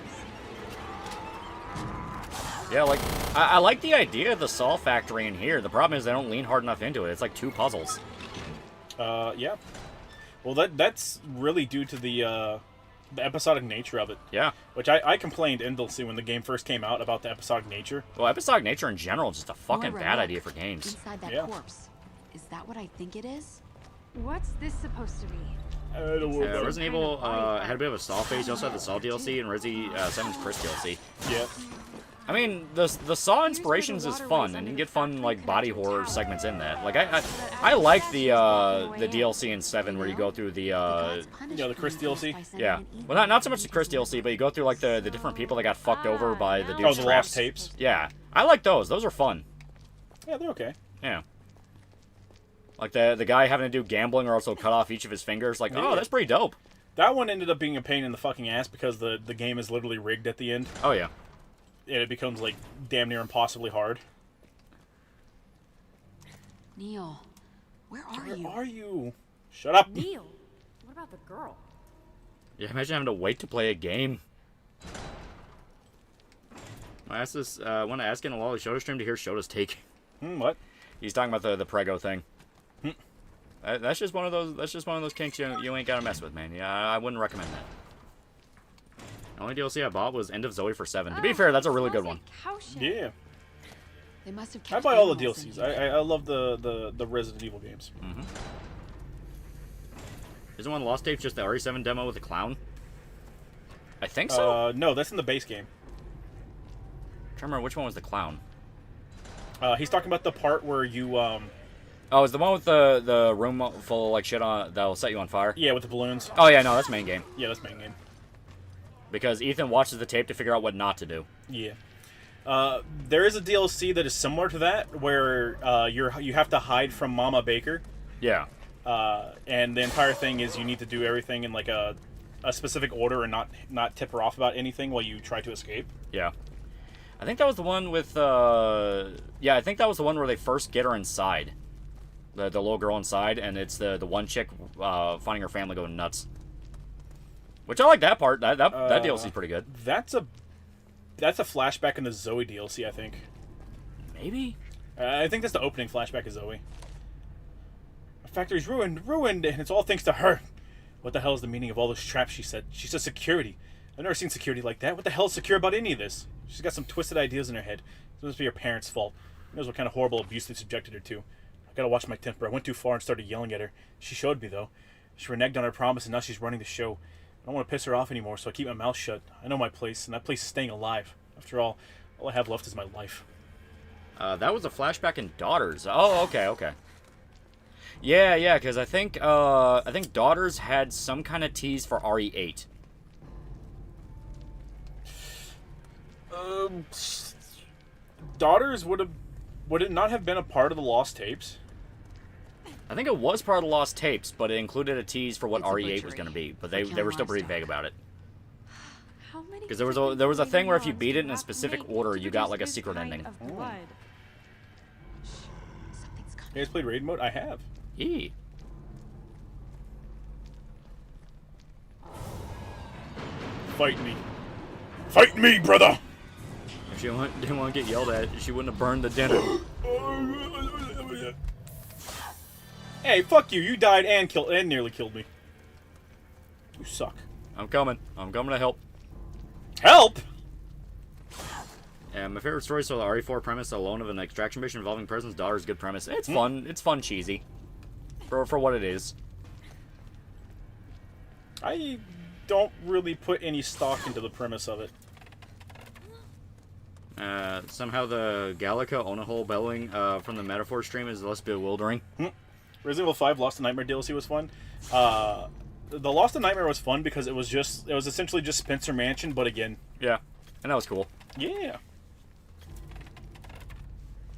Yeah, like, I like the idea of the Saw Factory in here. The problem is they don't lean hard enough into it. It's like 2 puzzles. Yeah. Well, that's really due to the episodic nature of it. Yeah. Which I complained endlessly when the game first came out about the episodic nature. Well, episodic nature in general is just a fucking Moira, bad look. idea for games. Inside that Yeah. corpse. Is that what I think it is? What's this supposed to be? I don't know. Resident Evil had a bit of a Saw phase. You also had the Saw DLC and Resi 7's Chris DLC. Yeah. I mean, the Saw Inspirations is fun, and you can get fun, like, body horror segments in that. Like, I like the DLC in 7 where you go through the Chris DLC? Yeah. Well, not so much the Chris DLC, but you go through, like, the different people that got fucked over by the dude's Oh, the traps. lost tapes? Yeah. I like those. Those are fun. Yeah, they're okay. Yeah. Like, the guy having to do gambling or also cut off each of his fingers. Like, oh, that's pretty dope. That one ended up being a pain in the fucking ass because the game is literally rigged at the end. Oh, yeah. And it becomes, like, damn near impossibly hard. Neil, where are Where you? are you? Shut up. Neil, what about the girl? Yeah, imagine having to wait to play a game. I asked this, when I asked in a Lolly Shota stream to hear Shota's take. What? He's talking about the prego thing. That's just one of those kinks you ain't gotta mess with, man. Yeah, I wouldn't recommend that. The only DLC I bought was End of Zoe for 7. To be fair, that's a really good one. Yeah. They must have I kept buy all the animals in DLCs. here. I love the Resident Evil games. Isn't one of the Lost Tapes just the RE7 demo with the clown? I think so. No, that's in the base game. I'm trying to remember which one was the clown. He's talking about the part where you Oh, is the one with the room full of like shit on that'll set you on fire? Yeah, with the balloons. Oh yeah, no, that's main game. Yeah, that's main game. Because Ethan watches the tape to figure out what not to do. Yeah. There is a DLC that is similar to that where you have to hide from Mama Baker. Yeah. And the entire thing is you need to do everything in like a a specific order and not tip her off about anything while you try to escape. Yeah. I think that was the one with, yeah, I think that was the one where they first get her inside. The little girl inside, and it's the one chick finding her family going nuts. Which I like that part. That DLC's pretty good. That's a flashback in the Zoe DLC, I think. Maybe? I think that's the opening flashback of Zoe. Our factory's ruined, and it's all thanks to her. What the hell is the meaning of all those traps she said? She said security. I've never seen security like that. What the hell is secure about any of this? She's got some twisted ideas in her head. It must be her parents' fault. Who knows what kind of horrible abuse they subjected her to. I gotta watch my temper. I went too far and started yelling at her. She showed me, though. She reneged on her promise, and now she's running the show. I don't want to piss her off anymore, so I keep my mouth shut. I know my place, and that place is staying alive. After all I have left is my life. That was a flashback in Daughters. Oh, okay. Yeah, because I think Daughters had some kind of tease for RE8. Daughters would it not have been a part of the Lost Tapes? I think it was part of the Lost Tapes, but it included a tease for what RE8 was going to be. But they were still pretty vague about it. Because there was a thing where if you beat it in a specific order, you got like a secret ending. You guys played raid mode? I have. Yee. Fight me. Fight me, brother! If she didn't want to get yelled at, she wouldn't have burned the dinner. Hey, fuck you. You died and nearly killed me. You suck. I'm coming. I'm coming to help. Help? And my favorite story is the RE4 premise alone of an extraction mission involving President's daughter's good premise. It's fun. It's fun cheesy. For what it is. I don't really put any stock into the premise of it. Somehow the Gallica Onahole bellowing from the metaphor stream is less bewildering. Resident Evil 5 Lost in Nightmare DLC was fun. The Lost in Nightmare was fun because it was essentially just Spencer Mansion, but again. Yeah, and that was cool. Yeah.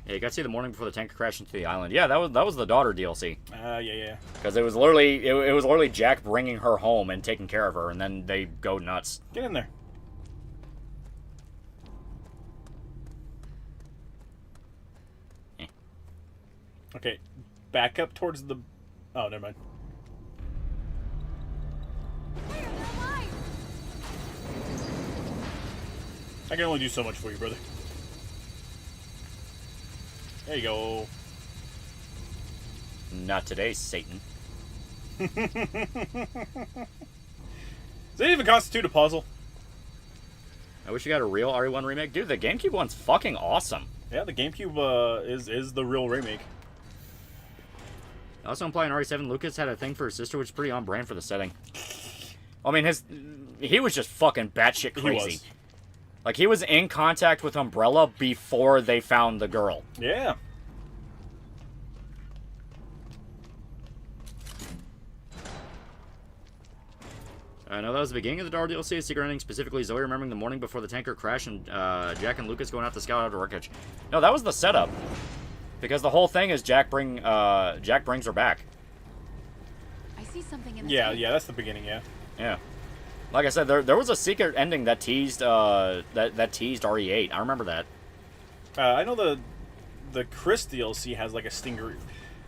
Yeah, you got to see the morning before the tanker crashed into the island. Yeah, that was the daughter DLC. Yeah. Because it was literally Jack bringing her home and taking care of her, and then they go nuts. Get in there. Okay, back up towards the... Oh, never mind. I can only do so much for you, brother. There you go. Not today, Satan. Does it even constitute a puzzle? I wish you got a real RE1 remake. Dude, the GameCube one's fucking awesome. Yeah, the GameCube is the real remake. Also implying RE7, Lucas had a thing for his sister, which is pretty on brand for the setting. I mean, he was just fucking batshit crazy. He was. Like, he was in contact with Umbrella before they found the girl. Yeah. I know that was the beginning of the Daughter DLC, secret ending, specifically Zoe remembering the morning before the tanker crash and Jack and Lucas going out to scout out the wreckage. No, that was the setup. Because the whole thing is Jack brings her back. I see something in Yeah, that's the beginning, yeah. Yeah. Like I said, there was a secret ending that teased that teased RE8. I remember that. I know the Chris DLC has like a stinger.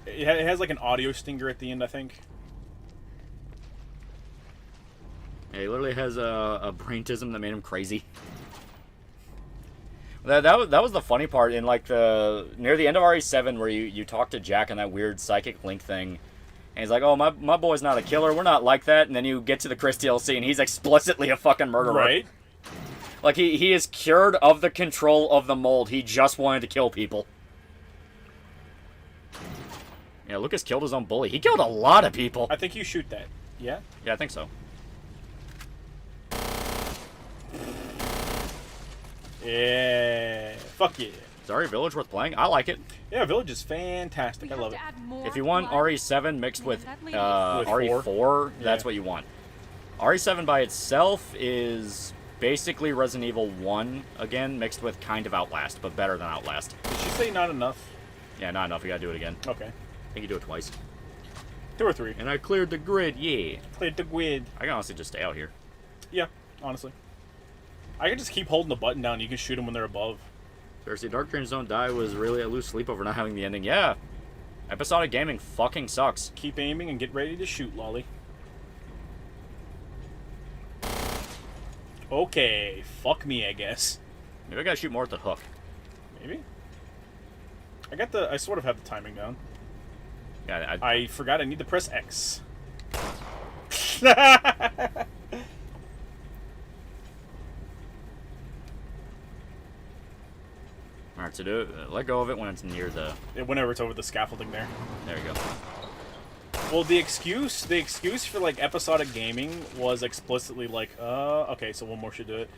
It has like an audio stinger at the end, I think. Yeah, he literally has a braintism that made him crazy. That was the funny part in like near the end of RE7 where you talk to Jack on that weird psychic link thing. And he's like, oh, my boy's not a killer. We're not like that. And then you get to the Chris DLC, and he's explicitly a fucking murderer. Right. Like, he is cured of the control of the mold. He just wanted to kill people. Yeah, Lucas killed his own bully. He killed a lot of people. I think you shoot that. Yeah? Yeah, I think so. Yeah. Fuck yeah. Is RE Village worth playing? I like it. Yeah, Village is fantastic. I love it. If you want RE7 mixed with RE4, that's what you want. RE7 by itself is basically Resident Evil 1, again, mixed with kind of Outlast, but better than Outlast. Did she say not enough? Yeah, not enough. You gotta do it again. Okay. I think you do it twice. 2 or 3. And I cleared the grid, yeah. Cleared the grid. I can honestly just stay out here. Yeah, honestly. I can just keep holding the button down. You can shoot them when they're above. Seriously, Dark Dreams Don't Die was really a loose sleep over not having the ending. Yeah. Episodic gaming fucking sucks. Keep aiming and get ready to shoot, Lolly. Okay, fuck me, I guess. Maybe I gotta shoot more at the hook. Maybe? I sort of have the timing down. Yeah, I forgot I need to press X. Alright, so let go of it when it's near the... Whenever it's over the scaffolding there. There you go. Well, the excuse for, like, episodic gaming was explicitly, like, okay, so one more should do it.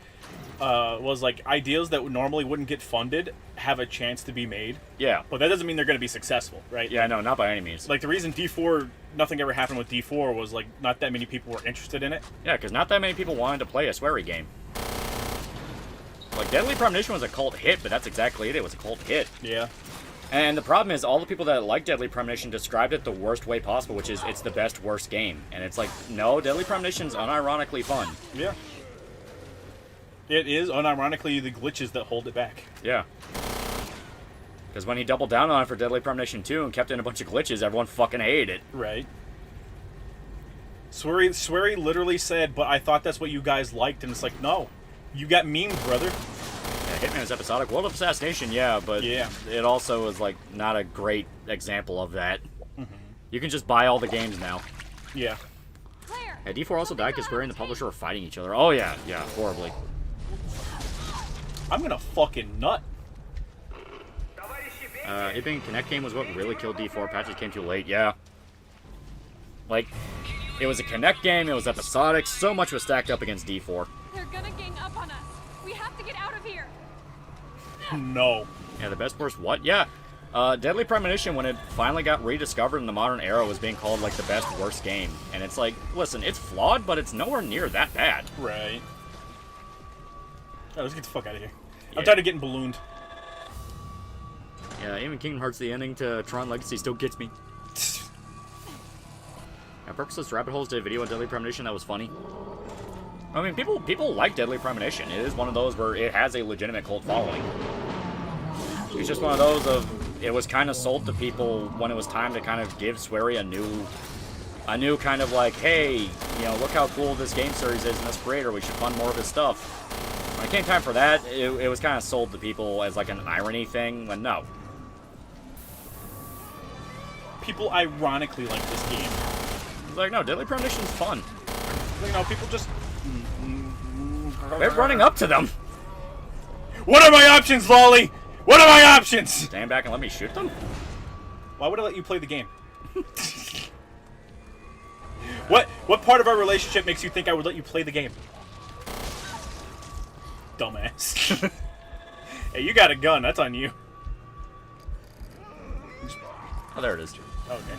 Was, like, ideas that normally wouldn't get funded have a chance to be made. Yeah. But that doesn't mean they're going to be successful, right? Yeah, no, not by any means. Like, the reason D4, nothing ever happened with D4 was, like, not that many people were interested in it. Yeah, because not that many people wanted to play a sweary game. Like, Deadly Premonition was a cult hit, but that's exactly it. It was a cult hit. Yeah. And the problem is, all the people that like Deadly Premonition described it the worst way possible, which is it's the best, worst game. And it's like, no, Deadly Premonition's unironically fun. Yeah. It is, unironically, the glitches that hold it back. Yeah. Because when he doubled down on it for Deadly Premonition 2 and kept in a bunch of glitches, everyone fucking hated it. Right. Swery literally said, but I thought that's what you guys liked, and it's like, no. You got memed, brother. Yeah, Hitman's episodic. World of Assassination, yeah, but yeah. It also is, like, not a great example of that. You can just buy all the games now. Yeah. Yeah, D4 also died because Square and the publisher were fighting each other. Oh, yeah, horribly. I'm gonna fucking nut. It being Connect game was what really killed D4. Patches came too late, yeah. Like, it was a Connect game, it was episodic, so much was stacked up against D4. They're gonna gang up on us. We have to get out of here. No. Yeah, the best worst what? Yeah. Deadly Premonition, when it finally got rediscovered in the modern era, was being called, like, the best worst game. And it's like, listen, it's flawed, but it's nowhere near that bad. Right. Oh, let's get the fuck out of here. Yeah. I'm tired of getting ballooned. Yeah, even Kingdom Hearts, the ending to Tron Legacy still gets me. Yeah, Purposeless Rabbit Holes did a video on Deadly Premonition that was funny. I mean, people like Deadly Premonition. It is one of those where it has a legitimate cult following. It's just one of those of, it was kind of sold to people when it was time to kind of give Swery a new kind of like, hey, you know, look how cool this game series is and this creator, we should fund more of his stuff. When it came time for that, it was kind of sold to people as like an irony thing, when no. People ironically like this game. It's like, no, Deadly Premonition's fun. You know, people just... They're running up to them. What are my options, Lolly? What are my options? Stand back and let me shoot them? Why would I let you play the game? What part of our relationship makes you think I would let you play the game? Dumbass. Hey, you got a gun. That's on you. Oh, there it is. Okay.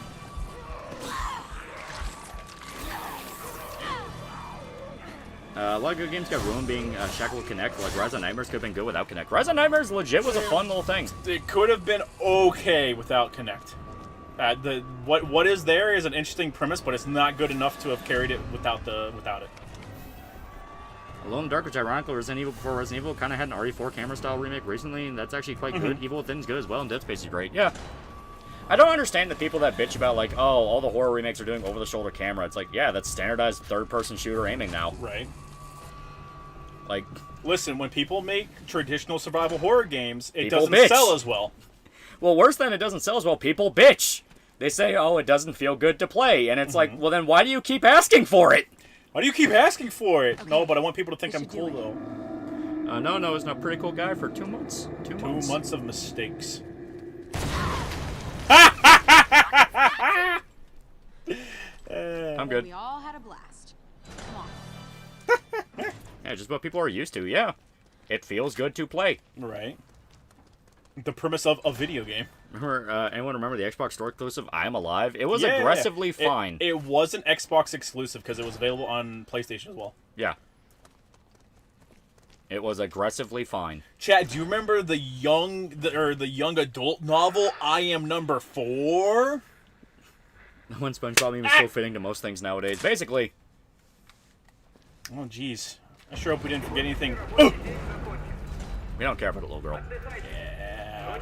A lot of good games got ruined being shackled with Connect. Like Rise of Nightmares could have been good without Connect. Rise of Nightmares legit was a fun little thing. It could have been okay without Connect. What is there is an interesting premise, but it's not good enough to have carried it without it. Alone in the Dark, which ironically Resident Evil before Resident Evil, kind of had an RE4 camera style remake recently, and that's actually quite good. Evil Within's good as well, and Dead Space is great. Yeah. I don't understand the people that bitch about, like, oh, all the horror remakes are doing over-the-shoulder camera. It's like, yeah, that's standardized third-person shooter aiming now. Right. Like... Listen, when people make traditional survival horror games, it People doesn't bitch. sell as well. Well, worse than it doesn't sell as well, people bitch. They say, oh, it doesn't feel good to play. And it's like, well, then why do you keep asking for it? Why do you keep asking for it? Okay. No, but I want people to think I'm cool, though. No, it's not a pretty cool guy for 2 months. 2 months. 2 months of mistakes. I'm good. We all had a blast. Come on. Yeah, just what people are used to, yeah. It feels good to play. Right. The premise of a video game. Remember, anyone remember the Xbox Store exclusive, I Am Alive? It was aggressively fine. It was an Xbox exclusive because it was available on PlayStation as well. Yeah. It was aggressively fine. Chad, do you remember the young adult novel, I Am Number 4? One SpongeBob meme is so fitting to most things nowadays. Basically. Oh, jeez. I sure hope we didn't forget anything. We don't care about a little girl. Yeah.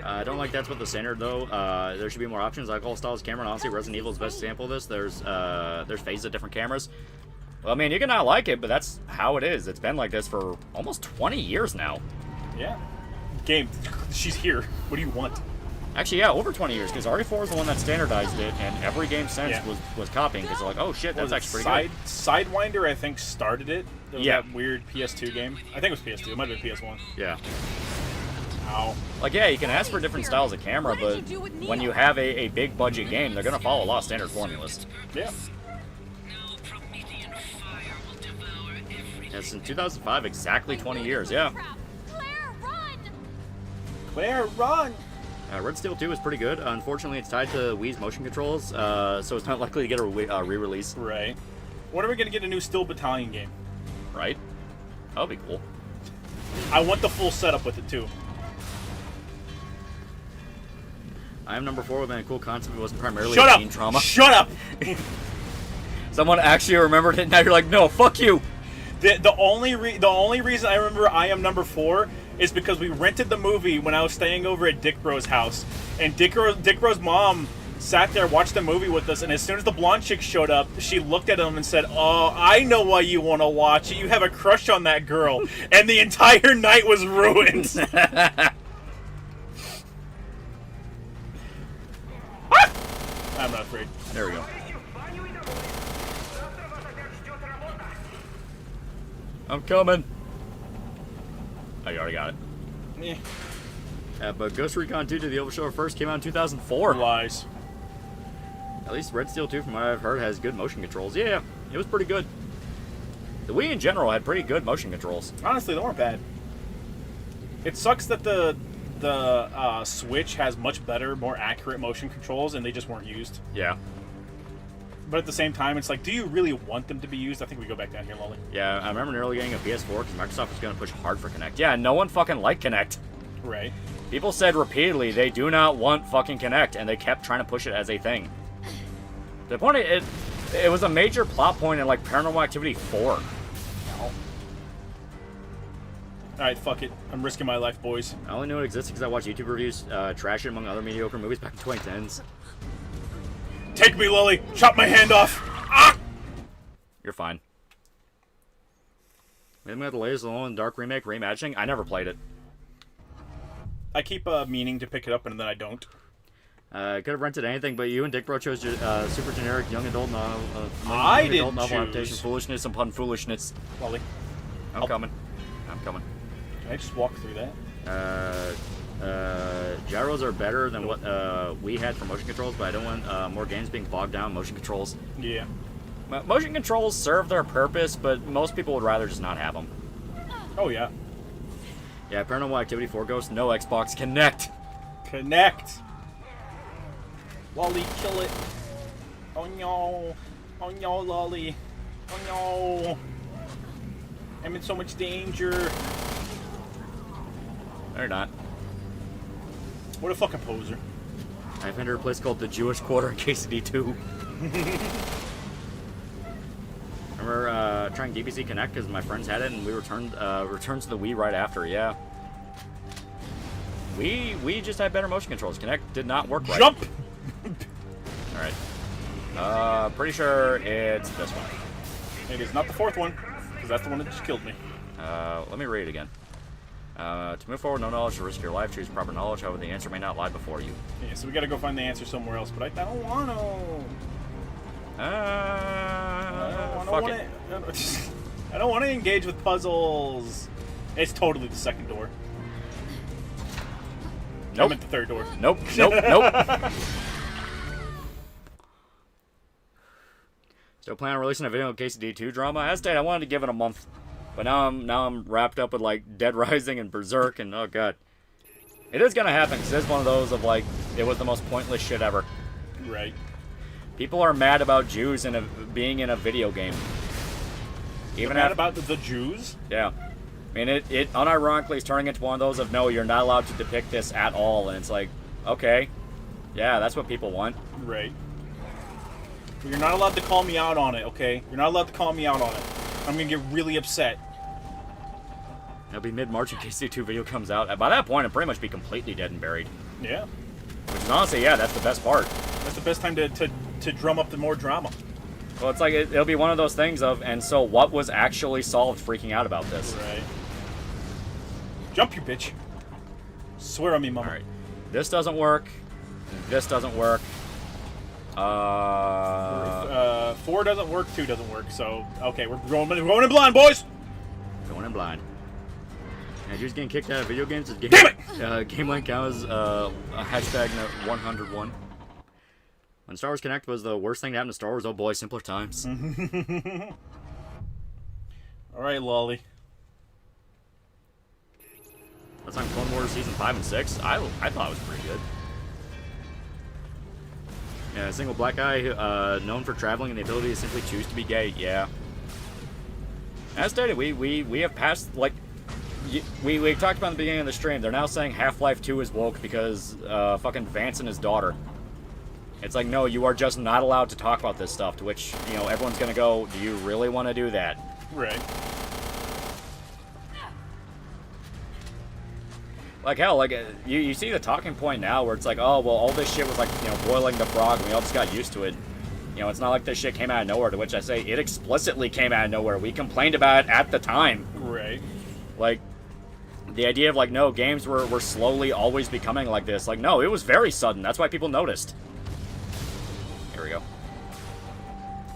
I don't like that's what the standard though. There should be more options. Alcohol styles camera, and honestly, Resident Evil is the best example of this. There's phases of different cameras. Well, I mean, you can not like it, but that's how it is. It's been like this for almost 20 years now. Yeah. Game, she's here. What do you want? Actually, yeah, over 20 years, because RE4 is the one that standardized it, and every game since was copying, because they're like, oh shit, that's actually pretty good. Sidewinder, I think, started it. It was Yeah. that weird PS2 game. I think it was PS2. It might have been PS1. Yeah. Ow. Like, yeah, you can ask for different styles of camera, but when you have a big budget game, they're going to follow a lot of standard formulas. Yeah. Yeah, since 2005, exactly 20 years, yeah. Claire, run! Red Steel 2 is pretty good. Unfortunately, it's tied to Wii's motion controls, so it's not likely to get a re-release. Right. When are we going to get a new Steel Battalion game? Right? That would be cool. I want the full setup with it, too. I am number 4 with a cool concept. It wasn't primarily Shut up! teen trauma. Shut up! Someone actually remembered it, now you're like, no, fuck you! The only reason I remember I am number 4 is because we rented the movie when I was staying over at Dick Bro's house. And Dick Bro's mom sat there, watched the movie with us, and as soon as the blonde chick showed up, she looked at him and said, "Oh, I know why you want to watch it. You have a crush on that girl." And the entire night was ruined. I'm not afraid. There we go. I'm coming. Oh, you already got it. Yeah. But Ghost Recon 2 to the Overshower first came out in 2004. Lies. At least Red Steel 2, from what I've heard, has good motion controls. Yeah, it was pretty good. The Wii in general had pretty good motion controls. Honestly, they weren't bad. It sucks that the Switch has much better, more accurate motion controls, and they just weren't used. Yeah. But at the same time, it's like, do you really want them to be used? I think we go back down here, Lolly. Yeah, I remember nearly getting a PS4 because Microsoft was going to push hard for Kinect. Yeah, no one fucking liked Kinect. Right. People said repeatedly they do not want fucking Kinect, and they kept trying to push it as a thing. The point, it was a major plot point in, like, Paranormal Activity 4. Alright, fuck it. I'm risking my life, boys. I only know it exists because I watched YouTube reviews trash it among other mediocre movies back in 2010s. Take me, Lily! Chop my hand off! Ah! You're fine. Maybe the latest Alone in the Dark remake reimagining. I never played it. I keep meaning to pick it up and then I don't. I could have rented anything, but you and Dick Bro chose super generic young adult novel. I didn't novel choose. adaptation, foolishness upon foolishness. Lolly. I'm coming. I'm coming. Can I just walk through that? Gyros are better than what we had for motion controls, but I don't want more games being bogged down in motion controls. Yeah. Motion controls serve their purpose, but most people would rather just not have them. Oh, yeah. Yeah, Paranormal Activity 4 Ghost, no Xbox Connect. Connect! Lolly, kill it. Oh no. Oh no, Lolly. Oh no. I'm in so much danger. No, you're not. What a fucking poser. I've entered a place called the Jewish Quarter in KCD2. Remember trying DBC Connect because my friends had it and we returned to the Wii right after, yeah. We just had better motion controls. Connect did not work right. Jump! Alright. Pretty sure it's this one. It is not the fourth one, because that's the one that just killed me. Let me read it again. To move forward, no knowledge to risk your life. Choose proper knowledge, however the answer may not lie before you. Yeah, so we gotta go find the answer somewhere else, but I don't want to. Fuck it. I don't want to engage with puzzles. It's totally the second door. Nope. I meant the third door. Nope. Nope. Still planning on releasing a video on KCD2 drama. As stated, I wanted to give it a month, but now I'm wrapped up with like Dead Rising and Berserk, and oh god, it is gonna happen because it's one of those of like it was the most pointless shit ever. Right. People are mad about Jews being in a video game. Even mad about the Jews? Yeah. I mean, it unironically is turning into one of those of, no, you're not allowed to depict this at all. And it's like, okay. Yeah, that's what people want. Right. But you're not allowed to call me out on it, okay? You're not allowed to call me out on it. I'm gonna get really upset. It'll be mid-March in case the 2 video comes out. By that point, it'll pretty much be completely dead and buried. Yeah. Which is honestly, yeah, that's the best part. That's the best time to drum up the more drama. Well, it's like, it'll be one of those things of, and so what was actually solved freaking out about this? Right. Jump, you bitch. Swear on me, mama. Alright. This doesn't work. This doesn't work. 4 doesn't work, 2 doesn't work, so... Okay, we're going in blind, boys! Going in blind. And you're just getting kicked out of video games? Damn it! Game Link was a hashtag 101. When Star Wars Connect was the worst thing to happen to Star Wars, oh boy, simpler times. Alright, Loli. That's on Clone Wars Season 5 and 6. I thought it was pretty good. Yeah, a single black guy known for traveling and the ability to simply choose to be gay. Yeah. As stated, we have passed, like, we talked about in the beginning of the stream. They're now saying Half-Life 2 is woke because fucking Vance and his daughter. It's like, no, you are just not allowed to talk about this stuff, to which, you know, everyone's gonna go, do you really want to do that? Right. Like, hell, like, you see the talking point now where it's like, oh, well, all this shit was like, you know, boiling the frog, and we all just got used to it. You know, it's not like this shit came out of nowhere, to which I say, it explicitly came out of nowhere. We complained about it at the time. Right. Like, the idea of, like, no, games were slowly always becoming like this. Like, no, it was very sudden. That's why people noticed. Here we go.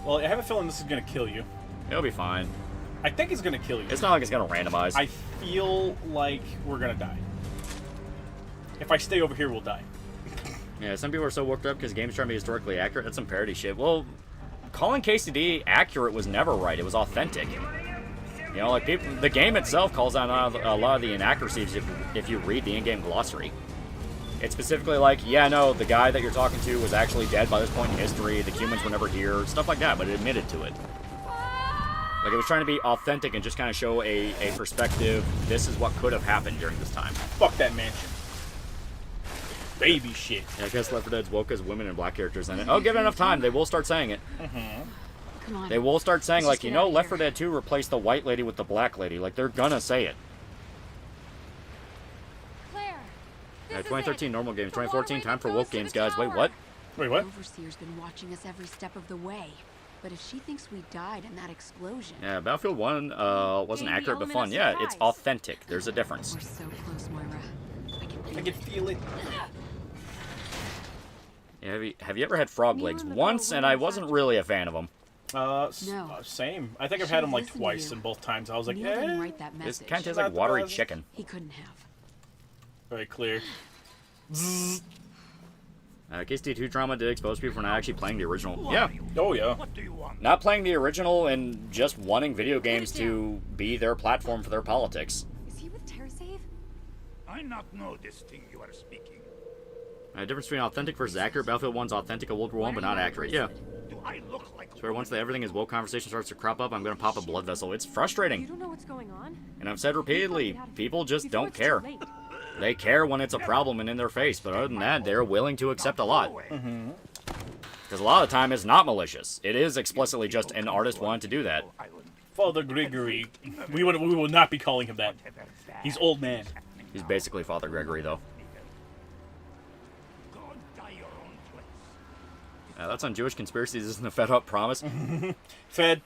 Well, I have a feeling this is going to kill you. It'll be fine. I think it's going to kill you. It's not like it's going to randomize. I feel like we're going to die. If I stay over here, we'll die. Yeah, some people are so worked up because games trying to be historically accurate. That's some parody shit. Well, calling KCD accurate was never right. It was authentic. You know, like, people, the game itself calls out a lot of the inaccuracies if you read the in-game glossary. It's specifically like, yeah, no, the guy that you're talking to was actually dead by this point in history. The humans were never here. Stuff like that, but it admitted to it. Like, it was trying to be authentic and just kind of show a perspective. This is what could have happened during this time. Fuck that mansion. Baby shit. Yeah, I guess Left 4 Dead's woke as women and black characters in it. Oh, give it enough time. They will start saying it. Come on. They will start saying, Let's like, just you get know, out of Left 4 here. Dead 2 replaced the white lady with the black lady. Like, they're gonna say it. Claire, this is 2013 it. normal games. Come on, 2014 Raven, time for throw woke us to games, the guys. Wait, tower. what? Wait, what? Overseer's been watching us every step of the way. But if she thinks we died in that explosion... Yeah, Battlefield 1 wasn't Gain the accurate but element fun. of Yeah, it's surprise. authentic. There's a difference. We're so close, Moira. I can feel it. Yeah, have you ever had frog Me legs? on the Once, boat, and we're I in wasn't fact- really a fan of them. No. Same. I think I've She had them like listened to twice, you. and both times I was like, Neil didn't eh. write that It message. kind of tastes Not like the watery best. chicken. He couldn't have. Very clear. KST2 drama did expose people for not actually playing the original. Yeah, Oh, yeah. What do you want? not playing the original and just wanting video games to be their platform for their politics. Is he with TerraSave? I not know this thing you are speaking. Difference between authentic versus accurate. Battlefield 1's authentic of World War 1, but not accurate. Yeah. Do I look like So once everything is woke conversation starts to crop up, I'm going to pop a blood vessel. It's You frustrating. don't know what's going on? And I've said repeatedly, people just Before don't it's too care. late. They care when it's a problem and in their face, but other than that, they're willing to accept a lot. Because a lot of the time, it's not malicious. It is explicitly just an artist wanting to do that. Father Gregory. We will not be calling him that. He's old man. He's basically Father Gregory, though. Go die your own place. That's on Jewish conspiracies, isn't a fed-up promise. Fed.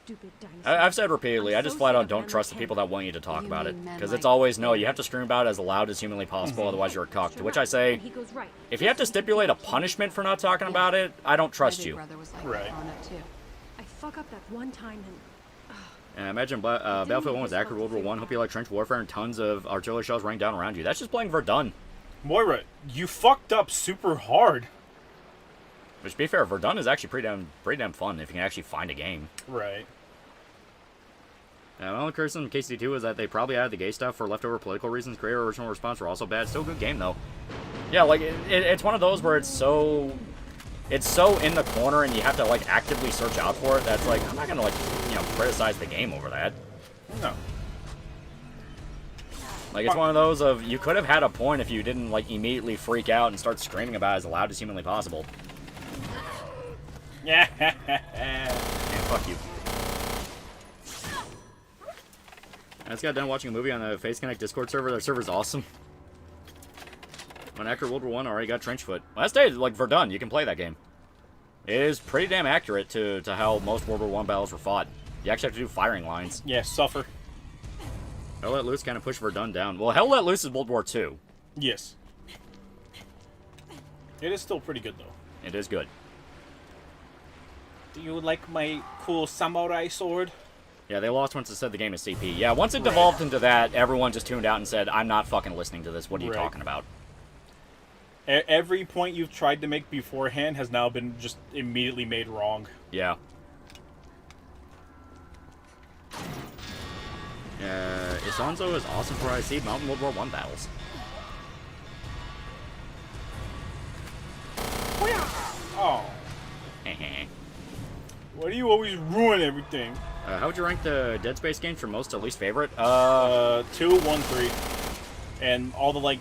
Stupid dinosaur. I've said repeatedly, I'm I just so flat sick out of don't men trust the like people him. that want you to talk You about it. mean men Because like it's always, no, him. you have to scream about it as loud as humanly possible, otherwise you're a cuck. To which I say, He goes right. if you have to stipulate a punishment for not talking about it, I don't My trust big you. brother was like Right. that growing up, too. I fuck up that one time and And I imagine Battlefield 1 was accurate World War 1. Hope you like trench warfare and tons of artillery shells raining down around you. That's just playing Verdun. Moira, you fucked up super hard. Which, to be fair, Verdun is actually pretty damn fun if you can actually find a game. Right. My only criticism of KC2 is that they probably added the gay stuff for leftover political reasons. Creator original response were also bad. Still a good game, though. Yeah, like, it's one of those where it's so in the corner and you have to, like, actively search out for it. That's like, I'm not gonna, like, you know, criticize the game over that. No. Like, it's one of those of, you could have had a point if you didn't, like, immediately freak out and start screaming about it as loud as humanly possible. Yeah. Fuck you. I just got done watching a movie on the Face Connect Discord server. Their server's awesome. When after World War I already got trench foot. Last day, like Verdun, you can play that game. It is pretty damn accurate to how most World War I battles were fought. You actually have to do firing lines. Yeah, suffer. Hell Let Loose kind of pushed Verdun down. Well, Hell Let Loose is World War II. Yes. It is still pretty good, though. It is good. Do you like my cool samurai sword? Yeah, they lost once it said the game is CP. Yeah, once it devolved into that, everyone just tuned out and said, I'm not fucking listening to this. What are you talking about? Every point you've tried to make beforehand has now been just immediately made wrong. Yeah. Isonzo is awesome for IC Mountain World War I battles. Oh. Why do you always ruin everything? How would you rank the Dead Space games from most to least favorite? 2, 1, 3. And all the, like,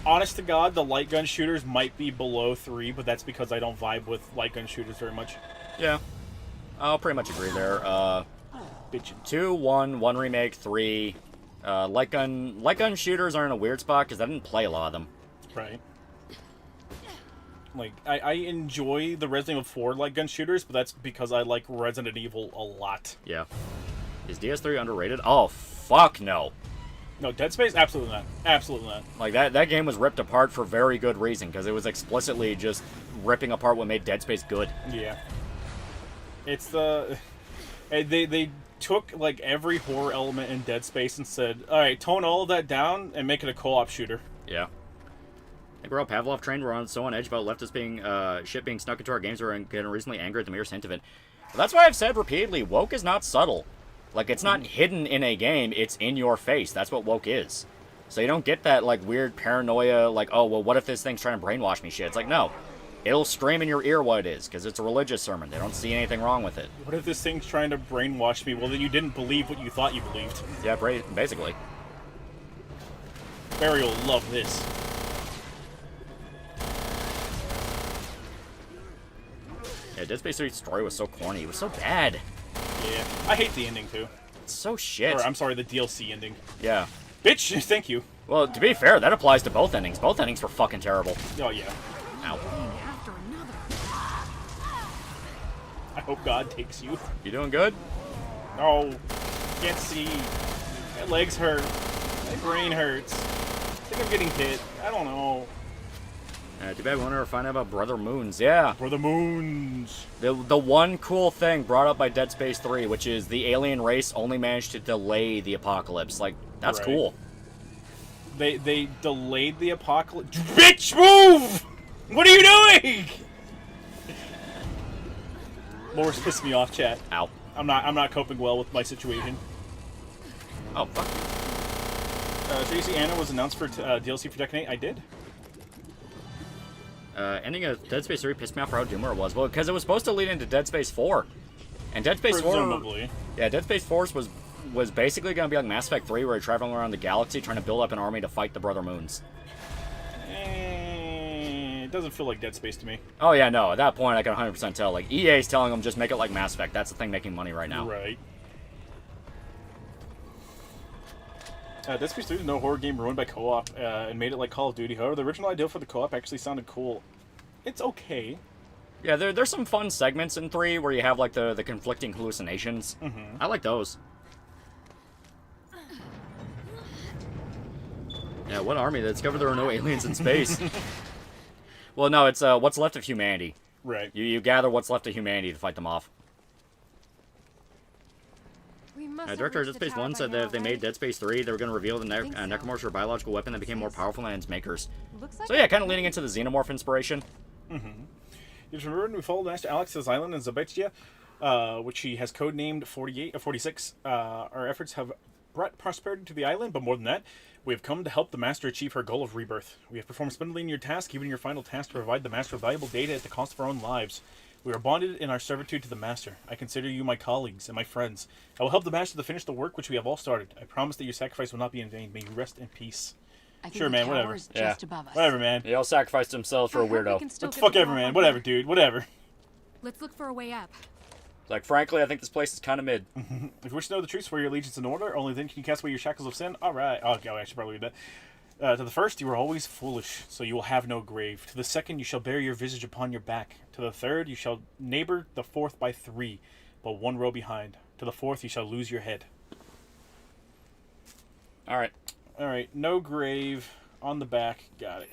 honest to God, the light gun shooters might be below 3, but that's because I don't vibe with light gun shooters very much. Yeah. I'll pretty much agree there. Bitchin'. 2, 1 remake, 3. Light gun shooters are in a weird spot because I didn't play a lot of them. Right. Like, I enjoy the Resident Evil 4 light gun shooters, but that's because I like Resident Evil a lot. Yeah. Is DS3 underrated? Oh, fuck no. No, Dead Space? Absolutely not. Absolutely not. Like, that game was ripped apart for very good reason, because it was explicitly just ripping apart what made Dead Space good. Yeah. It's the... They took, like, every horror element in Dead Space and said, alright, tone all of that down and make it a co-op shooter. Yeah. I think we're all Pavlov trained. We're on so on edge about leftists being, shit being snuck into our games. We're getting reasonably angry at the merest hint of it. But that's why I've said repeatedly, woke is not subtle. Like, it's not hidden in a game, it's in your face. That's what woke is. So you don't get that, like, weird paranoia, like, oh, well, what if this thing's trying to brainwash me shit? It's like, no. It'll scream in your ear what it is, because it's a religious sermon. They don't see anything wrong with it. What if this thing's trying to brainwash me? Well, then you didn't believe what you thought you believed. Yeah, basically. Barry will love this. Yeah, Dead Space 3's story was so corny. It was so bad. Yeah. I hate the ending, too. It's so shit. Or, I'm sorry, the DLC ending. Yeah. Bitch, thank you. Well, to be fair, that applies to both endings. Both endings were fucking terrible. Oh, yeah. Ow. I hope God takes you. You doing good? No. Can't see. My legs hurt. My brain hurts. I think I'm getting hit. I don't know. Too bad we won't ever find out about Brother Moons. Yeah. Brother Moons. The one cool thing brought up by Dead Space 3, which is the alien race only managed to delay the apocalypse. Like, that's cool. They delayed the apocalypse. Bitch, move! What are you doing? Morris pissed me off, chat. Ow. I'm not coping well with my situation. Oh, fuck. So you see Anna was announced for DLC for Tekken 8? I did. Ending of Dead Space 3 pissed me off for how doomer it was. Well, because it was supposed to lead into Dead Space 4. And Dead Space 4... Presumably. Yeah, Dead Space 4 was basically going to be like Mass Effect 3, where you're traveling around the galaxy trying to build up an army to fight the Brother Moons. It doesn't feel like Dead Space to me. Oh, yeah, no. At that point, I can 100% tell. Like, EA's telling them just make it like Mass Effect. That's the thing making money right now. Right. Dead Space 3 is no horror game ruined by co-op and made it like Call of Duty. However, the original idea for the co-op actually sounded cool. It's okay. Yeah, there's some fun segments in 3 where you have, like, the conflicting hallucinations. Mm-hmm. I like those. Yeah, what army? They discovered there were no aliens in space. Well, no, it's what's left of humanity. Right. You gather what's left of humanity to fight them off. Director of Dead Space 1 said that if they made Dead Space 3, they were going to reveal the Necromorphs were a biological weapon that became more powerful than its makers. So yeah, kind of leaning into the Xenomorph inspiration. Mm-hmm. You should remember we followed Master Alex's island in Zabetstia, which he has codenamed 46. Our efforts have brought prosperity to the island, but more than that, we have come to help the Master achieve her goal of rebirth. We have performed splendidly in your task, even your final task to provide the Master with valuable data at the cost of our own lives. We are bonded in our servitude to the Master. I consider you my colleagues and my friends. I will help the Master to finish the work which we have all started. I promise that your sacrifice will not be in vain. May you rest in peace. I think Sure, the man, tower whatever. is Yeah. just above us. Whatever, man. They all sacrificed themselves for a weirdo. Can still What the get fuck the ever, drop man. on Whatever, that. dude. Whatever. Let's look for a way up. Like, frankly, I think this place is kind of mid. If you wish to know the truth, swear your allegiance in order. Only then can you cast away your shackles of sin. All right. Okay, I should probably do that. To the first, you are always foolish, so you will have no grave. To the second, you shall bear your visage upon your back. To the third, you shall neighbor the fourth by 3, but 1 row behind. To the fourth, you shall lose your head. All right. All right. No grave on the back. Got it.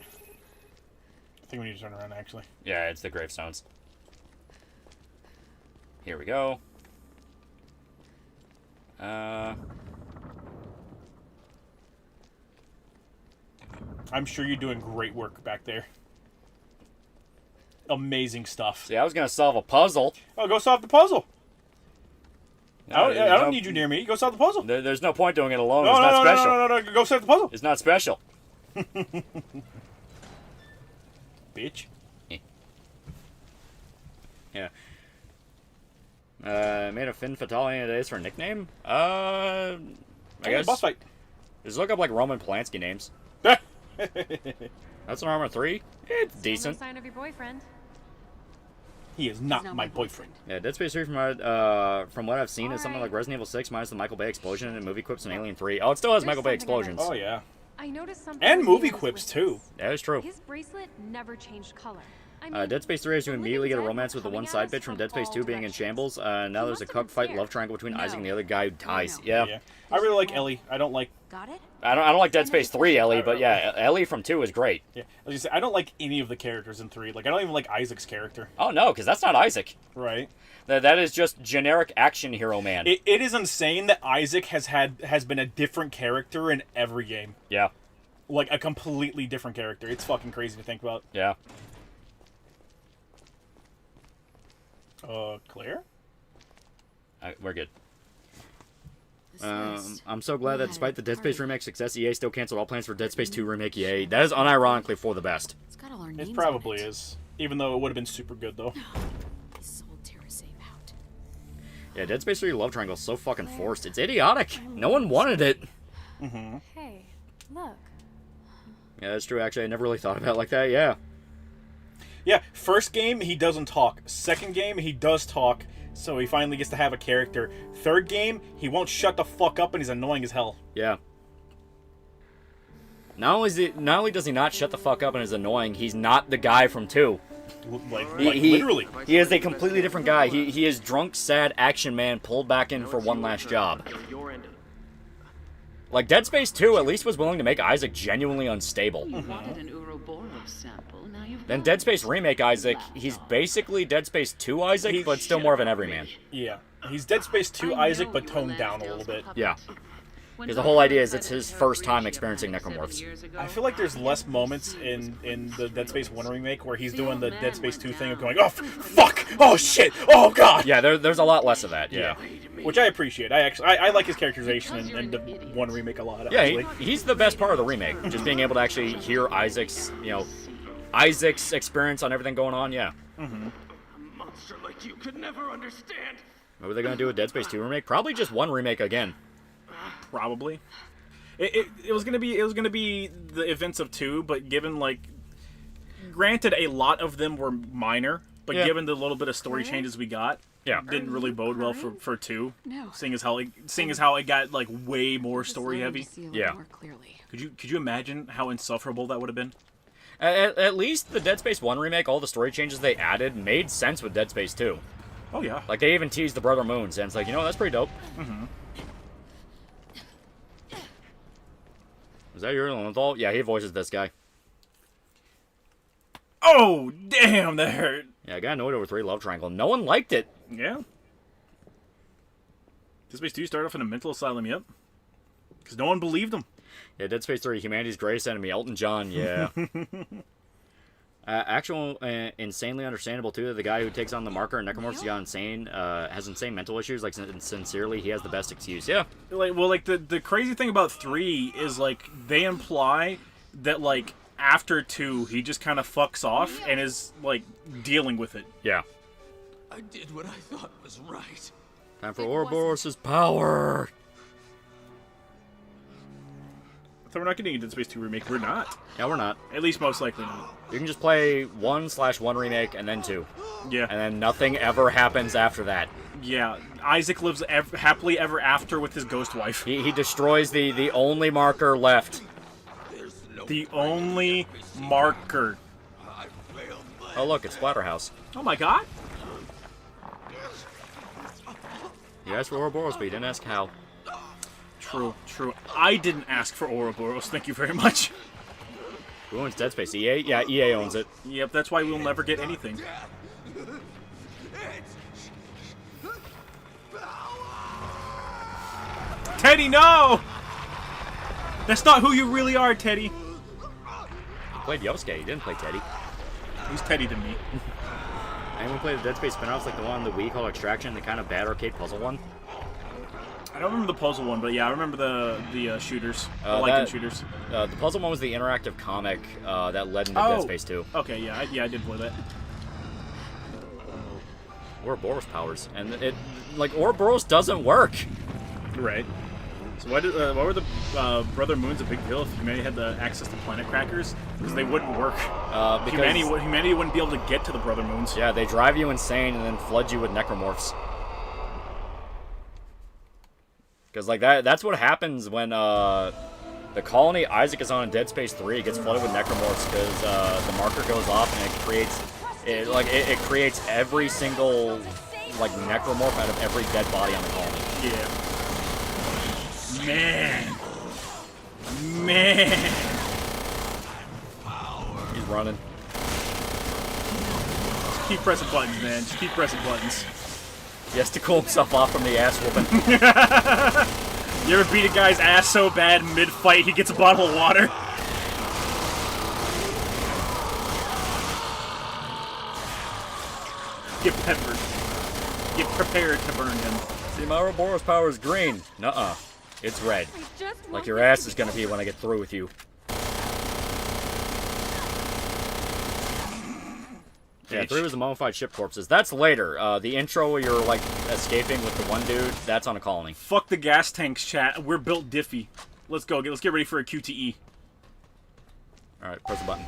I think we need to turn around, actually. Yeah, it's the gravestones. Here we go. I'm sure you're doing great work back there. Amazing stuff. See, I was gonna solve a puzzle. Oh, go solve the puzzle. I There's don't need you near me. Go solve the puzzle. There's no point doing it alone. No, It's no, not no, special. no. Go solve the puzzle. It's not special. Bitch. Yeah. Made a Fin Fatale days for a nickname? I guess. Boss fight. Just look up like Roman Polanski names. That's an Armor 3. It's decent. No sign of your boyfriend. He is not my boyfriend. Yeah, Dead Space 3 from what I've seen is something like Resident Evil 6 minus the Michael Bay explosion and movie quips and Alien 3. Oh, it still has Michael Bay explosions. Oh yeah. I noticed something. And with movie Neil's quips with too. That is true. His bracelet never changed color. I mean, Dead Space 3 has you the immediately get a living romance dead with the were one coming side at us bitch from Dead Space all 2 being in directions. shambles. Now He there's a must have cuck been fight scared. love triangle between Isaac and the No. other guy who dies. no. Yeah. Yeah. I really like Ellie. I don't like. Got it? I don't like Dead Space 3 Ellie, but yeah, Ellie from 2 is great. Yeah. I was gonna say, I don't like any of the characters in 3. Like I don't even like Isaac's character. Oh no, because that's not Isaac. Right. That is just generic action hero man. It is insane that Isaac has been a different character in every game. Yeah. Like a completely different character. It's fucking crazy to think about. Yeah. Claire? We're good. I'm so glad that despite the Dead Space remake success, EA still canceled all plans for Dead Space 2 remake. Yay. That is unironically for the best. It's got all our names It probably on it. is. Even though it would have been super good though. They sold TerraSave out. Yeah, Dead Space 3 love triangle is so fucking forced. It's idiotic. No one wanted it. Hey, look. Yeah, that's true. Actually, I never really thought about it like that. Yeah. Yeah, first game he doesn't talk. Second game he does talk, so he finally gets to have a character. Third game he won't shut the fuck up and he's annoying as hell. Yeah. Not only does he not shut the fuck up and is annoying, he's not the guy from 2. Like He- literally. He is a completely different guy. He is drunk, sad action man pulled back in for one last job. Like, Dead Space 2 at least was willing to make Isaac genuinely unstable. You wanted an Ouroboros sample, now you've Then got Dead it. Space Remake Isaac, he's basically Dead Space 2 Isaac, but still more of an everyman. Yeah. He's Dead Space 2 Isaac, but toned down a little bit. Yeah. Because the whole idea is it's his first time experiencing necromorphs. I feel like there's less moments in the Dead Space 1 remake where he's doing the Dead Space 2 thing of going, oh, fuck! Oh, shit! Oh, God! Yeah, there's a lot less of that, yeah. Which I appreciate. I like his characterization in the 1 remake a lot, Yeah, actually. he's the best part of the remake. Just being able to actually hear Isaac's experience on everything going on, yeah. A monster like you could never understand. What were they going to do with Dead Space 2 remake? Probably just one remake again. Probably. It was gonna be the events of 2, but given granted a lot of them were minor, but Yeah. given the little bit of story changes we got, Yeah. didn't really bode well for 2. No. Seeing as how it got way more story heavy. See a little Yeah. more clearly. Could you imagine how insufferable that would have been? At least the Dead Space 1 remake, all the story changes they added made sense with Dead Space 2. Oh yeah. Like, they even teased the Brother Moons, and it's like, that's pretty dope. Is that your Lowenthal? Yeah, he voices this guy. Oh damn, that hurt. Yeah, I got annoyed over 3 Love Triangle. No one liked it. Yeah. Dead Space 2 started off in a mental asylum, yep. Because no one believed him. Yeah, Dead Space 3, humanity's greatest enemy, Elton John, yeah. Actual, insanely understandable, too, that the guy who takes on the marker and necromorphs got insane, has insane mental issues, like, sincerely, he has the best excuse, yeah. The crazy thing about 3 is, they imply that, after 2, he just kind of fucks off and is, dealing with it. Yeah. I did what I thought was right. Time for Ouroboros' power. So we're not getting a Dead Space 2 remake. We're not. Yeah, we're not. At least most likely not. You can just play 1/1 remake and then 2. Yeah. And then nothing ever happens after that. Yeah. Isaac lives happily ever after with his ghost wife. He destroys the only marker left. The only marker. Oh, look, it's Splatterhouse. Oh my god. You asked for Ouroboros, but you didn't ask how. True, true. I didn't ask for Ouroboros, thank you very much. Who owns Dead Space? EA? Yeah, EA owns it. Yep, that's why we'll never get anything. Teddy, no! That's not who you really are, Teddy. You played Yosuke, you didn't play Teddy. Who's Teddy to me? Anyone play the Dead Space spin-offs like the one on the Wii called Extraction, the kind of bad arcade puzzle one? I don't remember the puzzle one, but yeah, I remember the shooters. The Lycan shooters. The puzzle one was the interactive comic that led into Dead Space 2. Okay, yeah, I did play that. Ouroboros powers. And it, like, Ouroboros doesn't work. Right. So why were the Brother Moons a big deal if humanity had the access to planet crackers? Because they wouldn't work. Because humanity wouldn't be able to get to the Brother Moons. Yeah, they drive you insane and then flood you with necromorphs. Because, like, that's what happens when the colony Isaac is on in Dead Space 3 gets flooded with necromorphs because the marker goes off and it creates every single, like, necromorph out of every dead body on the colony. Yeah. Man. He's running. Just keep pressing buttons, man. Just keep pressing buttons. He has to cool himself off from the ass whooping. You ever beat a guy's ass so bad mid-fight he gets a bottle of water? Get peppered. Get prepared to burn him. See, my Ouroboros power is green. Nuh-uh. It's red. Like your ass is gonna be when I get through with you. Yeah, 3 was the mummified ship corpses. That's later. The intro where you're, like, escaping with the one dude, that's on a colony. Fuck the gas tanks, chat. We're built diffy. Let's go. Let's get ready for a QTE. Alright, press the button.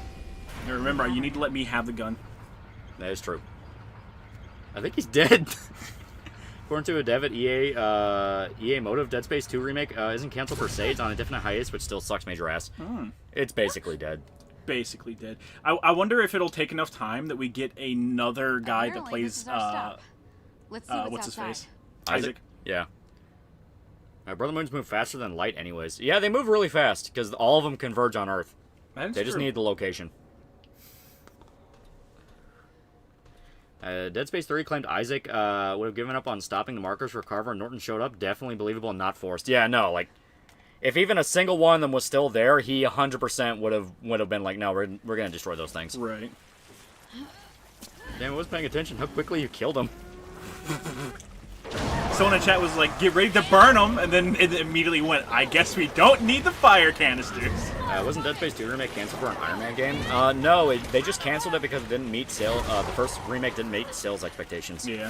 Now remember, you need to let me have the gun. That is true. I think he's dead. According to a dev at EA Motive, Dead Space 2 remake isn't canceled per se. It's on a definite hiatus, but still sucks major ass. It's basically dead. Basically dead. I wonder if it'll take enough time that we get another guy that plays Let's see what's his outside. face? Isaac? Yeah. Brother Moons move faster than light anyways. Yeah, they move really fast, because all of them converge on Earth. They just need the location. Dead Space 3 claimed Isaac would have given up on stopping the markers for Carver and Norton showed up. Definitely believable and not forced. Yeah, no, like, if even a single one of them was still there, he 100% would have been like, no, we're going to destroy those things. Right. Damn, I was paying attention. How quickly you killed him. Someone in chat was like, get ready to burn them, and then it immediately went, I guess we don't need the fire canisters. Wasn't Dead Space 2 remake canceled for an Iron Man game? No, they just canceled it because it didn't meet the first remake didn't meet sales expectations. Yeah.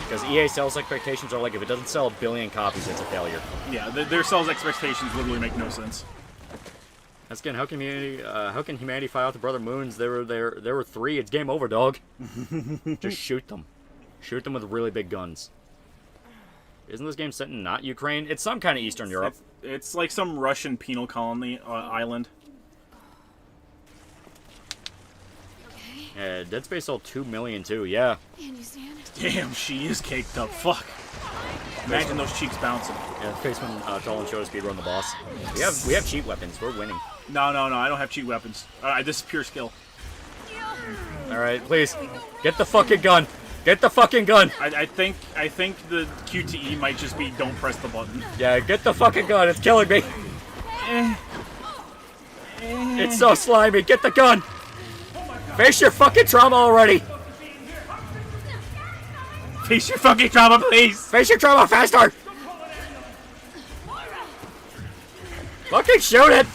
Because EA sales expectations are like, if it doesn't sell 1 billion copies, it's a failure. Yeah, their sales expectations literally make no sense. That's again, how can humanity fight out the Brother Moons? There were 3. It's game over, dog. Just shoot them. Shoot them with really big guns. Isn't this game set in not Ukraine? It's some kind of Eastern Europe. It's like some Russian penal colony island. Yeah, Dead Space sold 2 million too. Yeah. Damn, she is caked up. Fuck. Imagine those cheeks bouncing. Yeah, the face when Tolan showed us speedrun the boss. We have cheat weapons. We're winning. No, I don't have cheat weapons. This is pure skill. All right, please get the fucking gun. Get the fucking gun! I think the QTE might just be don't press the button. Yeah, get the fucking gun. It's killing me. It's so slimy. Get the gun. Face your fucking trauma already. Face your fucking trauma, please. Face your trauma faster. Fucking shoot it.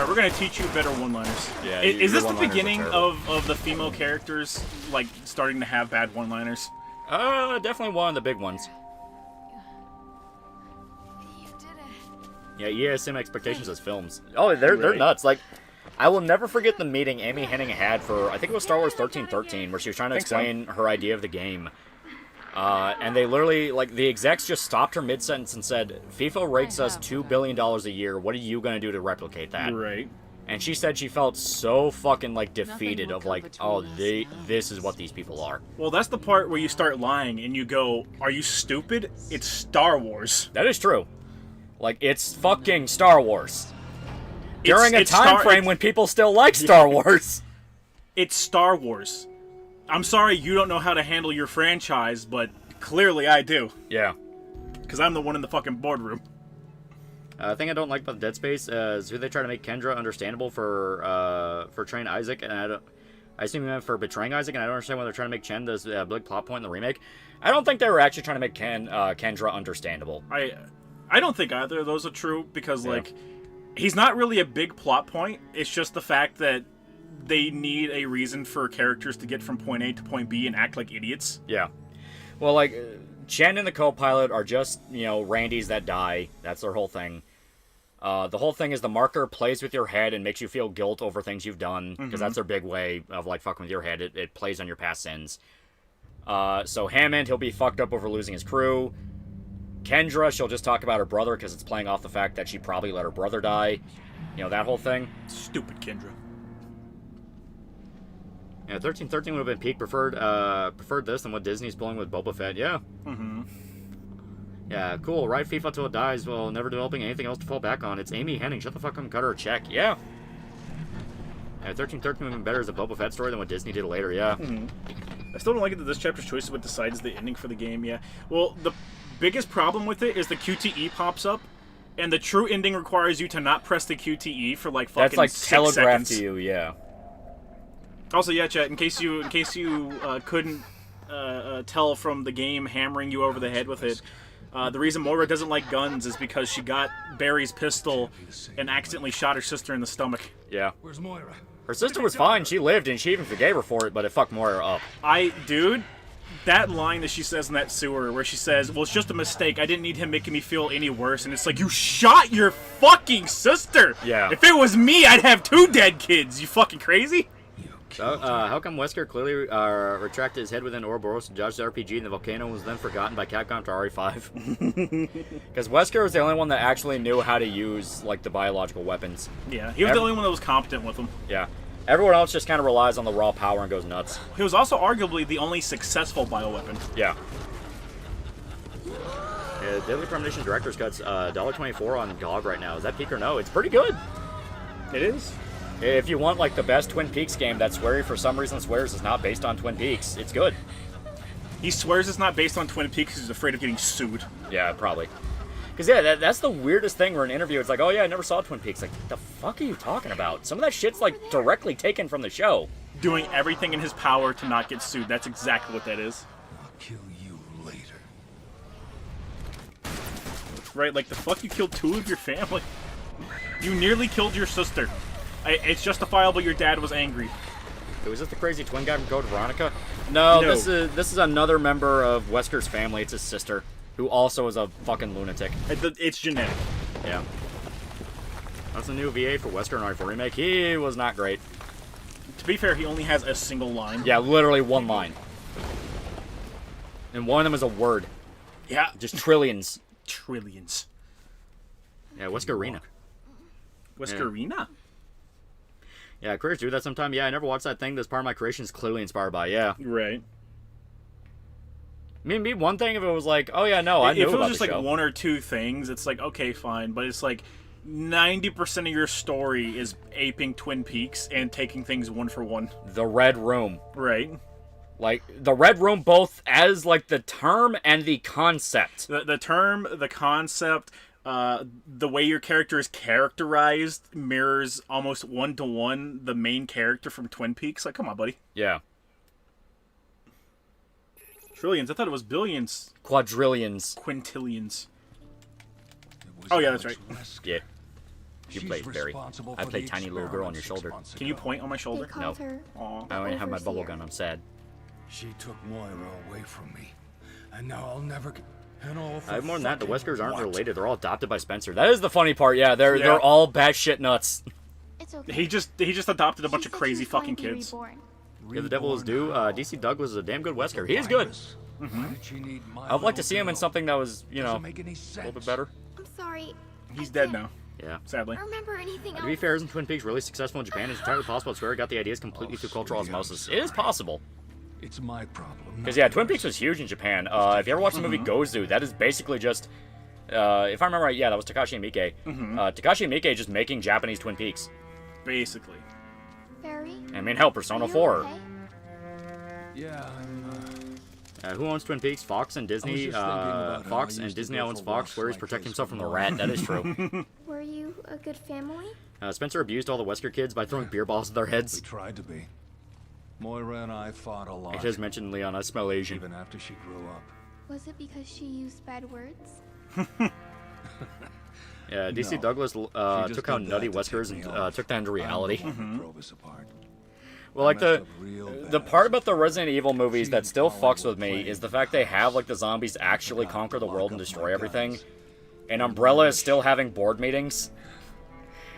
we're gonna teach you better one-liners. Yeah, Is your this the one-liners are beginning terrible. of the female characters like starting to have bad one-liners? Definitely one of the big ones. You did it. Yeah, EA has same expectations as films. Oh, they're nuts. Like, I will never forget the meeting Amy Hennig had for, I think it was Star Wars 1313, where she was trying to explain her idea of the game. And they literally, like, the execs just stopped her mid-sentence and said, FIFA rakes us $2 billion a year. What are you going to do to replicate that? Right. And she said she felt so fucking, like, defeated of, like, oh, this is what these people are. Well, that's the part where you start lying and you go, are you stupid? It's Star Wars. That is true. Like, it's fucking Star Wars. During a time frame when people still like Star Wars. It's Star Wars. I'm sorry you don't know how to handle your franchise, but clearly I do. Yeah. Because I'm the one in the fucking boardroom. The thing I don't like about Dead Space is who they try to make Kendra understandable for training Isaac, and I assume you meant for betraying Isaac, and I don't understand why they're trying to make Chen this big plot point in the remake. I don't think they were actually trying to make Kendra understandable. I don't think either of those are true, because, like, he's not really a big plot point. It's just the fact that they need a reason for characters to get from point A to point B and act like idiots. Yeah. Well, like, Chen and the co-pilot are just, you know, Randys that die. That's their whole thing. The whole thing is the marker plays with your head and makes you feel guilt over things you've done, because that's their big way of, like, fucking with your head. It plays on your past sins. So Hammond, he'll be fucked up over losing his crew. Kendra, she'll just talk about her brother because it's playing off the fact that she probably let her brother die. You know, that whole thing. Stupid Kendra. Yeah, 1313 would have been peak preferred this than what Disney's pulling with Boba Fett. Yeah. Mm-hmm. Yeah, cool. Ride FIFA till it dies while never developing anything else to fall back on. It's Amy Hennig. Shut the fuck up and cut her a check. Yeah. Yeah, 1313 would have been better as a Boba Fett story than what Disney did later. Yeah. Mm-hmm. I still don't like it that this chapter's choice is what decides the ending for the game. Yeah. Well, the biggest problem with it is the QTE pops up, and the true ending requires you to not press the QTE for like fucking That's like 6 telegraphed seconds. to you. Yeah. Also, yeah, chat. In case you couldn't tell from the game hammering you over the head with it, the reason Moira doesn't like guns is because she got Barry's pistol and accidentally shot her sister in the stomach. Yeah. Where's Moira? Her sister was fine. She lived, and she even forgave her for it, but it fucked Moira up. Dude, that line that she says in that sewer where she says, well, it's just a mistake. I didn't need him making me feel any worse. And it's like, you shot your fucking sister. Yeah. If it was me, I'd have 2 dead kids. You fucking crazy? So, how come Wesker clearly retracted his head within Ouroboros to dodge the RPG and the volcano was then forgotten by Capcom to RE5? Because Wesker was the only one that actually knew how to use, like, the biological weapons. Yeah, he was the only one that was competent with them. Yeah. Everyone else just kind of relies on the raw power and goes nuts. He was also arguably the only successful bioweapon. Yeah. Yeah, Deadly Premonition Director's Cut's $1.24 on GOG right now. Is that peak or no? It's pretty good. It is. If you want, like, the best Twin Peaks game that sweary for some reason swears is not based on Twin Peaks, it's good. He swears it's not based on Twin Peaks because he's afraid of getting sued. Yeah, probably. Because, yeah, that's the weirdest thing where in an interview it's like, oh, yeah, I never saw Twin Peaks. Like, the fuck are you talking about? Some of that shit's, like, directly taken from the show. Doing everything in his power to not get sued. That's exactly what that is. I'll kill you later. Right, like, the fuck you killed 2 of your family? You nearly killed your sister. It's justifiable your dad was angry. Was this the crazy twin guy from Code Veronica? No, this is another member of Wesker's family. It's his sister, who also is a fucking lunatic. It's genetic. Yeah. That's a new VA for Wesker and RE4 Remake. He was not great. To be fair, he only has a single line. Yeah, literally one line. And one of them is a word. Yeah. Just trillions. Trillions. Yeah, Weskerina. Weskerina? Yeah, creators do that sometime. Yeah, I never watched that thing. This part of my creation is clearly inspired by. Yeah. Right. I mean, one thing if it was like, oh yeah, no, I knew about the show. If it was just like 1 or 2 things, it's like, okay, fine. But it's like 90% of your story is aping Twin Peaks and taking things 1 for 1. The Red Room. Right. Like, the Red Room both as, like, the term and the concept. The term, the concept, the way your character is characterized mirrors almost 1-to-1 the main character from Twin Peaks. Like, come on, buddy. Yeah. Trillions. I thought it was billions. Quadrillions. Quintillions. Oh, yeah, that's right. Yeah. You played Barry. I played tiny little girl on your shoulder. Can you point on my shoulder? No. Aw. I only have my bubble gun. I'm sad. She took Moira away from me, and now I'll never get. And all I have more than that. The fucking Weskers aren't what? related. They're all adopted by Spencer. That is the funny part. Yeah, they're all batshit nuts. It's okay. He just adopted a bunch of crazy fucking kids. Yeah, the devil is due. DC Doug was a damn good Wesker. He is good. Why did she need my I'd like to see little him in girl? something that was, you know, Doesn't make any a little bit sense. better. I'm sorry. He's dead now, Yeah. sadly. I don't remember anything To be else. fair, isn't Twin Peaks really successful in Japan? It's entirely possible Swear got the ideas completely through cultural osmosis. It is possible. It's my problem. Because, yeah, Twin Peaks was huge in Japan. If you ever watched the movie Gozu, that is basically just, if I remember right, yeah, that was Takashi and Miike. Takashi and Miike just making Japanese Twin Peaks. Basically. Barry? I mean, hell, Persona Are you 4. okay? Yeah, Who owns Twin Peaks? Fox and Disney. just thinking about how Fox I and used to Disney go owns for Fox. walks Where he's like protecting this himself from with the my rat. That is true. Were you a good family? Spencer abused all the Wesker kids by throwing beer balls at their we heads. tried to be. Moira and I fought a lot. It has mentioned Leon. I smell Asian. Even after she grew up. Was it because she used bad words? Yeah, DC No. Douglas She just took out did nutty that to Weskers tick and me off. took that into I'm the reality. one who drove us apart. Well, like messed the up real the bad. part about the Resident Evil movies that She still followed fucks with what me plan is the fact they have like the zombies actually Forgot conquer to the lock world and up destroy my everything, guns. and Umbrella is still having board meetings.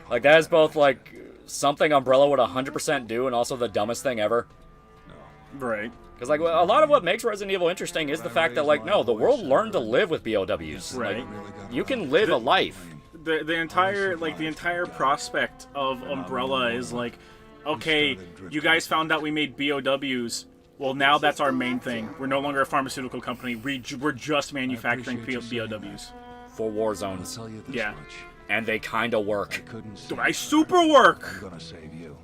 Like that is both like something Umbrella would 100% do and also the dumbest thing ever. Right. Because like a lot of what makes Resident Evil interesting is the fact that like no, the world learned to live with BOWs. Right. Like, you can live a life. The entire prospect of Umbrella is like, okay, you guys found out we made BOWs. Well, now that's our main thing. We're no longer a pharmaceutical company. We're just manufacturing BOWs. For war I'll zones. tell you this Yeah. much. And they kinda I work. couldn't Dude, save I you. super work. I'm gonna save you.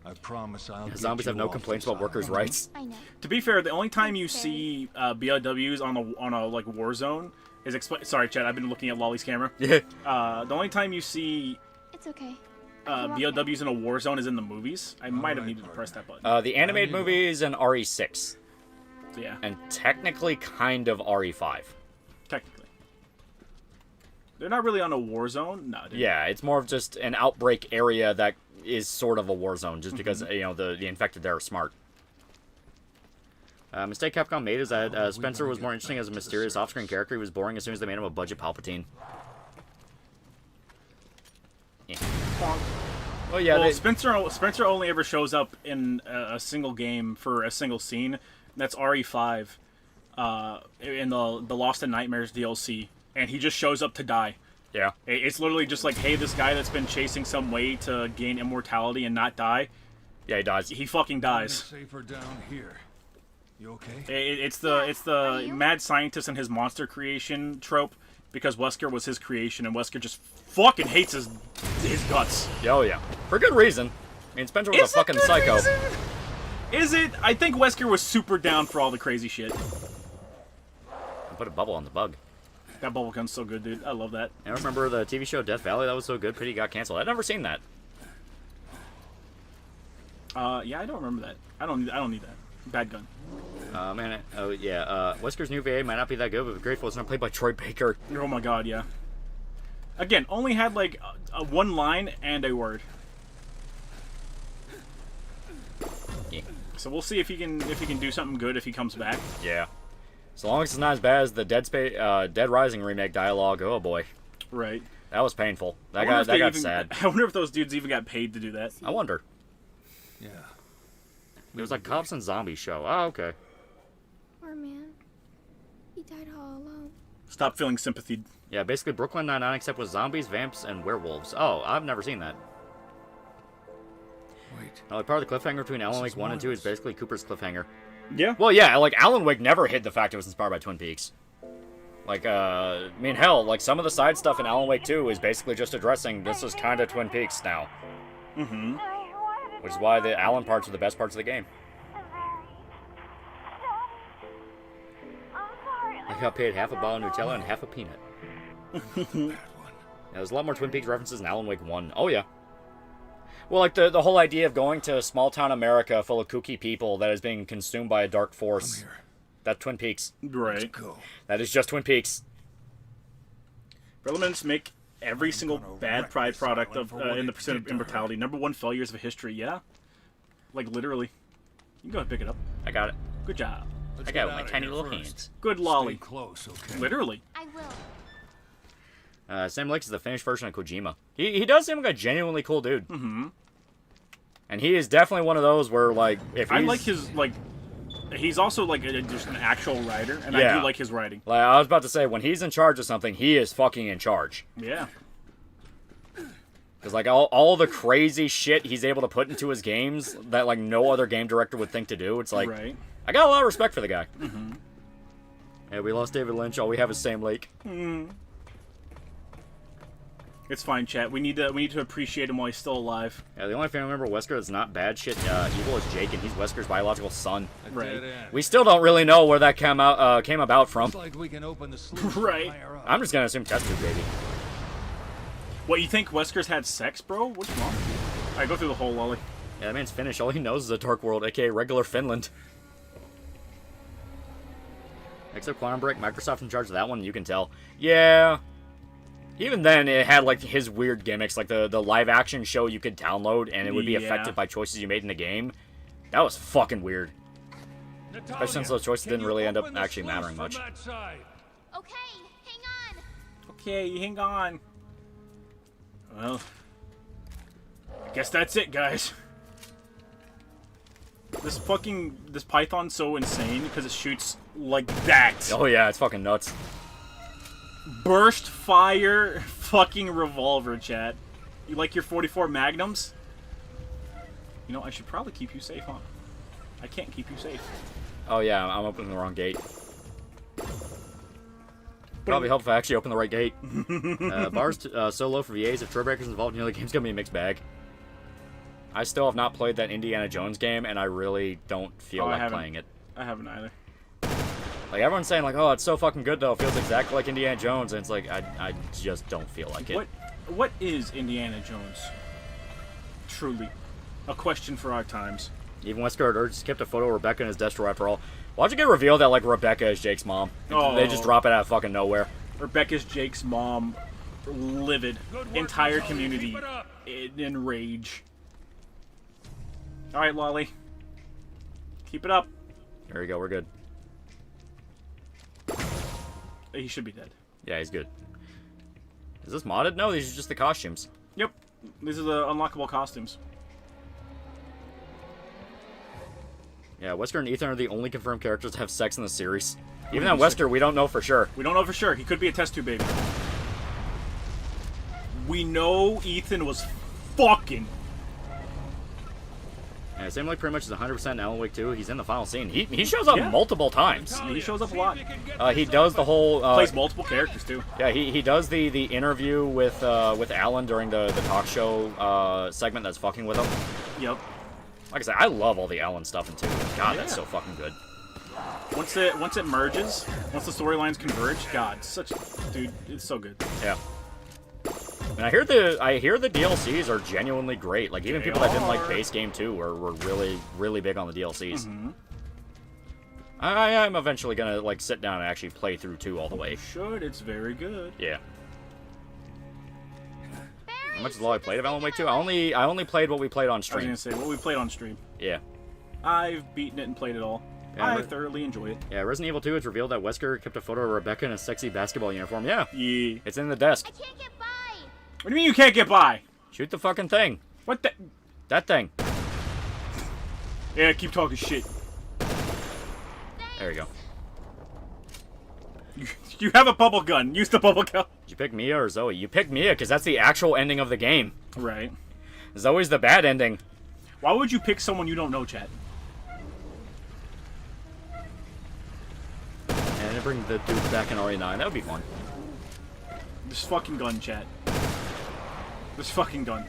I promise I'll get Zombies you have no off complaints this about workers' island. rights. I know. To be fair, the only time you see BOWs on a like war zone is sorry, Chad. I've been looking at Lolly's camera. Yeah. The only time you see It's okay. I can walk BOWs in a war zone is in the movies. I might have needed to press that button. The animated movies and RE6. So yeah, And technically kind of RE5. technically. They're not really on a war zone. No. Dude. Yeah, it's more of just an outbreak area that is sort of a war zone, just because, you know, the infected there are smart. Mistake Capcom made is that Spencer was more interesting as a mysterious off-screen character. He was boring as soon as they made him a budget Palpatine. Yeah. Oh yeah, Well, Spencer only ever shows up in a single game for a single scene. That's RE5 in the Lost in Nightmares DLC, and he just shows up to die. yeah. It's literally just like, hey, this guy that's been chasing some way to gain immortality and not die, Yeah, he dies. he fucking dies. Safer down here. You okay? It's Are the you? mad scientist and his monster creation trope, because Wesker was his creation, and Wesker just fucking hates his guts. Oh yeah. For good reason. I mean, Spencer was Is a it fucking good psycho. reason? Is it? I think Wesker was super down for all the crazy shit. Put a bubble on the bug. That bubblegum's so good, dude. I love that. I remember the TV show Death Valley. That was so good. Pity got canceled. I'd never seen that. Yeah, I don't remember that. I don't need that. Bad gun. Man. Oh yeah. Wesker's new VA might not be that good, but Grateful it's not played by Troy Baker. Oh my god, yeah. Again, only had like a one line and a word. Yeah. So we'll see if he can do something good if he comes back. Yeah. So long as it's not as bad as the Dead Rising remake dialogue. Oh boy, Right. that was painful. I That wonder if got they got even- sad. I wonder if those dudes even got paid to do that. I wonder. Yeah. It was like Cops and Zombies show. Oh, okay. Poor man. He died all alone. Stop feeling sympathy. Yeah, basically Brooklyn Nine-Nine except with zombies, vamps, and werewolves. Oh, I've never seen that. Wait. Like part of the cliffhanger between Alan Wake 1 and 2 is basically Cooper's cliffhanger. Yeah. Well, yeah, like Alan Wake never hid the fact it was inspired by Twin Peaks. Like, I mean, hell, like some of the side stuff in Alan Wake 2 is basically just addressing this is kind of Twin Peaks now. Mm-hmm. Which is why the Alan parts are the best parts of the game. I got paid half a bottle of Nutella and half a peanut. Yeah, there's a lot more Twin Peaks references in Alan Wake 1. Oh, yeah. Well, like the whole idea of going to small town America full of kooky people that is being consumed by a dark force. Come here. That's Twin Peaks. Right. Go. That is just Twin Peaks. For elements make every single bad Pride product of in the Pursuit of Immortality. #1 failures of history. Yeah, like literally. You can go ahead and pick it up. I got it. Good job. I got it with my tiny little hands. Good lolly. Stay close, okay? Literally. I will. Sam Lake is the finished version of Kojima. He does seem like a genuinely cool dude. Mm-hmm. And he is definitely one of those where, like, if I he's... like his, like... He's also, like, just an actual writer, and I do like his writing. Like, I was about to say, when he's in charge of something, he is fucking in charge. Yeah. Because, like, all the crazy shit he's able to put into his games that, like, no other game director would think to do, it's like... Right. I got a lot of respect for the guy. Mm-hmm. Yeah, we lost David Lynch. All we have is Sam Lake. Mm. It's fine, chat. We need to appreciate him while he's still alive. Yeah, the only family member of Wesker that's not bad shit evil is Jake, and he's Wesker's biological son. Right. We still don't really know where that came about from. Like we can open the sluice Right. higher up. I'm just gonna assume test tube baby. What, you think Wesker's had sex, bro? What's wrong? Alright, go through the whole lolly. Yeah, that man's Finnish. All he knows is a dark world, aka regular Finland. Except Quantum Break, Microsoft in charge of that one, you can tell. Yeah. Even then, it had, like, his weird gimmicks, like the live-action show you could download, and it would be affected by choices you made in the game. That was fucking weird. Especially since those choices didn't really end up actually mattering much. Okay, hang on. Okay, hang on. Well, I guess that's it, guys. This Python's so insane because it shoots like that. Oh yeah, it's fucking nuts. Burst fire fucking revolver, chat. You like your 44 Magnums? You know, I should probably keep you safe, huh? I can't keep you safe. Oh yeah, I'm opening the wrong gate. Probably help if I actually open the right gate. Bars so low for VAs. If Trailbreakers involved, the game's gonna be a mixed bag. I still have not played that Indiana Jones game, and I really don't feel like playing it. I haven't either. Like, everyone's saying, like, oh, it's so fucking good, though. It feels exactly like Indiana Jones, and it's like, I just don't feel like it. What is Indiana Jones? Truly. A question for our times. Even Wesker just kept a photo of Rebecca in his desk drawer after all. Why'd you get revealed that, like, Rebecca is Jake's mom? Oh. They just drop it out of fucking nowhere. Rebecca's Jake's mom. Livid. Entire community in rage. Alright, Lolly. Keep it up. There we go, we're good. He should be dead. Yeah, he's good. Is this modded? No, these are just the costumes. Yep. These are the unlockable costumes. Yeah, Wesker and Ethan are the only confirmed characters to have sex in the series. Even on Wesker, we don't know for sure. We don't know for sure. He could be a test tube baby. We know Ethan was fucking. Yeah, same like pretty much is 100% in Alan Wake 2. He's in the final scene. He shows up multiple times. He shows up a lot. He does the whole... plays multiple characters, too. Yeah, he does the interview with Alan during the talk show segment that's fucking with him. Yep. Like I said, I love all the Alan stuff in 2. God, that's so fucking good. Once it merges, once the storylines converge, God, dude, it's so good. Yeah. And I hear the DLCs are genuinely great. Like, even people that didn't like base game 2 were really, really big on the DLCs. Mm-hmm. I'm eventually gonna, like, sit down and actually play through 2 all the way. You should. It's very good. Yeah. How much is all I played of Alan Wake 2? I only played what we played on stream. I was gonna say, what we played on stream. Yeah. I've beaten it and played it all. Yeah, I thoroughly enjoy it. Yeah, Resident Evil 2, it's revealed that Wesker kept a photo of Rebecca in a sexy basketball uniform. Yeah. Yeah. It's in the desk. I can't get by. What do you mean you can't get by? Shoot the fucking thing. What the? That thing. Yeah, keep talking shit. There you go. You have a bubble gun. Use the bubble gun. Did you pick Mia or Zoe? You picked Mia because that's the actual ending of the game. Right. Zoe's the bad ending. Why would you pick someone you don't know, chat? And then bring the dude back in RE9. That would be fun. This fucking gun, chat. This fucking gun.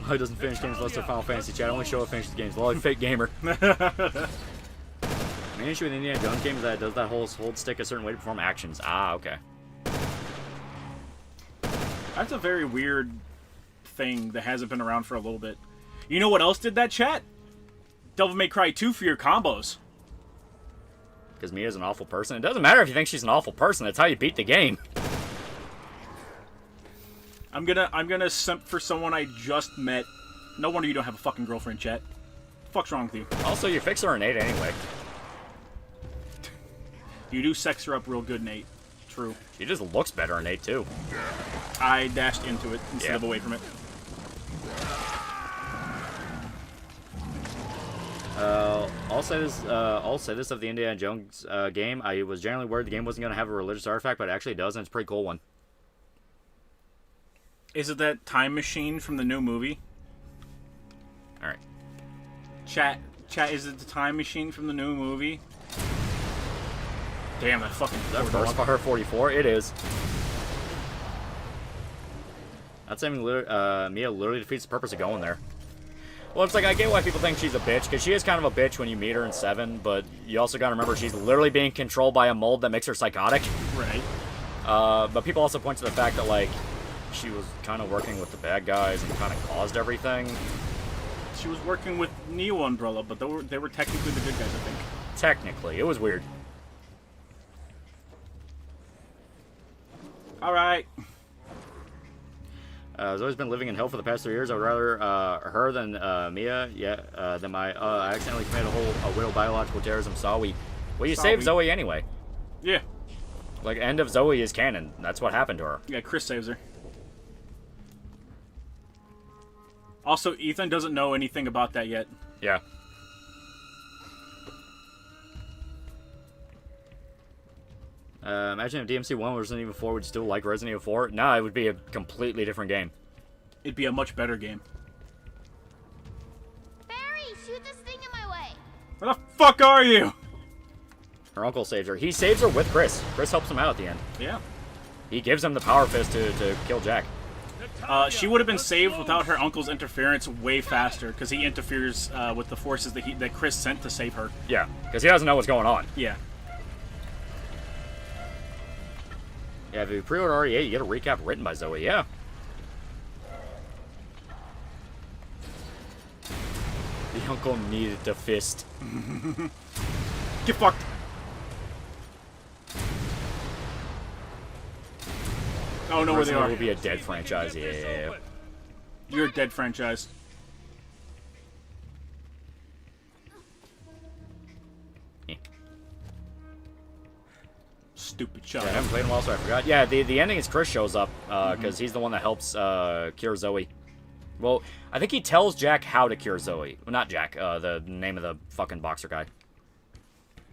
Lolly doesn't finish games unless they're Final Fantasy, chat. Only show up finishes games. Lolly, fake gamer. Main issue with Indiana Jones games is that it does that whole hold stick a certain way to perform actions. Ah, okay. That's a very weird thing that hasn't been around for a little bit. You know what else did that, chat? Devil May Cry 2 for your combos. Because Mia's an awful person. It doesn't matter if you think she's an awful person. That's how you beat the game. I'm gonna simp for someone I just met. No wonder you don't have a fucking girlfriend, Chet. Fuck's wrong with you? Also, you fix her Nate anyway. You do sex her up real good, Nate. True. She just looks better in 8 too. I dashed into it instead of away from it. I'll say this of the Indiana Jones game. I was generally worried the game wasn't going to have a religious artifact, but it actually does, and it's a pretty cool one. Is it that time machine from the new movie? Alright. Chat, is it the time machine from the new movie? Damn, that fucking... Is that First Fire 44? It is. That's saying Mia literally defeats the purpose of going there. Well, it's like, I get why people think she's a bitch, because she is kind of a bitch when you meet her in 7, but you also gotta remember she's literally being controlled by a mold that makes her psychotic. Right. But people also point to the fact that, like, she was kind of working with the bad guys and kind of caused everything. She was working with Neo Umbrella, but they were technically the good guys, I think. Technically. It was weird. Alright. I've always been living in hell for the past 3 years. I would rather her than Mia. Yeah, than my. I accidentally committed a real biological terrorism. Well, you saved Zoe anyway. Yeah. Like, end of Zoe is canon. That's what happened to her. Yeah, Chris saves her. Also, Ethan doesn't know anything about that yet. Yeah. Imagine if DMC 1 or Resident Evil 4 would still like Resident Evil 4. Nah, it would be a completely different game. It'd be a much better game. Barry, shoot this thing in my way. Where the fuck are you? Her uncle saves her. He saves her with Chris. Chris helps him out at the end. Yeah. He gives him the power fist to kill Jack. She would have been saved without her uncle's interference way faster, because he interferes with the forces that Chris sent to save her. Yeah, because he doesn't know what's going on. Yeah. Yeah, if you pre-order RE8, you get a recap written by Zoe, yeah. The uncle needed the fist. Get fucked. Oh, no, where they are. It will be a dead franchise, yeah. You're a dead franchise. Stupid child. Yeah, I haven't played in a while, so I forgot. Yeah, the ending is Chris shows up, because he's the one that helps cure Zoe. Well, I think he tells Jack how to cure Zoe. Well, not Jack, the name of the fucking boxer guy.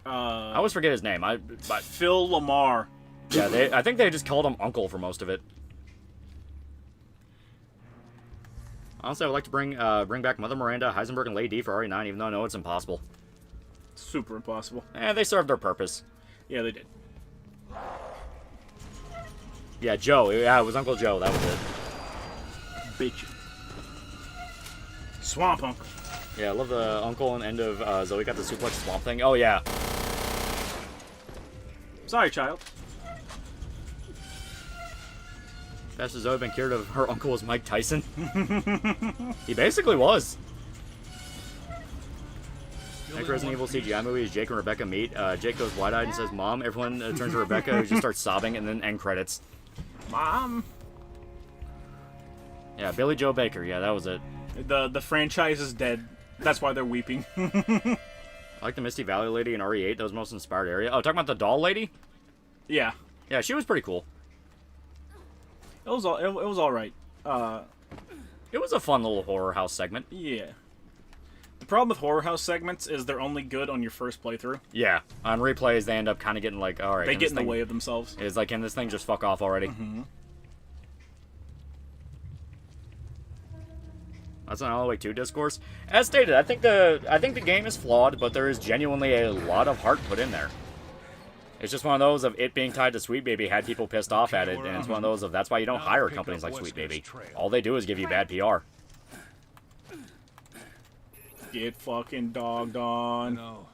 I always forget his name. But Phil Lamar. Yeah, I think they just called him Uncle for most of it. Honestly, I would like to bring back Mother Miranda, Heisenberg, and Lady D for RE9, even though I know it's impossible. Super impossible. They served their purpose. Yeah, they did. Yeah, Joe. Yeah, it was Uncle Joe. That was it. Bitch. Swamp Uncle. Yeah, I love the uncle and end of Zoe got the suplex swamp thing. Oh, yeah. Sorry, child. Faster Zoe been cured of her uncle was Mike Tyson. He basically was. Next Resident Evil CGI movie is Jake and Rebecca meet. Jake goes wide-eyed and says, "Mom." Everyone turns to Rebecca, who just starts sobbing, and then end credits. Mom. Yeah, Billy Joe Baker. Yeah, that was it. The franchise is dead. That's why they're weeping. I like the Misty Valley lady in RE8. That was the most inspired area. Oh, talking about the doll lady? Yeah. Yeah, she was pretty cool. It was all right. It was a fun little horror house segment. Yeah. The problem with horror house segments is they're only good on your first playthrough. Yeah. On replays, they end up kind of getting like, all right. They get in the way of themselves. It's like, can this thing just fuck off already? Mm-hmm. That's an All the Way 2 discourse. As stated, I think the game is flawed, but there is genuinely a lot of heart put in there. It's just one of those of it being tied to Sweet Baby had people pissed off at it, and it's one of those of that's why you don't hire companies like Sweet Baby. All they do is give you bad PR. Get fucking dogged on. No.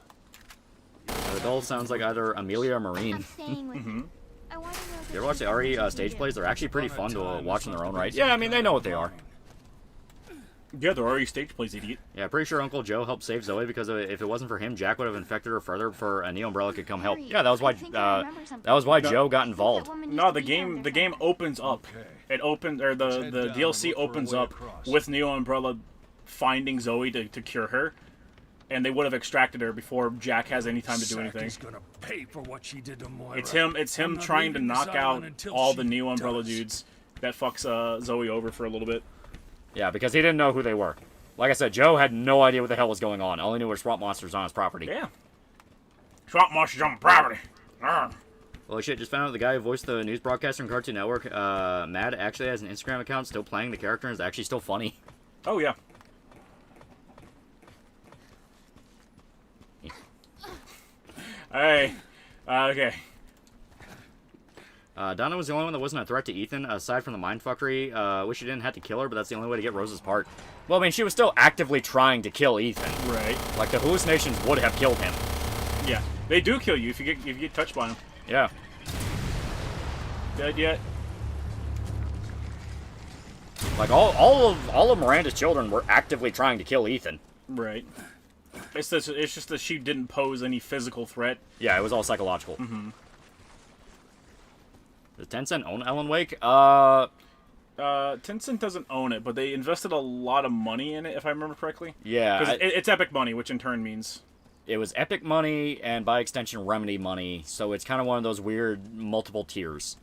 The doll sounds like either Amelia or Marine. I'm staying with you. I want to know You ever watch the RE stage plays? They're actually pretty fun to watch in their own right. Yeah, I mean, they know what they are. Yeah, they're already stage plays, idiot. Yeah, pretty sure Uncle Joe helped save Zoe because if it wasn't for him, Jack would have infected her further before a Neo Umbrella could come help. Yeah, that was why Joe got involved. No, the game opens up. It opens, or the DLC opens up with Neo Umbrella finding Zoe to cure her, and they would have extracted her before Jack has any time to do anything. Gonna pay for what she did to Moira. It's him trying to knock out all the Neo Umbrella dudes that fucks Zoe over for a little bit. Yeah, because he didn't know who they were. Like I said, Joe had no idea what the hell was going on. All he knew were swamp monsters on his property. Yeah. Swamp monsters on property. Well, shit, just found out the guy who voiced the news broadcaster on Cartoon Network, Mad, actually has an Instagram account still playing the character and is actually still funny. Oh, yeah. Hey. Okay. Donna was the only one that wasn't a threat to Ethan, aside from the mindfuckery. Wish you didn't have to kill her, but that's the only way to get Rose's part. Well, I mean, she was still actively trying to kill Ethan. Right. Like, the hallucinations would have killed him. Yeah. They do kill you if you get touched by them. Yeah. Dead yet? Like, all of Miranda's children were actively trying to kill Ethan. Right. It's just that she didn't pose any physical threat. Yeah, it was all psychological. Mm-hmm. Does Tencent own Alan Wake? Tencent doesn't own it, but they invested a lot of money in it, if I remember correctly. Yeah. Because it's Epic money, which in turn means... It was Epic money, and by extension, Remedy money, so it's kind of one of those weird multiple tiers.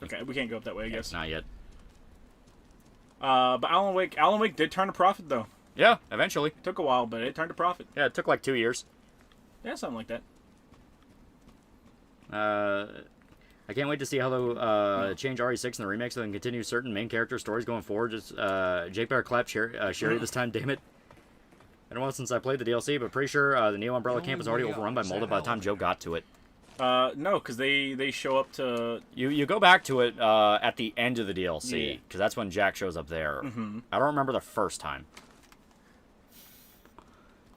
Okay, we can't go up that way, I guess. Not yet. But Alan Wake did turn a profit, though. Yeah, eventually. Took a while, but it turned a profit. Yeah, it took like 2 years. Yeah, something like that. I can't wait to see how they'll change RE6 in the remake so they can continue certain main character stories going forward. Just Jake Bear clap Sherry this time, damn it. I don't know since I played the DLC, but pretty sure the Neo Umbrella camp is already overrun by Molded by the time Joe got to it. No, because they show up to... You go back to it at the end of the DLC, because that's when Jack shows up there. Mm-hmm. I don't remember the first time.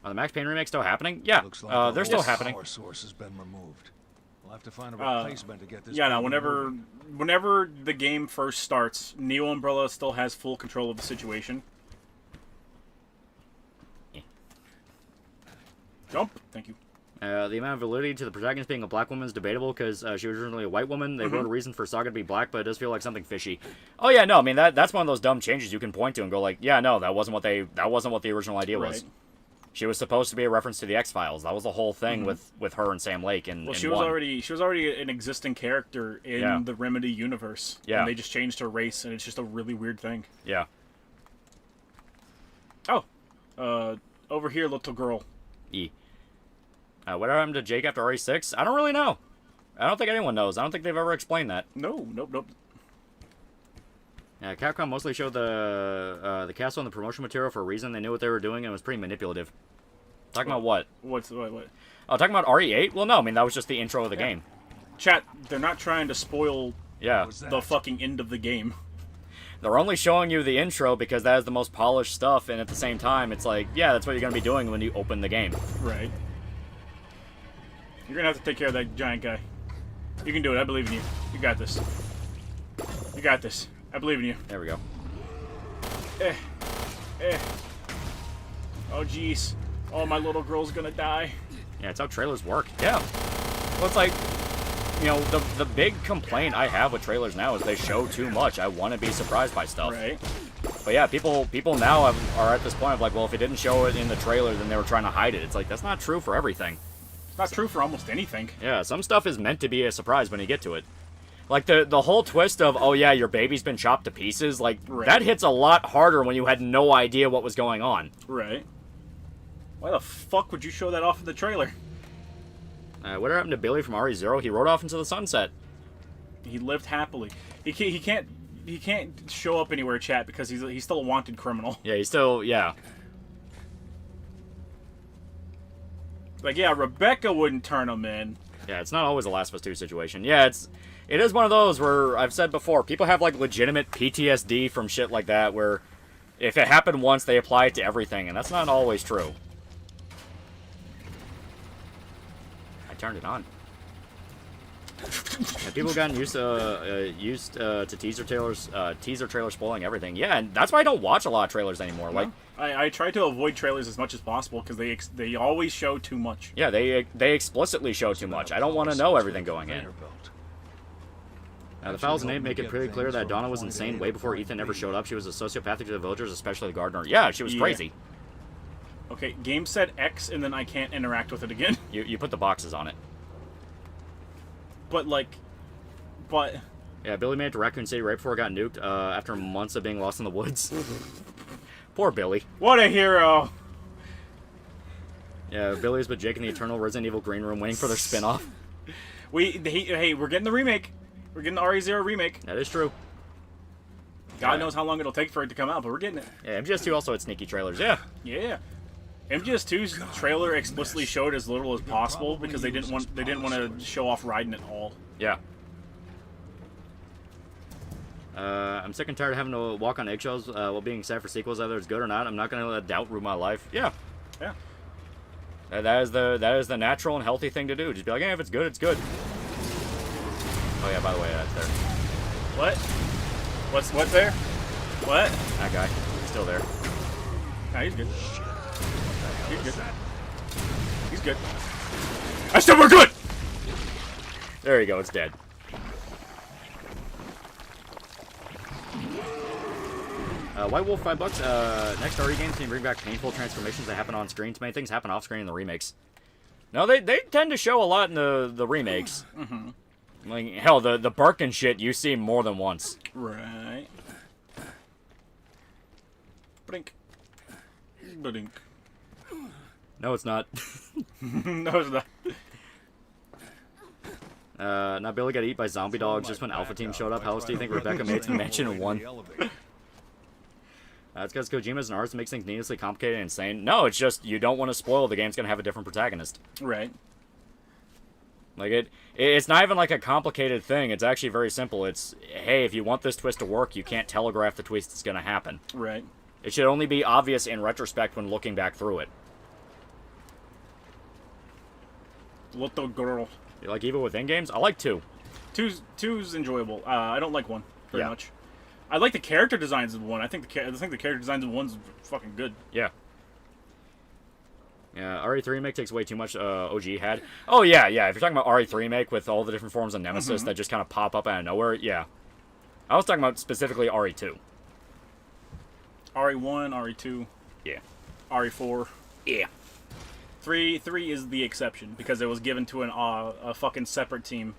Are the Max Payne remakes still happening? Yeah, Like they're still happening. Power source has been removed. We'll have to find a replacement to get this. Yeah, no, whenever the game first starts, Neo Umbrella still has full control of the situation. Yeah. Jump. Thank you. The amount of validity to the protagonist being a black woman is debatable because she was originally a white woman. They wrote a reason for Saga to be black, but it does feel like something fishy. Oh yeah, no, I mean that's one of those dumb changes you can point to and go like, yeah, no, that wasn't what the original idea was. She was supposed to be a reference to the X-Files. That was the whole thing with her and Sam Lake. And she was already an existing character in the Remedy universe. Yeah, and they just changed her race, and it's just a really weird thing. Yeah. Oh, over here, little girl. What happened to Jake after RE6? I don't really know. I don't think anyone knows. I don't think they've ever explained that. Nope. Yeah, Capcom mostly showed the castle and the promotional material for a reason. They knew what they were doing and it was pretty manipulative. Talking about what? What? Oh, talking about RE8? Well, no, I mean, that was just the intro of the game. Chat, they're not trying to spoil the fucking end of the game. They're only showing you the intro because that is the most polished stuff, and at the same time, it's like, yeah, that's what you're going to be doing when you open the game. Right. You're going to have to take care of that giant guy. You can do it. I believe in you. You got this. You got this. I believe in you. There we go. Oh, jeez. Oh, my little girl's gonna die. Yeah, it's how trailers work. Yeah. Well, it's like, you know, the big complaint I have with trailers now is they show too much. I want to be surprised by stuff. Right. But yeah, people now are at this point of like, well, if it didn't show it in the trailer, then they were trying to hide it. It's like, that's not true for everything. It's not true for almost anything. Yeah, some stuff is meant to be a surprise when you get to it. Like, the whole twist of, oh yeah, your baby's been chopped to pieces, like, that hits a lot harder when you had no idea what was going on. Right. Why the fuck would you show that off in the trailer? What happened to Billy from RE0? He rode off into the sunset. He lived happily. He can't show up anywhere, chat, because he's still a wanted criminal. Yeah, he's still, yeah. Like, yeah, Rebecca wouldn't turn him in. Yeah, it's not always a Last of Us 2 situation. Yeah, it is one of those where, I've said before, people have, like, legitimate PTSD from shit like that, where if it happened once, they apply it to everything, and that's not always true. I turned it on. And people gotten used to teaser trailers spoiling everything. Yeah, and that's why I don't watch a lot of trailers anymore. Like, I try to avoid trailers as much as possible because they always show too much. yeah, they explicitly show too much. I don't want to know everything going in. Now, the files name make it pretty clear that Donna was insane way before Ethan ever showed up. She was a sociopathic to the villagers, especially the gardener. Yeah, she was crazy. Okay, game said X, and then I can't interact with it again. You put the boxes on it. But yeah, Billy made it to Raccoon City right before it got nuked. After months of being lost in the woods. Poor Billy. What a hero! Yeah, Billy's with Jake in the Eternal Resident Evil Green Room waiting for their spin-off. Hey, we're getting the remake. We're getting the RE0 remake. That is true. God knows how long it'll take for it to come out, but we're getting it. Yeah, MGS2 also had sneaky trailers. Yeah. Yeah. MGS2's trailer explicitly showed as little as possible because they didn't want to show off Raiden at all. Yeah. I'm sick and tired of having to walk on eggshells while being excited for sequels, whether it's good or not. I'm not going to let doubt rule my life. Yeah. Yeah. That is the natural and healthy thing to do. Just be like, hey, if it's good, it's good. Oh yeah, by the way, that's there. What? What's there? What? That guy. He's still there. Nah, he's good. He's good. He's good. I said we're good! There you go, it's dead. White Wolf, $5. Next RE games can bring back painful transformations that happen on screen. Too many things happen off screen in the remakes. No, they tend to show a lot in the remakes. Mm-hmm. Like, hell, the Birkin shit you see more than once. Right. Blink. Blink. No, it's not. No, it's not. Not Billy got eaten by zombie dogs just when Alpha Team showed up. How else do you think Rebecca made it to the mansion in one? It's because Kojima's an artist makes things needlessly complicated and insane. No, it's just you don't want to spoil the game's going to have a different protagonist. Right. Like, it's not even like a complicated thing. It's actually very simple. It's, hey, if you want this twist to work, you can't telegraph the twist that's going to happen. Right. It should only be obvious in retrospect when looking back through it. Little girl. You like even within games? I like 2. Two's enjoyable. I don't like 1 very much. I like the character designs of 1. I think the character designs of 1's fucking good. Yeah. Yeah, RE3 remake takes away too much OG had. Oh, yeah. If you're talking about RE3 remake with all the different forms of Nemesis that just kind of pop up out of nowhere, yeah. I was talking about specifically RE2. RE1, RE2. Yeah. RE4. Yeah. 3 is the exception because it was given to a fucking separate team.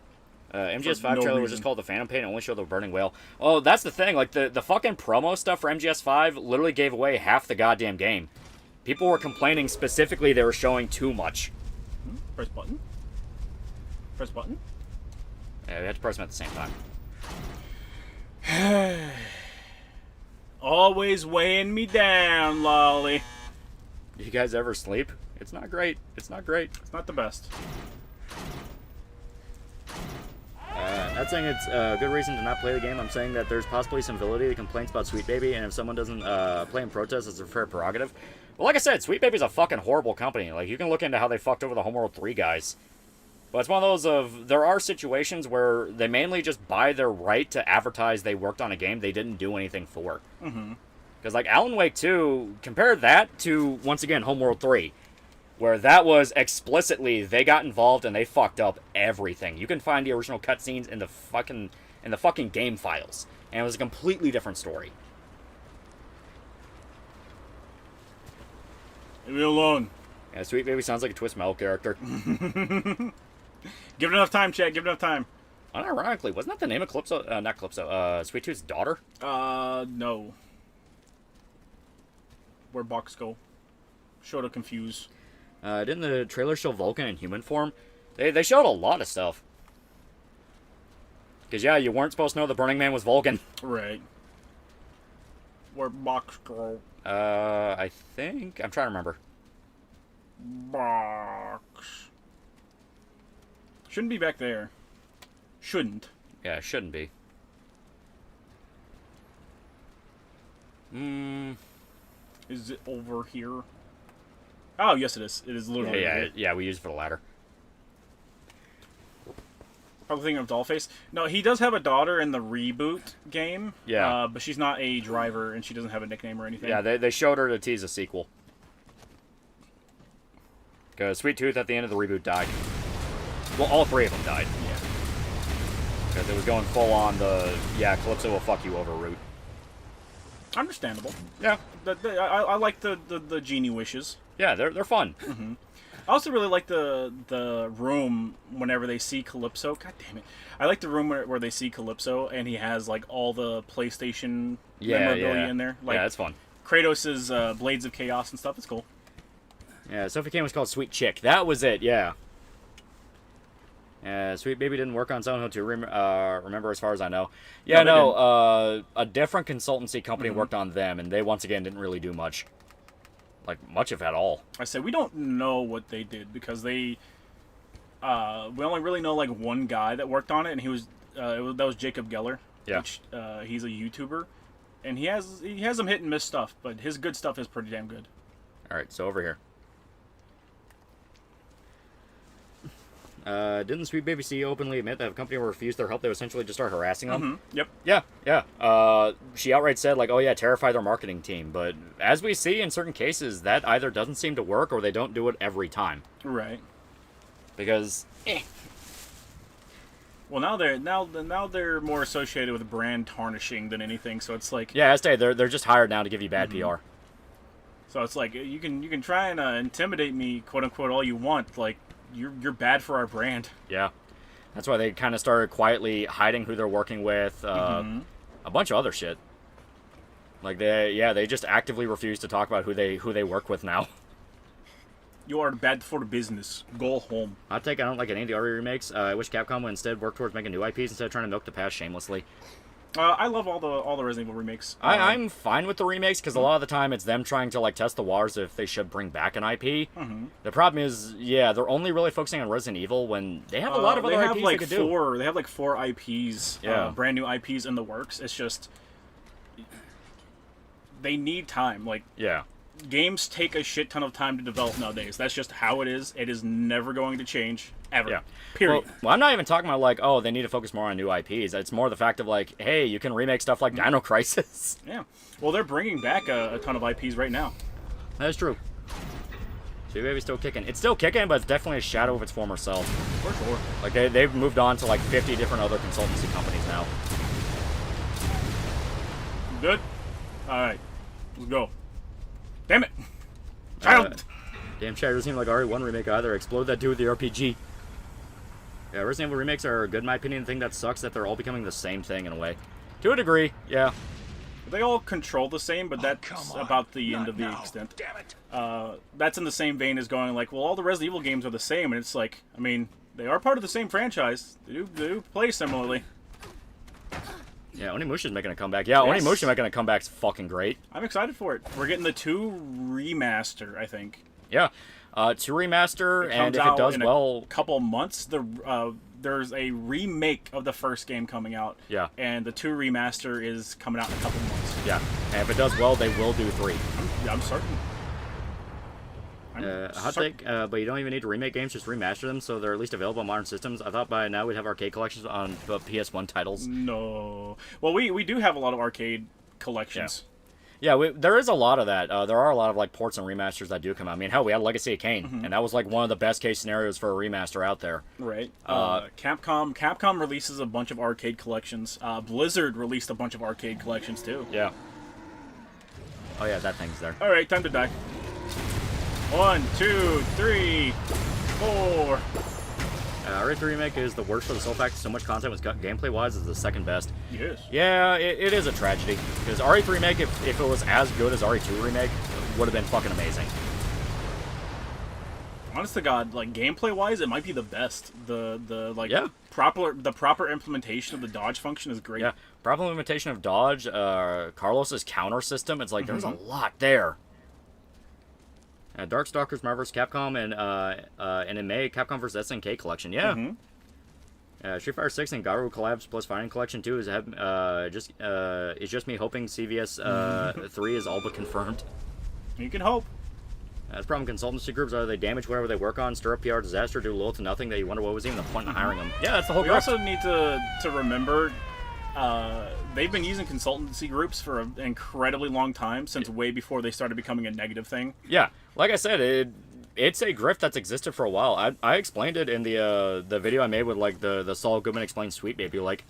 MGS5 trailer was just called The Phantom Pain and only showed the burning whale. Oh, that's the thing. Like, the fucking promo stuff for MGS5 literally gave away half the goddamn game. People were complaining specifically they were showing too much. Press button. Press button. Yeah, we had to press them at the same time. Always weighing me down, Lolly. You guys ever sleep? It's not great. It's not great. It's not the best. Not saying it's a good reason to not play the game. I'm saying that there's possibly some validity to complaints about Sweet Baby, and if someone doesn't play in protest, it's a fair prerogative. Well, like I said, Sweet Baby's a fucking horrible company. Like, you can look into how they fucked over the Homeworld 3 guys. But it's one of those there are situations where they mainly just buy their right to advertise they worked on a game they didn't do anything for. Mm-hmm. Because, like, Alan Wake 2, compare that to, once again, Homeworld 3. Where that was explicitly, they got involved and they fucked up everything. You can find the original cutscenes in the fucking game files. And it was a completely different story. Leave me alone. Yeah, Sweet Baby sounds like a Twist Metal character. Give it enough time, Chad. Give it enough time. Unironically, wasn't that the name of Calypso? Not Calypso. Sweet Tooth's daughter? No. Where'd Box go? Show to confuse. Didn't the trailer show Vulcan in human form? They showed a lot of stuff. Because, yeah, you weren't supposed to know the Burning Man was Vulcan. Right. Where'd Box go? I think... I'm trying to remember. Box. Shouldn't be back there. Shouldn't. Yeah, it shouldn't be. Is it over here? Oh, yes it is. It is literally yeah, we use it for the ladder. Probably thinking of Dollface. No, he does have a daughter in the reboot game. Yeah. But she's not a driver, and she doesn't have a nickname or anything. Yeah, they showed her to tease a sequel. Because Sweet Tooth at the end of the reboot died. Well, all three of them died. Yeah. Because it was going full on the, yeah, Calypso will fuck you over route. Understandable. Yeah. I like the genie wishes. Yeah, they're fun. Mm-hmm. I also really like the room whenever they see Calypso. God damn it. I like the room where they see Calypso and he has like all the PlayStation memorabilia in there. Like, yeah, that's fun. Kratos' Blades of Chaos and stuff. It's cool. Yeah, Sophie Kane was called Sweet Chick. That was it, yeah. Sweet Baby didn't work on Silent Hill 2, remember as far as I know. Yeah, no, a different consultancy company worked on them, and they once again didn't really do much. Like, much if at all. I said, we don't know what they did because they... we only really know, like, one guy that worked on it, and he was... that was Jacob Geller. Yeah. Which, he's a YouTuber. And he has some hit and miss stuff, but his good stuff is pretty damn good. Alright, so over here. Didn't Sweet Baby C openly admit that if a company refused their help, they would essentially just start harassing them? Mm-hmm. Yep. Yeah. She outright said, like, oh yeah, terrify their marketing team. But as we see in certain cases, that either doesn't seem to work or they don't do it every time. Right. Because, Well, now they're more associated with brand tarnishing than anything, so it's like... Yeah, I say they're just hired now to give you bad PR. So it's like, you can try and intimidate me, quote-unquote, all you want, like... You're bad for our brand. Yeah. That's why they kind of started quietly hiding who they're working with. A bunch of other shit. Like, they just actively refuse to talk about who they work with now. You are bad for the business. Go home. Hot take, I don't like any of the RE remakes. I wish Capcom would instead work towards making new IPs instead of trying to milk the past shamelessly. I love all the Resident Evil remakes. I'm fine with the remakes because a lot of the time it's them trying to like test the waters if they should bring back an IP. The problem is, yeah, they're only really focusing on Resident Evil when they have a lot of other IPs they could do. They have like 4 IPs, brand new IPs in the works. It's just they need time. Like, yeah, games take a shit ton of time to develop nowadays. That's just how it is. It is never going to change ever. Yeah. Period. Well, I'm not even talking about like, oh, they need to focus more on new IPs. It's more the fact of like, hey, you can remake stuff like Dino Crisis. Yeah. Well, they're bringing back a ton of IPs right now. That is true. Sweet Baby's still kicking. It's still kicking, but it's definitely a shadow of its former self. For sure. Like they've moved on to like 50 different other consultancy companies now. Good. All right. Let's go. Damn it. Child. Damn, Shadow doesn't seem like RE1 remake either. Explode that dude with the RPG. Yeah, Resident Evil remakes are good in my opinion. The thing that sucks that they're all becoming the same thing in a way. To a degree, yeah. They all control the same, but that's about the end of the extent. Damn it. That's in the same vein as going like, well, all the Resident Evil games are the same, and it's like, I mean, they are part of the same franchise. They do play similarly. Yeah, Onimusha's making a comeback. Yeah, Yes. Onimusha making a comeback's fucking great. I'm excited for it. We're getting the 2 remaster, I think. Yeah, 2 remaster, and if it out does in well, a couple months. There's a remake of the first game coming out. Yeah. And the 2 remaster is coming out in a couple months. yeah, and if it does well, they will do 3. I'm certain. Hot take, but you don't even need to remake games, just remaster them so they're at least available on modern systems. I thought by now we'd have arcade collections on PS1 titles. No. Well, we do have a lot of arcade collections. Yeah, there is a lot of that. There are a lot of like ports and remasters that do come out. I mean, hell, we had Legacy of Kain, and that was like one of the best case scenarios for a remaster out there. Right. Capcom releases a bunch of arcade collections. Blizzard released a bunch of arcade collections too. Yeah. Oh yeah, that thing's there. All right, time to die. 1, 2, 3, 4. RE3 Remake is the worst for the sole fact so much content was cut gameplay-wise is the second best. Yes. Yeah, it is a tragedy. Because RE3 Remake, if it was as good as RE2 Remake, would have been fucking amazing. Honest to God, like gameplay-wise, it might be the best. The Yeah. proper implementation of the dodge function is great. Yeah, proper implementation of dodge, Carlos's counter system, it's like there's a lot there. Darkstalkers, Marvel vs. Capcom, and in May, Capcom vs. SNK collection. Yeah. Street Fighter 6 and Garu collabs plus Fighting Collection 2 is just me hoping CVS 3 is all but confirmed. You can hope. As problem consultancy groups are they damage whatever they work on, stir up PR disaster, do little to nothing that you wonder what was even the point in hiring them. Yeah, that's the whole We grift. also need to remember they've been using consultancy groups for an incredibly long time, since way before they started becoming a negative thing. Yeah, like I said, it's a grift that's existed for a while. I explained it in the video I made with like the Saul Goodman Explained Sweet Baby. Like,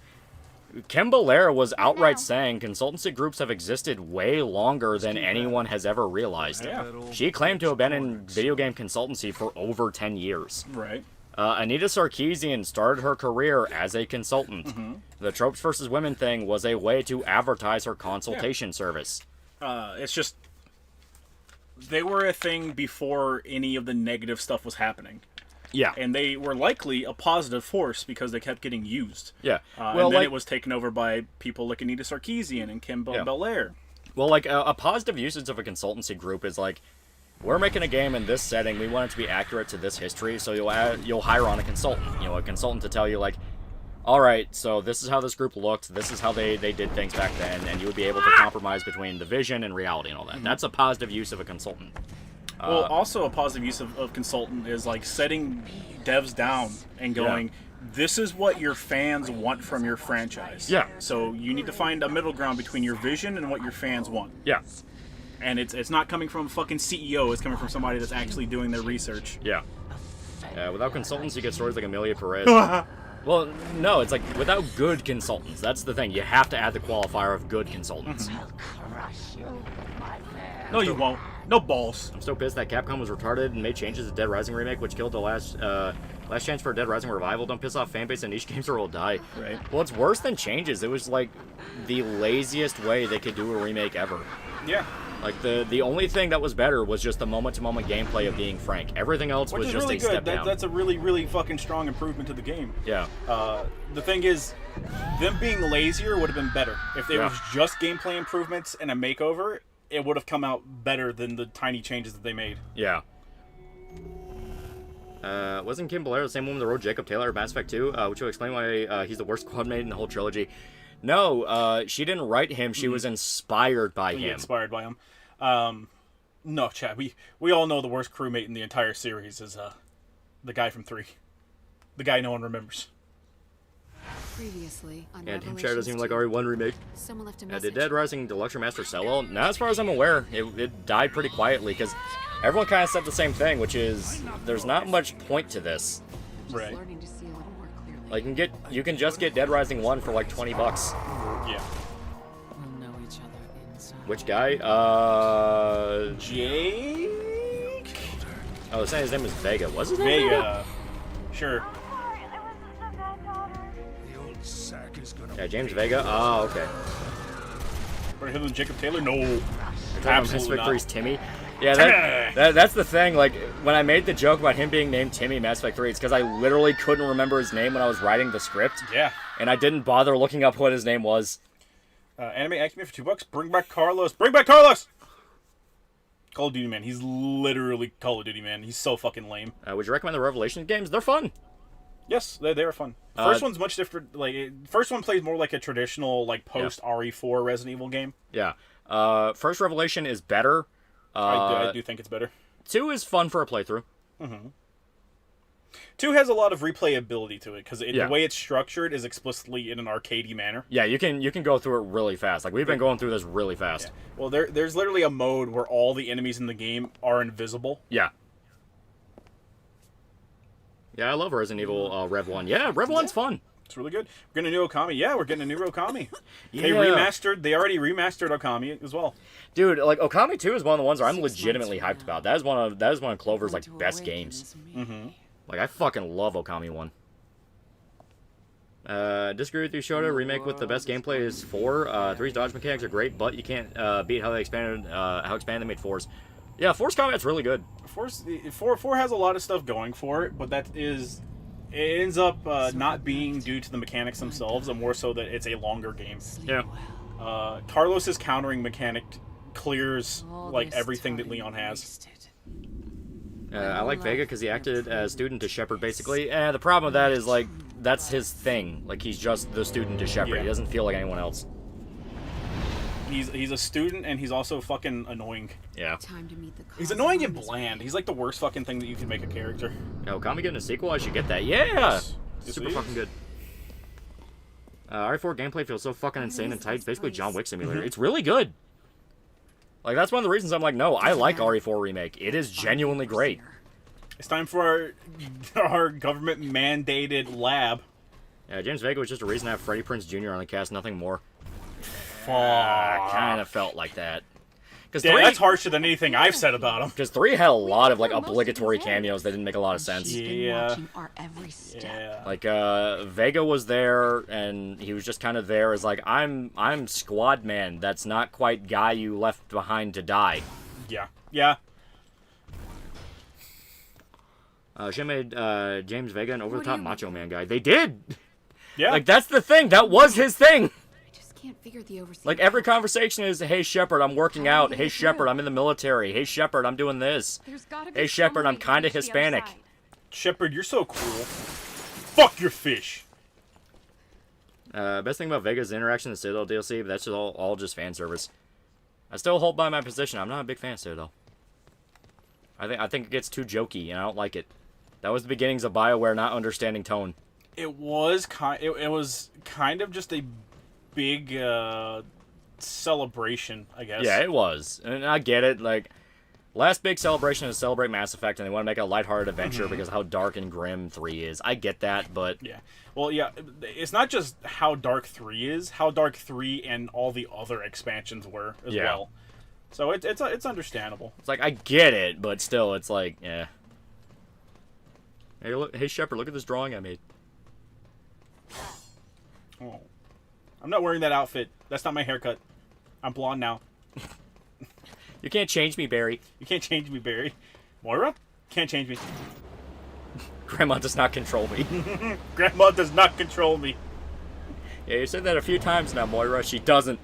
Kim Belair was outright saying consultancy groups have existed way longer than anyone has ever realized. Yeah. She claimed to have been in video game consultancy for over 10 years. Right. Anita Sarkeesian started her career as a consultant. The Tropes versus Women thing was a way to advertise her consultation service. It's just they were a thing before any of the negative stuff was happening. Yeah. And they were likely a positive force because they kept getting used. Yeah. And then it was taken over by people like Anita Sarkeesian and Kim Belair. Well, like, a positive usage of a consultancy group is like, we're making a game in this setting, we want it to be accurate to this history, so you'll hire on a consultant. You know, a consultant to tell you, like, all right, so this is how this group looked, this is how they did things back then, and you would be able to compromise between the vision and reality and all that. That's a positive use of a consultant. Well, also a positive use of consultant is like setting devs down and going, this is what your fans want from your franchise. Yeah. So you need to find a middle ground between your vision and what your fans want. Yeah. And it's not coming from a fucking CEO, it's coming from somebody that's actually doing their research. Yeah. Without consultants, you get stories like Amelia Perez. Well, no, it's like, without good consultants, that's the thing. You have to add the qualifier of good consultants. No, you won't. No balls. I'm so pissed that Capcom was retarded and made changes to Dead Rising remake, which killed the last chance for a Dead Rising revival. Don't piss off fanbase and niche games or will die. Right. Well, it's worse than changes. It was like the laziest way they could do a remake ever. Yeah. Like the only thing that was better was just the moment-to-moment gameplay of being frank. Everything else was just really a step down. That's a really, really fucking strong improvement to the game. Yeah. The thing is, them being lazier would have been better. If it was just gameplay improvements and a makeover, it would have come out better than the tiny changes that they made. Yeah. Wasn't Kim Belair the same woman that wrote Jacob Taylor of Mass Effect 2? Which will explain why he's the worst squad mate in the whole trilogy. No, she didn't write him. She was inspired by him. Inspired by him. No, Chad, we all know the worst crewmate in the entire series is the guy from 3. The guy no one remembers. Previously on And Tim Shire doesn't even like RE1 remake. Someone left a message. Did Dead Rising Deluxe Remaster sell well? Not as far as I'm aware. It died pretty quietly because everyone kind of said the same thing, which is there's not much point to this. Right. Learning to see a little more clearly. Like you can just get Dead Rising 1 for like $20. Yeah. We'll know each other inside. Which guy? Jake? Oh, saying his name was Vega. Was his name Vega. Sure. The old sack is gonna Yeah, James Vega. Oh, okay. Better him than Jacob Taylor? No. Absolutely Absolutely Mass Effect not. 3's Timmy. Yeah, that's the thing. Like, when I made the joke about him being named Timmy in Mass Effect 3, it's because I literally couldn't remember his name when I was writing the script. Yeah. And I didn't bother looking up what his name was. Anime asked me for $2. Bring back Carlos. Bring back Carlos! Call of Duty man. He's literally Call of Duty man. He's so fucking lame. Would you recommend the Revelation games? They're fun. Yes, they are fun. First one's much different. Like, first one plays more like a traditional, like, post RE4 Resident Evil game. Yeah. First Revelation is better. I do think it's better. 2 is fun for a playthrough. 2 has a lot of replayability to it because the way it's structured is explicitly in an arcadey manner. Yeah, you can go through it really fast. Like, we've been going through this really fast. Yeah. Well, there's literally a mode where all the enemies in the game are invisible. Yeah. Yeah, I love Resident Evil Rev 1. Yeah, Rev 1's fun. It's really good. We're getting a new Okami. Yeah, we're getting a new Okami. Yeah. They already remastered Okami as well. Dude, like, Okami 2 is one of the ones where I'm legitimately hyped about. That is one of Clover's, like, best games. Like, I fucking love Okami 1. Disagree with you, Shota. Remake with the best gameplay is 4. 3's dodge mechanics are great, but you can't beat how expanded they made 4's. Yeah, 4's combat's really good. 4 has a lot of stuff going for it, but it ends up not being due to the mechanics themselves, and more so that it's a longer game. Yeah. Carlos's countering mechanic clears like everything that Leon has. I like Vega because he acted as student to Shepard, basically. The problem with that is, like, that's his thing. Like, he's just the student to Shepard. Yeah. He doesn't feel like anyone else. He's a student, and he's also fucking annoying. Yeah. Time to meet the He's annoying and bland. He's like the worst fucking thing that you can make a character. Yo, Kami getting a sequel? I should get that. Yeah! Yes, Super it fucking is. good. RE4 gameplay feels so fucking insane and tight. It's basically John Wick Simulator. It's really good. Like, that's one of the reasons I'm like, no, I like RE4 Remake. It is genuinely great. It's time for our government-mandated lab. Yeah, James Vega was just a reason to have Freddie Prinze Jr. on the cast, nothing more. Fuck. Kind of felt like that. Yeah, that's harsher than anything I've said about him. Because 3 had a lot of, like, obligatory cameos that didn't make a lot of sense. Yeah. Our every step. Yeah. Like, Vega was there, and he was just kind of there as, like, I'm squad man. That's not quite guy you left behind to die. Yeah. Yeah. She made James Vega an over-the-top macho man guy. They did! Yeah. Like, that's the thing. That was his thing. Can't figure the overseas. Like, every conversation is, hey, Shepard, I'm working out. Hey, Shepard, I'm in the military. Hey, Shepard, I'm doing this. Hey, Shepard, I'm kind of Hispanic. Shepard, you're so cool. Fuck your fish. Best thing about Vega's interaction in the Citadel DLC, but that's just all just fan service. I still hold by my position. I'm not a big fan of Citadel. I think it gets too jokey, and I don't like it. That was the beginnings of BioWare not understanding tone. It was kind of just a big celebration, I guess. Yeah, it was. And I get it. Like, last big celebration is celebrate Mass Effect, and they want to make it a lighthearted adventure because of how dark and grim 3 is. I get that, but... Yeah. Well, yeah, it's not just how dark 3 is, how dark 3 and all the other expansions were as well. So it's understandable. It's like, I get it, but still, it's like, yeah. Hey, Shepard, look at this drawing I made. Oh. I'm not wearing that outfit. That's not my haircut. I'm blonde now. You can't change me, Barry. You can't change me, Barry. Moira? Can't change me. Grandma does not control me. Grandma does not control me. Yeah, you said that a few times now, Moira. She doesn't.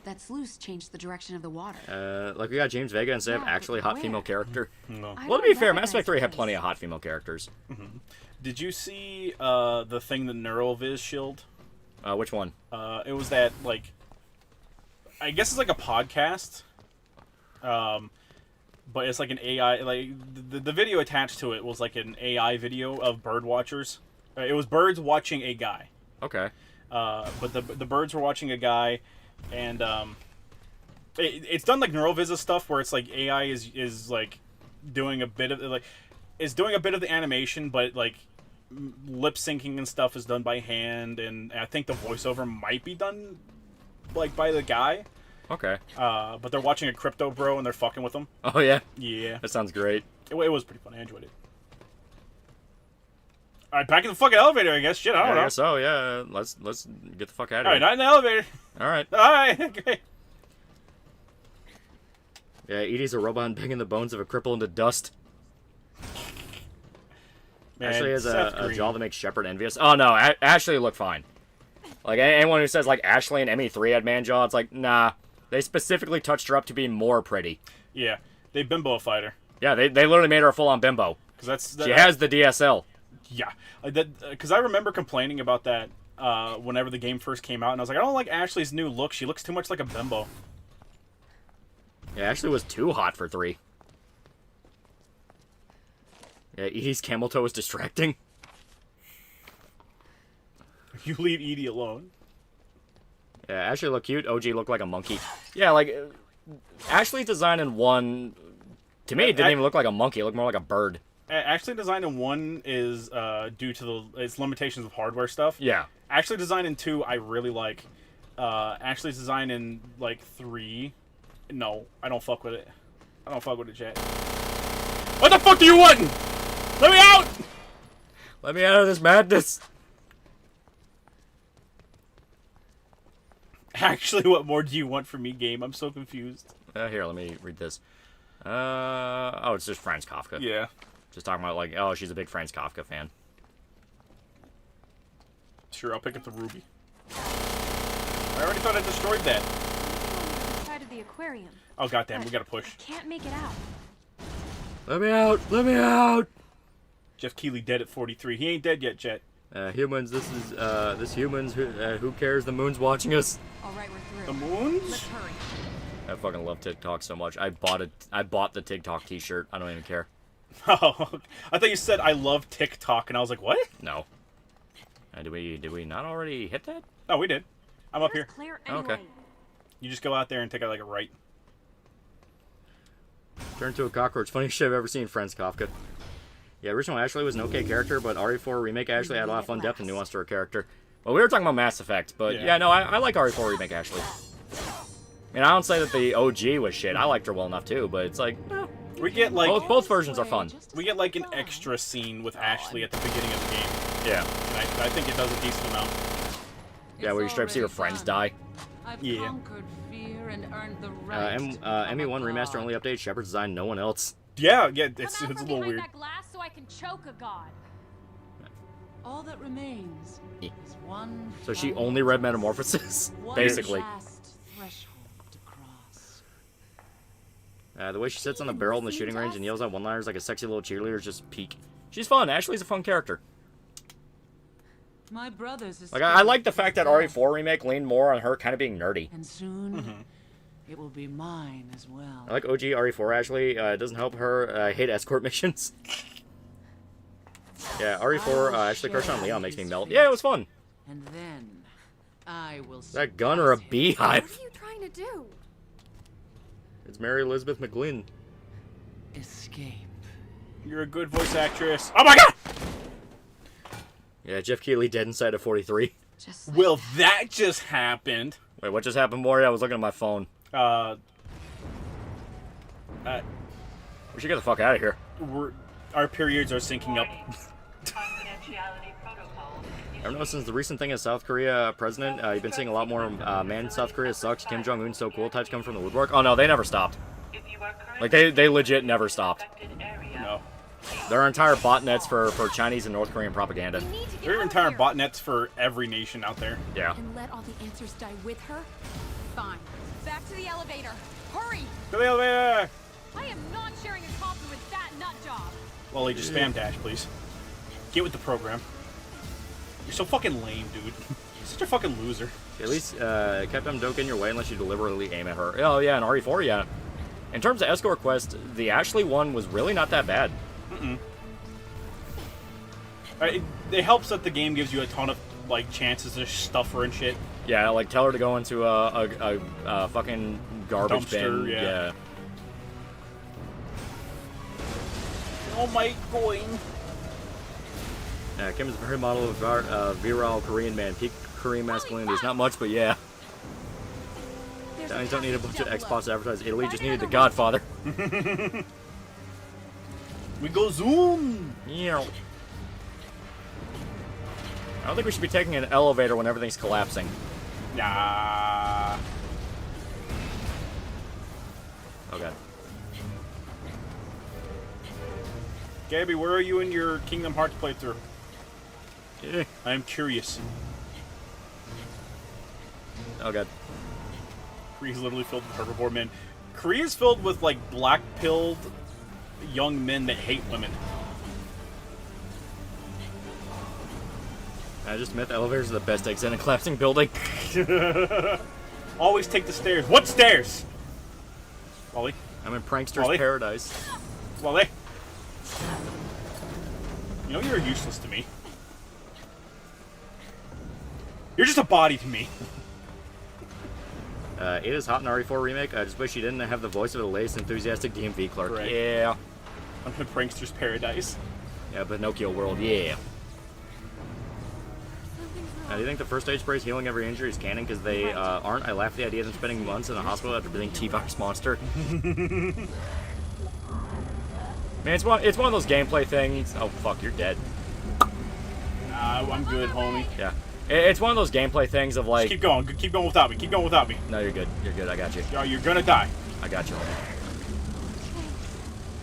That sluice changed the direction of the water. Like, we got James Vega instead of actually a hot female character. No. Well, to be fair, Mass Effect 3 had plenty of hot female characters. Mm-hmm. Did you see the thing that Neuroviz shilled? Which one? It was that, like, I guess it's like a podcast, but it's like an AI, like, the video attached to it was like an AI video of bird watchers. It was birds watching a guy. Okay. But the birds were watching a guy, and it's done like Neuroviz stuff where it's like AI is like doing a bit of the animation, but like lip syncing and stuff is done by hand, and I think the voiceover might be done like by the guy. Okay. But they're watching a crypto bro and they're fucking with him. Oh yeah. Yeah. That sounds great. It was pretty fun. I enjoyed it. All right, back in the fucking elevator, I guess. Shit, I don't know. I guess so. Yeah. Let's get the fuck out of All here. right, not in the elevator. All right. All right. Okay. Yeah, Edie's a robot banging the bones of a cripple into dust. Man, Ashley has Seth a Green. jaw that makes Shepard envious. Oh no, Ashley looked fine. Like, anyone who says like Ashley and ME3 had man jaw, it's like, nah. They specifically touched her up to be more pretty. Yeah, they bimbo-fied her. Yeah, they literally made her a full-on bimbo. She has the DSL. Yeah, because I remember complaining about that whenever the game first came out, and I was like, I don't like Ashley's new look. She looks too much like a bimbo. Yeah, Ashley was too hot for 3. Yeah, Edie's camel toe is distracting. You leave Edie alone. Yeah, Ashley looked cute. OG looked like a monkey. Yeah, like, Ashley's design in 1, to me, it didn't even look like a monkey. It looked more like a bird. Actually, design in 1 is due to its limitations of hardware stuff. Yeah. Actually, design in 2, I really like. Actually, design in, like, 3, no, I don't fuck with it. I don't fuck with it, chat. What the fuck do you want? Let me out! Let me out of this madness. Actually, what more do you want from me, game? I'm so confused. Here, let me read this. Oh, it's just Franz Kafka. Yeah. Just talking about, like, oh, she's a big Franz Kafka fan. Sure, I'll pick up the ruby. I already thought I destroyed that. On the side of the aquarium. Oh, goddamn, we gotta push. I can't make it out. Let me out! Let me out! Jeff Keighley dead at 43. He ain't dead yet, Jet. Humans, this humans. Who cares? The moon's watching us. All right, we're The through. moons? Let's hurry. I fucking love TikTok so much. I bought the TikTok T-shirt. I don't even care. Oh, I thought you said I love TikTok, and I was like, what? No. Did we not already hit that? Oh, we did. I'm up here. Claire Okay. anyway. You just go out there and take like a right. Turn to a cockroach. Funniest shit I've ever seen. Friends, Kafka. Yeah, original Ashley was an okay character, but RE4 Remake Ashley had a lot of fun depth and nuance to her character. Well, we were talking about Mass Effect, but yeah, no, I like RE4 Remake Ashley. I mean, I don't say that the OG was shit. I liked her well enough too, but it's like, We get like both versions are fun. we get like an extra scene with Ashley at the beginning of the game. Yeah. And I think it does a decent amount. Yeah, where you straight up see your friends die. I've Yeah. conquered fear and earned the right to ME1 become a remaster god. only update. Shepard's design, no one else. Yeah, Come it's out a from little behind weird. that glass so I can choke a god. All that remains is one. So she final only read test. Metamorphosis, One basically. last threshold to cross. The way she sits on the barrel in the shooting range and yells out one-liners like a sexy little cheerleader is just peak. She's fun. Ashley's a fun character. My brothers. Like, I like the fact that RE4 Remake leaned more on her kind of being nerdy. And soon, it will be mine as well. I like OG RE4 Ashley. It doesn't help her. I hate escort missions. Yeah, RE4 Ashley crush on Leon makes me melt. Yeah, it was fun. And then, I will. Is that gun or a beehive? What are you trying to do? It's Mary Elizabeth McGlynn. Escape. You're a good voice actress. Oh my god! Yeah, Jeff Keighley dead inside of 43. Well, that just happened. Wait, what just happened, Maury? I was looking at my phone. Uh, We should get the fuck out of here. our periods are syncing up. I've noticed since the recent thing as South Korea president, you've been seeing a lot more man, South Korea sucks, Kim Jong-un so cool types come from the woodwork. Oh no, they never stopped. Like, they legit never stopped. No. There are entire botnets for Chinese and North Korean propaganda. There are entire botnets for every nation out there. Yeah. And let all the answers die with her? Fine. Back to the elevator. Hurry! To the elevator! I am not sharing a coffee with that nut job. Lolly, just spam dash, please. Get with the program. You're so fucking lame, dude. You're such a fucking loser. At least, Captain, don't get in your way unless you deliberately aim at her. Oh yeah, and RE4, yeah. In terms of escort quest, the Ashley one was really not that bad. It helps that the game gives you a ton of like chances to stuff her and shit. Yeah, like tell her to go into a fucking garbage Dumpster, bin. yeah. Oh my going. Kim is a very model of virile Korean man. Peak Korean masculinity is not much, but yeah. Italians don't need a bunch of Xbox to advertise Italy, just needed the Godfather. We go zoom. Yeah. I don't think we should be taking an elevator when everything's collapsing. Nah. Oh god. Gabby, where are you in your Kingdom Hearts playthrough? Eh. I am curious. Oh god. Korea's literally filled with herbivore men. Korea's filled with like black-pilled young men that hate women. I just admit the elevators are the best exit in a collapsing building. Always take the stairs. What stairs? Wally? I'm in prankster's Wally? paradise. Wally? You know you're useless to me. You're just a body to me. It is hot in RE4 Remake. I just wish she didn't have the voice of the latest enthusiastic DMV clerk. Right. Yeah. I'm in Prankster's Paradise. Yeah, Pinocchio World, yeah. Do you think the first stage sprays healing every injury is canon? Because they aren't. I laugh at the idea of them spending months in the hospital after being T-Virus monster. Man, it's one of those gameplay things. Oh fuck, you're dead. I'm good, homie. Yeah. It's one of those gameplay things of like... Just keep going without me. Keep going without me. No, you're good. You're good. I got you. You're gonna die. I got you.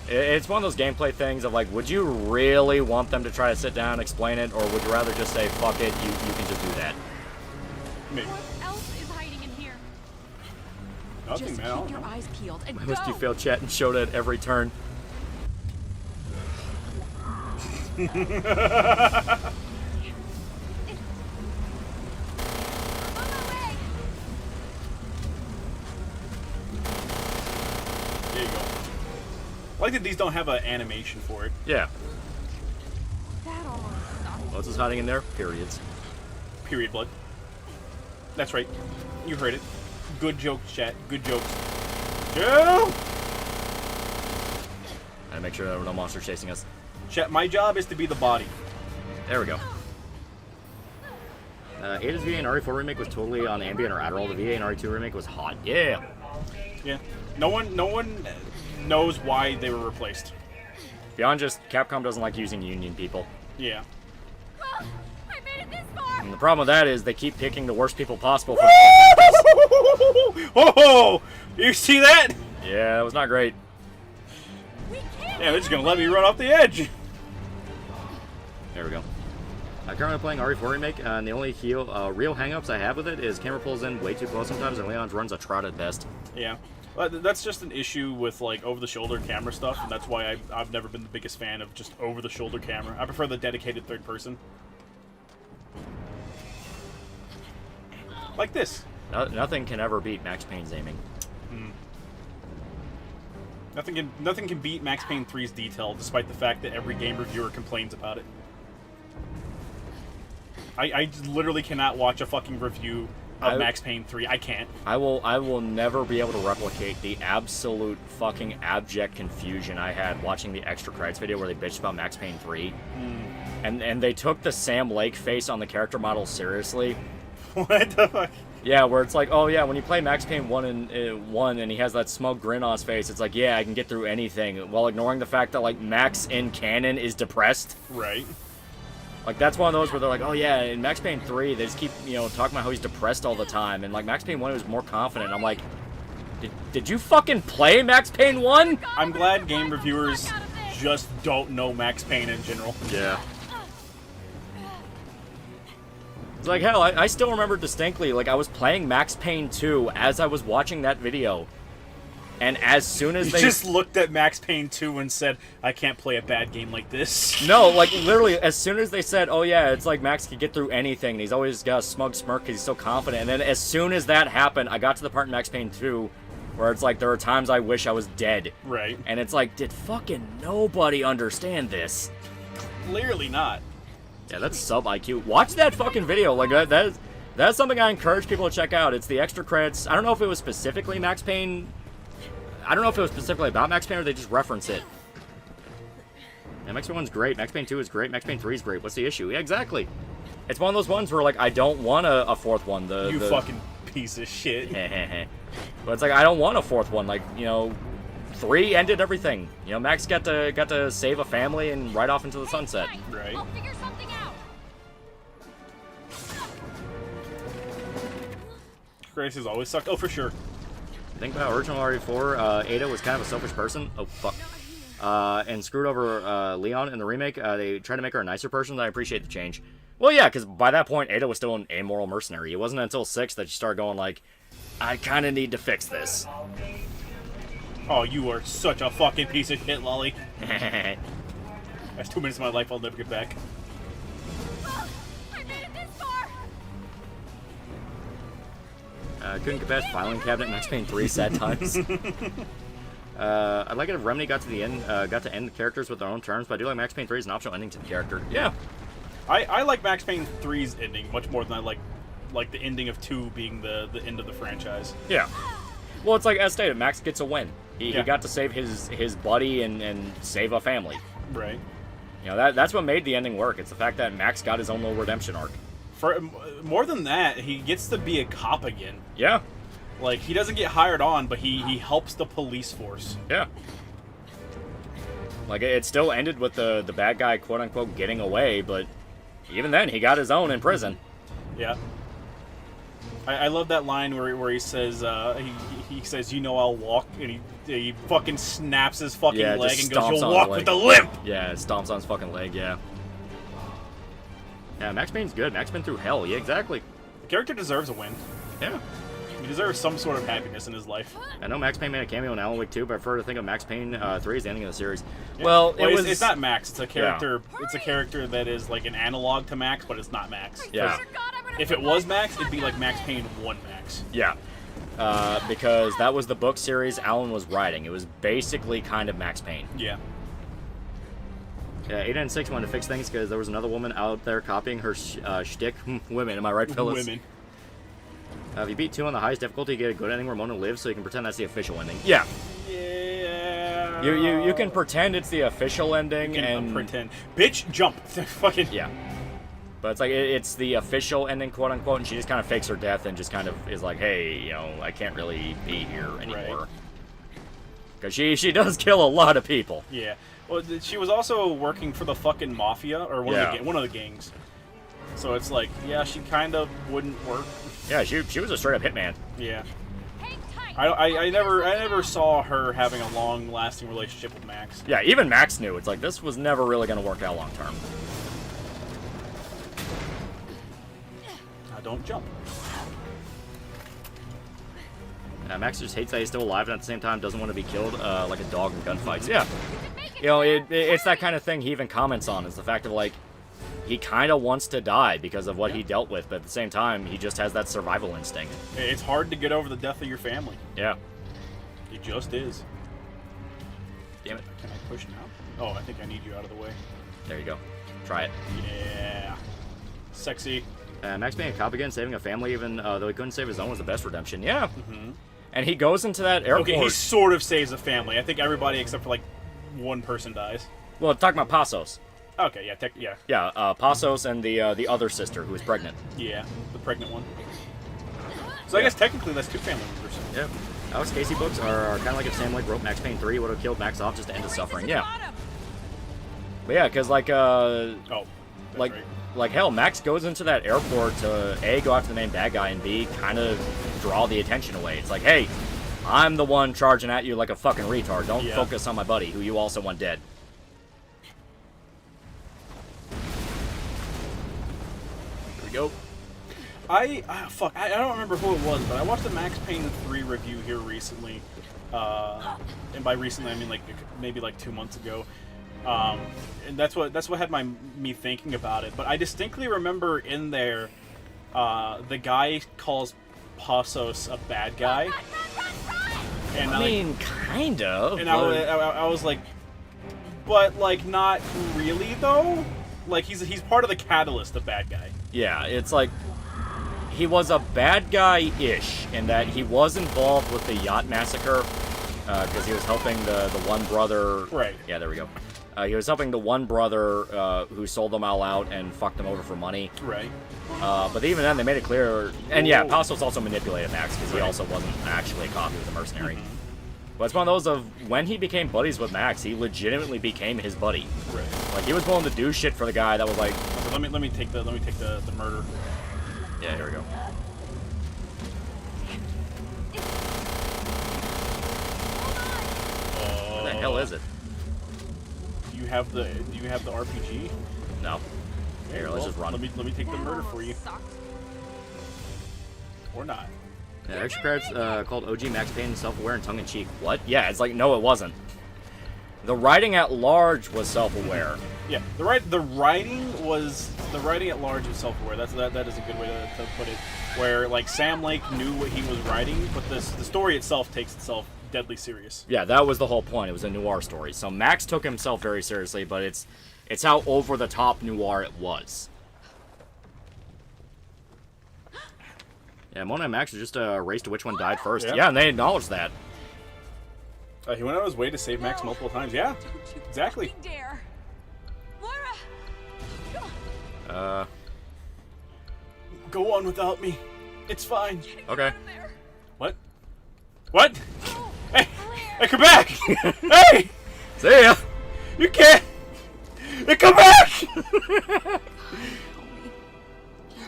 It's one of those gameplay things of like, would you really want them to try to sit down and explain it, or would you rather just say, fuck it, you can just do that? Maybe. What else is hiding in here? Nothing, Just man. I don't keep your know. eyes peeled and Why go! must you fail chat and showed at every turn? There you go. I like that these don't have an animation for it. Yeah. That almost sucked. What's hiding in there? Periods. Period blood. That's right. You heard it. Good jokes, chat. Good jokes. Joe! And make sure there were no monsters chasing us. Chat, my job is to be the body. There we go. Ada's VA and RE4 remake was totally on Ambien or Adderall. The VA and RE2 remake was hot. Yeah. Yeah. No one knows why they were replaced. Beyond just Capcom doesn't like using union people. Yeah. I made it this far. And the problem with that is they keep picking the worst people possible for Oh! You see that? Yeah, that was not great. Yeah, they're just gonna let me run off the edge. There we go. Currently playing RE4 remake, and the only real hang-ups I have with it is camera pulls in way too close sometimes, and Leon's runs a trot at best. Yeah. That's just an issue with like over-the-shoulder camera stuff, and that's why I've never been the biggest fan of just over-the-shoulder camera. I prefer the dedicated third person. Like this. Nothing can ever beat Max Payne's aiming. Nothing can beat Max Payne 3's detail, despite the fact that every game reviewer complains about it. I literally cannot watch a fucking review of Max Payne 3. I can't. I will never be able to replicate the absolute fucking abject confusion I had watching the Extra Credits video where they bitched about Max Payne 3. And they took the Sam Lake face on the character model seriously. What the fuck? Yeah, where it's like, oh yeah, when you play Max Payne 1 and he has that smug grin on his face, it's like, yeah, I can get through anything, while ignoring the fact that, like, Max in canon is depressed. Right. Like, that's one of those where they're like, oh yeah, in Max Payne 3, they just keep, talking about how he's depressed all the time, and, like, Max Payne 1 was more confident. I'm like, did you fucking play Max Payne 1? I'm glad game reviewers just don't know Max Payne in general. Yeah. It's like, hell, I still remember distinctly, like, I was playing Max Payne 2 as I was watching that video. And as soon as they... You just looked at Max Payne 2 and said, I can't play a bad game like this. No, like, literally, as soon as they said, oh yeah, it's like Max can get through anything, and he's always got a smug smirk because he's so confident. And then as soon as that happened, I got to the part in Max Payne 2 where it's like, there are times I wish I was dead. Right. And it's like, did fucking nobody understand this? Clearly not. Yeah, that's sub-IQ. Watch that fucking video. Like, that's something I encourage people to check out. It's the Extra Credits. I don't know if it was specifically Max Payne. I don't know if it was specifically about Max Payne or they just reference it. Yeah, Max Payne 1's great. Max Payne 2 is great. Max Payne 3 is great. What's the issue? Yeah, exactly. It's one of those ones where, like, I don't want a fourth one. You fucking piece of shit. But it's like, I don't want a fourth one. Like, 3 ended everything. Max got to save a family and ride off into the sunset. Right. I'll figure something out. Grace has always sucked. Oh, for sure. Think about original RE4, Ada was kind of a selfish person. Oh, fuck. And screwed over Leon in the remake. They tried to make her a nicer person. I appreciate the change. Well, yeah, because by that point, Ada was still an amoral mercenary. It wasn't until 6 that she started going like, I kind of need to fix this. Oh, you are such a fucking piece of shit, Lolly. That's 2 minutes of my life I'll never get back. I made it this far. Couldn't get past filing cabinet Max Payne 3 sad times. I'd like it if Remedy got to the end, got to end the characters with their own terms, but I do like Max Payne 3 as an optional ending to the character. Yeah. I like Max Payne 3's ending much more than I like the ending of 2 being the end of the franchise. Yeah. Well, it's like, as stated, Max gets a win. He got to save his buddy and save a family. Right. That's what made the ending work. It's the fact that Max got his own little redemption arc. For more than that, he gets to be a cop again. Yeah. Like, he doesn't get hired on, but he helps the police force. Yeah. Like, it still ended with the bad guy, quote-unquote, getting away, but even then, he got his own in prison. Yeah. I love that line where he says, he says, I'll walk, and he fucking snaps his fucking leg and goes, you'll walk with a limp! Yeah, it stomps on his fucking leg, yeah. Yeah, Max Payne's good. Max been through hell. Yeah, exactly. The character deserves a win. Yeah. He deserves some sort of happiness in his life. I know Max Payne made a cameo in Alan Wake 2, but I prefer to think of Max Payne 3 as the ending of the series. Yeah. Well, it's not Max. It's a character. Yeah. It's a character that is like an analog to Max, but it's not Max. Yeah. If it was Max, it'd be like Max Payne 1 Max. Yeah. because that was the book series Alan was writing. It was basically kind of Max Payne. Yeah. Yeah, 8 and 6 wanted to fix things because there was another woman out there copying her shtick. Women, am I right, Phyllis? Women. If you beat 2 on the highest difficulty, you get a good ending where Mona lives, so you can pretend that's the official ending. Yeah. Yeah. You can pretend it's the official ending and pretend. Bitch, jump. Fucking. Yeah. But it's like it's the official ending, quote unquote, and she just kind of fakes her death and just kind of is like, hey, you know, I can't really be here anymore. Because she does kill a lot of people. Yeah. Well, she was also working for the fucking mafia or one of the gangs. So it's like, yeah, she kind of wouldn't work. Yeah, she was a straight up hitman. Yeah. I never saw her having a long lasting relationship with Max. Yeah, even Max knew it's like this was never really going to work out long term. Don't jump. Max just hates that he's still alive and at the same time doesn't want to be killed like a dog in gunfights. Yeah. You know, it's that kind of thing he even comments on, is the fact of, like, he kind of wants to die because of what he dealt with, but at the same time, he just has that survival instinct. It's hard to get over the death of your family. Yeah. It just is. Damn it. Can I push now? Oh, I think I need you out of the way. There you go. Try it. Yeah. Sexy. Max being a cop again, saving a family even though he couldn't save his own was the best redemption. Yeah. And he goes into that airport. Okay, he sort of saves a family. I think everybody except for, like, one person dies. Well, talking about Passos. Okay, yeah, yeah. Yeah, Passos and the other sister who was pregnant. Yeah, the pregnant one. So I guess technically that's 2 family members. Yep. Alex Casey books are kind of like if Sam Lake wrote Max Payne 3, would have killed Max off just to end his suffering. Yeah. But yeah, because like like hell, Max goes into that airport to A, go after the main bad guy, and B, kind of draw the attention away. It's like, hey, I'm the one charging at you like a fucking retard. Don't focus on my buddy, who you also want dead. Here we go. I don't remember who it was, but I watched the Max Payne 3 review here recently. And by recently, I mean like maybe like 2 months ago. And that's what had me thinking about it. But I distinctly remember in there, the guy calls Passos a bad guy. And I mean, kind of. And I was like, but like not really though. Like he's part of the catalyst, the bad guy. Yeah, it's like he was a bad guy-ish in that he was involved with the yacht massacre because he was helping the one brother. Right. Yeah, there we go. He was helping the one brother who sold them all out and fucked them over for money. Right. But even then, they made it clear. And yeah, Passos also manipulated Max because he also wasn't actually a cop; he was a mercenary. But it's one of those of when he became buddies with Max, he legitimately became his buddy. Right. Like he was willing to do shit for the guy that was like. So let me take the murder. Yeah, here we go. What the hell is it? Do you have the RPG? No. Here, let's just run. Let me take the murder for you. Or not. Yeah, extra credits called OG Max Payne, self-aware and tongue-in-cheek. What? Yeah, it's like, no, it wasn't. The writing at large was self-aware. Yeah, the writing at large was self-aware. That is a good way to put it. Where like Sam Lake knew what he was writing, but the story itself takes itself deadly serious. Yeah, that was the whole point. It was a noir story. So Max took himself very seriously, but it's how over the top noir it was. Yeah, Mona and Max are just a race to which one died first. Yeah, and they acknowledged that. He went out of his way to save Max multiple times. Yeah, exactly. Dare. Moira. Go on without me. It's fine. Okay. What? What? Hey! Hey, come back! Hey! See ya! You can't! Hey, come back!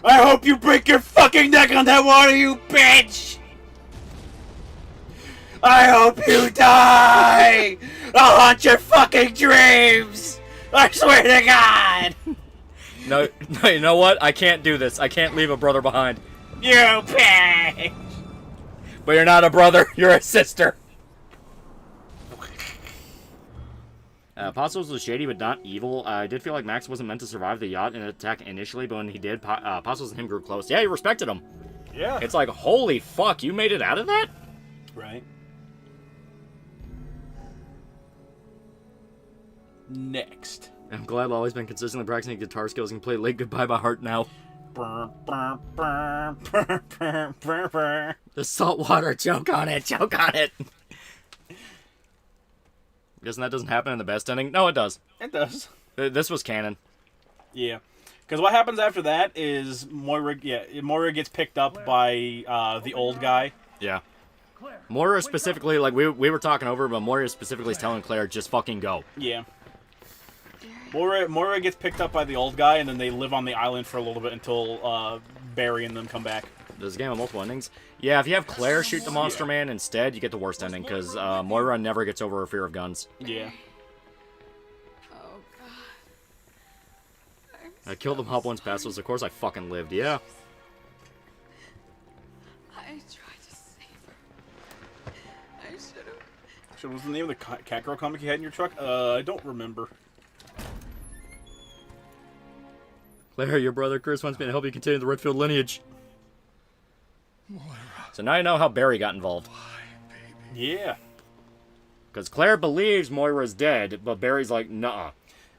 I hope you break your fucking neck on that water, you bitch! I hope you die! I'll haunt your fucking dreams! I swear to God! No, you know what? I can't do this. I can't leave a brother behind. You bitch! But you're not a brother, you're a sister. Passos was shady, but not evil. I did feel like Max wasn't meant to survive the yacht and attack initially, but when he did, Passos and him grew close. Yeah, he respected him. Yeah. It's like, holy fuck, you made it out of that? Right. Next. I'm glad Lolly's been consistently practicing guitar skills and can play Late Goodbye by heart now. The saltwater, choke on it, choke on it. Guessing that doesn't happen in the best ending? No, it does. It does. This was canon. Yeah. Because what happens after that is Moira gets picked up by the old guy. Yeah. Moira specifically, like, we were talking over, but Moira specifically is telling Claire, just fucking go. Yeah. Moira gets picked up by the old guy, and then they live on the island for a little bit until Barry and them come back. There's a game of multiple endings. Yeah, if you have Claire shoot the Monster Man instead, you get the worst ending, because Moira never gets over her fear of guns. Yeah. Oh, God. I killed the mob once past was, of course I fucking lived, yeah. I tried to save her. I should have. So what was the name of the cat girl comic you had in your truck? I don't remember. Claire, your brother Chris wants me to help you continue the Redfield lineage. Moira. So now you know how Barry got involved. Yeah. Because Claire believes Moira's dead, but Barry's like, nuh-uh.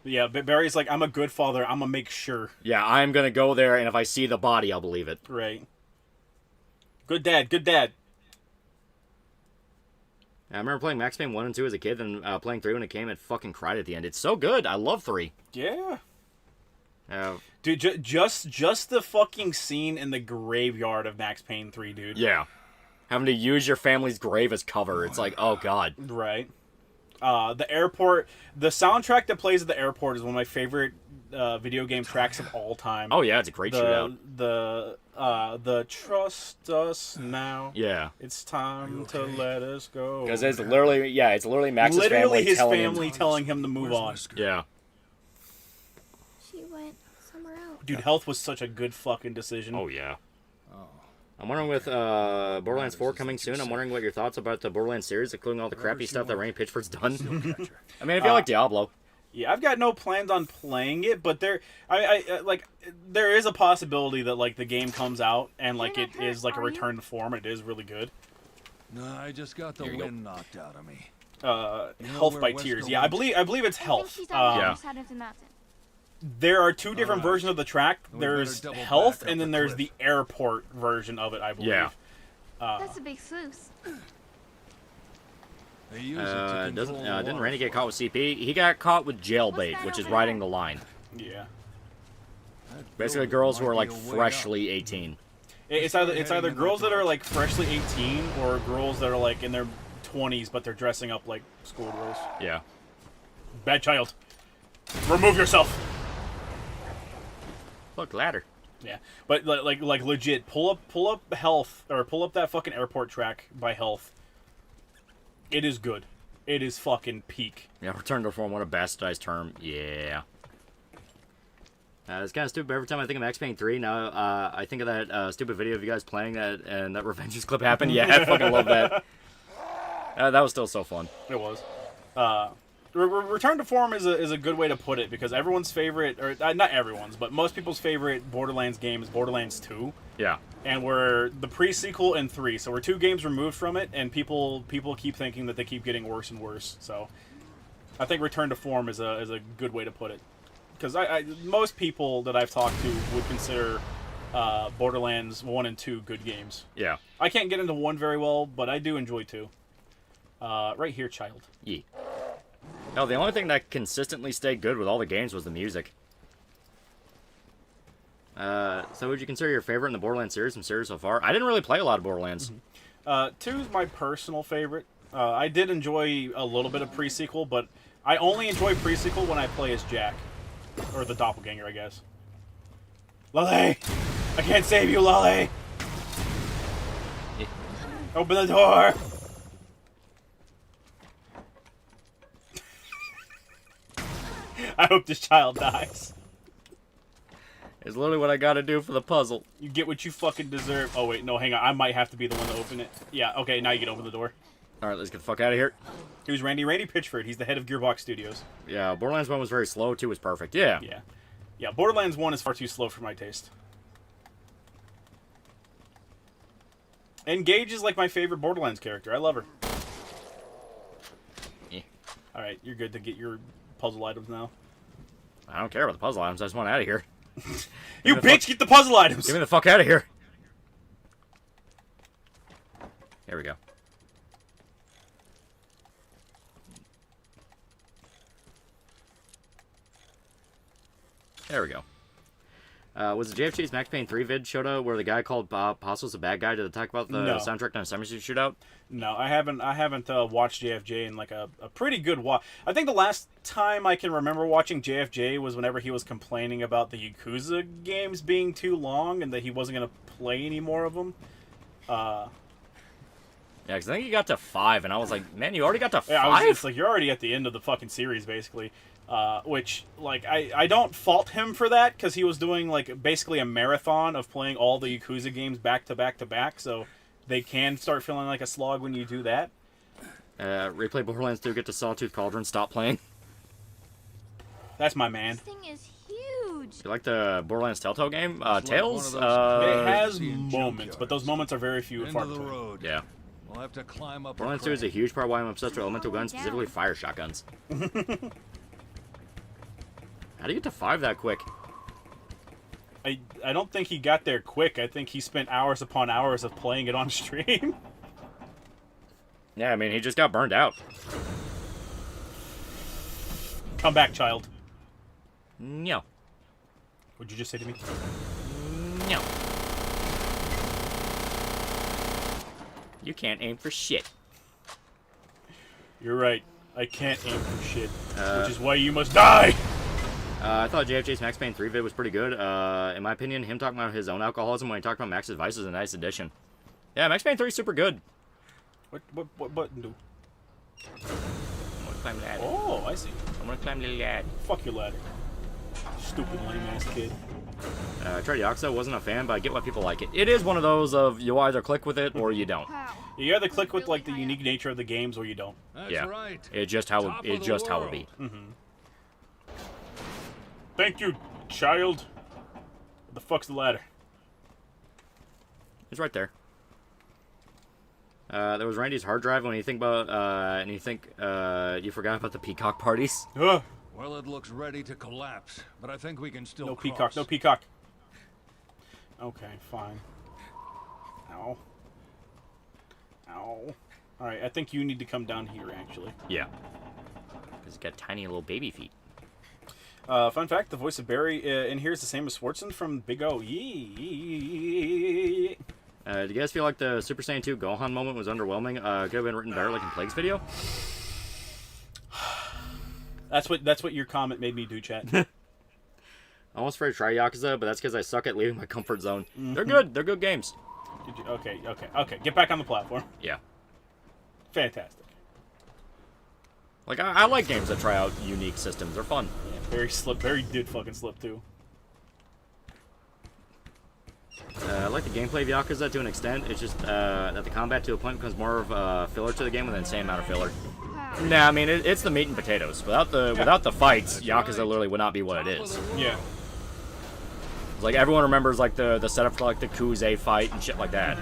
Yeah, but Barry's like, I'm a good father. I'm gonna make sure. Yeah, I'm gonna go there, and if I see the body, I'll believe it. Right. Good dad. Good dad. I remember playing Max Payne 1 and 2 as a kid, and playing 3 when it came and fucking cried at the end. It's so good. I love 3. Yeah. Dude, just the fucking scene in the graveyard of Max Payne 3, dude. Yeah. Having to use your family's grave as cover. It's like, oh, God. Right. The airport, the soundtrack that plays at the airport is one of my favorite video game tracks of all time. Oh, yeah, it's a great shootout. The trust us now. Yeah. It's time to let us go. Because it's literally, Max's literally family telling him to move on. Yeah. She went somewhere else. Dude, Health was such a good fucking decision. Oh, yeah. I'm wondering with Borderlands 4 coming soon, I'm wondering what your thoughts about the Borderlands series, including all the crappy stuff that Randy Pitchford's done. I mean, I feel like Diablo. Yeah, I've got no plans on playing it, but there is a possibility that like the game comes out and like it is like a return to form. And it is really good. No, I just got the wind knocked out of me. Health by Tears. Yeah, I believe it's Health. Yeah. There are two different versions of the track. There's Health, and then there's the airport version of it, I believe. Yeah. That's a big sluice. Didn't Randy get caught with CP? He got caught with jailbait, which is riding the line. Yeah. Basically, girls who are like freshly 18. It's either girls that are like freshly 18 or girls that are like in their 20s but they're dressing up like schoolgirls. Yeah. Bad child. Remove yourself. Look, ladder. Yeah, but like legit, pull up Health or pull up that fucking airport track by Health. It is good. It is fucking peak. Yeah, return to form. What a bastardized term. Yeah. It's kind of stupid. Every time I think of Max Payne 3, now I think of that stupid video of you guys playing that and that Revengeance clip happened. Yeah, I fucking love that. That was still so fun. It was. Return to form is a good way to put it because everyone's favorite, or not everyone's, but most people's favorite Borderlands game is Borderlands 2. Yeah. And we're the pre-sequel and 3, so we're 2 games removed from it, and people keep thinking that they keep getting worse and worse. So I think Return to Form is a good way to put it. Because most people that I've talked to would consider Borderlands 1 and 2 good games. Yeah. I can't get into 1 very well, but I do enjoy 2. Right here, child. Yeah. No, the only thing that consistently stayed good with all the games was the music. So would you consider your favorite in the Borderlands series from series so far? I didn't really play a lot of Borderlands. 2 is my personal favorite. I did enjoy a little bit of pre-sequel, but I only enjoy pre-sequel when I play as Jack. Or the doppelganger, I guess. Lolly! I can't save you, Lolly! Yeah. Open the door! I hope this child dies. It's literally what I gotta do for the puzzle. You get what you fucking deserve. Oh, wait, no, hang on. I might have to be the one to open it. Yeah, okay, now you can open the door. Alright, let's get the fuck out of here. Who's Randy? Randy Pitchford. He's the head of Gearbox Studios. Yeah, Borderlands 1 was very slow, 2 was perfect. Yeah. Yeah, Borderlands 1 is far too slow for my taste. And Gage is like my favorite Borderlands character. I love her. Yeah. All right, you're good to get your puzzle items now. I don't care about the puzzle items. I just want out of here. You bitch! Get the puzzle items. Get me the fuck out of here. There we go. There we go. Was the JFK's Max Payne 3 vid showed up where the guy called Poss was a bad guy? Did it talk about the soundtrack on a Summer Street shootout? No, I haven't watched JFJ in like a pretty good while. I think the last time I can remember watching JFJ was whenever he was complaining about the Yakuza games being too long and that he wasn't going to play any more of them. Yeah, because I think he got to 5, and I was like, man, you already got to 5? Yeah, it's like, you're already at the end of the fucking series, basically. Which, like, I don't fault him for that, because he was doing, like, basically a marathon of playing all the Yakuza games back to back to back, so they can start feeling like a slog when you do that. Replay Borderlands 2, get to Sawtooth Cauldron, stop playing. That's my man. This thing is huge. You like the Borderlands Telltale game? Tales? It has moments, but those moments are very few and far between. Yeah. We'll have to climb up. Borderlands 2 is a huge part of why I'm obsessed with elemental guns, specifically fire shotguns. How do you get to 5 that quick? I don't think he got there quick. I think he spent hours upon hours of playing it on stream. Yeah, I mean, he just got burned out. Come back, child. No. What'd you just say to me? No. You can't aim for shit. You're right. I can't aim for shit. Which is why you must die! I thought JFJ's Max Payne 3 vid was pretty good. In my opinion, him talking about his own alcoholism when he talked about Max's Vice is a nice addition. Yeah, Max Payne 3 is super good. What button do? I'm gonna climb the ladder. Oh, I see. I'm gonna climb the ladder. Fuck your ladder. Stupid lame-ass kid. Tried Yakuza, wasn't a fan, but I get why people like it. It is one of those of you either click with it or you don't. You either click with like the unique nature of the games or you don't. That's yeah. right. It's just how it be. Mm-hmm. Thank you, child. What the fuck's the ladder? It's right there. There was Randy's hard drive when you think about, and you think you forgot about the peacock parties. Ugh. Well, it looks ready to collapse, but I think we can still No cross. peacock, no peacock. Okay, fine. Ow. Ow. Alright, I think you need to come down here, actually. Yeah. Because it's got tiny little baby feet. Fun fact, the voice of Barry in here is the same as Swartzen from Big O. Do you guys feel like the Super Saiyan 2 Gohan moment was underwhelming? Could have been written better like in Plague's video? That's what your comment made me do, chat. I almost afraid to try Yakuza, but that's because I suck at leaving my comfort zone. They're good. They're good games. Okay. Get back on the platform. Yeah. Fantastic. Like, I like games that try out unique systems. They're fun. Yeah, Barry did fucking slip, too. I like the gameplay of Yakuza to an extent. It's just that the combat to a point becomes more of a filler to the game with an insane amount of filler. Nah, I mean, it's the meat and potatoes. Without the fights, Yakuza literally would not be what it is. Yeah. Like, everyone remembers, like, the setup for, like, the Kuze fight and shit like that.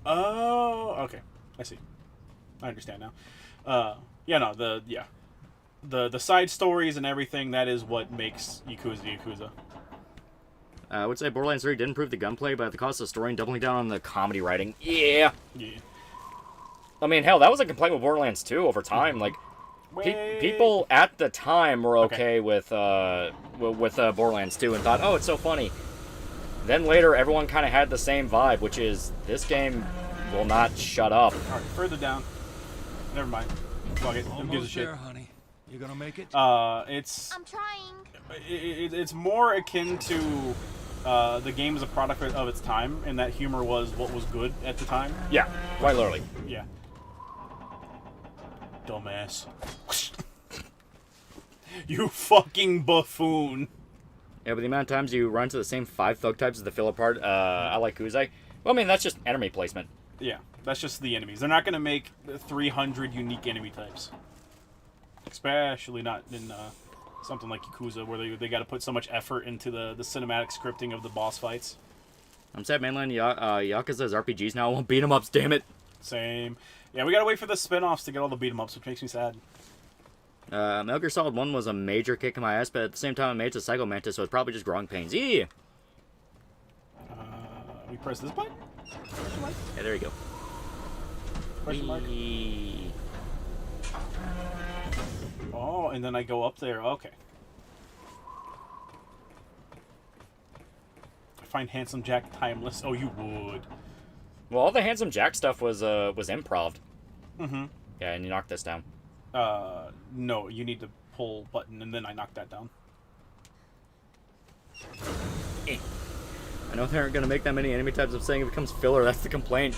Oh, okay. I see. I understand now. The side stories and everything, that is what makes Yakuza. I would say Borderlands 3 did improve the gunplay, but at the cost of story and doubling down on the comedy writing. Yeah. I mean, hell, that was a complaint with Borderlands 2 over time. Like, people at the time were okay with Borderlands 2 and thought, oh, it's so funny. Then later, everyone kind of had the same vibe, which is, this game will not shut up. Alright, further down. Never mind. Fuck it. Who gives a shit? There, honey. You gonna make it? It's... I'm trying. It's more akin to the game as a product of its time, and that humor was what was good at the time. Yeah, quite literally. Yeah. Dumbass. You fucking buffoon. Yeah, but the amount of times you run to the same 5 thug types as the filler part, I like Kuze. Well, I mean, that's just enemy placement. Yeah, that's just the enemies. They're not going to make 300 unique enemy types. Especially not in something like Yakuza, where they got to put so much effort into the cinematic scripting of the boss fights. I'm sad mainline Yakuza's RPGs now won't beat 'em ups, damn it. Same. Yeah, we gotta wait for the spin-offs to get all the beat-em-ups, which makes me sad. Metal Gear Solid 1 was a major kick in my ass, but at the same time, I made it to Psycho Mantis, so it's probably just growing pains. Yeah! We press this button? Yeah, there you go. Question mark? Oh, and then I go up there. Okay. I find Handsome Jack timeless. Oh, you would. Well, all the Handsome Jack stuff was improv. Mm-hmm. Yeah, and you knocked this down. No, you need to pull button, and then I knock that down. I know they aren't going to make that many enemy types. I'm saying it becomes filler. That's the complaint.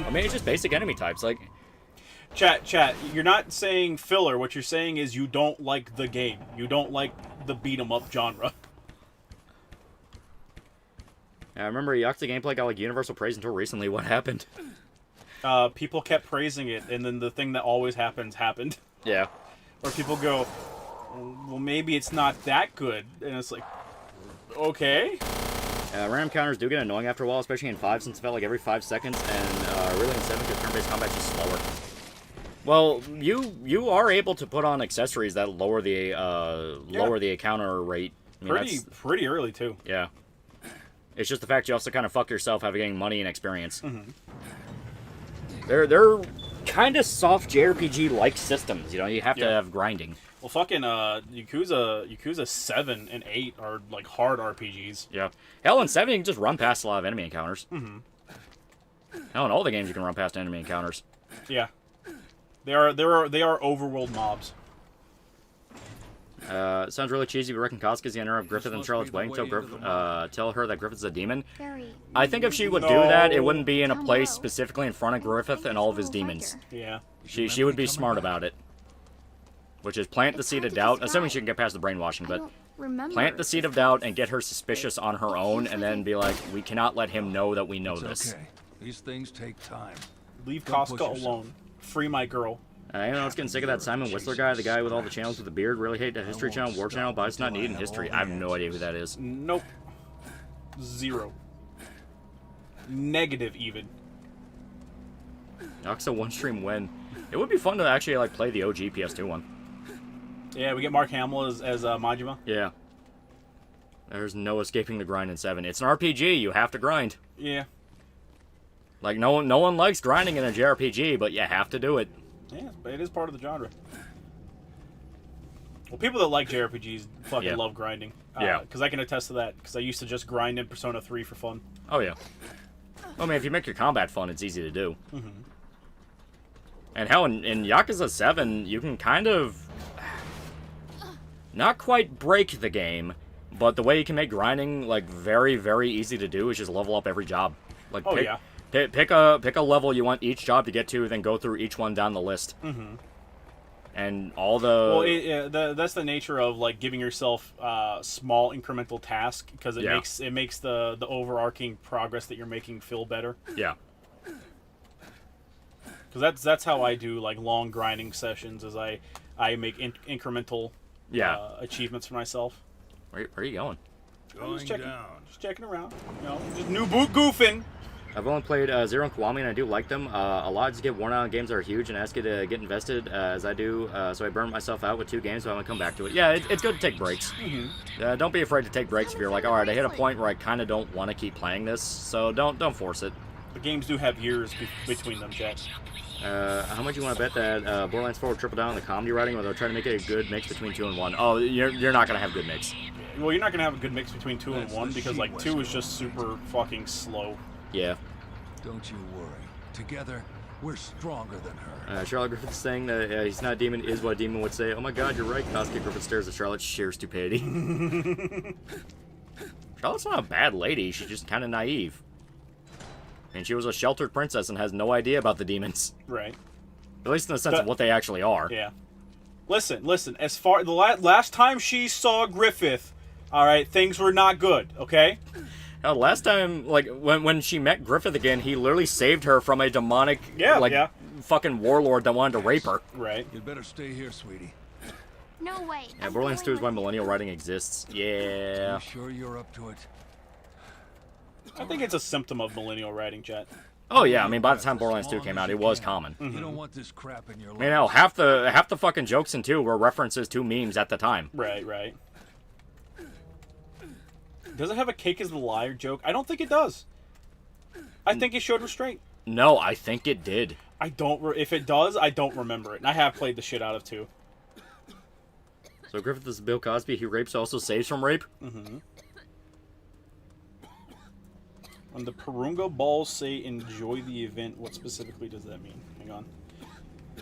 I mean, it's just basic enemy types. Like, Chat, you're not saying filler. What you're saying is you don't like the game. You don't like the beat-em-up genre. I remember Yakuza gameplay got, like, universal praise until recently. What happened? People kept praising it, and then the thing that always happens happened. Yeah. Or people go, well, maybe it's not that good. And it's like, okay. Random counters do get annoying after a while, especially in 5, since it felt like every 5 seconds, and really in 7, because turn-based combat's just slower. Well, you are able to put on accessories that lower the counter rate. I mean, pretty early, too. Yeah. It's just the fact you also kind of fuck yourself having getting money and experience. Mm-hmm. They're kind of soft JRPG-like systems. You know, you have to have grinding. Well, fucking Yakuza 7 and 8 are like hard RPGs. Yeah. Hell, in 7 you can just run past a lot of enemy encounters. Mm-hmm. Hell, in all the games you can run past enemy encounters. Yeah. They are overworld mobs. Sounds really cheesy, but reckon Casca's the owner of Griffith and Charlotte's wedding. Tell her that Griffith's a demon. I think if she would do that, it wouldn't be in a place specifically in front of Griffith and all of his demons. Yeah. She would be smart about it. Which is plant the seed of doubt, assuming she can get past the brainwashing, but plant the seed of doubt and get her suspicious on her own, and then be like, we cannot let him know that we know this. Okay. These things take time. Leave Casca alone. Free my girl. You know, I was getting sick of that Simon Whistler guy, the guy with all the channels with the beard. Really hate the History Channel, War Channel, but it's not needed in history. I have no idea who that is. Nope. 0. Negative, even. Yakuza one stream win. It would be fun to actually, like, play the OG PS2 one. Yeah, we get Mark Hamill as Majima. Yeah. There's no escaping the grind in 7. It's an RPG, you have to grind. Yeah. Like, no one likes grinding in a JRPG, but you have to do it. Yeah, but it is part of the genre. Well, people that like JRPGs fucking love grinding. Yeah. Because I can attest to that, because I used to just grind in Persona 3 for fun. Oh, yeah. I mean, if you make your combat fun, it's easy to do. Mm-hmm. And hell, in Yakuza 7, you can kind of not quite break the game, but the way you can make grinding, like, very, very easy to do is just level up every job. Like, pick a level you want each job to get to, then go through each one down the list. Mm-hmm. And all the... Well, that's the nature of, like, giving yourself small incremental tasks, because it makes the overarching progress that you're making feel better. Yeah. Because that's how I do, like, long grinding sessions, is I make incremental achievements for myself. Where are you going? Just checking around. You know, just new boot goofing. I've only played Zero and Kiwami, and I do like them. A lot just get worn out on games that are huge and ask you to get invested, as I do. So I burned myself out with 2 games, so I'm going to come back to it. Yeah, it's good to take breaks. Mm-hmm. Don't be afraid to take breaks if you're like, alright, I hit a point where I kind of don't want to keep playing this, so don't force it. The games do have years between them, Jack. How much you want to bet that Borderlands 4 will triple down on the comedy writing, or they'll try to make it a good mix between 2 and 1? Oh, you're not going to have good mix. Well, you're not going to have a good mix between 2 and 1, because, like, 2 is just super fucking slow. Yeah. Don't you worry. Together, we're stronger than her. Charlotte Griffith saying that he's not a demon is what a demon would say. Oh my god, you're right. Kosuke Griffith stares at Charlotte, sheer stupidity. Charlotte's not a bad lady, she's just kind of naive. And she was a sheltered princess and has no idea about the demons. Right. At least in the sense of what they actually are. Yeah. Listen. As far the last time she saw Griffith, all right, things were not good. Okay. Now, last time, like when she met Griffith again, he literally saved her from a demonic, fucking warlord that wanted to rape her. Right. You'd better stay here, sweetie. No way. Yeah, Borderlands 2 is why millennial writing exists. Yeah. You sure you're up to it? I think it's a symptom of millennial writing, chat. Oh yeah, I mean by the time Borderlands 2 came out, it was common. You don't want this crap in your life. You know, half the fucking jokes in 2 were references to memes at the time. Right, right. Does it have a cake is the liar joke? I don't think it does. I think it showed restraint. No, I think it did. I don't. If it does, I don't remember it. And I have played the shit out of 2. So Griffith is Bill Cosby. He rapes also saves from rape. Mm-hmm. When the Perunga balls say enjoy the event, what specifically does that mean? Hang on.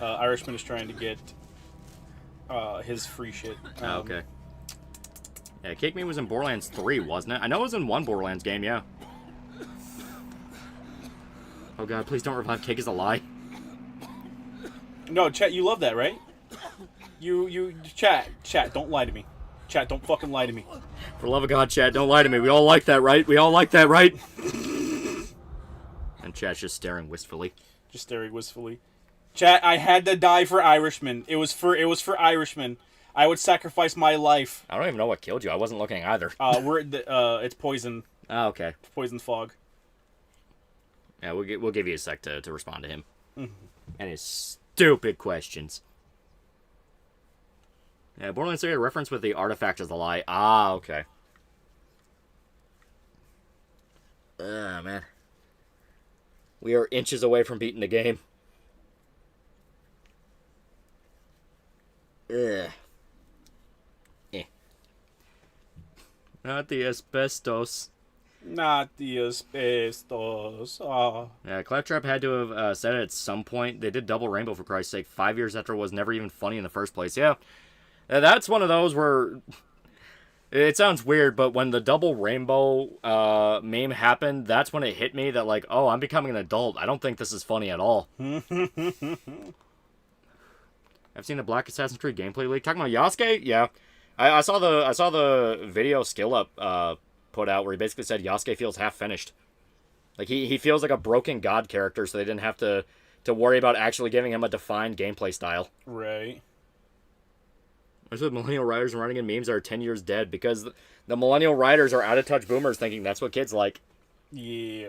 Irishman is trying to get his free shit. Okay. Yeah, Cake Me was in Borderlands 3, wasn't it? I know it was in one Borderlands game, yeah. Oh god, please don't revive Cake is a lie. No, chat, you love that, right? Chat, don't lie to me. Chat, don't fucking lie to me. For the love of God, chat, don't lie to me. We all like that, right? We all like that, right? And chat's just staring wistfully. Just staring wistfully. Chat, I had to die for Irishman. It was for Irishman. I would sacrifice my life. I don't even know what killed you. I wasn't looking either. It's poison. Oh, okay. Poison fog. Yeah, we'll give you a sec to respond to him. Mm-hmm. And his stupid questions. Yeah, Borderlands 3 had a reference with the artifact as a lie. Ah, okay. Ah, man. We are inches away from beating the game. Ugh. Not the asbestos. Not the asbestos. Oh. Yeah, Claptrap had to have said it at some point. They did Double Rainbow, for Christ's sake, 5 years after it was never even funny in the first place. Yeah, that's one of those where... It sounds weird, but when the Double Rainbow meme happened, that's when it hit me that, like, oh, I'm becoming an adult. I don't think this is funny at all. I've seen the Black Assassin's Creed gameplay leak. Talking about Yasuke? Yeah. I saw the video Skill Up put out where he basically said Yasuke feels half finished. Like he feels like a broken god character, so they didn't have to worry about actually giving him a defined gameplay style. Right. There's the millennial writers and writing in memes are 10 years dead because the millennial writers are out of touch boomers thinking that's what kids like. Yeah.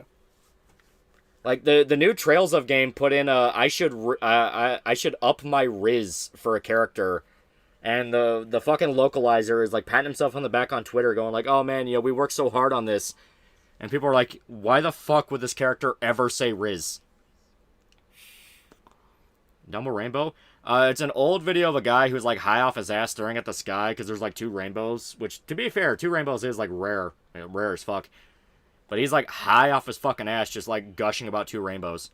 Like the new Trails of game put in I should up my Riz for a character. And the fucking localizer is like patting himself on the back on Twitter going like, oh man, we worked so hard on this. And people are like, why the fuck would this character ever say Riz? Double Rainbow? It's an old video of a guy who's like high off his ass staring at the sky because there's like 2 rainbows. Which, to be fair, 2 rainbows is like rare. Rare as fuck. But he's like high off his fucking ass just like gushing about 2 rainbows.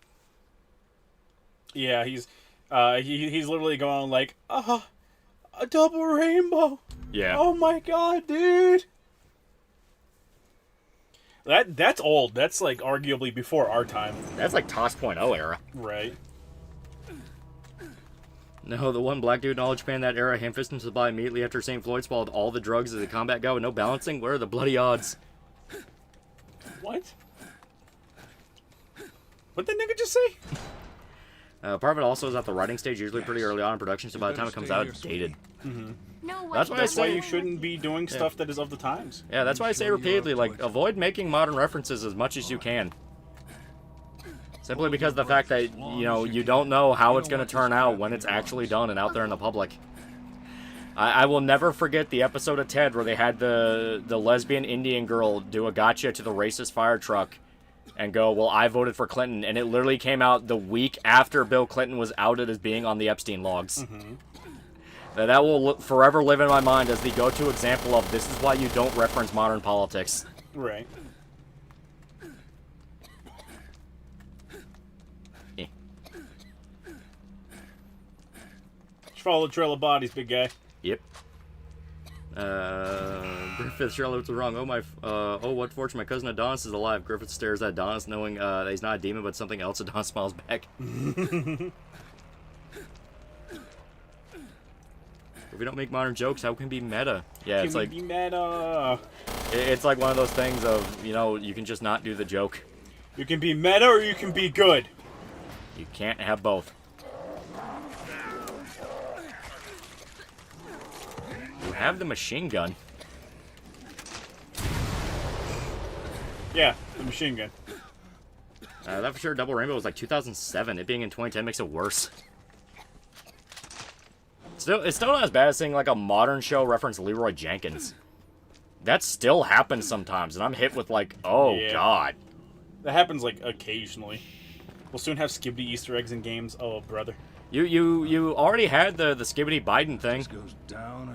Yeah, he's literally going like, a double rainbow. Yeah. Oh my god, dude. That's old. That's like arguably before our time. That's like Toss.0 era. Right. No, the one black dude in all of Japan that era ham-fisted him to the body immediately after St. Floyd swallowed all the drugs as a combat guy with no balancing. Where are the bloody odds? What? What'd that nigga just say? Part of it also is at the writing stage, usually pretty early on in production, so by the time it comes out, it's dated. Mm-hmm. No, That's why I That's why say you shouldn't be doing stuff that is of the times. Yeah, that's why I say repeatedly, like, avoid making modern references as much as you can. Simply because of the fact that, you don't know how it's going to turn out when it's actually done and out there in the public. I will never forget the episode of Ted where they had the lesbian Indian girl do a gotcha to the racist fire truck and go, well, I voted for Clinton, and it literally came out the week after Bill Clinton was outed as being on the Epstein logs. Mm-hmm. That will forever live in my mind as the go-to example of this is why you don't reference modern politics. Right. Just follow the trail of bodies, big guy. Yep. Griffith, Charlotte was wrong. Oh, what fortune, my cousin Adonis is alive. Griffith stares at Adonis, knowing that he's not a demon, but something else. Adonis smiles back. If we don't make modern jokes, how can we be meta? Yeah, it's like... be meta? It's like one of those things of, you can just not do the joke. You can be meta or you can be good. You can't have both. You have the machine gun. Yeah, The machine gun. That for sure. Double Rainbow was like 2007. It being in 2010 makes it worse. It's still not as bad as seeing like a modern show reference Leroy Jenkins. That still happens sometimes, and I'm hit with like, oh god. That happens like occasionally. We'll soon have Skibidi Easter eggs in games. Oh brother. You already had the Skibidi Biden thing,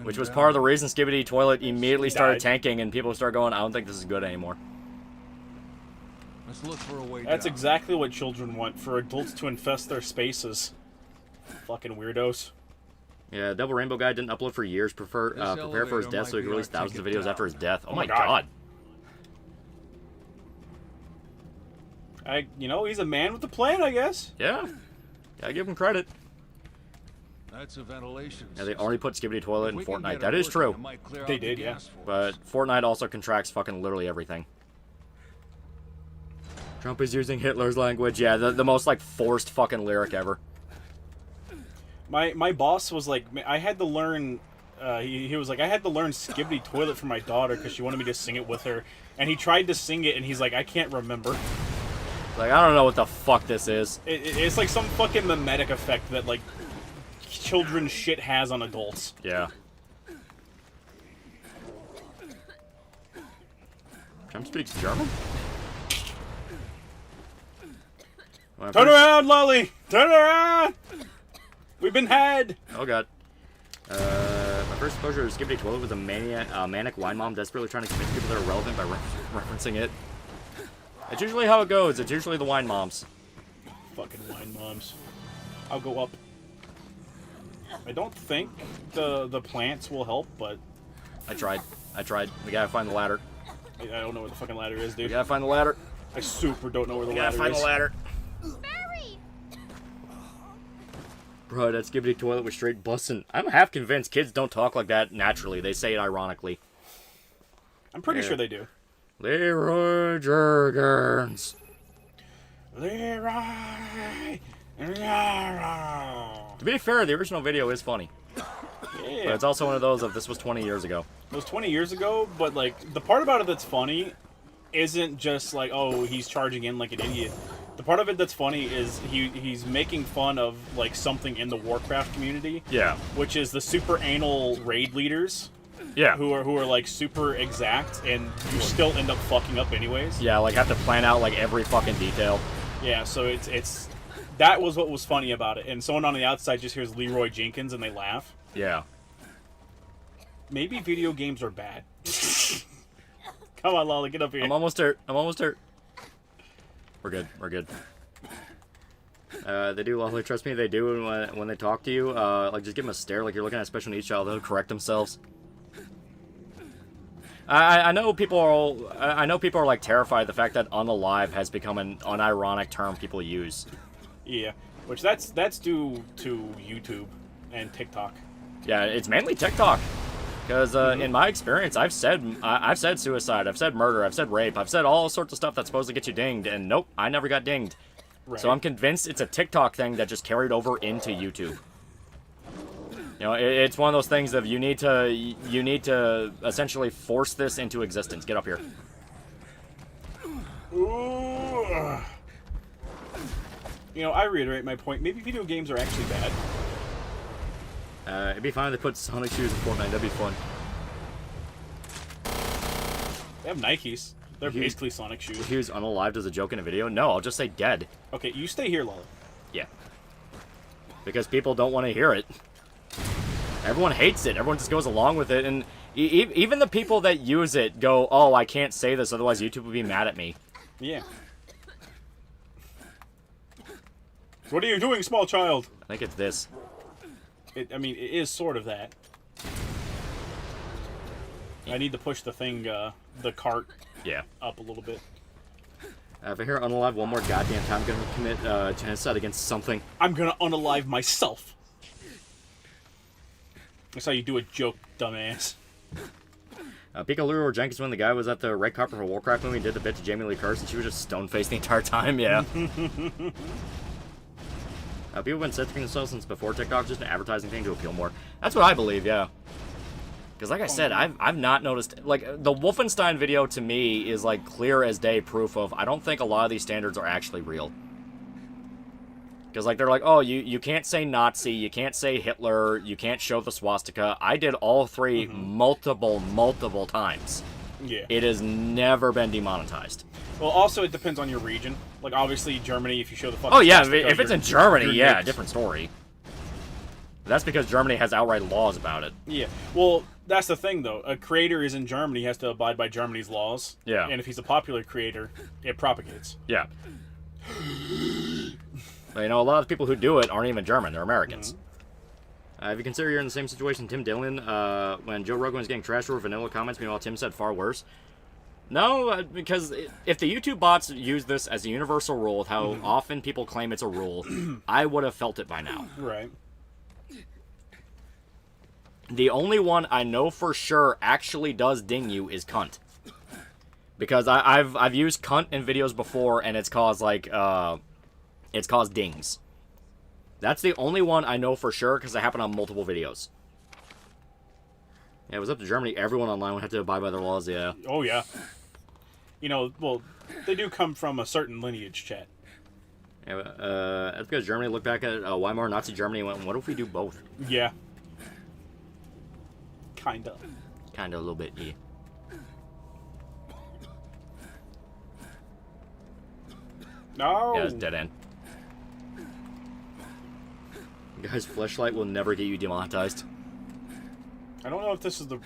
which was part of the reason Skibidi Toilet immediately started tanking, and people started going, I don't think this is good anymore. Let's look for a way That's down. exactly what children want, for adults to infest their spaces. Fucking weirdos. Yeah, Double Rainbow guy didn't upload for years. Prepare for his death so he could release thousands of videos after his death. Oh my god. You know, he's a man with a plan, I guess. Yeah. Gotta give him credit. That's a ventilation. Yeah, they already put Skibidi Toilet in Fortnite. That is true. They did, yeah. But Fortnite also contracts fucking literally everything. Trump is using Hitler's language. Yeah, the most like forced fucking lyric ever. My boss was like, I had to learn. He was like, I had to learn Skibidi Toilet for my daughter because she wanted me to sing it with her, and he tried to sing it, and he's like, I can't remember. Like, I don't know what the fuck this is. It's like some fucking mimetic effect that like children's shit has on adults. Yeah. Trump speaks German? Turn around, Lolly! Turn around! We've been had! Oh god. My first exposure to Skibidi Toilet was a manic wine mom desperately trying to convince people that are relevant by referencing it. It's usually how it goes. It's usually the wine moms. Fucking wine moms. I'll go up. I don't think the plants will help, but... I tried. We gotta find the ladder. I don't know where the fucking ladder is, dude. We gotta find the ladder. I super don't know where the ladder is. We gotta find the ladder. Barry! Bro, that Skibidi Toilet was straight bussin'. I'm half convinced kids don't talk like that naturally. They say it ironically. I'm pretty sure they do. Leroy Jenkins. Leroy. To be fair, the original video is funny. Yeah. But it's also one of those of this was 20 years ago. It was 20 years ago, but like the part about it that's funny isn't just like, oh, he's charging in like an idiot. The part of it that's funny is he's making fun of like something in the Warcraft community. Yeah. Which is the super anal raid leaders. Yeah. Who are like super exact, and you still end up fucking up anyways. Yeah, like have to plan out like every fucking detail. Yeah, so it's that was what was funny about it. And someone on the outside just hears Leroy Jenkins and they laugh. Yeah. Maybe video games are bad. Come on, Lolly, get up here. I'm almost there. We're good. They do, Lolly, trust me, they do when they talk to you. Like, just give them a stare like you're looking at a special needs child. They'll correct themselves. I know people are like terrified of the fact that unalive has become an unironic term people use. Yeah, which that's due to YouTube and TikTok. Yeah, it's mainly TikTok. Because in my experience, I've said suicide, I've said murder, I've said rape, I've said all sorts of stuff that's supposed to get you dinged, and nope, I never got dinged. Right. So I'm convinced it's a TikTok thing that just carried over into YouTube. You know, it's one of those things of you need to essentially force this into existence. Get up here. Ooh. You know, I reiterate my point. Maybe video games are actually bad. It'd be fine if they put Sonic shoes in Fortnite. That'd be fun. They have Nikes. They're basically Sonic shoes. If he was unalived as a joke in a video, no, I'll just say dead. Okay, you stay here, Lolly. Yeah. Because people don't want to hear it. Everyone hates it. Everyone just goes along with it, and even the people that use it go, "Oh, I can't say this, otherwise YouTube will be mad at me." Yeah. What are you doing, small child? I think it's this. I mean, it is sort of that. I need to push the thing, the cart, up a little bit. If I hear unalive one more goddamn time, I'm gonna commit genocide against something. I'm gonna unalive myself. That's how you do a joke, dumbass. Pickaloo or Jenkins, when the guy was at the red carpet for Warcraft movie and did the bit to Jamie Lee Curtis, and she was just stone-faced the entire time, yeah. People have been censoring themselves since before TikTok, just an advertising thing to appeal more. That's what I believe, yeah. Because like I said, I've not noticed, like, the Wolfenstein video to me is like clear as day proof of I don't think a lot of these standards are actually real. Because like they're like, oh, you can't say Nazi, you can't say Hitler, you can't show the swastika. I did all three multiple times. Yeah. It has never been demonetized. Well, also it depends on your region. Like obviously Germany, if you show the fucking Oh yeah, swastika, if it's in Germany, yeah, different story. That's because Germany has outright laws about it. Yeah. Well, that's the thing, though. A creator is in Germany, he has to abide by Germany's laws. Yeah. And if he's a popular creator, it propagates. Yeah. But, you know, a lot of the people who do it aren't even German. They're Americans. If you consider you're in the same situation Tim Dillon, when Joe Rogan was getting trashed over vanilla comments, meanwhile Tim said far worse. No, because if the YouTube bots use this as a universal rule, how often people claim it's a rule, I would have felt it by now. Right. The only one I know for sure actually does ding you is cunt. Because I've used cunt in videos before and it's caused like it's caused dings. That's the only one I know for sure because it happened on multiple videos. Yeah, it was up to Germany. Everyone online would have to abide by their laws, yeah. Oh yeah. You know, well, they do come from a certain lineage, chat. Yeah, that's because Germany looked back at Weimar Nazi Germany and went, what if we do both? Yeah. Kinda. Kinda, a little bit, yeah. No! Yeah, it's dead end. Guys, fleshlight will never get you demonetized. I don't know if this is the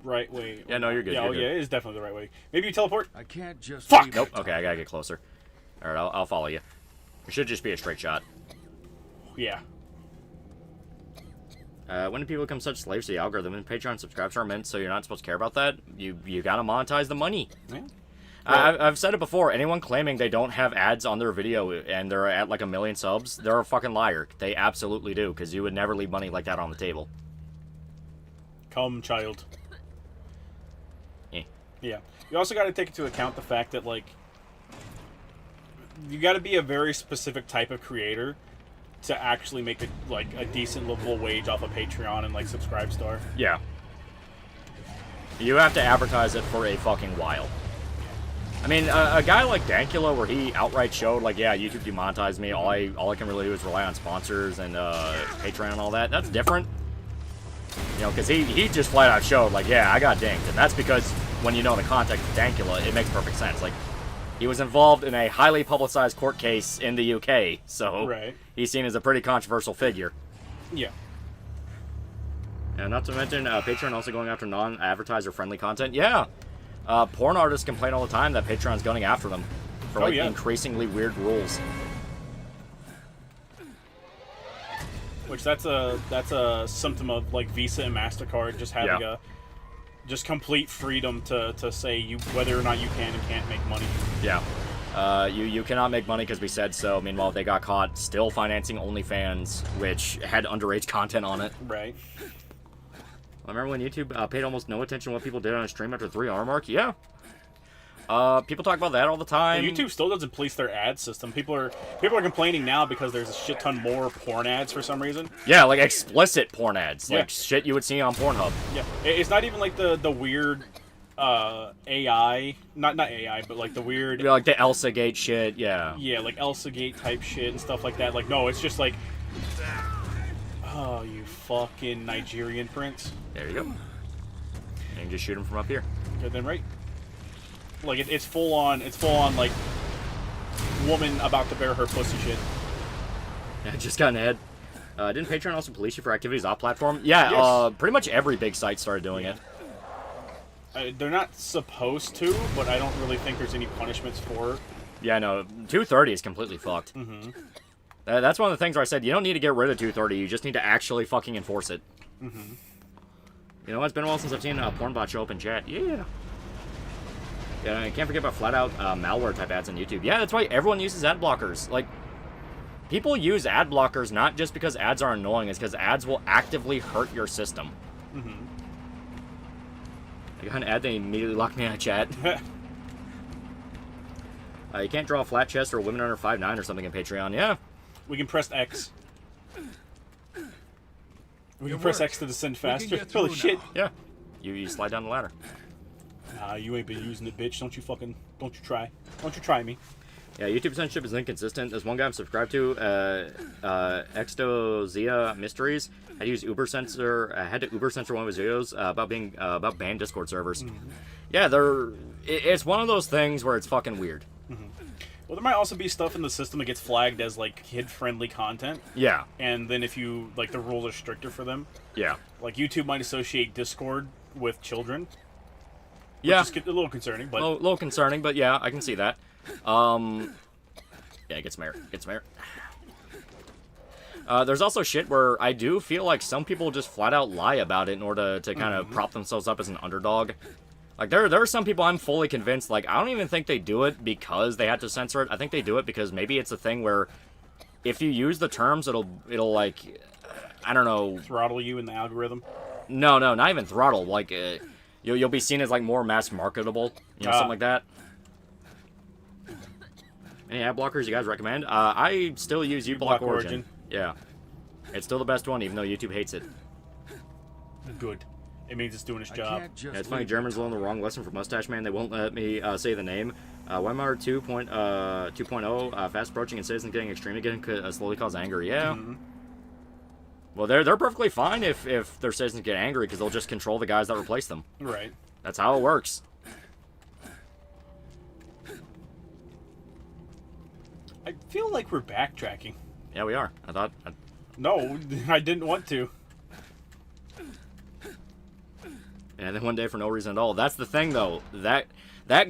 right way. Yeah, no, you're good. Yeah, you're good. yeah, it is definitely the right way. Maybe you teleport? I can't just... Fuck! Nope. Okay, I gotta get closer. Alright, I'll follow you. It should just be a straight shot. Yeah. When do people become such slaves to the algorithm? And Patreon subscribers are meant, so you're not supposed to care about that? You gotta monetize the money. Yeah. I've said it before. Anyone claiming they don't have ads on their video and they're at like 1 million subs, they're a fucking liar. They absolutely do, because you would never leave money like that on the table. Come, child. Eh. Yeah. You also got to take into account the fact that, like, you got to be a very specific type of creator to actually make a decent livable wage off of Patreon and, like, Subscribestar. Yeah. You have to advertise it for a fucking while. I mean, a guy like Dankula, where he outright showed, like, yeah, YouTube demonetized me, all I can really do is rely on sponsors and Patreon and all that, that's different. You know, because he just flat out showed, like, yeah, I got dinged. And that's because when you know the context of Dankula, it makes perfect sense. Like, he was involved in a highly publicized court case in the UK, so he's seen as a pretty controversial figure. Yeah. And not to mention, Patreon also going after non-advertiser-friendly content. Yeah. Porn artists complain all the time that Patreon's going after them for, like, increasingly weird rules. Which that's a symptom of, like, Visa and MasterCard just having just complete freedom to say whether or not you can and can't make money. Yeah. You cannot make money because we said so. Meanwhile, they got caught still financing OnlyFans, which had underage content on it. Right. I remember when YouTube paid almost no attention to what people did on a stream after 3-hour mark. Yeah. People talk about that all the time. Yeah, YouTube still doesn't police their ad system. People are complaining now because there's a shit ton more porn ads for some reason. Yeah, like explicit porn ads, like shit you would see on Pornhub. Yeah, it's not even like the weird AI, not AI, but like the weird, like the Elsa Gate shit. Yeah. Yeah, like Elsa Gate type shit and stuff like that. Like, no, it's just like, oh, you fucking Nigerian prince. There you go. And you can just shoot him from up here. Good then, right? Like it's full on like woman about to bear her pussy shit. Yeah, just got an ad. Didn't Patreon also police you for activities off platform? Yeah, pretty much every big site started doing it. They're not supposed to, but I don't really think there's any punishments for it. Yeah, no, 230 is completely fucked. Mm-hmm. That's one of the things where I said you don't need to get rid of 230, you just need to actually fucking enforce it. Mm-hmm. You know, it's been a while since I've seen a Pornbot show up in chat. Yeah. Yeah, I can't forget about flat-out malware type ads on YouTube. Yeah, that's why everyone uses ad blockers. Like, people use ad blockers not just because ads are annoying, it's because ads will actively hurt your system. Mm-hmm. I got an ad that immediately locked me out of chat. You can't draw a flat chest or women under 5'9" or something in Patreon. Yeah. We can press X. We can press X to descend faster. Holy shit. Yeah. You slide down the ladder. Nah, you ain't been using it, bitch. Don't you try. Don't you try me. Yeah, YouTube censorship is inconsistent. There's one guy I'm subscribed to, Extozia Mysteries. Had to Uber censor one of his videos about banned Discord servers. Yeah, it's one of those things where it's fucking weird. Well, there might also be stuff in the system that gets flagged as like kid-friendly content. Yeah. And then if you like, the rules are stricter for them. Yeah. Like YouTube might associate Discord with children. Yeah. Which is a little concerning, but a little concerning, but yeah, I can see that. Yeah, get some air. There's also shit where I do feel like some people just flat out lie about it in order to kind of prop themselves up as an underdog. Like, there are some people I'm fully convinced, like, I don't even think they do it because they had to censor it. I think they do it because maybe it's a thing where if you use the terms, it'll like, I don't know. Throttle you in the algorithm? No, not even throttle. Like, you'll be seen as, like, more mass marketable, something like that. Any ad blockers you guys recommend? I still use uBlock Origin. Yeah. It's still the best one, even though YouTube hates it. Good. It means it's doing its job. Yeah, it's funny, Germans learned the wrong lesson from Mustache Man. They won't let me say the name. Weimar 2.0, fast approaching and citizens getting extremely getting slowly cause anger. Yeah. Well, they're perfectly fine if their citizens get angry, because they'll just control the guys that replace them. Right. That's how it works. I feel like we're backtracking. Yeah, we are. No, I didn't want to. And then one day for no reason at all. That's the thing, though. That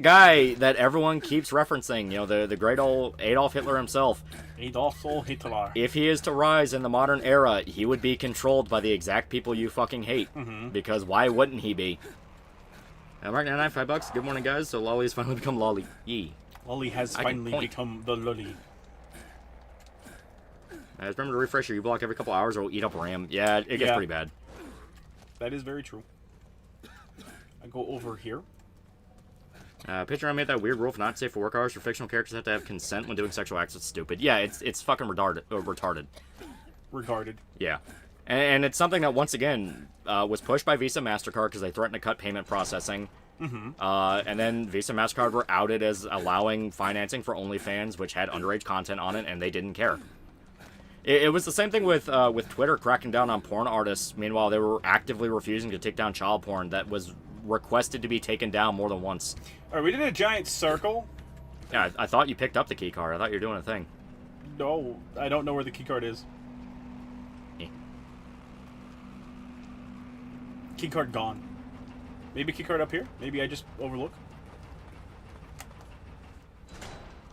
guy that everyone keeps referencing, the great old Adolf Hitler himself. Adolf Hitler. If he is to rise in the modern era, he would be controlled by the exact people you fucking hate. Because why wouldn't he be? Mark 99, $5. Good morning, guys. So Lolly has finally become Lolly. Yee. Lolly has finally become the Lolly. Just remember to refresh your uBlock every couple hours or it'll eat up RAM. Yeah, it gets pretty bad. That is very true. I go over here. Picture I made that weird rule for not safe for work hours for fictional characters have to have consent when doing sexual acts. It's stupid. Yeah, it's fucking retarded. Regarded. Yeah. And it's something that, once again, was pushed by Visa MasterCard because they threatened to cut payment processing. And then Visa MasterCard were outed as allowing financing for OnlyFans, which had underage content on it, and they didn't care. It was the same thing with Twitter cracking down on porn artists. Meanwhile, they were actively refusing to take down child porn that was requested to be taken down more than once. Alright, we did a giant circle. Yeah, I thought you picked up the key card. I thought you were doing a thing. No, I don't know where the key card is. Key card gone. Maybe key card up here? Maybe I just overlook?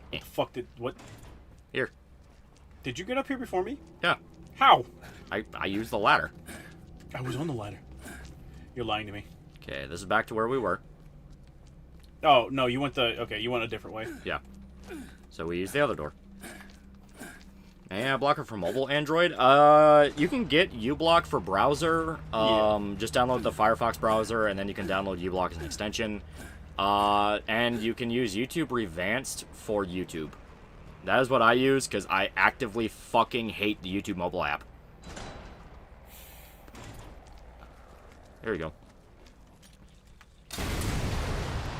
What the fuck did... What? Here. Did you get up here before me? Yeah. How? I used the ladder. I was on the ladder. You're lying to me. Okay, this is back to where we were. Oh, no, you went you went a different way. Yeah. So we used the other door. And blocker for mobile Android. You can get uBlock for browser. Just download the Firefox browser, and then you can download uBlock as an extension. And you can use YouTube Revanced for YouTube. That is what I use, because I actively fucking hate the YouTube mobile app. There we go.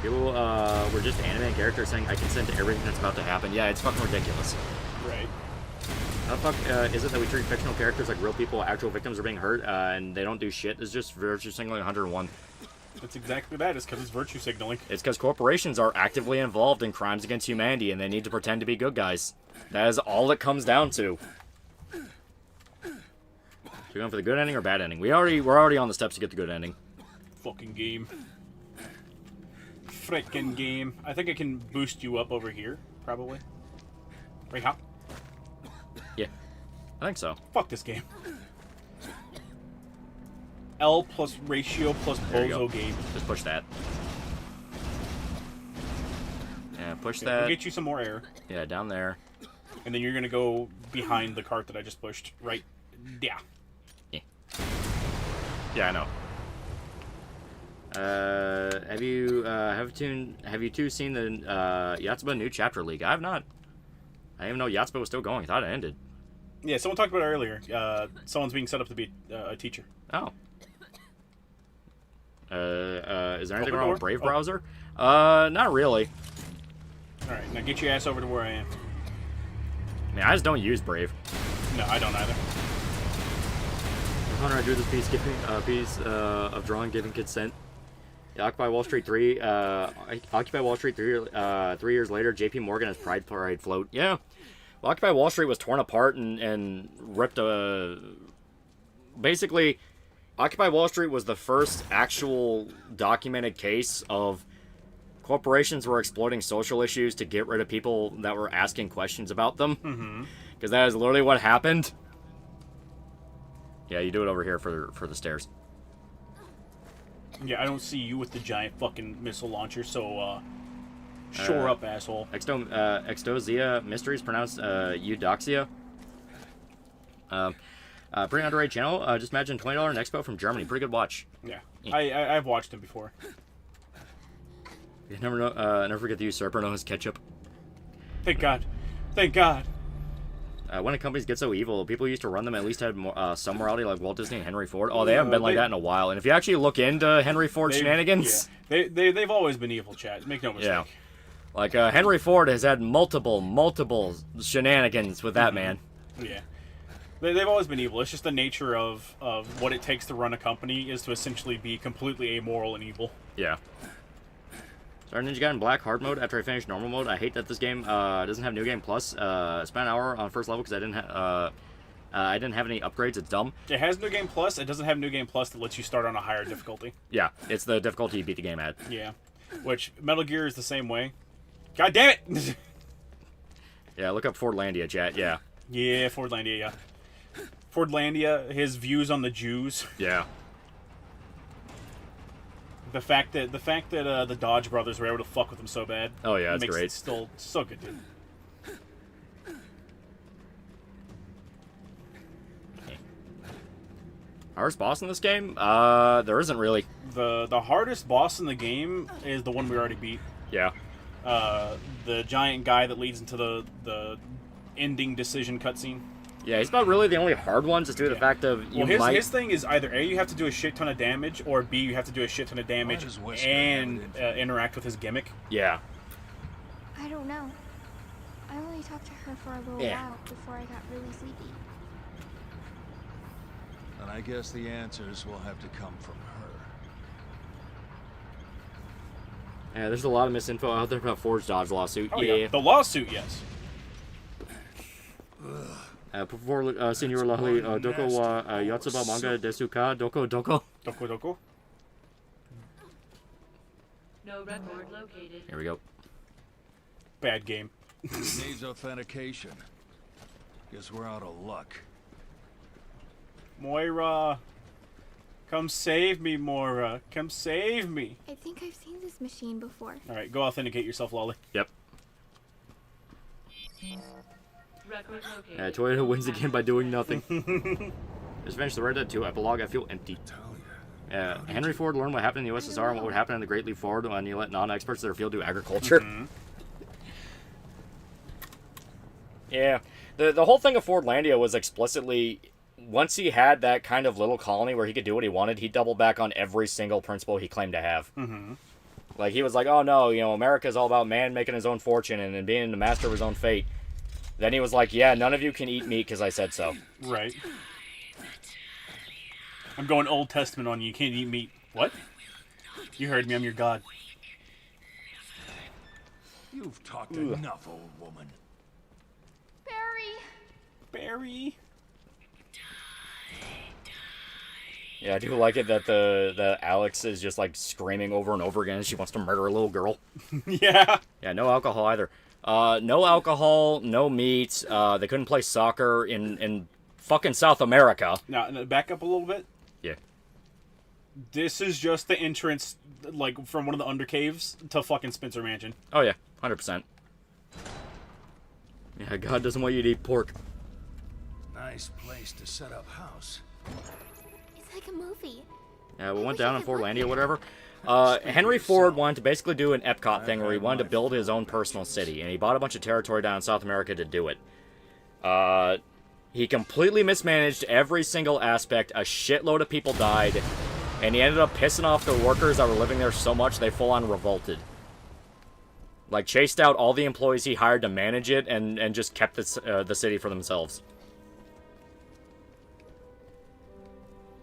People were just anime characters saying I consent to everything that's about to happen. Yeah, it's fucking ridiculous. Right. How the fuck is it that we treat fictional characters like real people, actual victims are being hurt, and they don't do shit? It's just virtue signaling 101. That's exactly that. It's because it's virtue signaling. It's because corporations are actively involved in crimes against humanity, and they need to pretend to be good guys. That is all it comes down to. So you going for the good ending or bad ending? We're already on the steps to get the good ending. Fucking game. Frickin' game. I think I can boost you up over here, probably. Right, how? Yeah, I think so. Fuck this game. L plus ratio plus bozo game. Just push that. Yeah, push Okay, that. We'll get you some more air. Yeah, down there. And then you're gonna go behind the cart that I just pushed. Right. Yeah. Yeah, I know. Have you two seen the Yatsuba new chapter leak? I have not. I didn't even know Yatsuba was still going. I thought it ended. Yeah, someone talked about it earlier. Someone's being set up to be a teacher. Oh. Is there anything Open wrong with door? Brave Oh. browser? Not really. Alright, now get your ass over to where I am. I mean, I just don't use Brave. No, I don't either. Hunter, I drew this piece of drawing giving consent. Occupy Wall Street 3. Occupy Wall Street 3. 3 years later, J.P. Morgan has Pride Parade float. Yeah. Well, Occupy Wall Street was torn apart and ripped basically, Occupy Wall Street was the first actual documented case of corporations were exploiting social issues to get rid of people that were asking questions about them. Because that is literally what happened. Yeah, you do it over here for the stairs. Yeah, I don't see you with the giant fucking missile launcher, so, shore up, asshole. Exdosia Mysteries, pronounced Eudoxia. Pretty underrated channel. Just imagine $20 in Expo from Germany. Pretty good watch. Yeah. I've watched him before. You never know. Never forget the usurper known as ketchup. Thank God. Thank God. When a companies get so evil, people used to run them at least had more, some morality, like Walt Disney and Henry Ford. Oh, they haven't been like that in a while. And if you actually look into Henry Ford shenanigans, they've always been evil, Chad. Make no mistake. yeah, like Henry Ford has had multiple shenanigans with that man. Yeah. They've always been evil. It's just the nature of what it takes to run a company is to essentially be completely amoral and evil. Yeah. Started Ninja Gaiden Black hard mode after I finished normal mode. I hate that this game doesn't have New Game Plus. Spent an hour on first level because I didn't have any upgrades. It's dumb. It has New Game Plus. It doesn't have New Game Plus that lets you start on a higher difficulty. Yeah, it's the difficulty you beat the game at. Yeah. Which, Metal Gear is the same way. God damn it! Yeah, look up Fordlandia, chat. Yeah. Yeah, Fordlandia, yeah. Fordlandia, his views on the Jews. Yeah. The fact that the Dodge brothers were able to fuck with him so bad. Oh yeah, that's makes great. it still so good, dude. Hardest boss in this game? There isn't really. The hardest boss in the game is the one we already beat. Yeah. The giant guy that leads into the ending decision cutscene. Yeah, he's not really the only hard one, just due to the fact of his thing is either A, you have to do a shit ton of damage, or B, you have to do a shit ton of damage and interact with his gimmick. Yeah. I don't know. I only talked to her for a little while before I got really sleepy. And I guess the answers will have to come from her. Yeah, there's a lot of misinfo out there about Ford's Dodge lawsuit. Oh, yeah. The lawsuit, yes. Before Senor Lali, doko wa yatsuba manga desu ka? Doko? Doko? No record located. Here we go. Bad game. Needs authentication. Guess we're out of luck. Moira. Come save me, Moira. Come save me. I think I've seen this machine before. Alright, go authenticate yourself, Lolly. Yep. Record located. Toyota wins again by doing nothing. Just finished the Red Dead 2 epilogue. I feel empty. Henry Ford learned what happened in the USSR and what would happen in the Great Leap Forward when you let non-experts in their field do agriculture. Yeah. The whole thing of Fordlandia was explicitly, once he had that kind of little colony where he could do what he wanted, he doubled back on every single principle he claimed to have. Like, he was like, oh no, America's all about man making his own fortune and being the master of his own fate. Then he was like, yeah, none of you can eat meat because I said so. Right. I'm going Old Testament on you. You can't eat meat. What? You heard me. I'm your god. You've talked enough, old woman. Barry. Yeah, I do like it that the Alex is just like screaming over and over again. She wants to murder a little girl. Yeah. Yeah, no alcohol either. No alcohol, no meat. They couldn't play soccer in fucking South America. Now, back up a little bit. Yeah. This is just the entrance, like, from one of the undercaves to fucking Spencer Mansion. Oh, yeah. 100%. Yeah, God doesn't want you to eat pork. Nice place to set up house. It's like a movie. Yeah, we went down on Fordlandia or whatever. Henry Ford wanted to basically do an Epcot thing where he wanted to build his own personal city, and he bought a bunch of territory down in South America to do it. He completely mismanaged every single aspect. A shitload of people died. And he ended up pissing off the workers that were living there so much they full-on revolted. Like, chased out all the employees he hired to manage it and just kept the city for themselves.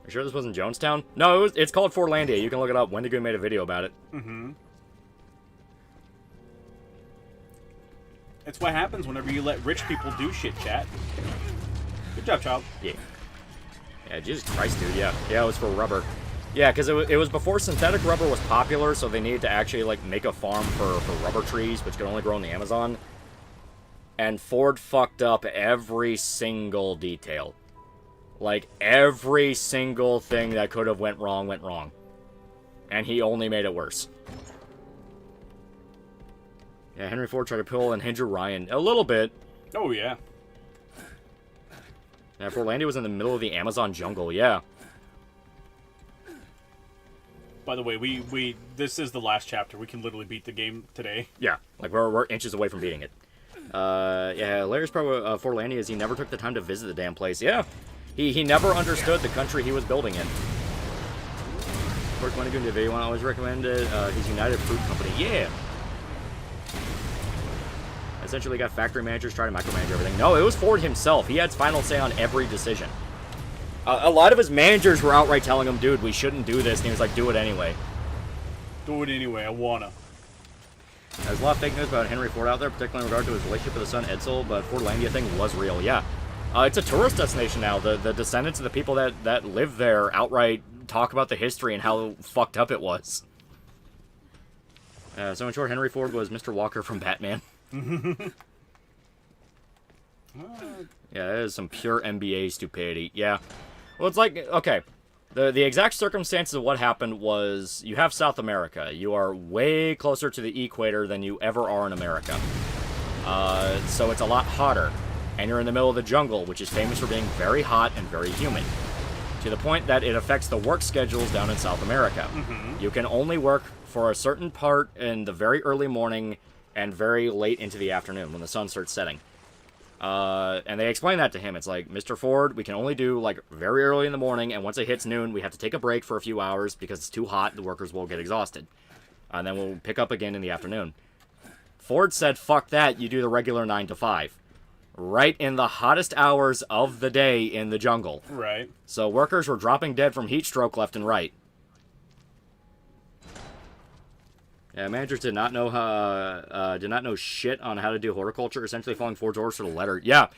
Are you sure this wasn't Jonestown? No, it's called Fortlandia. You can look it up. Wendigo made a video about it. Mm-hmm. It's what happens whenever you let rich people do shit, chat. Good job, child. Yeah. Yeah, Jesus Christ, dude. Yeah, it was for rubber. Yeah, because it was before synthetic rubber was popular, so they needed to actually, like, make a farm for rubber trees, which could only grow in the Amazon. And Ford fucked up every single detail. Like, every single thing that could have went wrong. And he only made it worse. Yeah, Henry Ford tried to pull and hinder Ryan. A little bit. Oh, yeah. Yeah, Fortlandia was in the middle of the Amazon jungle, yeah. By the way, this is the last chapter. We can literally beat the game today. Yeah, like, we're inches away from beating it. Yeah, Larry's problem with Fortlandia is he never took the time to visit the damn place. Yeah. He never understood the country he was building in. Of course, when I go into a video, I always recommend his United Fruit Company. Yeah! Essentially got factory managers trying to micromanage everything. No, it was Ford himself. He had final say on every decision. A lot of his managers were outright telling him, dude, we shouldn't do this. And he was like, do it anyway. Do it anyway, I wanna. There's a lot of fake news about Henry Ford out there, particularly in regard to his relationship with his son Edsel, but Fortlandia thing was real, yeah. It's a tourist destination now. The descendants of the people that live there outright talk about the history and how fucked up it was. So in short, Henry Ford was Mr. Walker from Batman. Yeah, that is some pure NBA stupidity. Yeah. Well, it's like, okay, the exact circumstances of what happened was you have South America. You are way closer to the equator than you ever are in America. So it's a lot hotter. And you're in the middle of the jungle, which is famous for being very hot and very humid. To the point that it affects the work schedules down in South America. Mm-hmm. You can only work for a certain part in the very early morning and very late into the afternoon when the sun starts setting. And they explain that to him. It's like, Mr. Ford, we can only do, like, very early in the morning, and once it hits noon, we have to take a break for a few hours because it's too hot, the workers will get exhausted. And then we'll pick up again in the afternoon. Ford said, fuck that, you do the regular 9 to 5. Right in the hottest hours of the day in the jungle. Right. So workers were dropping dead from heat stroke left and right. Yeah, managers did not know shit on how to do horticulture, essentially following Ford's orders to the letter. Yeah,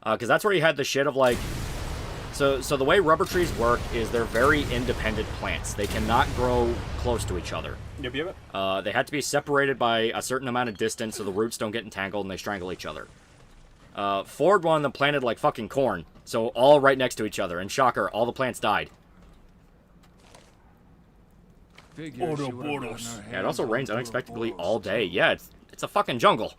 because that's where you had the shit of, like... So the way rubber trees work is they're very independent plants. They cannot grow close to each other. Yep. They had to be separated by a certain amount of distance so the roots don't get entangled and they strangle each other. Ford wanted them planted like fucking corn, so all right next to each other, and shocker, all the plants died. Yeah, it also rains unexpectedly all day. Yeah, it's a fucking jungle.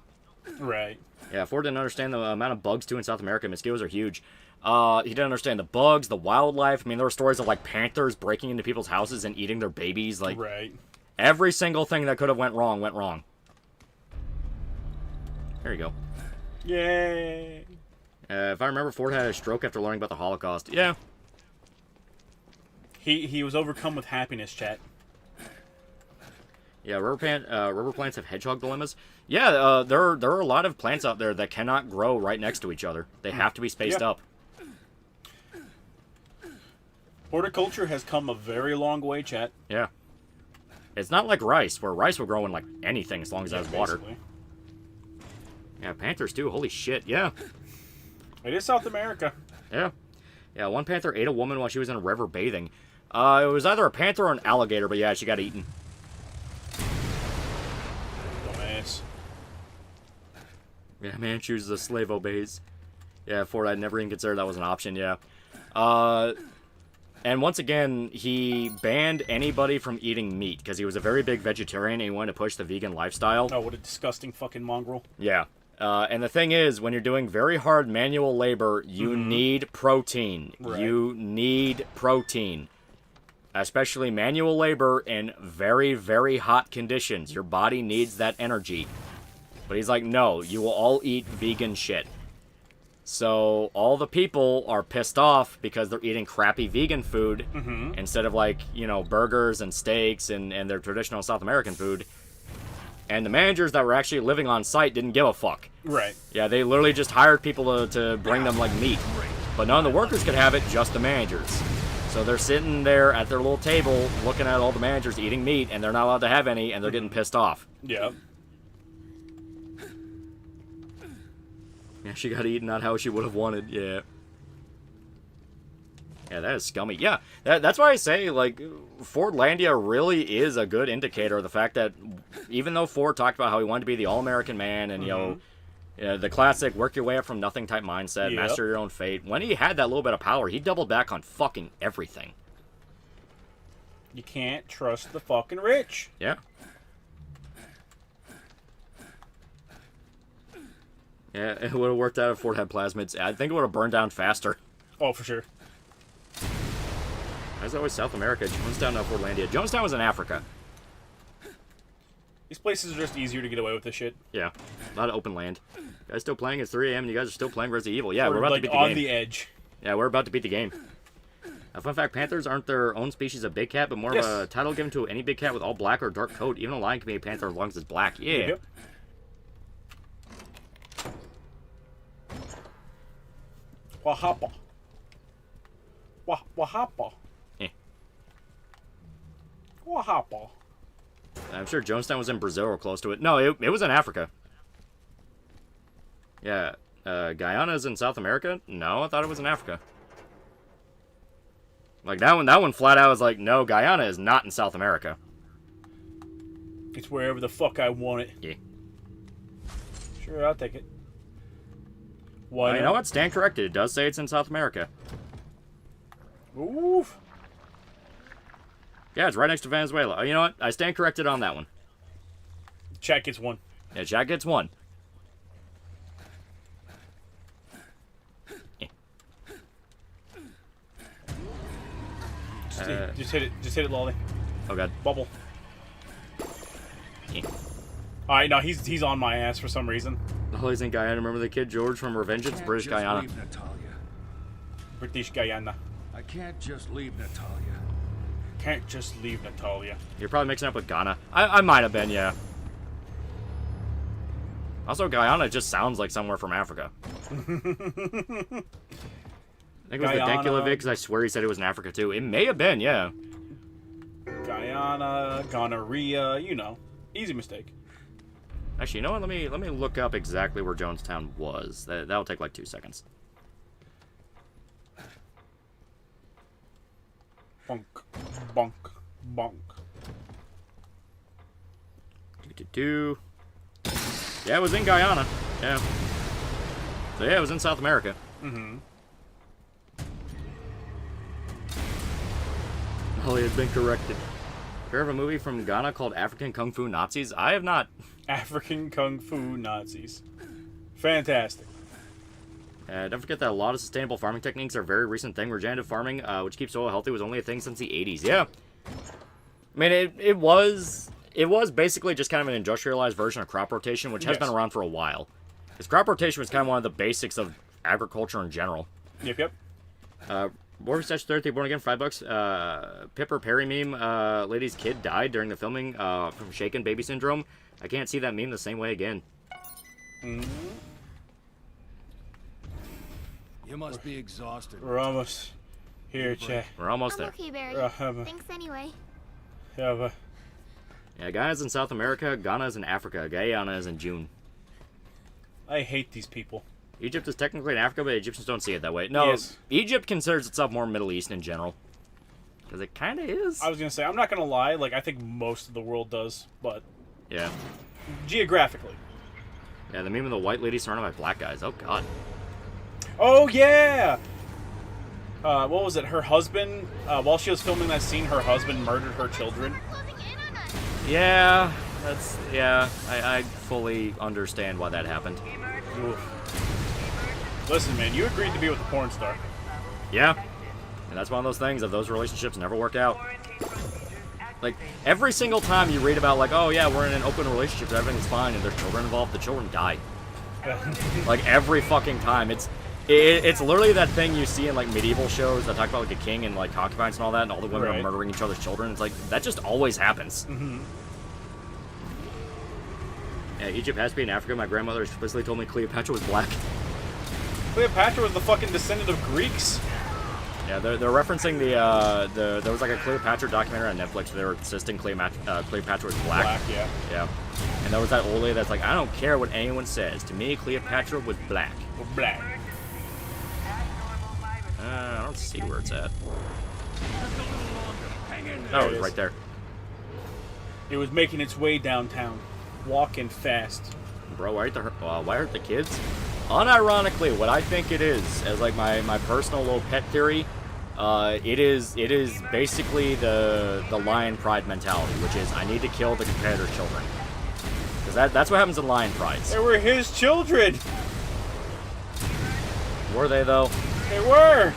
Right. Yeah, Ford didn't understand the amount of bugs, too, in South America. Mosquitoes are huge. He didn't understand the bugs, the wildlife. I mean, there were stories of, like, panthers breaking into people's houses and eating their babies. Like, right. Every single thing that could have went wrong, went wrong. There you go. Yay. If I remember, Ford had a stroke after learning about the Holocaust. Yeah. He was overcome with happiness, chat. Yeah, rubber plants have hedgehog dilemmas. Yeah, there are a lot of plants out there that cannot grow right next to each other. They have to be spaced up. Horticulture has come a very long way, chat. Yeah. It's not like rice, where rice will grow in, like, anything as long as it has water. Basically. Yeah, panthers, too. Holy shit, yeah. It is South America. Yeah. Yeah, one panther ate a woman while she was in a river bathing. It was either a panther or an alligator, but yeah, she got eaten. Dumbass. Yeah, man chooses a slave obeys. Yeah, Ford, I'd never even considered that was an option, yeah. And once again, he banned anybody from eating meat, because he was a very big vegetarian and he wanted to push the vegan lifestyle. Oh, what a disgusting fucking mongrel. Yeah. And the thing is, when you're doing very hard manual labor, you need protein. Right. You need protein. Especially manual labor in very, very hot conditions. Your body needs that energy. But he's like, no, you will all eat vegan shit. So all the people are pissed off because they're eating crappy vegan food instead of like, you know, burgers and steaks and their traditional South American food. And the managers that were actually living on site didn't give a fuck. Right. Yeah, they literally just hired people to bring them like meat. But none of the workers could have it, just the managers. So they're sitting there at their little table looking at all the managers eating meat, and they're not allowed to have any, and they're getting pissed off. Yeah. Yeah, she got eaten not how she would have wanted, yeah. Yeah, that is scummy. Yeah, that's why I say, like, Fordlandia really is a good indicator of the fact that even though Ford talked about how he wanted to be the all-American man and, you know, the classic work your way up from nothing type mindset, master your own fate, when he had that little bit of power, he doubled back on fucking everything. You can't trust the fucking rich. Yeah. Yeah, it would have worked out if Ford had plasmids. I think it would have burned down faster. Oh, for sure. That's always South America. Jonestown, not Fordlandia. Jonestown was in Africa. These places are just easier to get away with this shit. Yeah, a lot of open land. You guys still playing? It's 3 a.m. and you guys are still playing Resident Evil. Yeah, We're about like to beat the game. on the edge. Yeah, we're about to beat the game. Fun fact, panthers aren't their own species of big cat, but more of a title given to any big cat with all black or dark coat. Even a lion can be a panther as long as it's black. Yeah. Yep. Wahapa. Wahapa. Eh. Wahapa. I'm sure Jonestown was in Brazil or close to it. No, it was in Africa. Yeah. Guyana's in South America? No, I thought it was in Africa. Like, that one flat out was like, no, Guyana is not in South America. It's wherever the fuck I want it. Yeah. Sure, I'll take it. Why You know what? Stand corrected. It does say it's in South America. Oof. Yeah, it's right next to Venezuela. Oh, you know what? I stand corrected on that one. Chat gets one. Yeah, Jack gets one. Just hit it. Just hit it, Lolly. Oh, God. Bubble. Alright, no, he's on my ass for some reason. Holly's in Guyana. Remember the kid George from Revengeance? British Guyana. Leave Natalia. British Guyana. I can't just leave Natalia. Can't just leave Natalia. You're probably mixing up with Ghana. I might have been, yeah. Also, Guyana just sounds like somewhere from Africa. I think it was the Denkulovic, because I swear he said it was in Africa, too. It may have been, yeah. Guyana, gonorrhea, you know. Easy mistake. Actually, you know what? Let me look up exactly where Jonestown was. That'll take like 2 seconds. Bonk. Bonk. Bonk. Yeah, it was in Guyana. Yeah. So yeah, it was in South America. Mm-hmm. Holly has been corrected. Heard of a movie from Ghana called African Kung Fu Nazis? I have not. African Kung Fu Nazis. Fantastic. Don't forget that a lot of sustainable farming techniques are a very recent thing. Regenerative farming, which keeps soil healthy, was only a thing since the 80s. Yeah. I mean, it was basically just kind of an industrialized version of crop rotation, which has been around for a while. Because crop rotation was kind of one of the basics of agriculture in general. Yep. Border Statue 30, born again, $5. Pipper Perry meme, lady's kid died during the filming from shaken baby syndrome. I can't see that meme the same way again. Mm-hmm. You must be exhausted. We're almost here, Chat. We're almost there. Okay, Barry. Thanks anyway. Yeah, Guyana's in South America, Ghana is in Africa, Guyana is in June. I hate these people. Egypt is technically in Africa, but Egyptians don't see it that way. No, Egypt considers itself more Middle East in general. Because it kind of is. I was going to say, I'm not going to lie, like, I think most of the world does, but... Yeah. Geographically. Yeah, the meme of the white lady surrounded by black guys. Oh, God. Oh, yeah! What was it? Her husband, while she was filming that scene, her husband murdered her children. Yeah, I fully understand why that happened. Oof. Listen, man, you agreed to be with a porn star. Yeah, and that's one of those things of those relationships never work out. Like, every single time you read about, like, oh yeah, we're in an open relationship, everything's fine, and there's children involved, the children die. Like, every fucking time. It's literally that thing you see in like medieval shows that talk about like a king and like concubines and all that, and all the women are murdering each other's children. It's like that just always happens. Yeah, Egypt has to be in Africa. My grandmother explicitly told me Cleopatra was black. Cleopatra was the fucking descendant of Greeks. Yeah, they're referencing the there was like a Cleopatra documentary on Netflix where they were insisting Cleopatra was black. Yeah. Yeah. And there was that old lady that's like, I don't care what anyone says. To me, Cleopatra was black. Black. I don't see where it's at. Oh, it was right there. It was making its way downtown, walking fast. Bro, why aren't the kids? Unironically, what I think it is, as like my personal little pet theory, it is basically the lion pride mentality, which is I need to kill the competitor's children. Because that's what happens in lion prides. They were his children. Were they though? They were.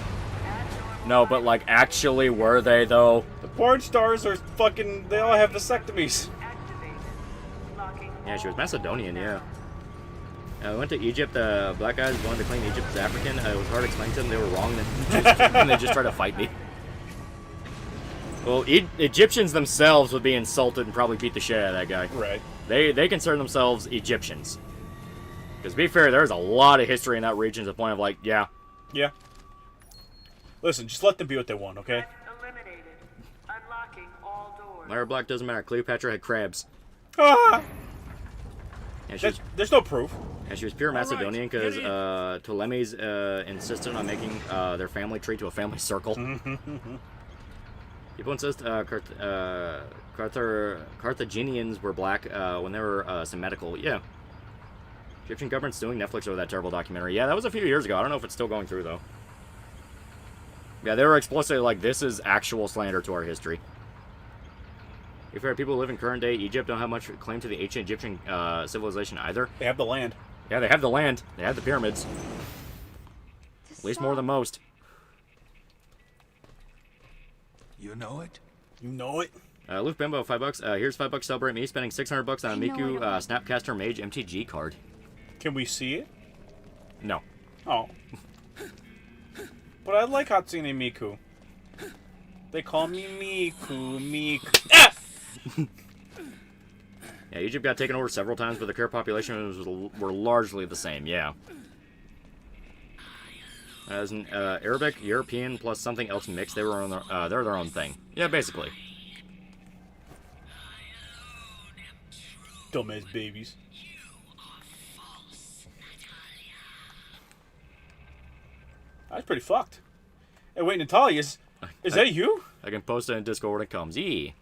No, but like actually were they though? The porn stars are fucking. They all have vasectomies. Yeah, she was Macedonian. Yeah. I went to Egypt. Black guys wanted to claim Egypt as African. It was hard to explain to them they were wrong, and they just tried to fight me. Well, Egyptians themselves would be insulted and probably beat the shit out of that guy. Right. They consider themselves Egyptians. Because to be fair, there's a lot of history in that region to the point of like, yeah. Yeah. Listen, just let them be what they want, okay? Eliminated. Unlocking all doors. Liar black doesn't matter. Cleopatra had crabs. Ah! Yeah, there's no proof. And she was pure Macedonian because Ptolemies insisted on making their family tree to a family circle. People insist Carthaginians were black when they were Semitic. Yeah. Egyptian government's suing Netflix over that terrible documentary. Yeah, that was a few years ago. I don't know if it's still going through, though. Yeah, they were explicitly like, this is actual slander to our history. If there are people who live in current day Egypt don't have much claim to the ancient Egyptian civilization either. They have the land. Yeah, they have the land. They have the pyramids. At least more than most. You know it? You know it? Luke Bimbo, $5. Here's $5 to celebrate me spending $600 on a Miku Snapcaster Mage MTG card. Can we see it? No. Oh. But I like Hatsune Miku. They call me Miku. Ah! Yeah, Egypt got taken over several times, but the current population were largely the same, yeah. As an Arabic, European, plus something else mixed, they're their own thing. Yeah, basically. Dumbass babies. That's pretty fucked. Hey, wait, Natalia, is that you? I can post it in Discord when it comes. Yee.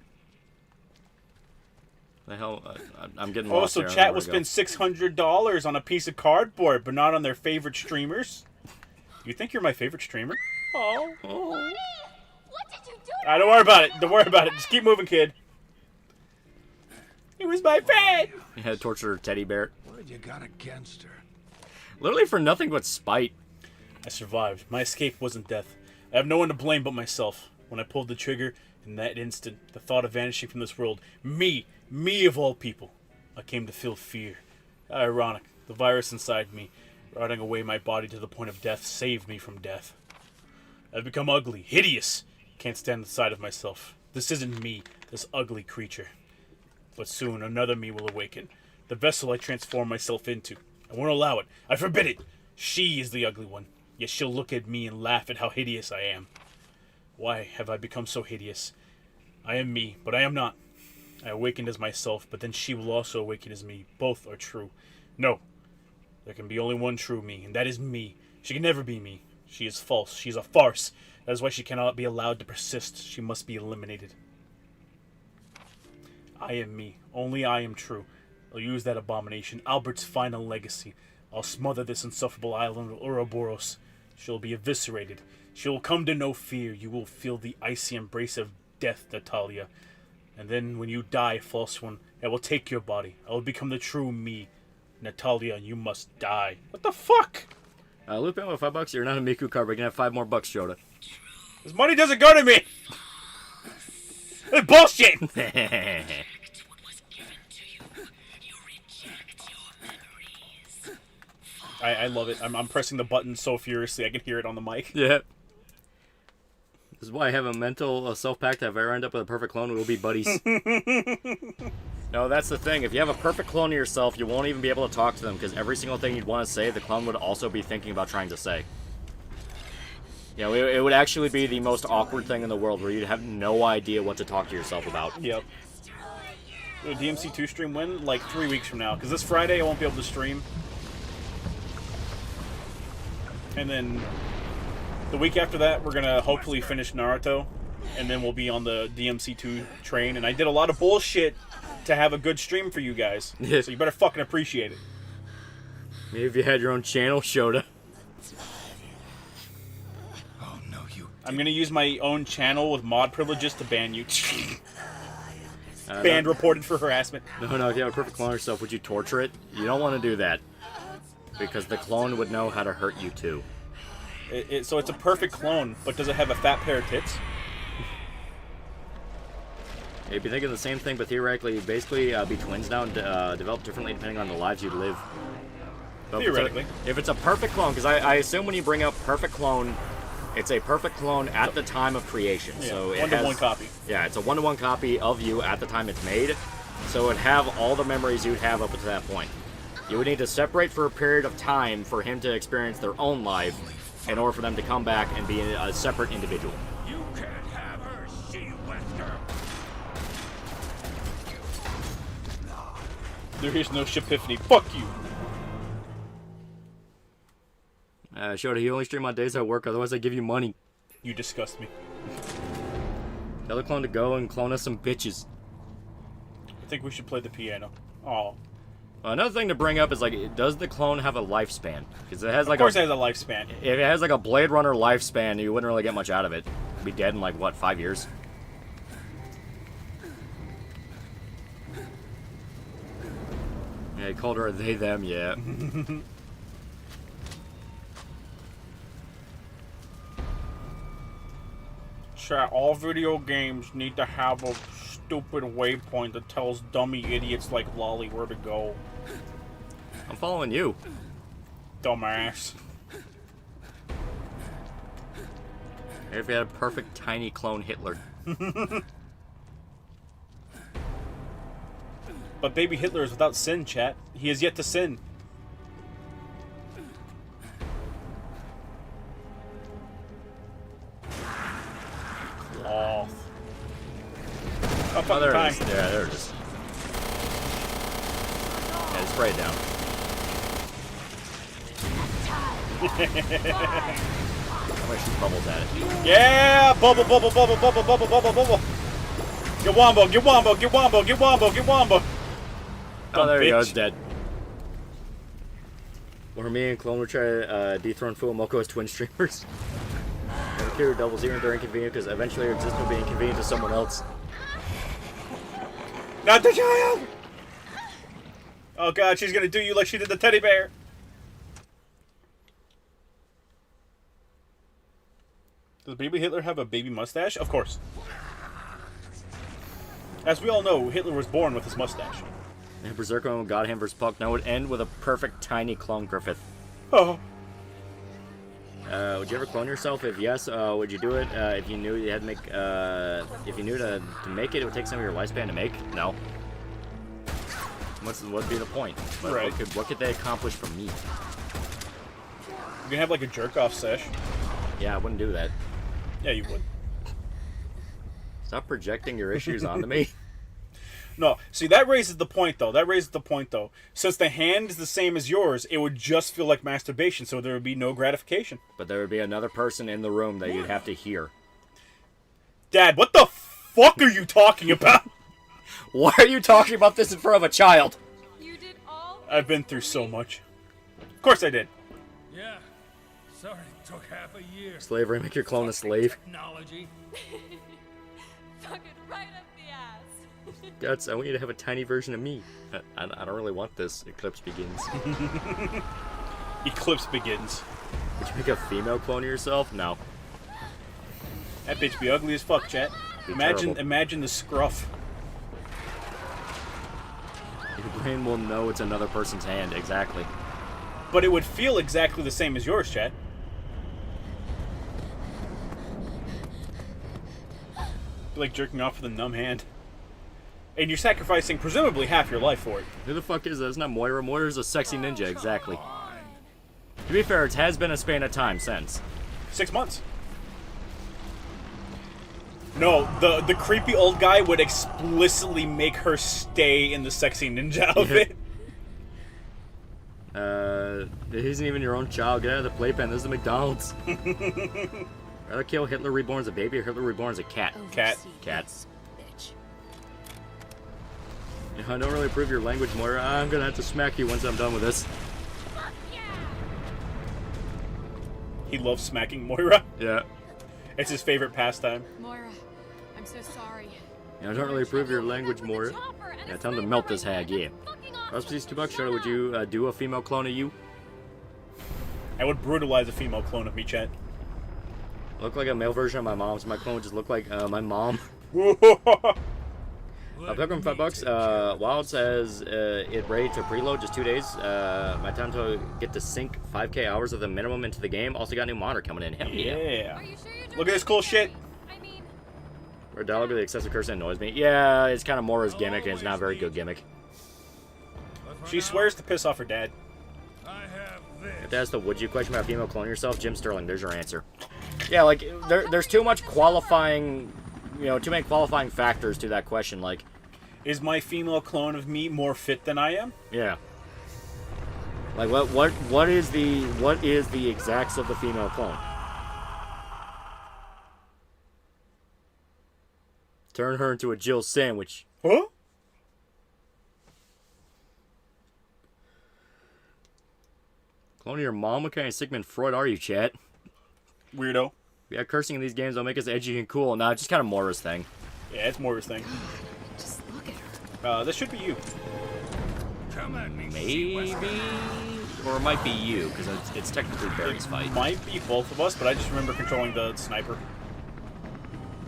The hell? I'm getting lost so here. chat will spend $600 on a piece of cardboard, but not on their favorite streamers? You think you're my favorite streamer? Oh. What did you do? Don't worry about it. Don't worry about it. Just keep moving, kid. He was my friend. You had tortured her teddy bear. What you got against her? Literally for nothing but spite. I survived. My escape wasn't death. I have no one to blame but myself. When I pulled the trigger, in that instant, the thought of vanishing from this world, me of all people, I came to feel fear. Ironic, the virus inside me, rotting away my body to the point of death, saved me from death. I've become ugly, hideous. Can't stand the sight of myself. This isn't me, this ugly creature. But soon another me will awaken. The vessel I transform myself into. I won't allow it. I forbid it. She is the ugly one. Yet she'll look at me and laugh at how hideous I am. Why have I become so hideous? I am me, but I am not. I awakened as myself, but then she will also awaken as me. Both are true. No. There can be only one true me, and that is me. She can never be me. She is false. She is a farce. That is why she cannot be allowed to persist. She must be eliminated. I am me. Only I am true. I'll use that abomination, Albert's final legacy. I'll smother this insufferable island of Ouroboros. She'll be eviscerated. She will come to no fear. You will feel the icy embrace of death, Natalia. And then when you die, false one, I will take your body. I will become the true me. Natalia, you must die. What the fuck? Loop in with $5. You're not a Miku card, but you can have $5 more, Yoda. This money doesn't go to me! It's bullshit! I love it. I'm pressing the button so furiously I can hear it on the mic. Yeah. This is why I have a mental self-pact that if I ever end up with a perfect clone, we'll be buddies. No, that's the thing. If you have a perfect clone of yourself, you won't even be able to talk to them, because every single thing you'd want to say, the clone would also be thinking about trying to say. You know, it would actually be the most awkward thing in the world, where you'd have no idea what to talk to yourself about. Yep. DMC2 stream when? Like 3 weeks from now. Because this Friday I won't be able to stream. And then the week after that, we're going to hopefully finish Naruto. And then we'll be on the DMC2 train. And I did a lot of bullshit to have a good stream for you guys. So you better fucking appreciate it. Maybe if you had your own channel, Shota. Oh, no, you... I'm going to use my own channel with mod privileges to ban you. Banned reported for harassment. No, if you have a perfect clone of yourself, would you torture it? You don't want to do that. Because the clone would know how to hurt you, too. So it's a perfect clone, but does it have a fat pair of tits? You'd be thinking the same thing, but theoretically, you'd basically be twins now and develop differently depending on the lives you live. But Theoretically. If it's a perfect clone, because I assume when you bring up perfect clone, it's a perfect clone at the time of creation. Yeah, so one-to-one copy. Yeah, it's a one-to-one copy of you at the time it's made. So it'd have all the memories you'd have up to that point. You would need to separate for a period of time for him to experience their own life in order for them to come back and be a separate individual. You can't have her, she-Wesker. There is no Shipiphany. Fuck you. Shota, you only stream on days I work, otherwise I give you money. You disgust me. Tell the clone to go and clone us some bitches. I think we should play the piano. Oh. Another thing to bring up is, like, does the clone have a lifespan? Because it has, like, of course it has a lifespan. If it has, like, a Blade Runner lifespan, you wouldn't really get much out of it. It'd be dead in, like, what, 5 years? Yeah, he called her a they, them, yeah. Chat, all video games need to have a stupid waypoint that tells dummy idiots like Lolly where to go. I'm following you. Dumbass. If you had a perfect tiny clone Hitler. But baby Hitler is without sin, chat. He has yet to sin. Cloth. Oh, there it is. Yeah, there it is. Yeah, spray it down. I'm gonna shoot bubbles at it. Yeah! Bubble, bubble, bubble, bubble, bubble, bubble, bubble. Get wombo, get wombo, get wombo, get wombo, get wombo. Oh, there he goes, dead. Or me and Clone will try to dethrone Fuamoko as twin streamers. Never care who doubles even if they're inconvenient, because eventually your existence will be inconvenient to someone else. Not the child! Oh god, she's gonna do you like she did the teddy bear. Does baby Hitler have a baby mustache? Of course. As we all know, Hitler was born with his mustache. And Berserk and Godhand vs. Puck now would end with a perfect tiny clone Griffith. Oh. Would you ever clone yourself? If yes, would you do it? If you knew you had to make, if you knew to make it, it would take some of your lifespan to make? No. What'd be the point? Right. What could they accomplish from me? You can have like a jerk-off sesh. Yeah, I wouldn't do that. Yeah, you would. Stop projecting your issues onto me. No, see, that raises the point, though. Since the hand is the same as yours, it would just feel like masturbation, so there would be no gratification. But there would be another person in the room that you'd have to hear. Dad, what the fuck are you talking about? Why are you talking about this in front of a child? You did all. I've been through so much. Of course I did. Yeah. Sorry it took half a year. Slavery, make your clone a slave. Technology. Fuck it right up the ass. Guts, I want you to have a tiny version of me. I don't really want this. Eclipse begins. Eclipse begins. Would you make a female clone of yourself? No. That bitch be ugly as fuck, chat. Imagine the scruff. Your brain will know it's another person's hand, exactly. But it would feel exactly the same as yours, Chad. Like jerking off with a numb hand. And you're sacrificing presumably half your life for it. Who the fuck is that? It's not Moira. Moira's a sexy ninja, exactly. To be fair, it has been a span of time since. 6 months. No, the creepy old guy would explicitly make her stay in the sexy ninja outfit. It isn't even your own child. Get out of the playpen. This is the McDonald's. Rather kill Hitler Reborn as a baby or Hitler Reborn as a cat? Cat. Cats. I don't really approve your language, Moira. I'm gonna have to smack you once I'm done with this. He loves smacking Moira. Yeah. It's his favorite pastime. Moira, I'm so sorry. Yeah, I don't really approve your language, Moira. Yeah, tell him to melt this hag, yeah. Ross, please, $2. Charlotte, would you do a female clone of you? I would brutalize a female clone of me, Chet. Look like a male version of my mom, so my clone would just look like my mom. Pilgrim, $5. Wild says it ready to preload, just 2 days. My time to get to sink 5k hours of the minimum into the game. Also got a new monitor coming in. Hell yeah. Look at this cool shit. Or dialogue with the excessive cursing annoys me. Yeah, it's kind of Moira's gimmick, and it's not a very good gimmick. She swears to piss off her dad. If that's the would you question about female clone yourself, Jim Sterling, there's your answer. Yeah, like, there's too much qualifying, too many qualifying factors to that question, like... Is my female clone of me more fit than I am? Yeah. Like, what is the exacts of the female clone? Turn her into a Jill sandwich. Huh? Clone your mom? What kind of Sigmund Freud are you, chat? Weirdo. Yeah, cursing in these games don't make us edgy and cool. Nah, it's just kind of Moira's thing. Yeah, it's Moira's thing. Just look at her. This should be you. Come at me. Maybe? Or it might be you, because it's technically Barry's fight. Might be both of us, but I just remember controlling the sniper.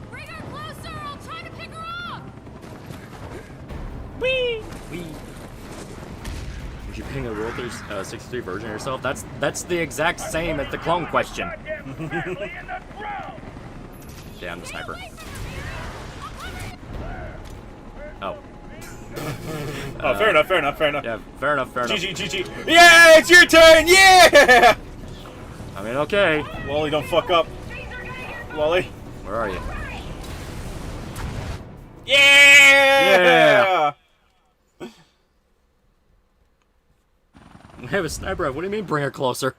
Bring her closer! I'll try to pick her up! Whee! Whee! Would you ping a World 63 version of yourself? That's the exact same as the clone question. Yeah, I'm the sniper. Oh. Fair enough. Yeah, fair enough. GG. Yeah, it's your turn! Yeah! I mean, okay. Loli, don't fuck up. Loli. Where are you? Yeah! I have a sniper. What do you mean, bring her closer?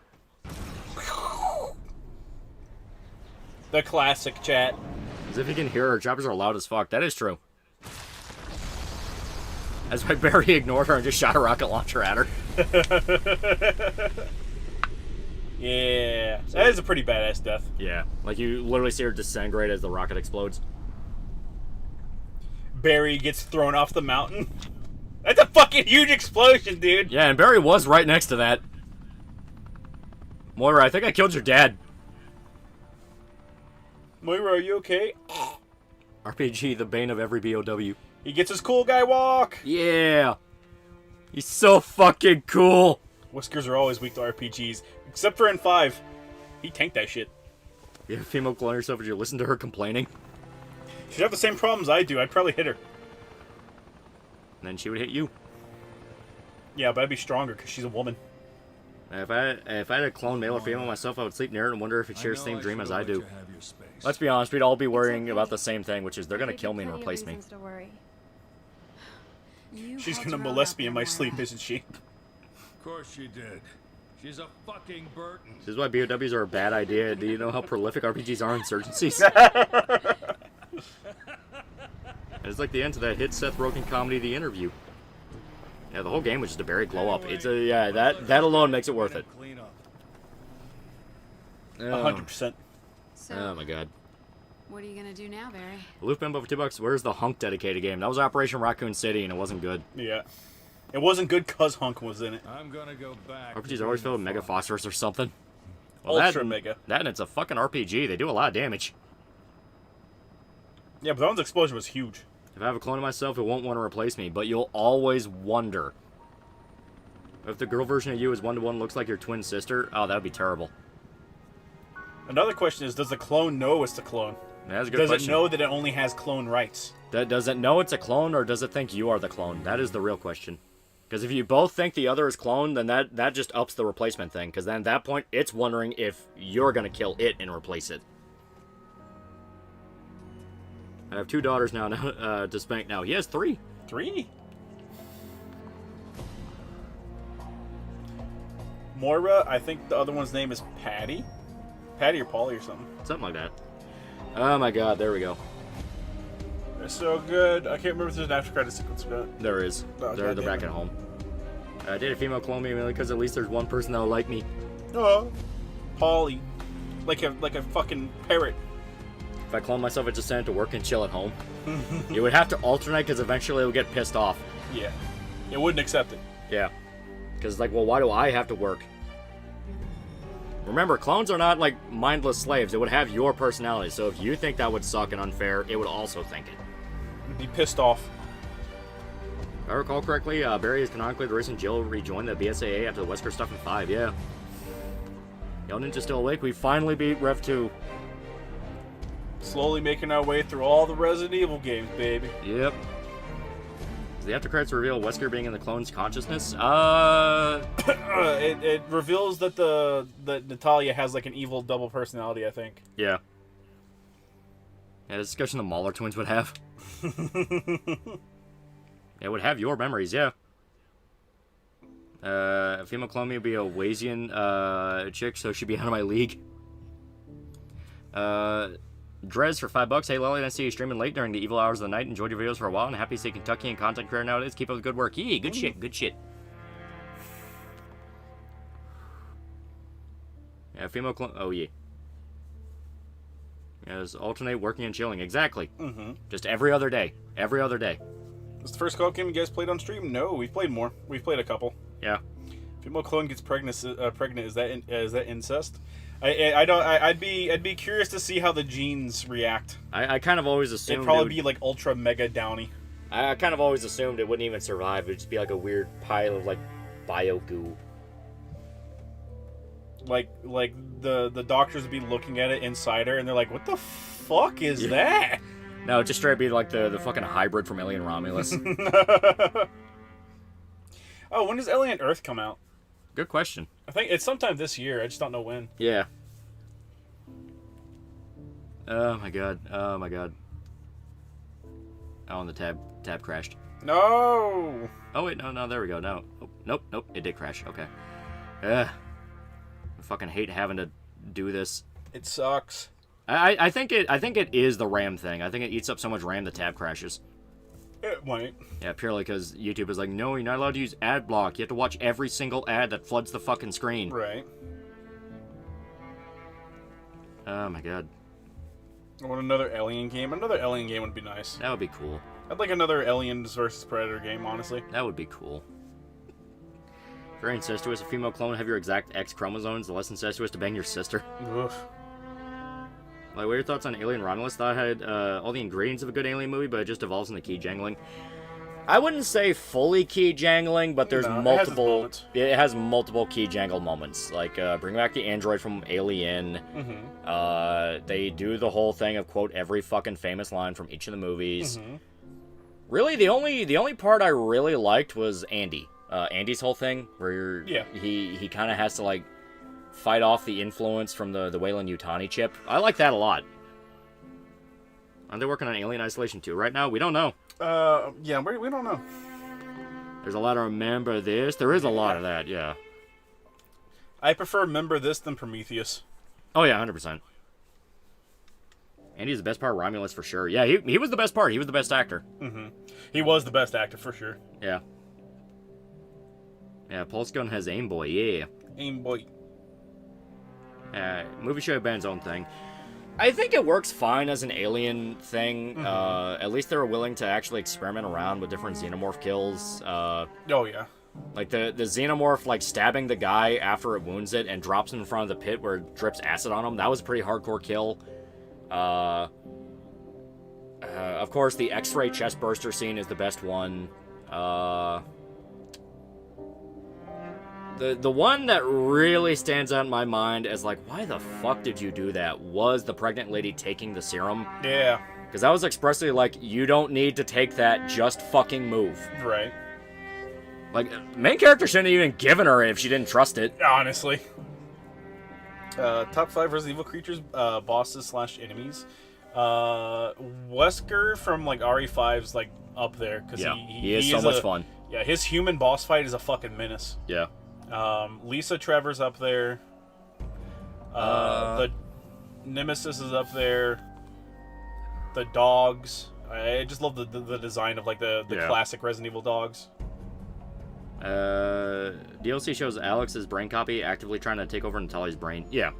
The classic, chat. As if you can hear her. Choppers are loud as fuck. That is true. That's why Barry ignored her and just shot a rocket launcher at her. Yeah. That is a pretty badass death. Yeah. Like, you literally see her disintegrate as the rocket explodes. Barry gets thrown off the mountain. That's a fucking huge explosion, dude. Yeah, and Barry was right next to that. Moira, I think I killed your dad. Moira, are you okay? RPG, the bane of every BOW. He gets his cool guy walk. Yeah. He's so fucking cool. Whiskers are always weak to RPGs, except for in 5. He tanked that shit. You have a female clone yourself, would you listen to her complaining? She'd have the same problems I do. I'd probably hit her. And then she would hit you. Yeah, but I'd be stronger because she's a woman. If I had a clone male or female myself, I would sleep near it and wonder if it shares the same dream as I do. Let's be honest, we'd all be worrying about the same thing, which is they're gonna kill me and replace me. She's gonna molest me in my sleep, isn't she? Of course she did. She's a fucking Burton. This is why BOWs are a bad idea. Do you know how prolific RPGs are in insurgencies? It's like the end to that hit Seth Rogen comedy, The Interview. Yeah, the whole game was just a Barry glow up. It's that alone makes it worth it. 100%. Oh my god. What are you gonna do now, Barry? Aloof Bimbo for $2. Where's the Hunk dedicated game? That was Operation Raccoon City, and it wasn't good. Yeah. It wasn't good because Hunk was in it. I'm gonna go back. RPGs are always filled with Mega Phosphorus or something. Well, Ultra Mega. That and it's a fucking RPG. They do a lot of damage. Yeah, but that one's explosion was huge. If I have a clone of myself, it won't want to replace me, but you'll always wonder. If the girl version of you is 1-to-1, looks like your twin sister, oh, that would be terrible. Another question is, does the clone know it's the clone? That's a good Does question. it know that it only has clone rights? Does it know it's a clone, or does it think you are the clone? That is the real question. Because if you both think the other is clone, then that just ups the replacement thing. Because then at that point, it's wondering if you're going to kill it and replace it. I have 2 daughters now to spank now. He has 3. 3? Moira, I think the other one's name is Patty. Patty or Polly or something. Something like that. Oh my god, there we go. They're so good. I can't remember if there's an after credit sequence for that. There is. Oh, they're back at home. I did a female clone me mainly because at least there's one person that'll like me. Oh, Polly. Like a fucking parrot. If I clone myself, I just send it to work and chill at home. You would have to alternate because eventually it would get pissed off. Yeah. It wouldn't accept it. Yeah. Because, like, well, why do I have to work? Remember, clones are not, like, mindless slaves. It would have your personality. So if you think that would suck and unfair, it would also think it. It'd be pissed off. If I recall correctly, Barry is canonically the reason Jill rejoined the BSAA after the Wesker stuff in 5, yeah. Yo, Ninja's still awake. We finally beat Rev 2. Slowly making our way through all the Resident Evil games, baby. Yep. Does the after credits reveal Wesker being in the clone's consciousness? It reveals that that Natalia has like an evil double personality, I think. Yeah. Yeah, the discussion the Mahler twins would have. It would have your memories, yeah. A female clone me would be a Wasian chick, so she'd be out of my league. Drez for $5. Hey, Lolly, I see you streaming late during the evil hours of the night. Enjoyed your videos for a while, and happy to see Kentucky and content career nowadays. Keep up the good work. Yee, good shit, good shit. Yeah, female clone. Oh, yeah. Yes, alternate working and chilling. Exactly. Mm-hmm. Just every other day. Every other day. This the first co-op game you guys played on stream? No, we've played more. We've played a couple. Yeah. Female clone gets pregnant. Is that incest? I'd be curious to see how the genes react. I kind of always assumed it'd probably be like ultra mega downy. I kind of always assumed it wouldn't even survive. It'd just be like a weird pile of like bio goo. Like the doctors would be looking at it inside her, and they're like, "What the fuck is that?" No, it'd just straight be like the fucking hybrid from Alien Romulus. Oh, when does Alien Earth come out? Good question. I think it's sometime this year. I just don't know when. Yeah. Oh my god. Oh my god. Oh, and the tab crashed. No. Oh wait, no, there we go. No. Oh, nope. It did crash. Okay. I fucking hate having to do this. It sucks. I think it is the RAM thing. I think it eats up so much RAM the tab crashes. It might. Yeah, purely because YouTube is like, no, you're not allowed to use ad block. You have to watch every single ad that floods the fucking screen. Right. Oh my god. I want another Alien game. Another Alien game would be nice. That would be cool. I'd like another Aliens versus Predator game, honestly. That would be cool. Very incestuous. A female clone have your exact X chromosomes. The less incestuous to bang your sister. Ugh. Like, what are your thoughts on Alien Romulus? Thought it had all the ingredients of a good alien movie, but it just evolves into key jangling. I wouldn't say fully key jangling, but there's multiple. It has multiple key jangle moments. Like bring back the android from Alien. Mm-hmm. They do the whole thing of quote every fucking famous line from each of the movies. Mm-hmm. Really, the only part I really liked was Andy. Andy's whole thing, where he kind of has to like fight off the influence from the Weyland-Yutani chip. I like that a lot. Are they working on Alien Isolation 2 right now? We don't know. Yeah, we don't know. There's a lot of remember this. There is a lot of that, yeah. I prefer remember this than Prometheus. Oh yeah, 100%. Andy's the best part of Romulus for sure. Yeah, he was the best part. He was the best actor. Mm-hmm. He was the best actor for sure. Yeah. Yeah, Pulse Gun has Aim Boy, yeah. Aim Boy. Movie should have been its own thing. I think it works fine as an alien thing. Mm-hmm. At least they were willing to actually experiment around with different xenomorph kills. Oh, yeah. Like the xenomorph, like stabbing the guy after it wounds it and drops him in front of the pit where it drips acid on him. That was a pretty hardcore kill. Of course, the X-ray chest burster scene is the best one. The one that really stands out in my mind as like, why the fuck did you do that, was the pregnant lady taking the serum. Yeah. Because I was expressly like, you don't need to take that, just fucking move. Right. Like, main character shouldn't have even given her if she didn't trust it. Honestly. Top 5 Resident Evil creatures, bosses / enemies. Wesker from like RE5's like up there because he is so much fun. Yeah, his human boss fight is a fucking menace. Yeah. Lisa Trevor's up there. The Nemesis is up there. The dogs. I just love the design of like the classic Resident Evil dogs. DLC shows Alex's brain copy actively trying to take over Natalia's brain. Yeah.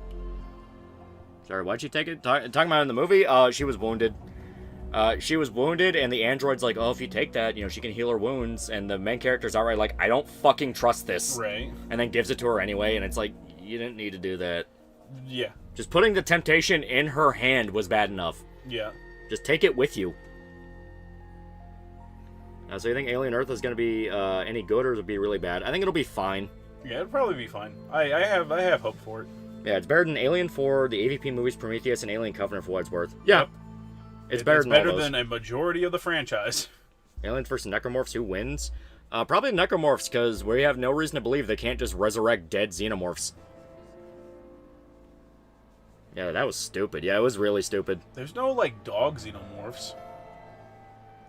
Sorry, why'd she take it? Talking about it in the movie, she was wounded. She was wounded, and the android's like, oh, if you take that, she can heal her wounds. And the main character's outright like, I don't fucking trust this. Right. And then gives it to her anyway, and it's like, you didn't need to do that. Yeah. Just putting the temptation in her hand was bad enough. Yeah. Just take it with you. So you think Alien Earth is going to be any good, or it'll be really bad? I think it'll be fine. Yeah, it'll probably be fine. I have hope for it. Yeah, it's better than Alien 4, the AVP movies Prometheus, and Alien Covenant for what it's worth. Yeah. Yep. It's better than a majority of the franchise. Aliens versus Necromorphs, who wins? Probably Necromorphs, because we have no reason to believe they can't just resurrect dead Xenomorphs. Yeah, that was stupid. Yeah, it was really stupid. There's no, like, dog Xenomorphs.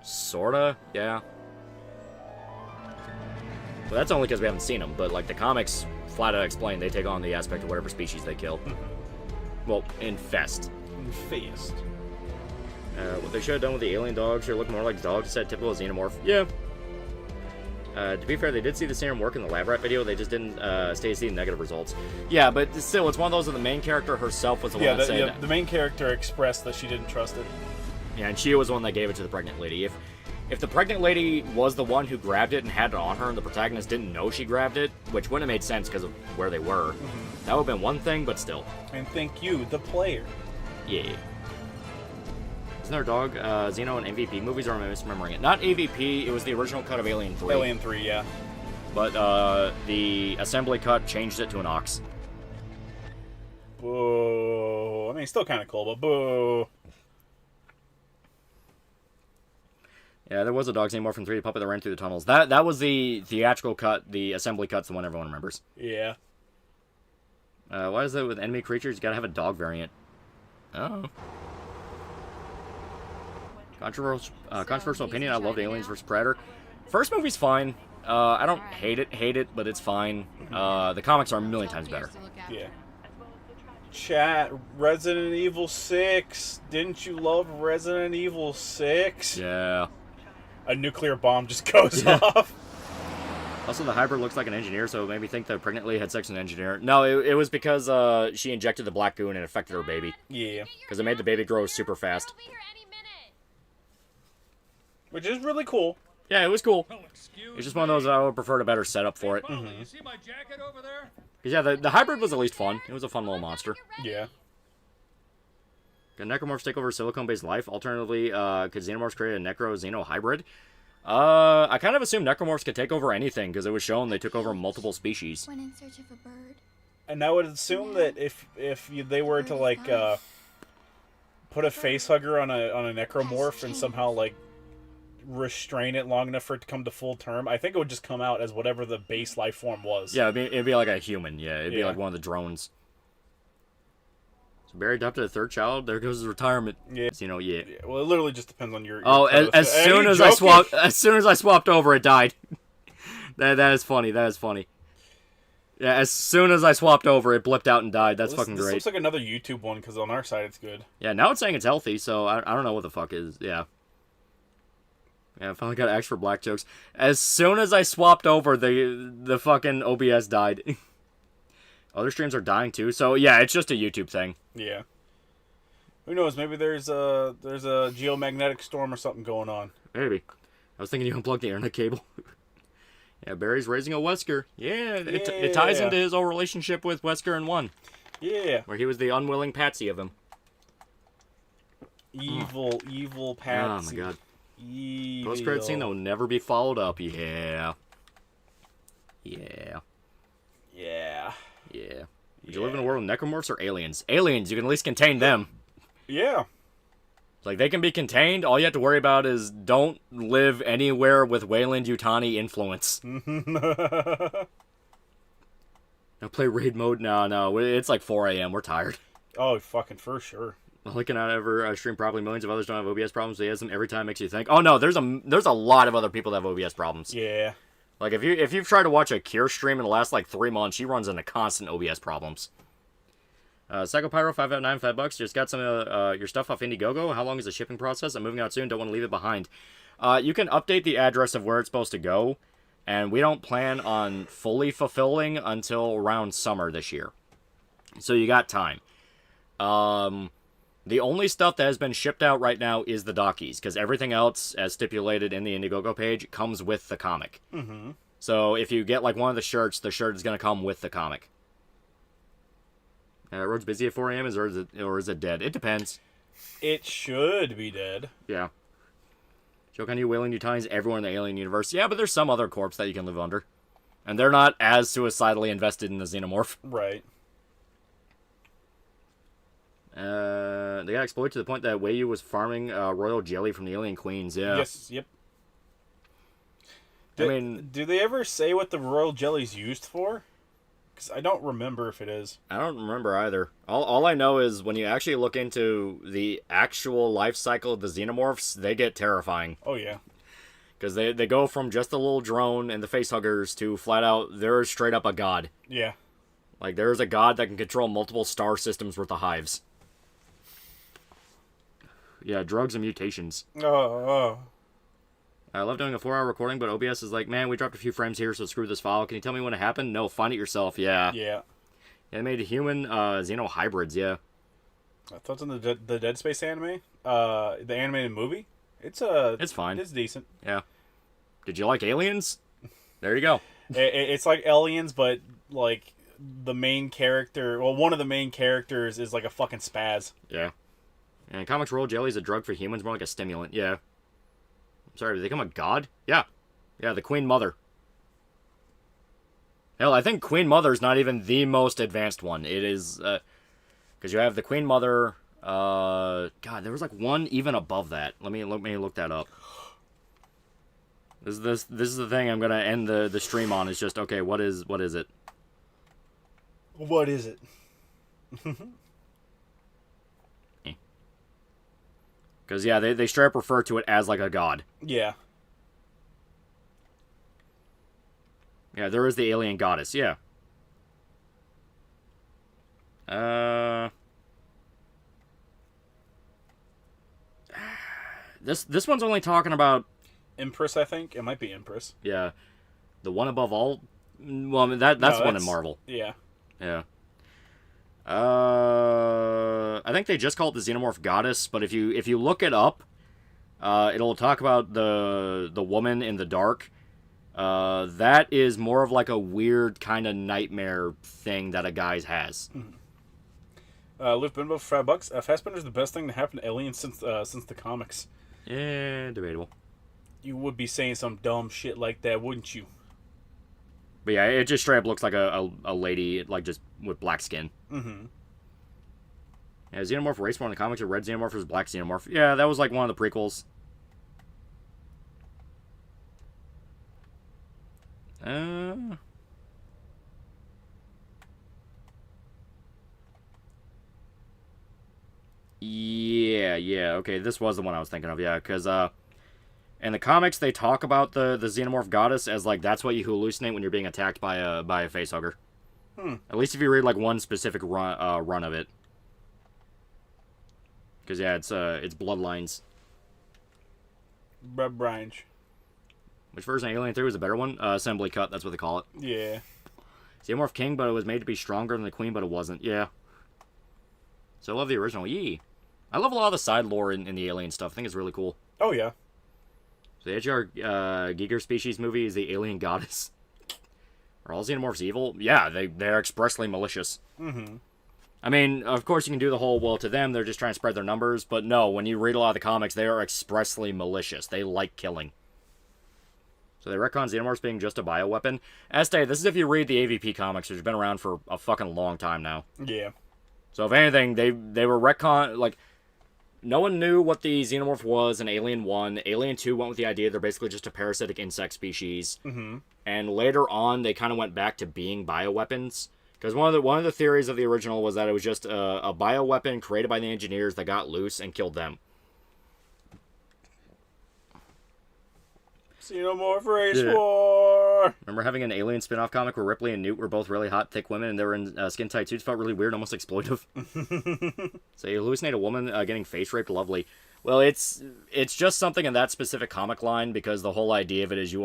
Sorta, yeah. Well, that's only because we haven't seen them, but, like, the comics flat out explain they take on the aspect of whatever species they kill. Well, infest. Infest. What they should have done with the alien dogs should look more like dogs instead of typical Xenomorph. Yeah. To be fair, they did see the serum work in the lab rat video, they just didn't stay to see the negative results. Yeah, but still, it's one of those that the main character herself was the one that said... Yeah, the main character expressed that she didn't trust it. Yeah, and she was the one that gave it to the pregnant lady. If the pregnant lady was the one who grabbed it and had it on her, and the protagonist didn't know she grabbed it, which wouldn't have made sense because of where they were, that would have been one thing, but still. And thank you, the player. Yeah. Isn't there a dog, Xeno and MVP movies, or am I misremembering it? Not AVP, it was the original cut of Alien 3. Alien 3, yeah. But the assembly cut changed it to an ox. Boo. I mean, still kind of cool, but boo. Yeah, there was a dog Xenomorph from 3D puppet that ran through the tunnels. That was the theatrical cut. The assembly cut's the one everyone remembers. Yeah. Why is that with enemy creatures? You gotta have a dog variant. Oh. Controversial opinion. I loved Aliens vs. Predator. First movie's fine. I don't hate it, but it's fine. The comics are a million times better. Yeah. Chat, Resident Evil 6. Didn't you love Resident Evil 6? Yeah. A nuclear bomb just goes off. Also, the hybrid looks like an engineer, so it made me think the pregnant lady had sex with an engineer. No, it was because she injected the black goo and it affected her baby. Yeah. Because it made the baby grow super fast. Which is really cool. Yeah, it was cool. It's just one of those I would prefer a better setup for it. You see my jacket over there? Because yeah, the hybrid was at least fun. It was a fun little monster. Yeah. Can Necromorphs take over silicone-based life? Alternatively, could Xenomorphs create a Necro-Xeno hybrid? I kind of assumed Necromorphs could take over anything, because it was shown they took over multiple species. Went in search of a bird. And I would assume that if they were to, like, put a facehugger on a Necromorph and somehow, like, restrain it long enough for it to come to full term, I think it would just come out as whatever the base life form was. Yeah, it'd be like a human, yeah. It'd be like one of the drones. So Barry adopted a third child, there goes his retirement. Yeah. Yeah. Well, it literally just depends on your as soon as I swapped over, it died. that is funny, that is funny. Yeah, as soon as I swapped over, it blipped out and died. That's fucking great. This looks like another YouTube one, because on our side it's good. Yeah, now it's saying it's healthy, so I don't know what the fuck is, yeah. Yeah, I finally got X for black jokes. As soon as I swapped over, the fucking OBS died. Other streams are dying too, so yeah, it's just a YouTube thing. Yeah. Who knows? Maybe there's a geomagnetic storm or something going on. Maybe. I was thinking you unplugged the internet cable. Yeah, Barry's raising a Wesker. Yeah, it ties into his whole relationship with Wesker in 1. Yeah. Where he was the unwilling patsy of him. Evil patsy. Oh my god. Post-credit scene that will never be followed up. Yeah. Would you live in a world with necromorphs or aliens? Aliens, you can at least contain them. Yeah. Like, they can be contained. All you have to worry about is don't live anywhere with Wayland Yutani influence. Now play raid mode? No. It's like 4 a.m. We're tired. Oh, fucking for sure. Well, he cannot ever stream properly. Millions of others don't have OBS problems. He has them every time. Makes you think. Oh, no, there's a lot of other people that have OBS problems. Yeah. Like, if you've tried to watch a Cure stream in the last, like, 3 months, she runs into constant OBS problems. Psycho Pyro 559, $5. Just got some your stuff off Indiegogo. How long is the shipping process? I'm moving out soon. Don't want to leave it behind. You can update the address of where it's supposed to go, and we don't plan on fully fulfilling until around summer this year. So you got time. The only stuff that has been shipped out right now is the dockies, because everything else, as stipulated in the Indiegogo page, comes with the comic. Mm-hmm. So if you get like one of the shirts is going to come with the comic. Road's busy at 4 a.m. or is it dead? It depends. It should be dead. Yeah. Joke on you, Wayland Yutani's everyone in the alien universe. Yeah, but there's some other corpse that you can live under. And they're not as suicidally invested in the xenomorph. Right. They got exploited to the point that Wei was farming royal jelly from the alien queens. Yeah. Yes, yep. Do they ever say what the royal jelly's used for? Because I don't remember if it is. I don't remember either. All I know is when you actually look into the actual life cycle of the xenomorphs, they get terrifying. Oh, yeah. Because they go from just a little drone and the facehuggers to flat out, they're straight up a god. Yeah. Like, there's a god that can control multiple star systems worth of hives. Yeah, drugs and mutations. Oh. I love doing a 4-hour recording, but OBS is like, man, we dropped a few frames here, so screw this file. Can you tell me when it happened? No, find it yourself. Yeah. Yeah. Yeah, they made human xeno hybrids. Yeah. Thoughts on the Dead Space anime? The animated movie? It's fine. It's decent. Yeah. Did you like Aliens? There you go. It's like Aliens, but like the main character. Well, one of the main characters is like a fucking spaz. Yeah. And comics roll jelly is a drug for humans, more like a stimulant. Yeah. Sorry, did they become a god? Yeah. Yeah, the Queen Mother. Hell, I think Queen Mother's not even the most advanced one. It is, because you have the Queen Mother, God, there was like one even above that. Let me look that up. This is the thing I'm gonna end the stream on, is just, okay, what is it? What is it? Because, yeah, they straight up refer to it as, like, a god. Yeah. Yeah, there is the alien goddess, yeah. This one's only talking about... Empress, I think? It might be Empress. Yeah. The one above all? Well, I mean, that's one in Marvel. Yeah. Yeah. I think they just call it the Xenomorph Goddess, but if you look it up, it'll talk about the woman in the dark. That is more of like a weird kind of nightmare thing that a guy has. Liv Bimbo for $5. Fassbender's the best thing to happen to aliens since the comics. Yeah, debatable. You would be saying some dumb shit like that, wouldn't you? But yeah, it just straight up looks like a lady, like, just with black skin. Mm-hmm. Yeah, Xenomorph race form in the comics, a red Xenomorph was black Xenomorph. Yeah, that was like one of the prequels. Yeah, okay, this was the one I was thinking of, yeah, because, in the comics, they talk about the Xenomorph Goddess as, like, that's what you hallucinate when you're being attacked by a facehugger. At least if you read, like, one specific run of it. Because, yeah, it's Bloodlines. Bloodlines. Which version of Alien 3 was the better one? Assembly Cut, that's what they call it. Yeah. Xenomorph King, but it was made to be stronger than the Queen, but it wasn't. Yeah. So I love the original. Yee. I love a lot of the side lore in the Alien stuff. I think it's really cool. Oh, yeah. So the HR Giger species movie is the alien goddess. Are all xenomorphs evil? Yeah, they're expressly malicious. Mm-hmm. I mean, of course you can do the whole, well, to them, they're just trying to spread their numbers, but no, when you read a lot of the comics, they are expressly malicious. They like killing. So they retcon xenomorphs being just a bioweapon. Este, this is if you read the AVP comics, which have been around for a fucking long time now. Yeah. So if anything, they were retcon, like, no one knew what the xenomorph was in Alien 1. Alien 2 went with the idea they're basically just a parasitic insect species. Mm-hmm. And later on, they kind of went back to being bioweapons. Because one of the theories of the original was that it was just a bioweapon created by the engineers that got loose and killed them. Xenomorph race war! Remember having an Alien spin-off comic where Ripley and Newt were both really hot, thick women, and they were in skin-tight suits? Felt really weird, almost exploitive. So you hallucinate a woman getting face raped? Lovely. Well, it's just something in that specific comic line, because the whole idea of it is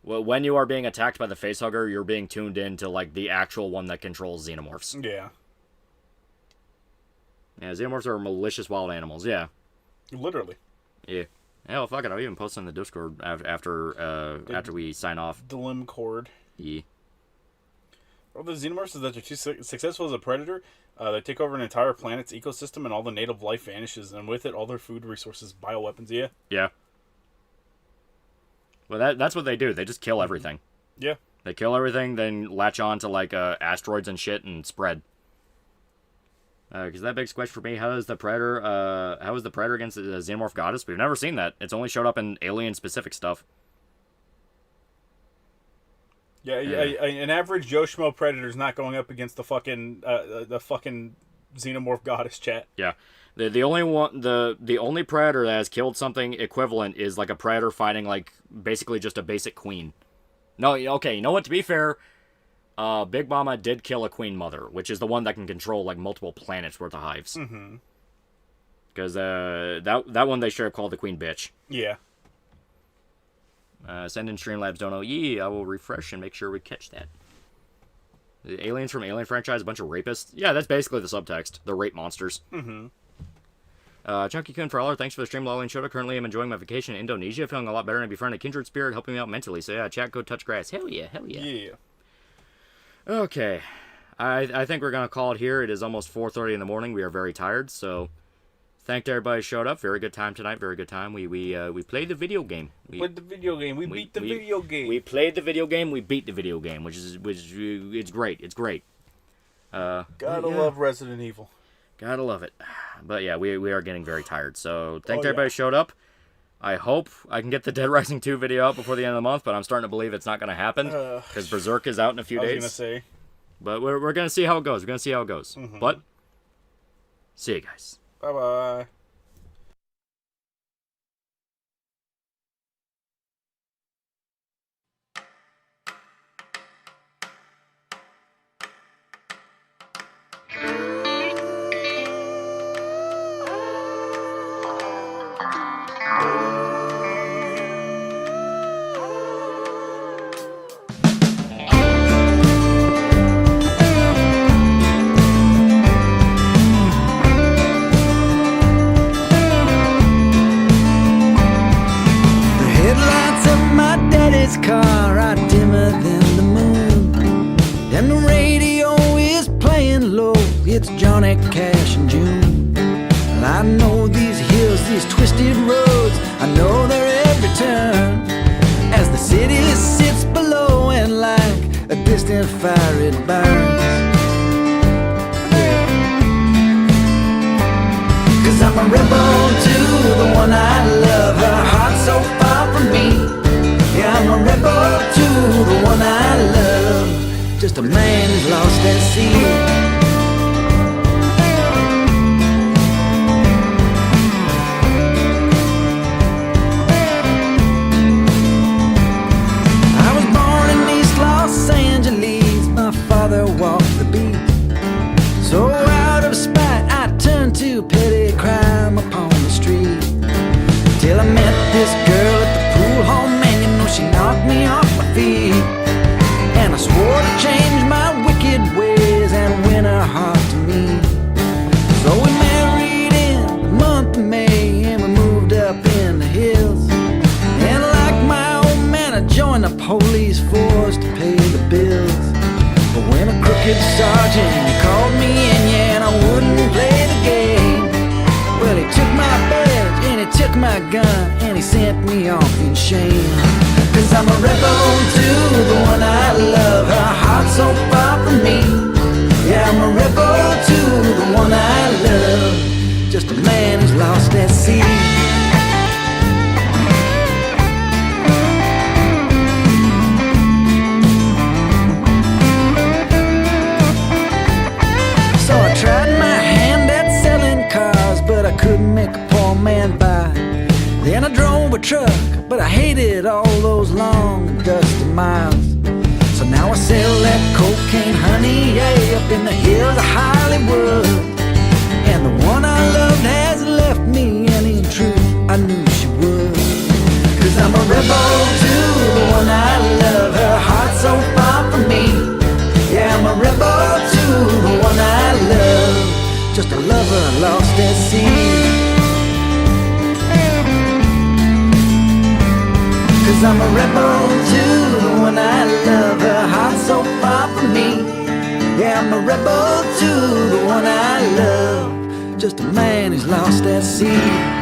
when you are being attacked by the facehugger, you're being tuned in to, like, the actual one that controls xenomorphs. Yeah. Yeah, xenomorphs are malicious wild animals, yeah. Literally. Yeah. Yeah, well, fuck it. I'll even post in the Discord after we sign off. Dilim cord. Yeah. Well, the xenomorphs is that they're too successful as a predator. They take over an entire planet's ecosystem, and all the native life vanishes, and with it, all their food resources, bioweapons. Yeah. Yeah. Well, that's what they do. They just kill everything. Yeah. They kill everything, then latch on to, like, asteroids and shit and spread. Because that begs the question for me, how is the Predator against the Xenomorph Goddess? We've never seen that. It's only showed up in Alien-specific stuff. Yeah, an average Joe Schmo Predator's not going up against the fucking Xenomorph Goddess, chat. Yeah. The only Predator that has killed something equivalent is, like, a Predator fighting, like, basically just a basic queen. No, okay, you know what, to be fair, Big Mama did kill a queen mother, which is the one that can control, like, multiple planets worth of hives. Mm-hmm. Because that one they should have called the queen bitch. Yeah. Send in Streamlabs don't know. I will refresh and make sure we catch that. The aliens from Alien franchise, a bunch of rapists. Yeah, that's basically the subtext. They're rape monsters. Mm-hmm. Chunky Kun for Aller, thanks for the stream, Lolly and Shota. Currently, I'm enjoying my vacation in Indonesia, feeling a lot better, and I befriended a kindred spirit, helping me out mentally. So yeah, chat, go touch grass. Hell yeah, hell yeah. Yeah. Okay, I think we're gonna call it here. It is almost 4:30 in the morning. We are very tired, so thanked everybody who showed up. Very good time tonight. Very good time. We played the video game. We played the video game. We beat the video game. We played the video game. We beat the video game, which it's great. It's great. Gotta love Resident Evil. Gotta love it. But yeah, we are getting very tired. So thanks to everybody who showed up. I hope I can get the Dead Rising 2 video out before the end of the month, but I'm starting to believe it's not going to happen because Berserk is out in a few days. I was going to say. But we're going to see how it goes. We're going to see how it goes. Mm-hmm. But see you guys. Bye-bye. Car are dimmer than the moon, and the radio is playing low. It's Johnny Cash and June. And I know these hills, these twisted roads, I know their every turn, as the city sits below and like a distant fire it burns. Cause I'm a rebel to the one I love, her heart so far from me. Yeah, I'm a rebel to the one I love, just a man who's lost at sea. I was born in East Los Angeles, my father walked the beat. So out of spite I turned to petty crime upon the street, till I met this girl at the pool hall. She knocked me off my feet, and I swore to change my wicked ways and win her heart to me. So we married in the month of May, and we moved up in the hills. And like my old man, I joined the police force to pay the bills. But when a crooked sergeant called me in, yeah, and I wouldn't play the game, well, he took my badge and he took my gun and he sent me off in shame. Cause I'm a rebel to the one I love. Her heart so far from me. Yeah, I'm a rebel to the one I love. Just a man who's lost at sea. So I tried my hand at selling cars, but I couldn't make a poor man buy. Then I drove a truck, but I hated all those long and dusty miles. So now I sell that cocaine honey, yeah, up in the hills of Hollywood. And the one I loved has left me, and in truth, I knew she would. Cause I'm a rebel to the one I love. Her heart's so far from me. Yeah, I'm a rebel to the one I love. Just a lover lost at sea. Cause I'm a rebel to the one I love. Her heart's so far from me. Yeah, I'm a rebel to the one I love. Just a man who's lost at sea.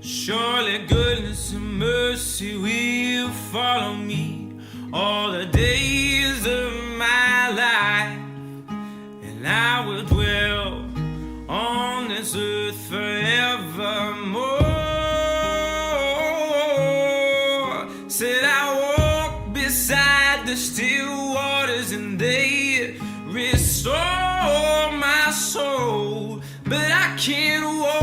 Surely goodness and mercy will follow me all the days of my life, and I will dwell on this earth forevermore. Said I walk beside the still waters and they restore my soul, but I can't walk